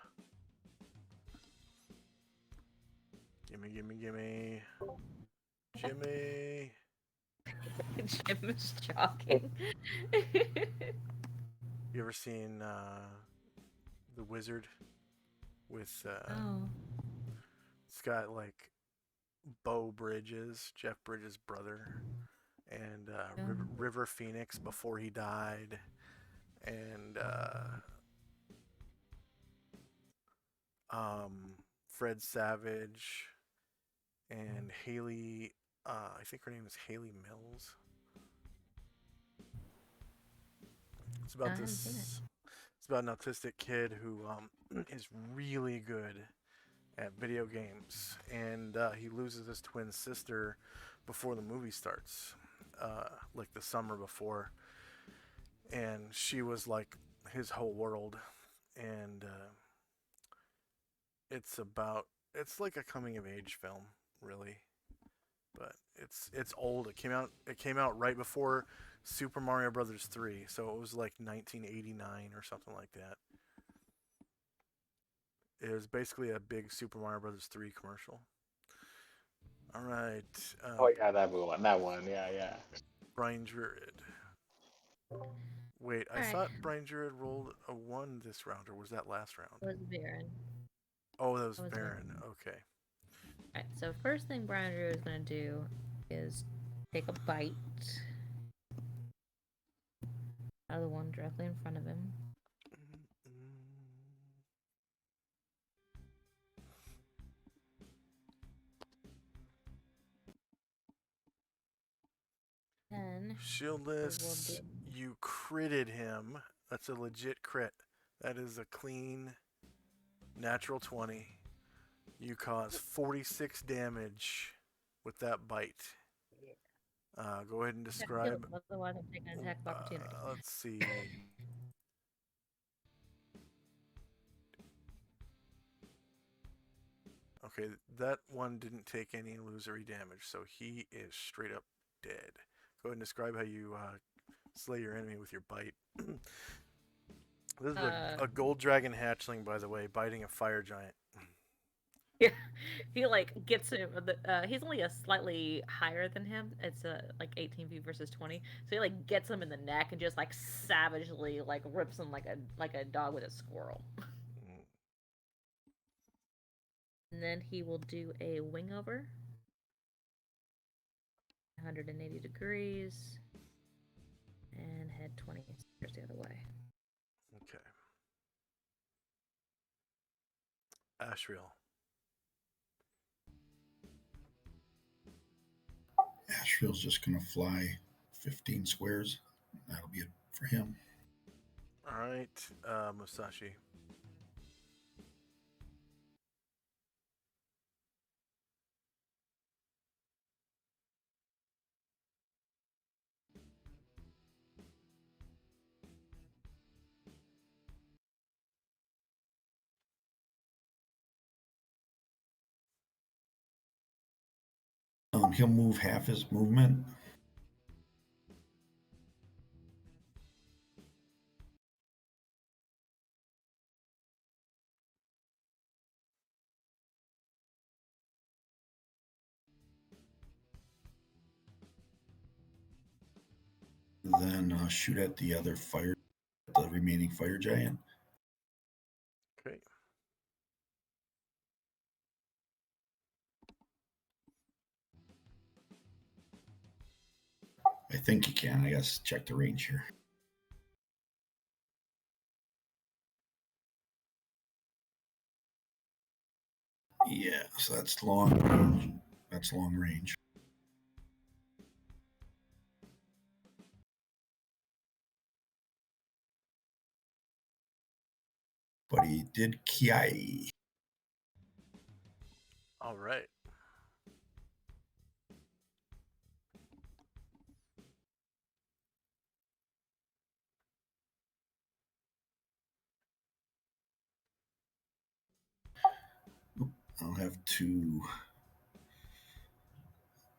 Gimme, gimme, gimme. Jimmy. Jim is jogging. You ever seen the wizard with Oh. it's got like Bo Bridges, Jeff Bridges' brother, and River Phoenix before he died, and Fred Savage, and Haley. I think her name is Haley Mills. It's I about haven't seen it. this. It's about an autistic kid who is really good at video games, and he loses his twin sister before the movie starts, like the summer before, and she was like his whole world, and it's like a coming of age film, really, but it's old. It came out right before Super Mario Brothers 3, so it was like 1989 or something like that. It was basically a big Super Mario Brothers 3 commercial. All right, Oh yeah, that one. Yeah, yeah. Brian Druid. Wait, I All right. thought Brian Druid rolled a 1 this round, or was that last round? It was Viren. Oh, that was It was Varen. Viren. Okay. Alright, so first thing Brian Drew is going to do is take a bite out of the one directly in front of him. Then Shieldless, you critted him. That's a legit crit. That is a clean natural 20. You cause 46 damage with that bite. Go ahead and describe. Otherwise, I'm taking an attack of opportunity. Let's see. Okay, that one didn't take any illusory damage, so he is straight up dead. Go ahead and describe how you slay your enemy with your bite. This is a gold dragon hatchling, by the way, biting a fire giant. Yeah, he like gets him. He's only a slightly higher than him. It's like 18 feet versus 20. So he like gets him in the neck and just like savagely like rips him like a dog with a squirrel. And then he will do a wing over, 180 degrees, and head 20 meters the other way. Okay. Ashriel. Ashriel's just going to fly 15 squares. That'll be it for him. All right, Musashi. He'll move half his movement. Then shoot at the remaining fire giant. Okay. I think you can. I guess check the range here. Yeah, so that's long range. That's long range. But he did Kiai. All right. I'll have to.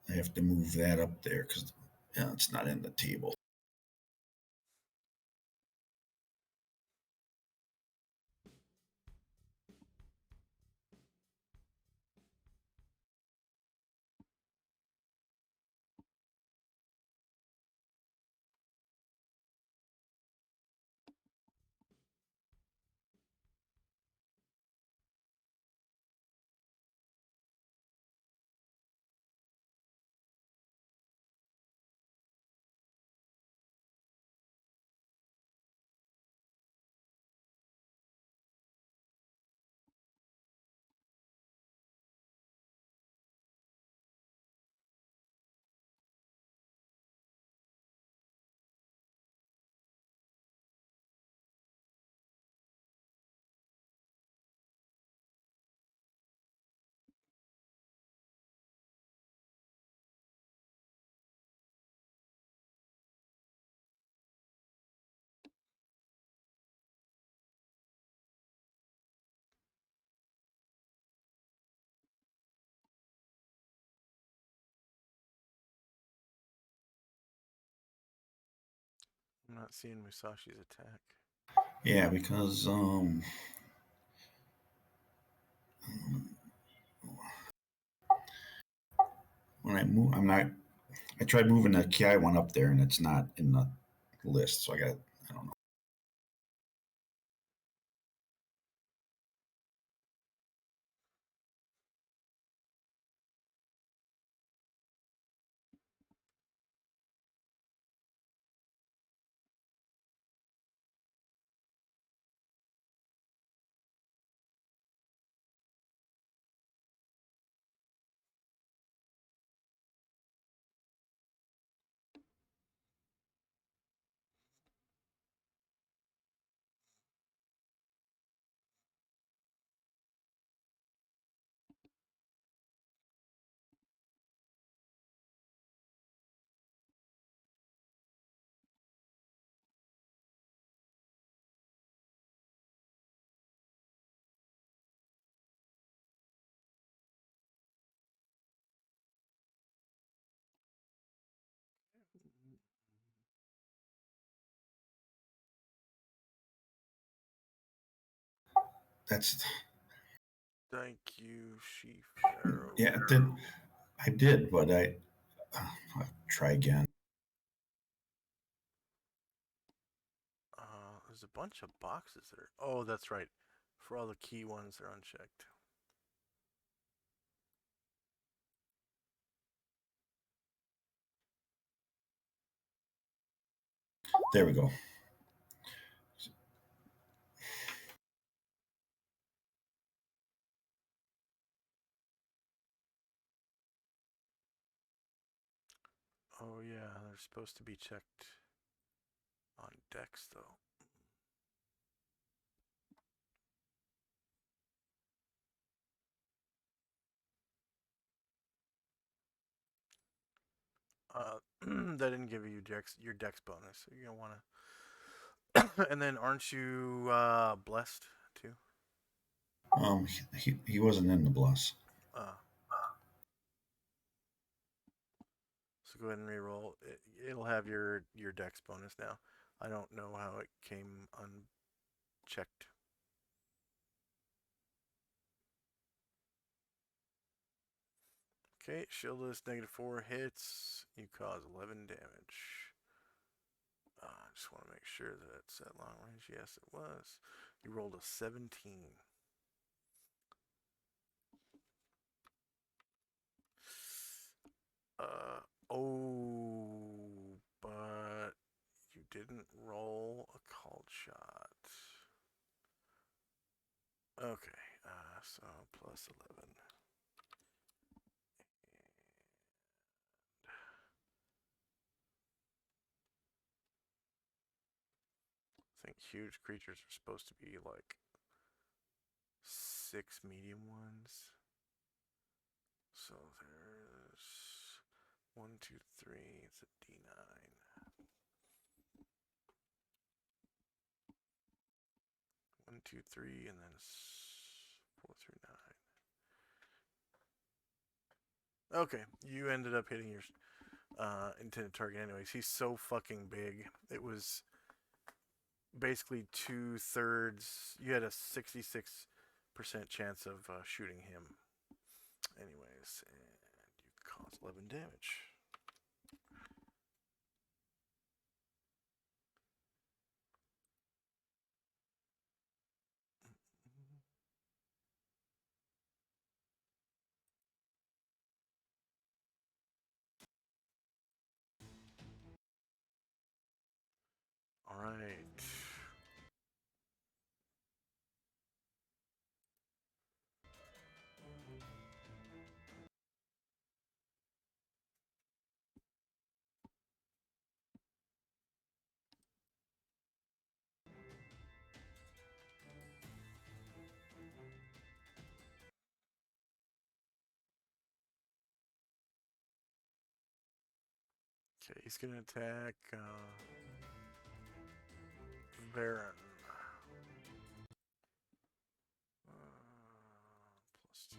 I have to move that up there because it's not in the table. I'm not seeing Musashi's attack. Yeah, because when I move, I'm not. I tried moving the Ki one up there, and it's not in the list. So I got. I don't know. That's Thank you, Chief Arrow. yeah. It did. I did, but I'll try again. There's a bunch of boxes there. Oh, that's right. For all the key ones, they're unchecked. There we go. Oh yeah, they're supposed to be checked on decks though. That didn't give you your dex bonus. So you're gonna wanna. And then aren't you blessed too? He wasn't in the bless. Uh, so go ahead and re-roll. It'll have your dex bonus now. I don't know how it came unchecked. Okay, shield is -4 hits. You cause 11 damage. I just want to make sure that it's at long range. Yes, it was. You rolled a 17. Uh, oh, but you didn't roll a called shot. Okay, so plus 11. I think huge creatures are supposed to be like 6 medium ones. So there's 1, 2, 3. It's a D9. 1, 2, 3, and then 4 through 9. Okay, you ended up hitting your intended target anyways. He's so fucking big. It was basically 2/3. You had a 66% chance of shooting him anyways, and you caused 11 damage. All right. Okay, he's gonna attack Varen. +2.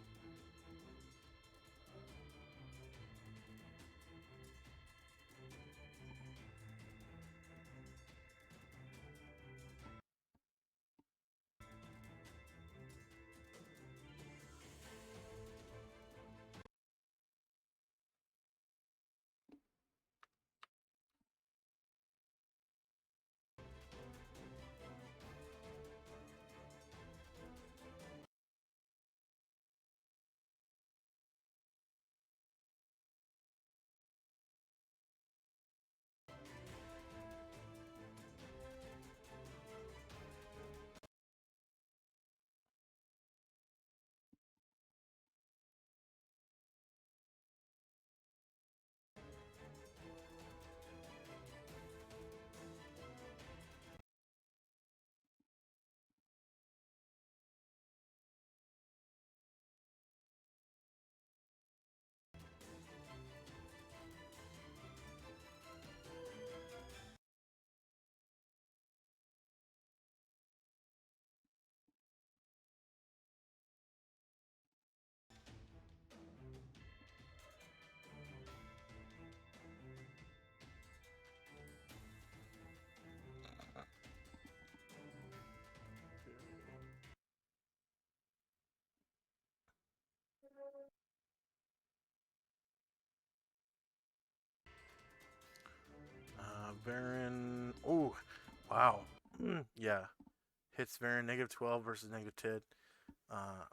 Baron. Oh, wow. Yeah. Hits Baron -12 versus -10.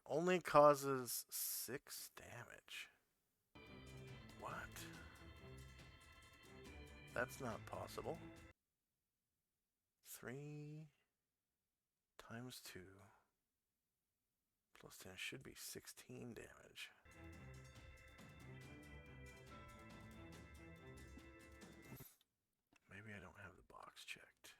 Only causes 6 damage. What? That's not possible. 3 times 2 plus 10 should be 16 damage. Maybe I don't have the box checked.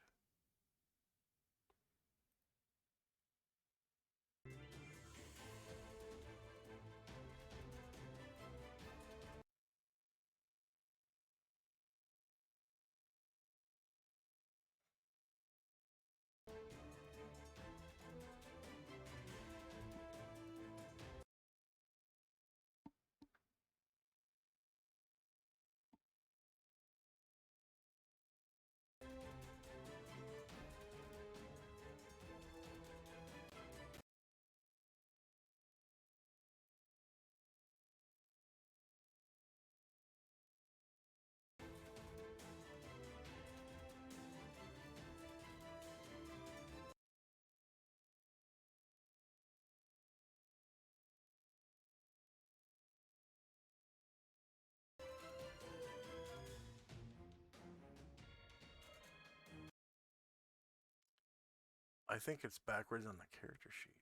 I think it's backwards on the character sheet.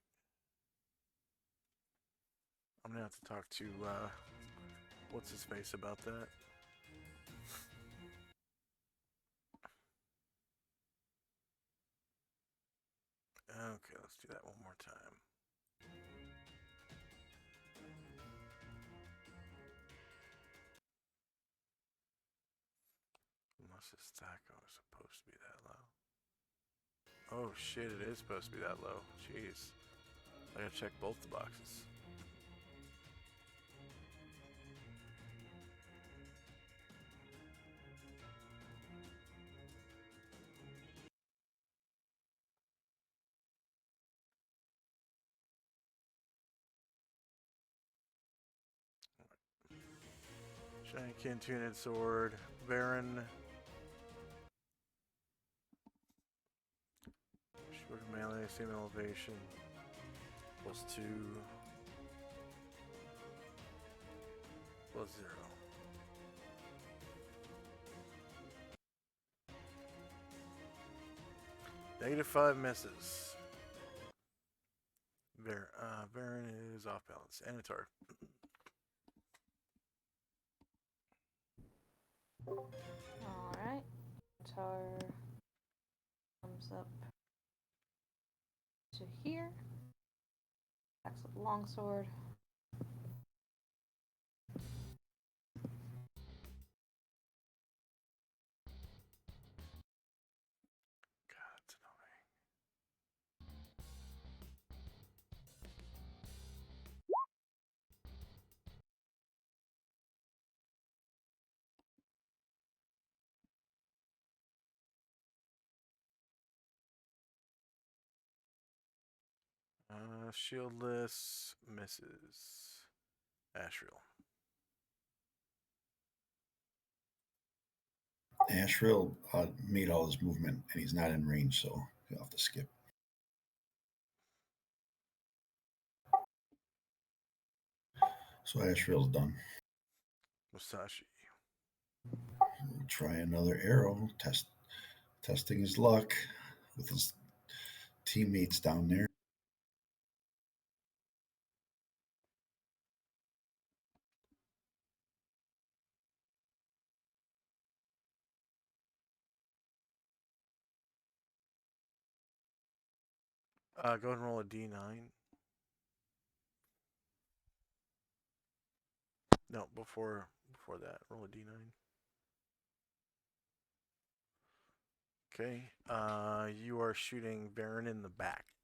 I'm gonna have to talk to what's his face about that. Okay, let's do that one more time. Unless his stack was supposed to be that low. Oh shit, it is supposed to be that low. Jeez. I gotta check both the boxes. Shiny Cantuned Sword, Baron. Short melee, same elevation. +2. +0. -5 misses. Baron is off balance. Anatar. Alright. Tar comes up to here. Attacks with longsword. God, it's annoying. Shieldless misses. Ashriel. Ashriel made all his movement, and he's not in range, so he'll have to skip. So Ashriel's done. Musashi. We'll try another arrow. Testing his luck with his teammates down there. Go ahead and roll a d9. No, before that, roll a d9. Okay. You are shooting Baron in the back.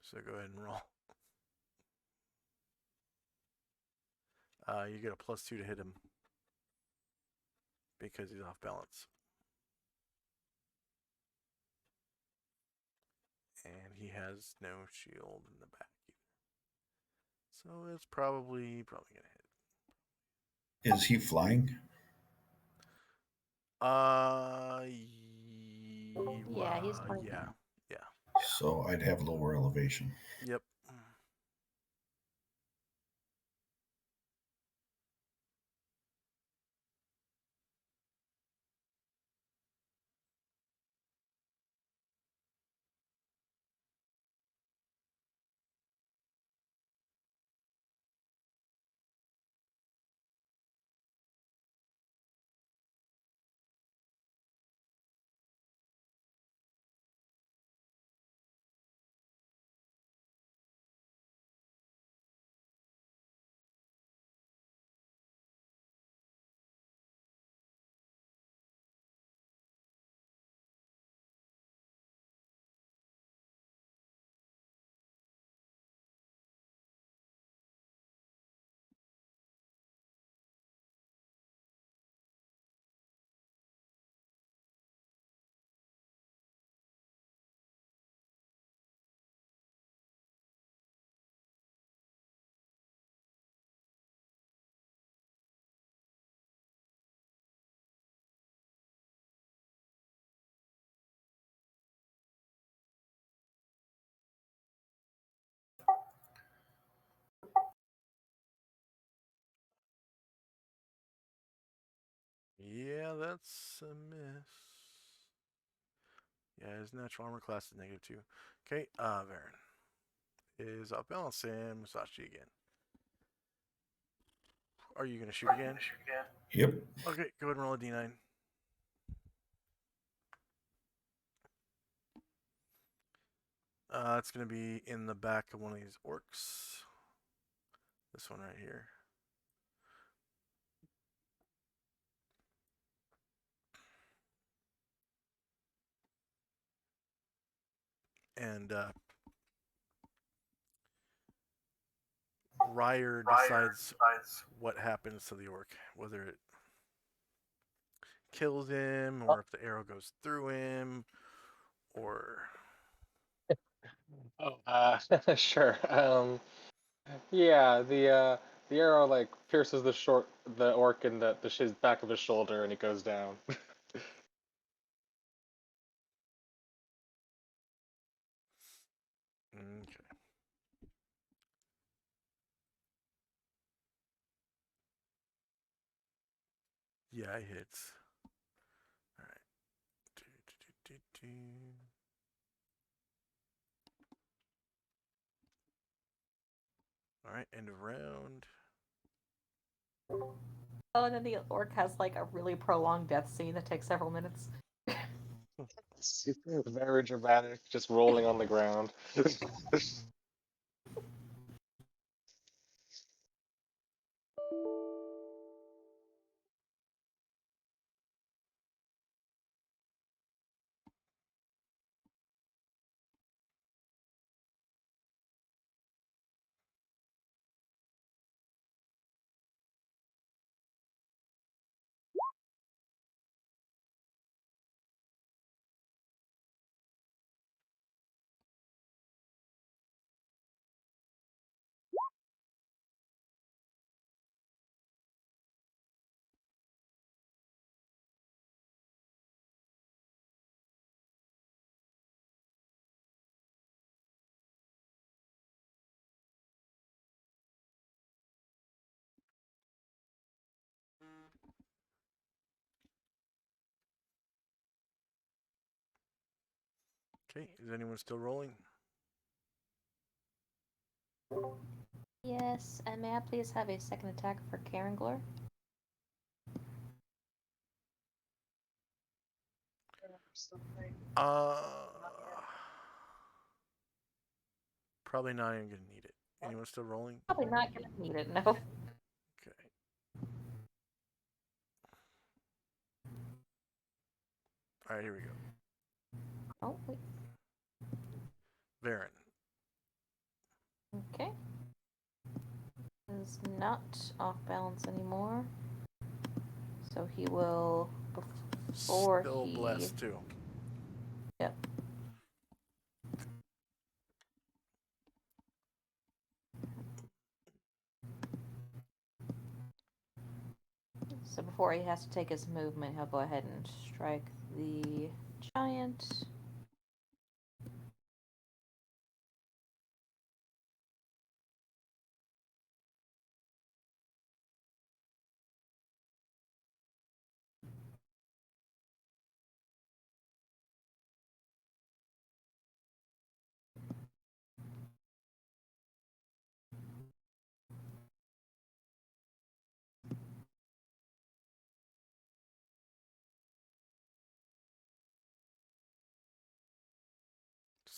So go ahead and roll. You get a +2 to hit him because he's off balance. And he has no shield in the back either. So it's probably gonna hit. Is he flying? Yeah, he's 20. Yeah. So I'd have lower elevation. Yep. Yeah, that's a miss. Yeah, his natural armor class is -2. Okay, Varen is off balance and Musashi again. Are you gonna shoot again? Yep. Okay, go ahead and roll a d9. It's gonna be in the back of one of these orcs. This one right here. And Ryer decides what happens to the orc, whether it kills him or if the arrow goes through him or Sure. Yeah, the arrow like pierces the orc in the back of his shoulder, and he goes down. okay. Yeah, it hits. All right. All right, end of round. Oh, and then the orc has like a really prolonged death scene that takes several minutes. Very dramatic, just rolling on the ground. Okay, is anyone still rolling? Yes, and may I please have a second attack for Karangler? Uh, probably not even gonna need it. Anyone still rolling? Probably not gonna need it, no. Okay. All right, here we go. Oh, wait. Varen. Okay. Is not off balance anymore. So he will before Still he blessed too. Yep. So before he has to take his movement, he'll go ahead and strike the giant.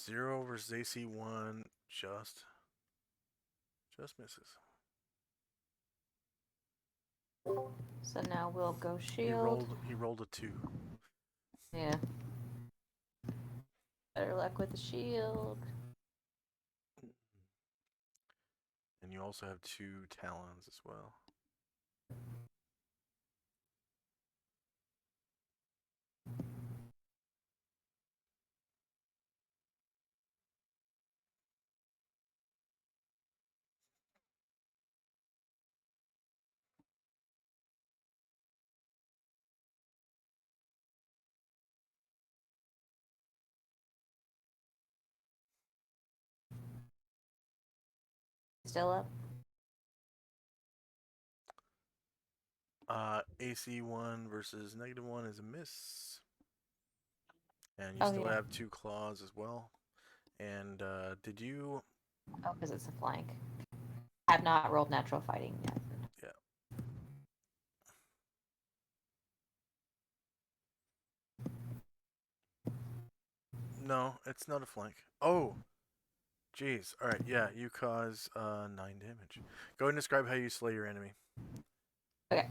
Zero versus AC1, just misses. So now we'll go He shield. rolled a 2. Yeah. Better luck with the shield. And you also have 2 talons as well. Still up. AC1 versus -1 is a miss. And you Oh, still yeah. have 2 claws as well. And did you? Oh, because it's a flank. I have not rolled natural fighting yet. Yeah. No, it's not a flank. Oh, jeez. All right. Yeah, you cause 9 damage. Go ahead and describe how you slay your enemy. Okay.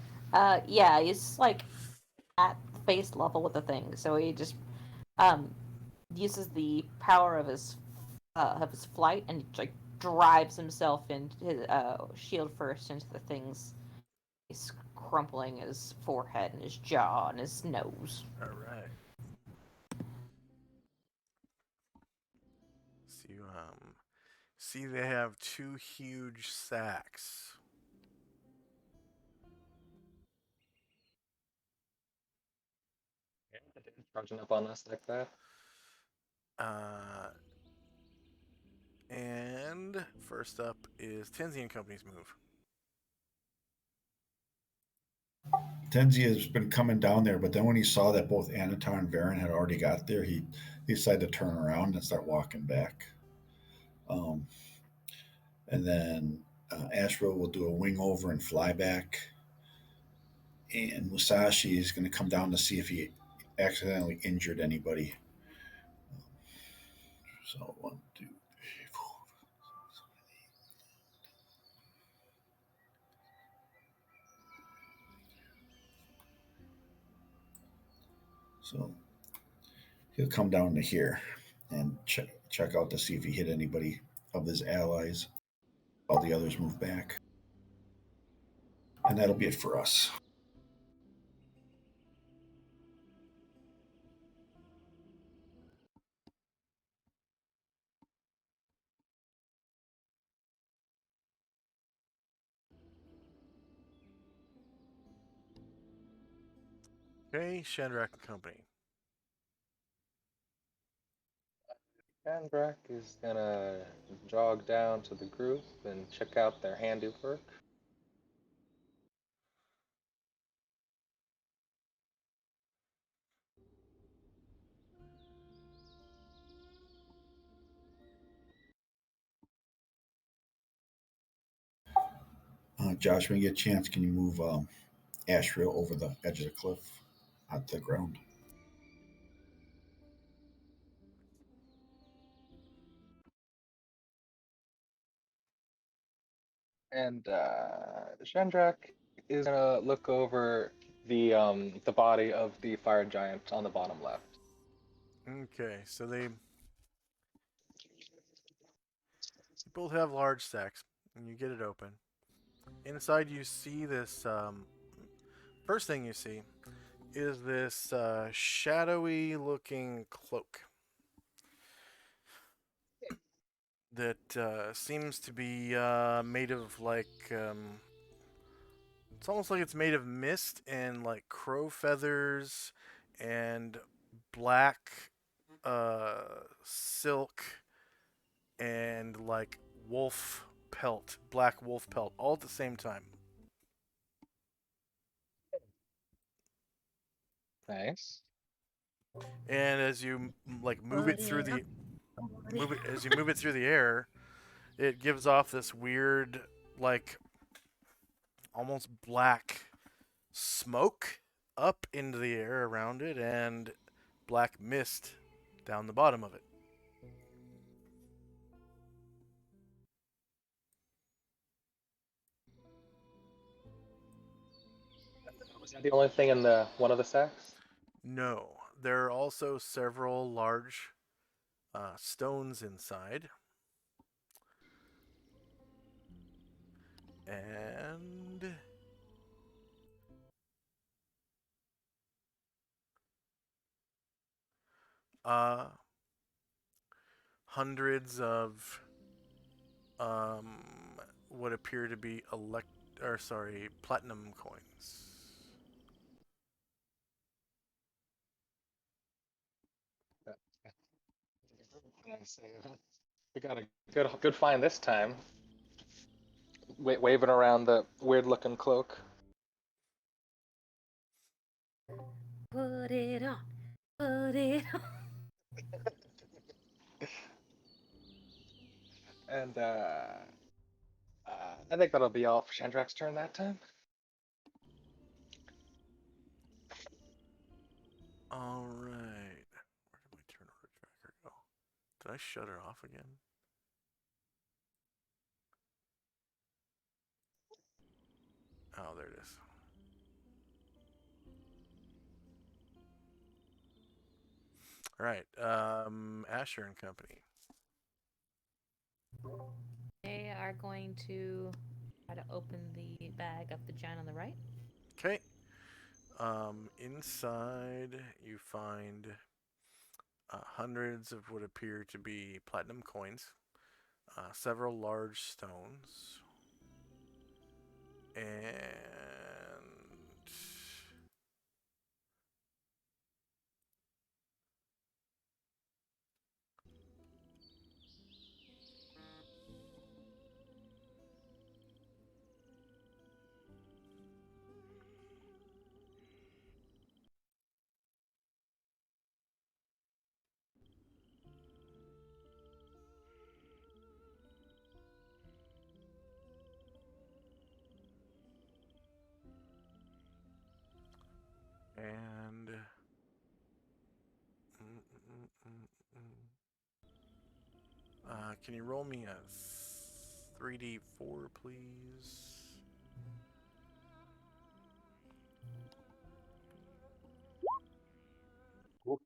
Yeah, he's like at face level with the thing, so he just uses the power of his flight and like drives himself into his shield first into the things. He's crumpling his forehead and his jaw and his nose. All right. So you see they have 2 huge sacks. Charging up on us like that. And first up is Tenzi and Company's move. Tenzi has been coming down there, but then when he saw that both Anatar and Varen had already got there, he decided to turn around and start walking back. Um, and then Ashro will do a wing over and fly back. And Musashi is going to come down to see if he accidentally injured anybody. So 1, 2, 3, 4. So he'll come down to here and check out to see if he hit anybody of his allies. All the others move back. And that'll be it for us. Okay, Shandrak and Company. Andrak is gonna jog down to the group and check out their handiwork. Josh, when you get a chance, can you move Ashrail over the edge of the cliff onto the ground? And Shandrak is gonna look over the body of the fire giant on the bottom left. Okay, so they both have large sacks, and you get it open. Inside, you see this. First thing you see is this shadowy-looking cloak that seems to be made of like It's almost like it's made of mist and like crow feathers and black silk and like wolf pelt, black wolf pelt, all at the same time. Nice. And as you like move it Put through it the on. move it as you move it through the air, it gives off this weird like almost black smoke up into the air around it and black mist down the bottom of it. Was that the only thing in the one of the sacks? No, there are also several large stones inside, and uh, hundreds of um, what appear to be platinum coins. Nice. We got a good find this time. Waving around the weird looking cloak. Put it on. Put it on. And I think that'll be all for Shandrak's turn that time. All right. Where did my turn order tracker go? Did I shut it off again? Oh, there it is. All right. Asher and Company. They are going to try to open the bag of the giant on the right. Okay. Inside you find hundreds of what appear to be platinum coins, several large stones, and and can you roll me a 3d4, please? Cool.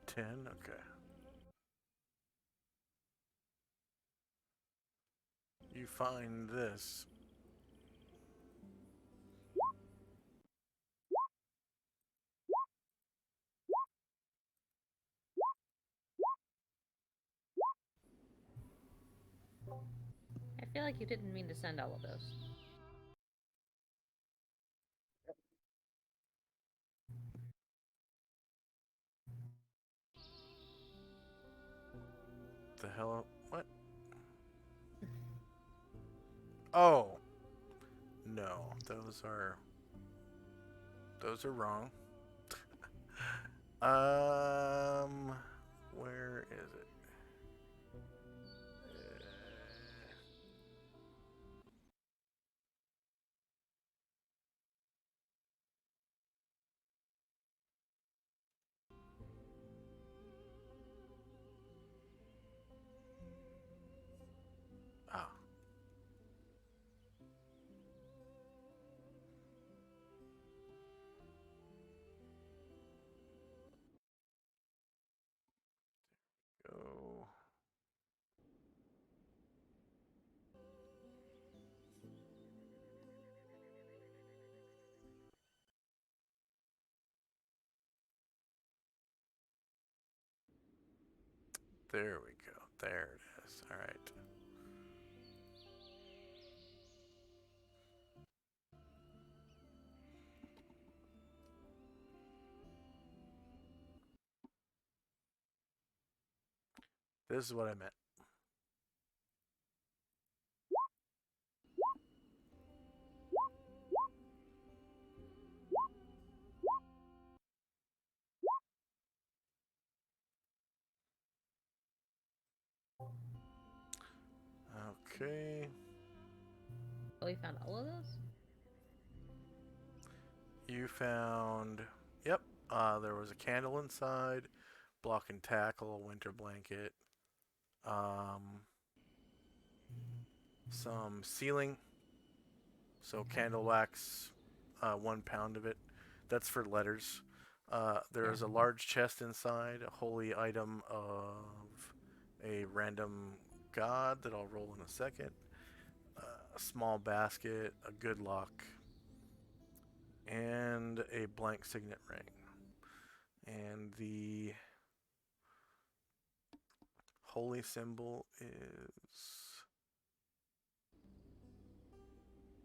Ten. Okay. You find this. I feel like you didn't mean to send all of those. The hell? What? Oh. No, those are wrong. Where is it? There we go. There it is. All right. This is what I meant. Okay. Oh, we found all of those? You found. Yep. There was a candle inside, block and tackle, winter blanket, some ceiling, so candle wax, 1 pound of it. That's for letters. There is a large chest inside, a holy item of a random god that I'll roll in a second, a small basket, a good lock, and a blank signet ring. And the holy symbol is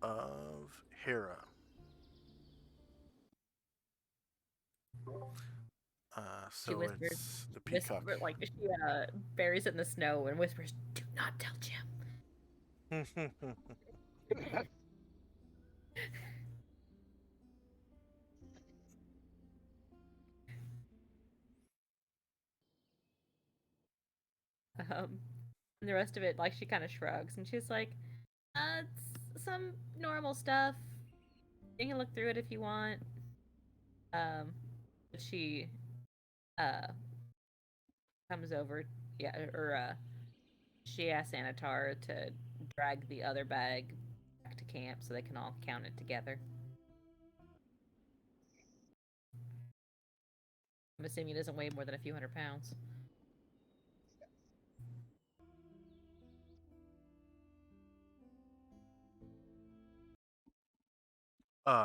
of Hera. She So whispers, it's the peacock. like she buries it in the snow and whispers, "Do not tell Jim." And the rest of it, like she kind of shrugs and she's like, "It's some normal stuff. You can look through it if you want." But she uh comes over, yeah, or she asks Anatar to drag the other bag back to camp so they can all count it together. I'm assuming it doesn't weigh more than a few 100 pounds.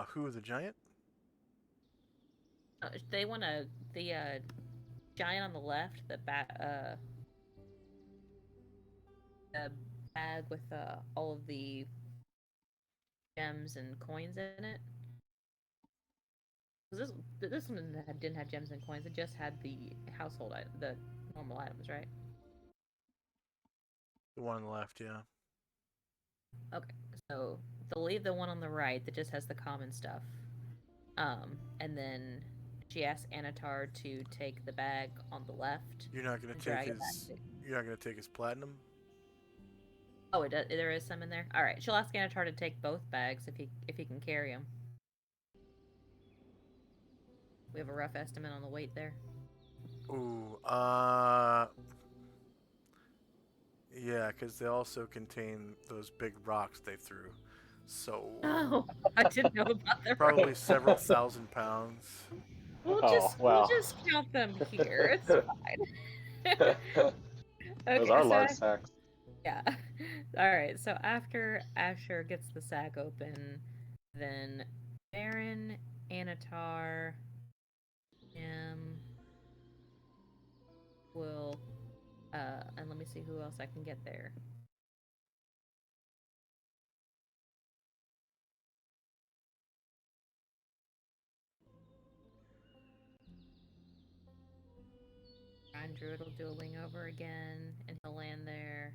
Who the giant? They want the giant on the left, the bag with all of the gems and coins in it. This one didn't have gems and coins. It just had the the normal items, right? The one on the left, yeah. Okay, so they'll leave the one on the right that just has the common stuff. And then she asks Anatar to take the bag on the left. You're not gonna And take drag it his. back. You're not gonna take his platinum. Oh, there is some in there. All right, she'll ask Anatar to take both bags if he can carry them. We have a rough estimate on the weight there. Ooh, yeah, because they also contain those big rocks they threw. So Oh, I didn't know about the probably rocks. several thousand pounds. We'll just count them here. It's fine. Those Okay, are so large sacks. yeah. All right. So after Asher gets the sack open, then Baron, Anatar, will and let me see who else I can get there. Brian Druid will do a wing over again, and he'll land there.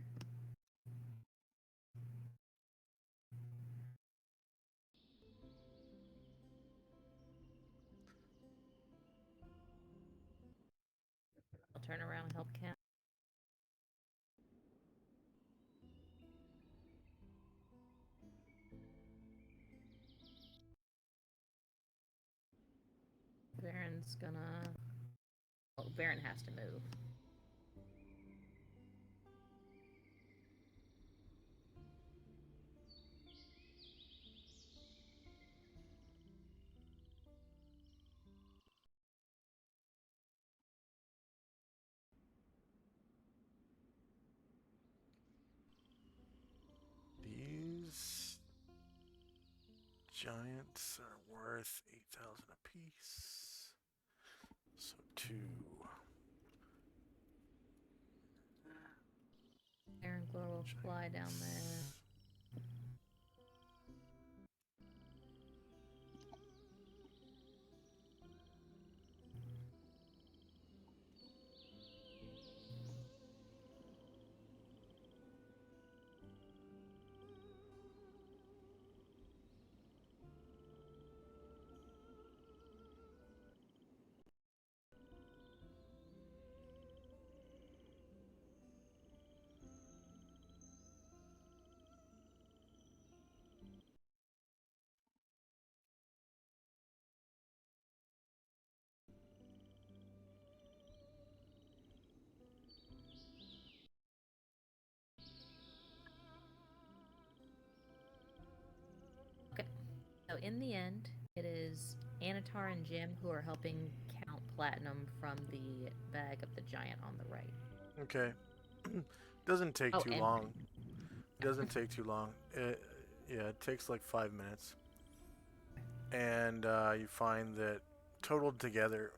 I'll turn around and help Cam. Baron's gonna. Oh, Baron has to move. These giants are worth 8,000 apiece. So 2. I'll fly down there. Okay. So in the end, it is Anatar and Jim who are helping count platinum from the bag of the giant on the right. Okay. Doesn't take Oh, too and long. It doesn't take too long. Yeah, it takes like 5 minutes. And you find that totaled together,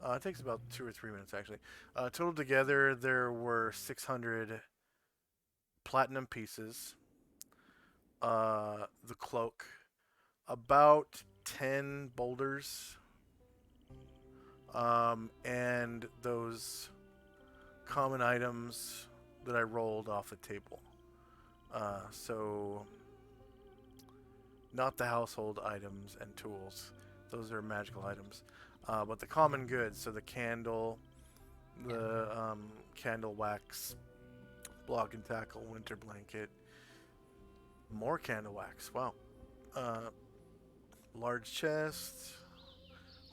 it takes about 2 or 3 minutes actually. Totaled together, there were 600 platinum pieces. The cloak, about 10 boulders, and those common items that I rolled off the table. So, not the household items and tools; those are magical items. But the common goods, so the candle, the candle wax, block and tackle, winter blanket, more candle wax. Wow. Large chest,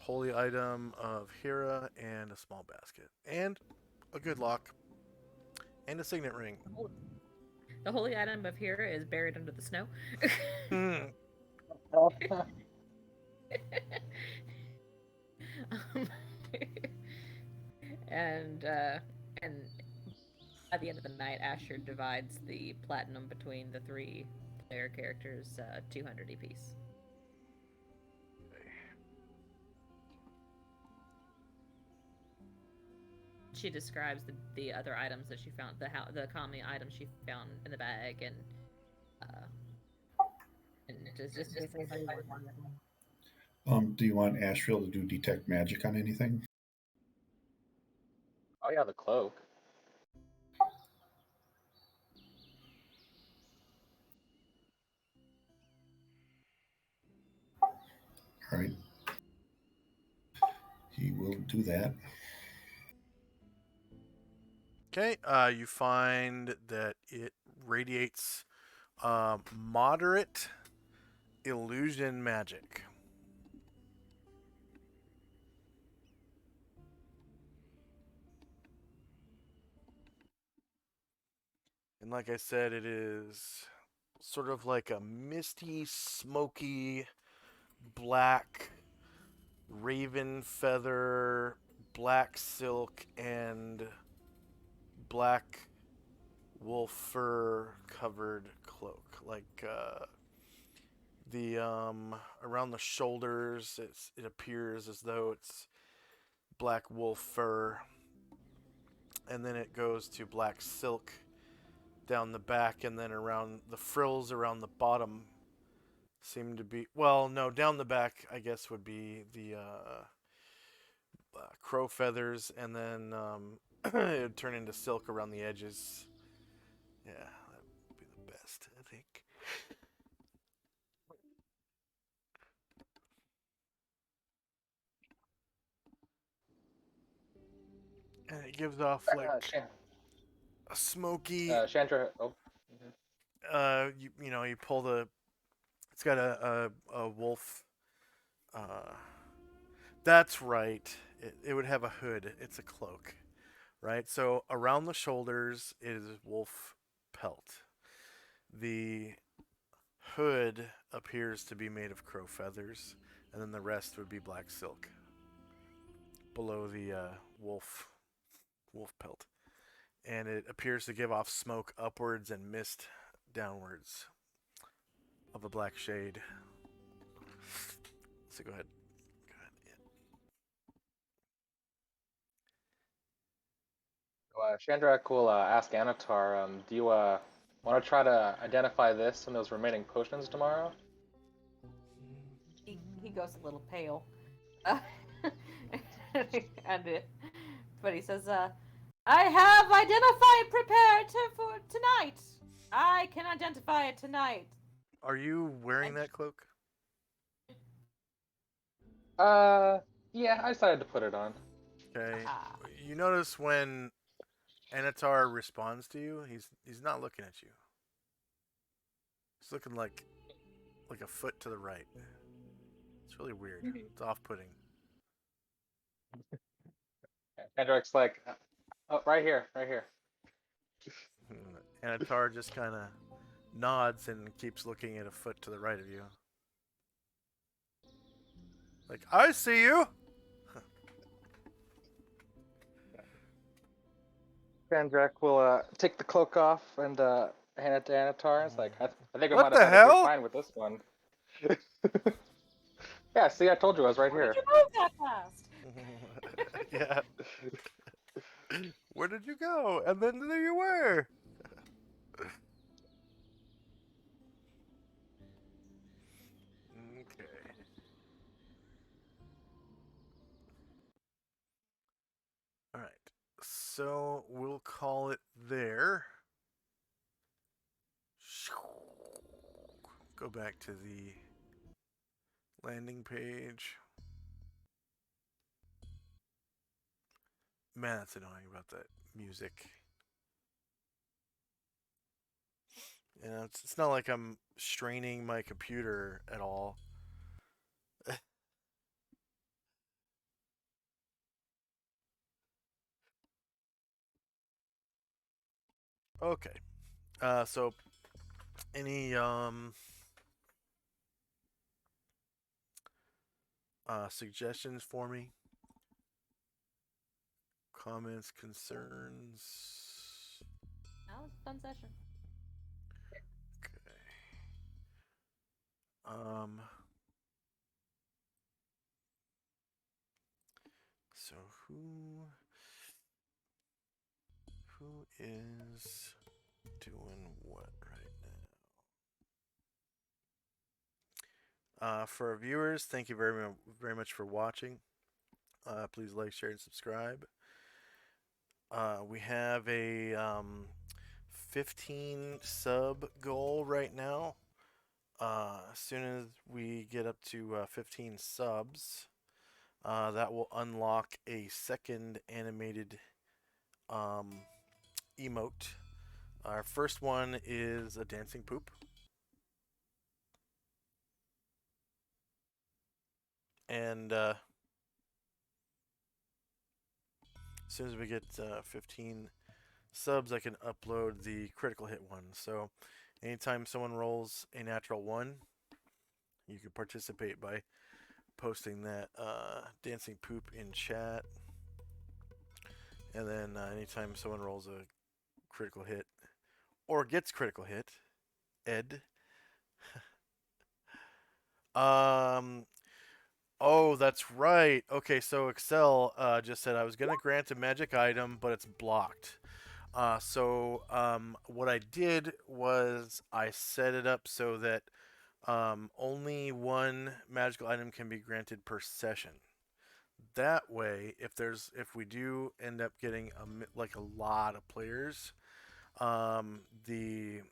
holy item of Hera, and a small basket, and a good lock, and a signet ring. the holy item of Hera is buried under the snow. Hmm. um, and at the end of the night, Asher divides the platinum between the three player characters, 200 apiece. She describes the other items that she found, the common items she found in the bag, uh, and just in case anybody wants. Do you want Asheville to do detect magic on anything? Oh yeah, the cloak. All right. He will do that. Okay, you find that it radiates moderate illusion magic. And like I said, it is sort of like a misty, smoky, black raven feather, black silk, and black wolf fur covered cloak. Like the around the shoulders, it appears as though it's black wolf fur, and then it goes to black silk down the back, and then around the frills around the bottom seem to be, well, no, down the back I guess would be the crow feathers, and then it would turn into silk around the edges. Yeah, that would be the best, I think. And it gives off like a smoky. Chandra. Oh. You pull the. It's got a wolf. Uh, that's right. It would have a hood. It's a cloak, right? So around the shoulders is wolf pelt. The hood appears to be made of crow feathers, and then the rest would be black silk below the wolf pelt, and it appears to give off smoke upwards and mist downwards of a black shade. So go ahead. Go ahead. Yeah. Chandrak will ask Anatar, do you want to try to identify this and those remaining potions tomorrow? He goes a little pale. And but he says, I have identified prepared for tonight. I can identify it tonight. Are you wearing that cloak? Yeah, I decided to put it on. Okay. Ah. You notice when Anatar responds to you, he's not looking at you. He's looking like a foot to the right. It's really weird. It's off-putting. Chandrak's like, oh, right here, right here. Anatar just kind of nods and keeps looking at a foot to the right of you. Like, I see you! Chandrak will take the cloak off and hand it to Anatar. It's like, I think I What might have the had a good hell? find with this one. Yeah, see, I told you I was right Why here. did you move that fast? Yeah. Where did you go? And then there you were. Okay. All right. So we'll call it there. Go back to the landing page. Man, that's annoying about that music. You know, it's not like I'm straining my computer at all. Okay. So any suggestions for me? Comments, concerns? That was a fun session. Okay. Um. So who is doing what right now? For our viewers, thank you very much for watching. Please like, share, and subscribe. We have a 15 sub goal right now. As soon as we get up to 15 subs, that will unlock a second animated emote. Our first one is a dancing poop. And as soon as we get 15 subs, I can upload the critical hit one. So anytime someone rolls a natural 1, you can participate by posting that dancing poop in chat. And then anytime someone rolls a critical hit or gets critical hit, Ed. Oh, that's right. Okay, so Excel just said I was going to grant a magic item, but it's blocked. What I did was I set it up so that only one magical item can be granted per session. That way, if we do end up getting a lot of players, the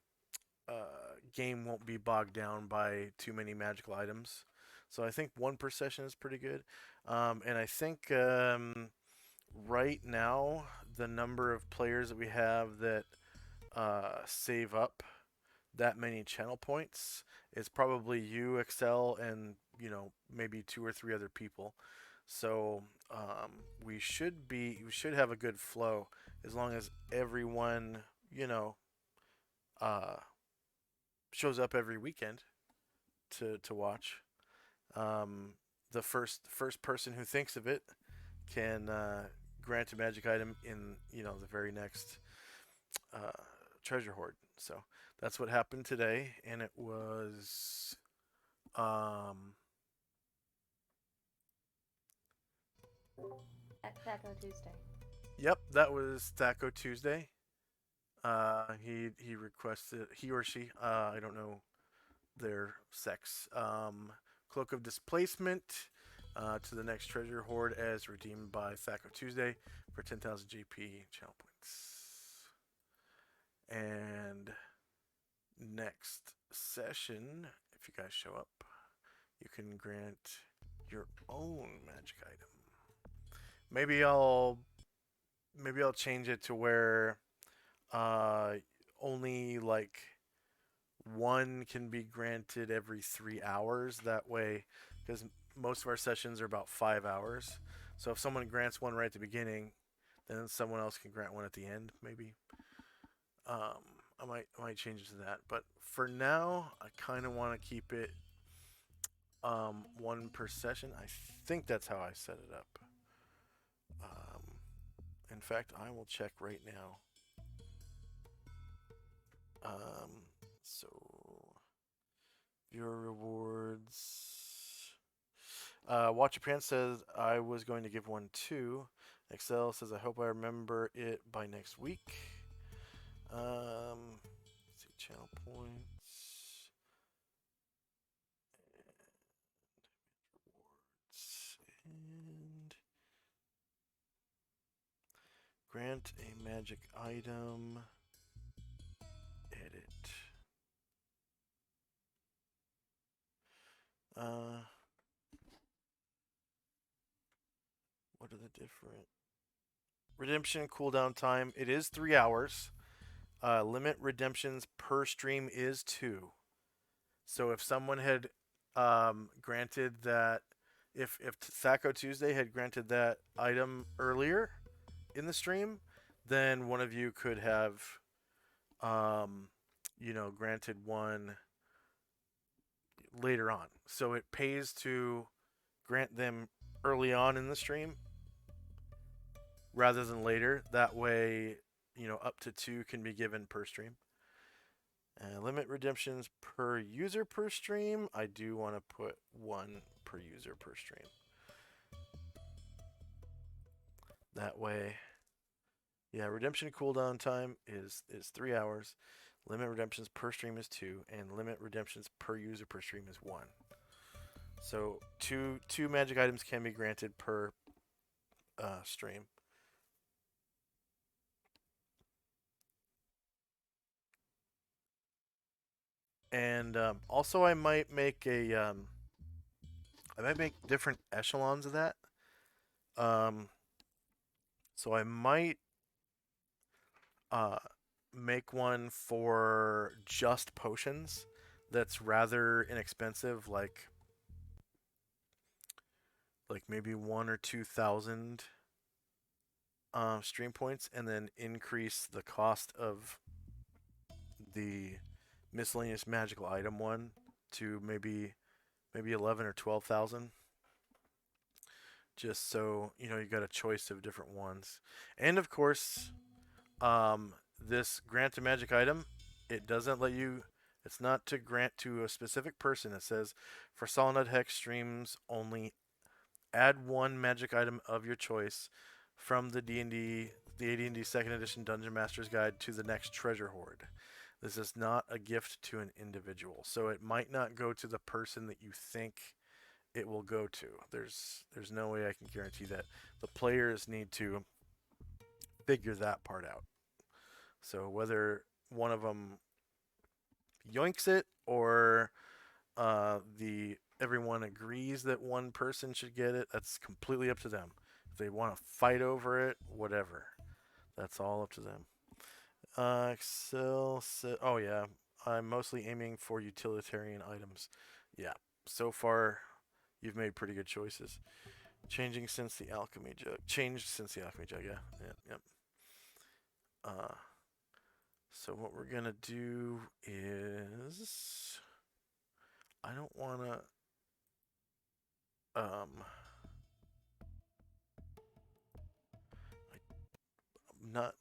game won't be bogged down by too many magical items. So I think one per session is pretty good. And I think right now the number of players that we have that save up that many channel points is probably you, Excel, and maybe 2 or 3 other people. So we should have a good flow as long as everyone uh, shows up every weekend to watch. The first person who thinks of it can grant a magic item in the very next treasure hoard. So that's what happened today, and it was Taco Tuesday. Yep, that was Taco Tuesday. He requested, he or she, I don't know their sex. Cloak of Displacement to the next treasure hoard as redeemed by Thaco Tuesday for 10,000 GP channel points. And next session, if you guys show up, you can grant your own magic item. Maybe I'll change it to where only like one can be granted every 3 hours. That way, because most of our sessions are about 5 hours. So if someone grants one right at the beginning, then someone else can grant one at the end, maybe. I might change it to that. But for now, I kind of want to keep it one per session. I think that's how I set it up. In fact, I will check right now. So viewer rewards. Watch Your Pants says I was going to give one too. Excel says I hope I remember it by next week. Let's see, channel points and rewards and grant a magic item. Edit. What are the different redemption cooldown time? It is 3 hours. Limit redemptions per stream is 2. So if someone had granted that, if Thaco Tuesday had granted that item earlier in the stream, then one of you could have, granted one later on. So it pays to grant them early on in the stream rather than later. That way, up to 2 can be given per stream. Limit redemptions per user per stream. I do want to put 1 per user per stream. That way, yeah, redemption cooldown time is 3 hours. Limit redemptions per stream is 2, and limit redemptions per user per stream is 1. So two magic items can be granted per stream. And also, I might make different echelons of that. So I might make one for just potions that's rather inexpensive, like maybe 1 or 2,000 stream points, and then increase the cost of the miscellaneous magical item one to maybe 11 or 12,000. Just so you got a choice of different ones. And of course, this grant a magic item, it doesn't let you. It's not to grant to a specific person. It says for Solynod Hex streams only, add 1 magic item of your choice from the AD&D 2nd Edition Dungeon Master's Guide to the next treasure hoard. This is not a gift to an individual, so it might not go to the person that you think it will go to. There's no way I can guarantee that. The players need to figure that part out. So whether one of them yoinks it or everyone agrees that one person should get it, that's completely up to them. If they want to fight over it, whatever. That's all up to them. Excel said, oh yeah, I'm mostly aiming for utilitarian items. Yeah, so far you've made pretty good choices. Changed since the alchemy jug, yeah. Yep. So what we're gonna do is, I don't wanna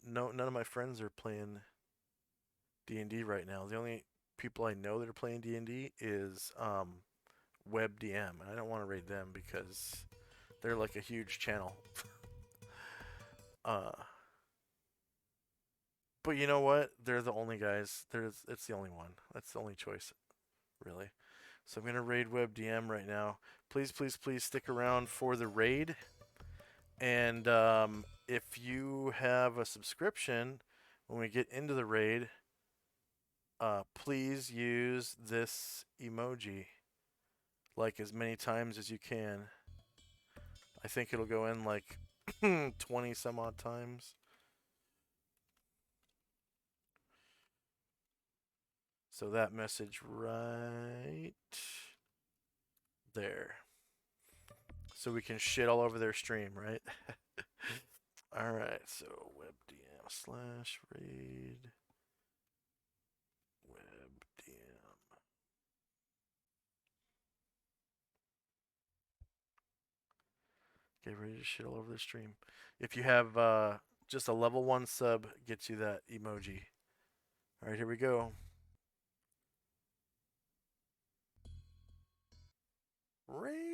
none of my friends are playing D&D right now. The only people I know that are playing D&D is WebDM, and I don't want to raid them because they're like a huge channel. But you know what? They're the only guys. It's the only one. That's the only choice, really. So I'm gonna raid web DM right now. Please, please, please stick around for the raid. And if you have a subscription, when we get into the raid, please use this emoji like as many times as you can. I think it'll go in like 20 some odd times. So that message right there. So we can shit all over their stream, right? Alright, so webdm/raid. Webdm. Get ready to shit all over the stream. If you have just a level 1 sub, gets you that emoji. Alright, here we go. Raid.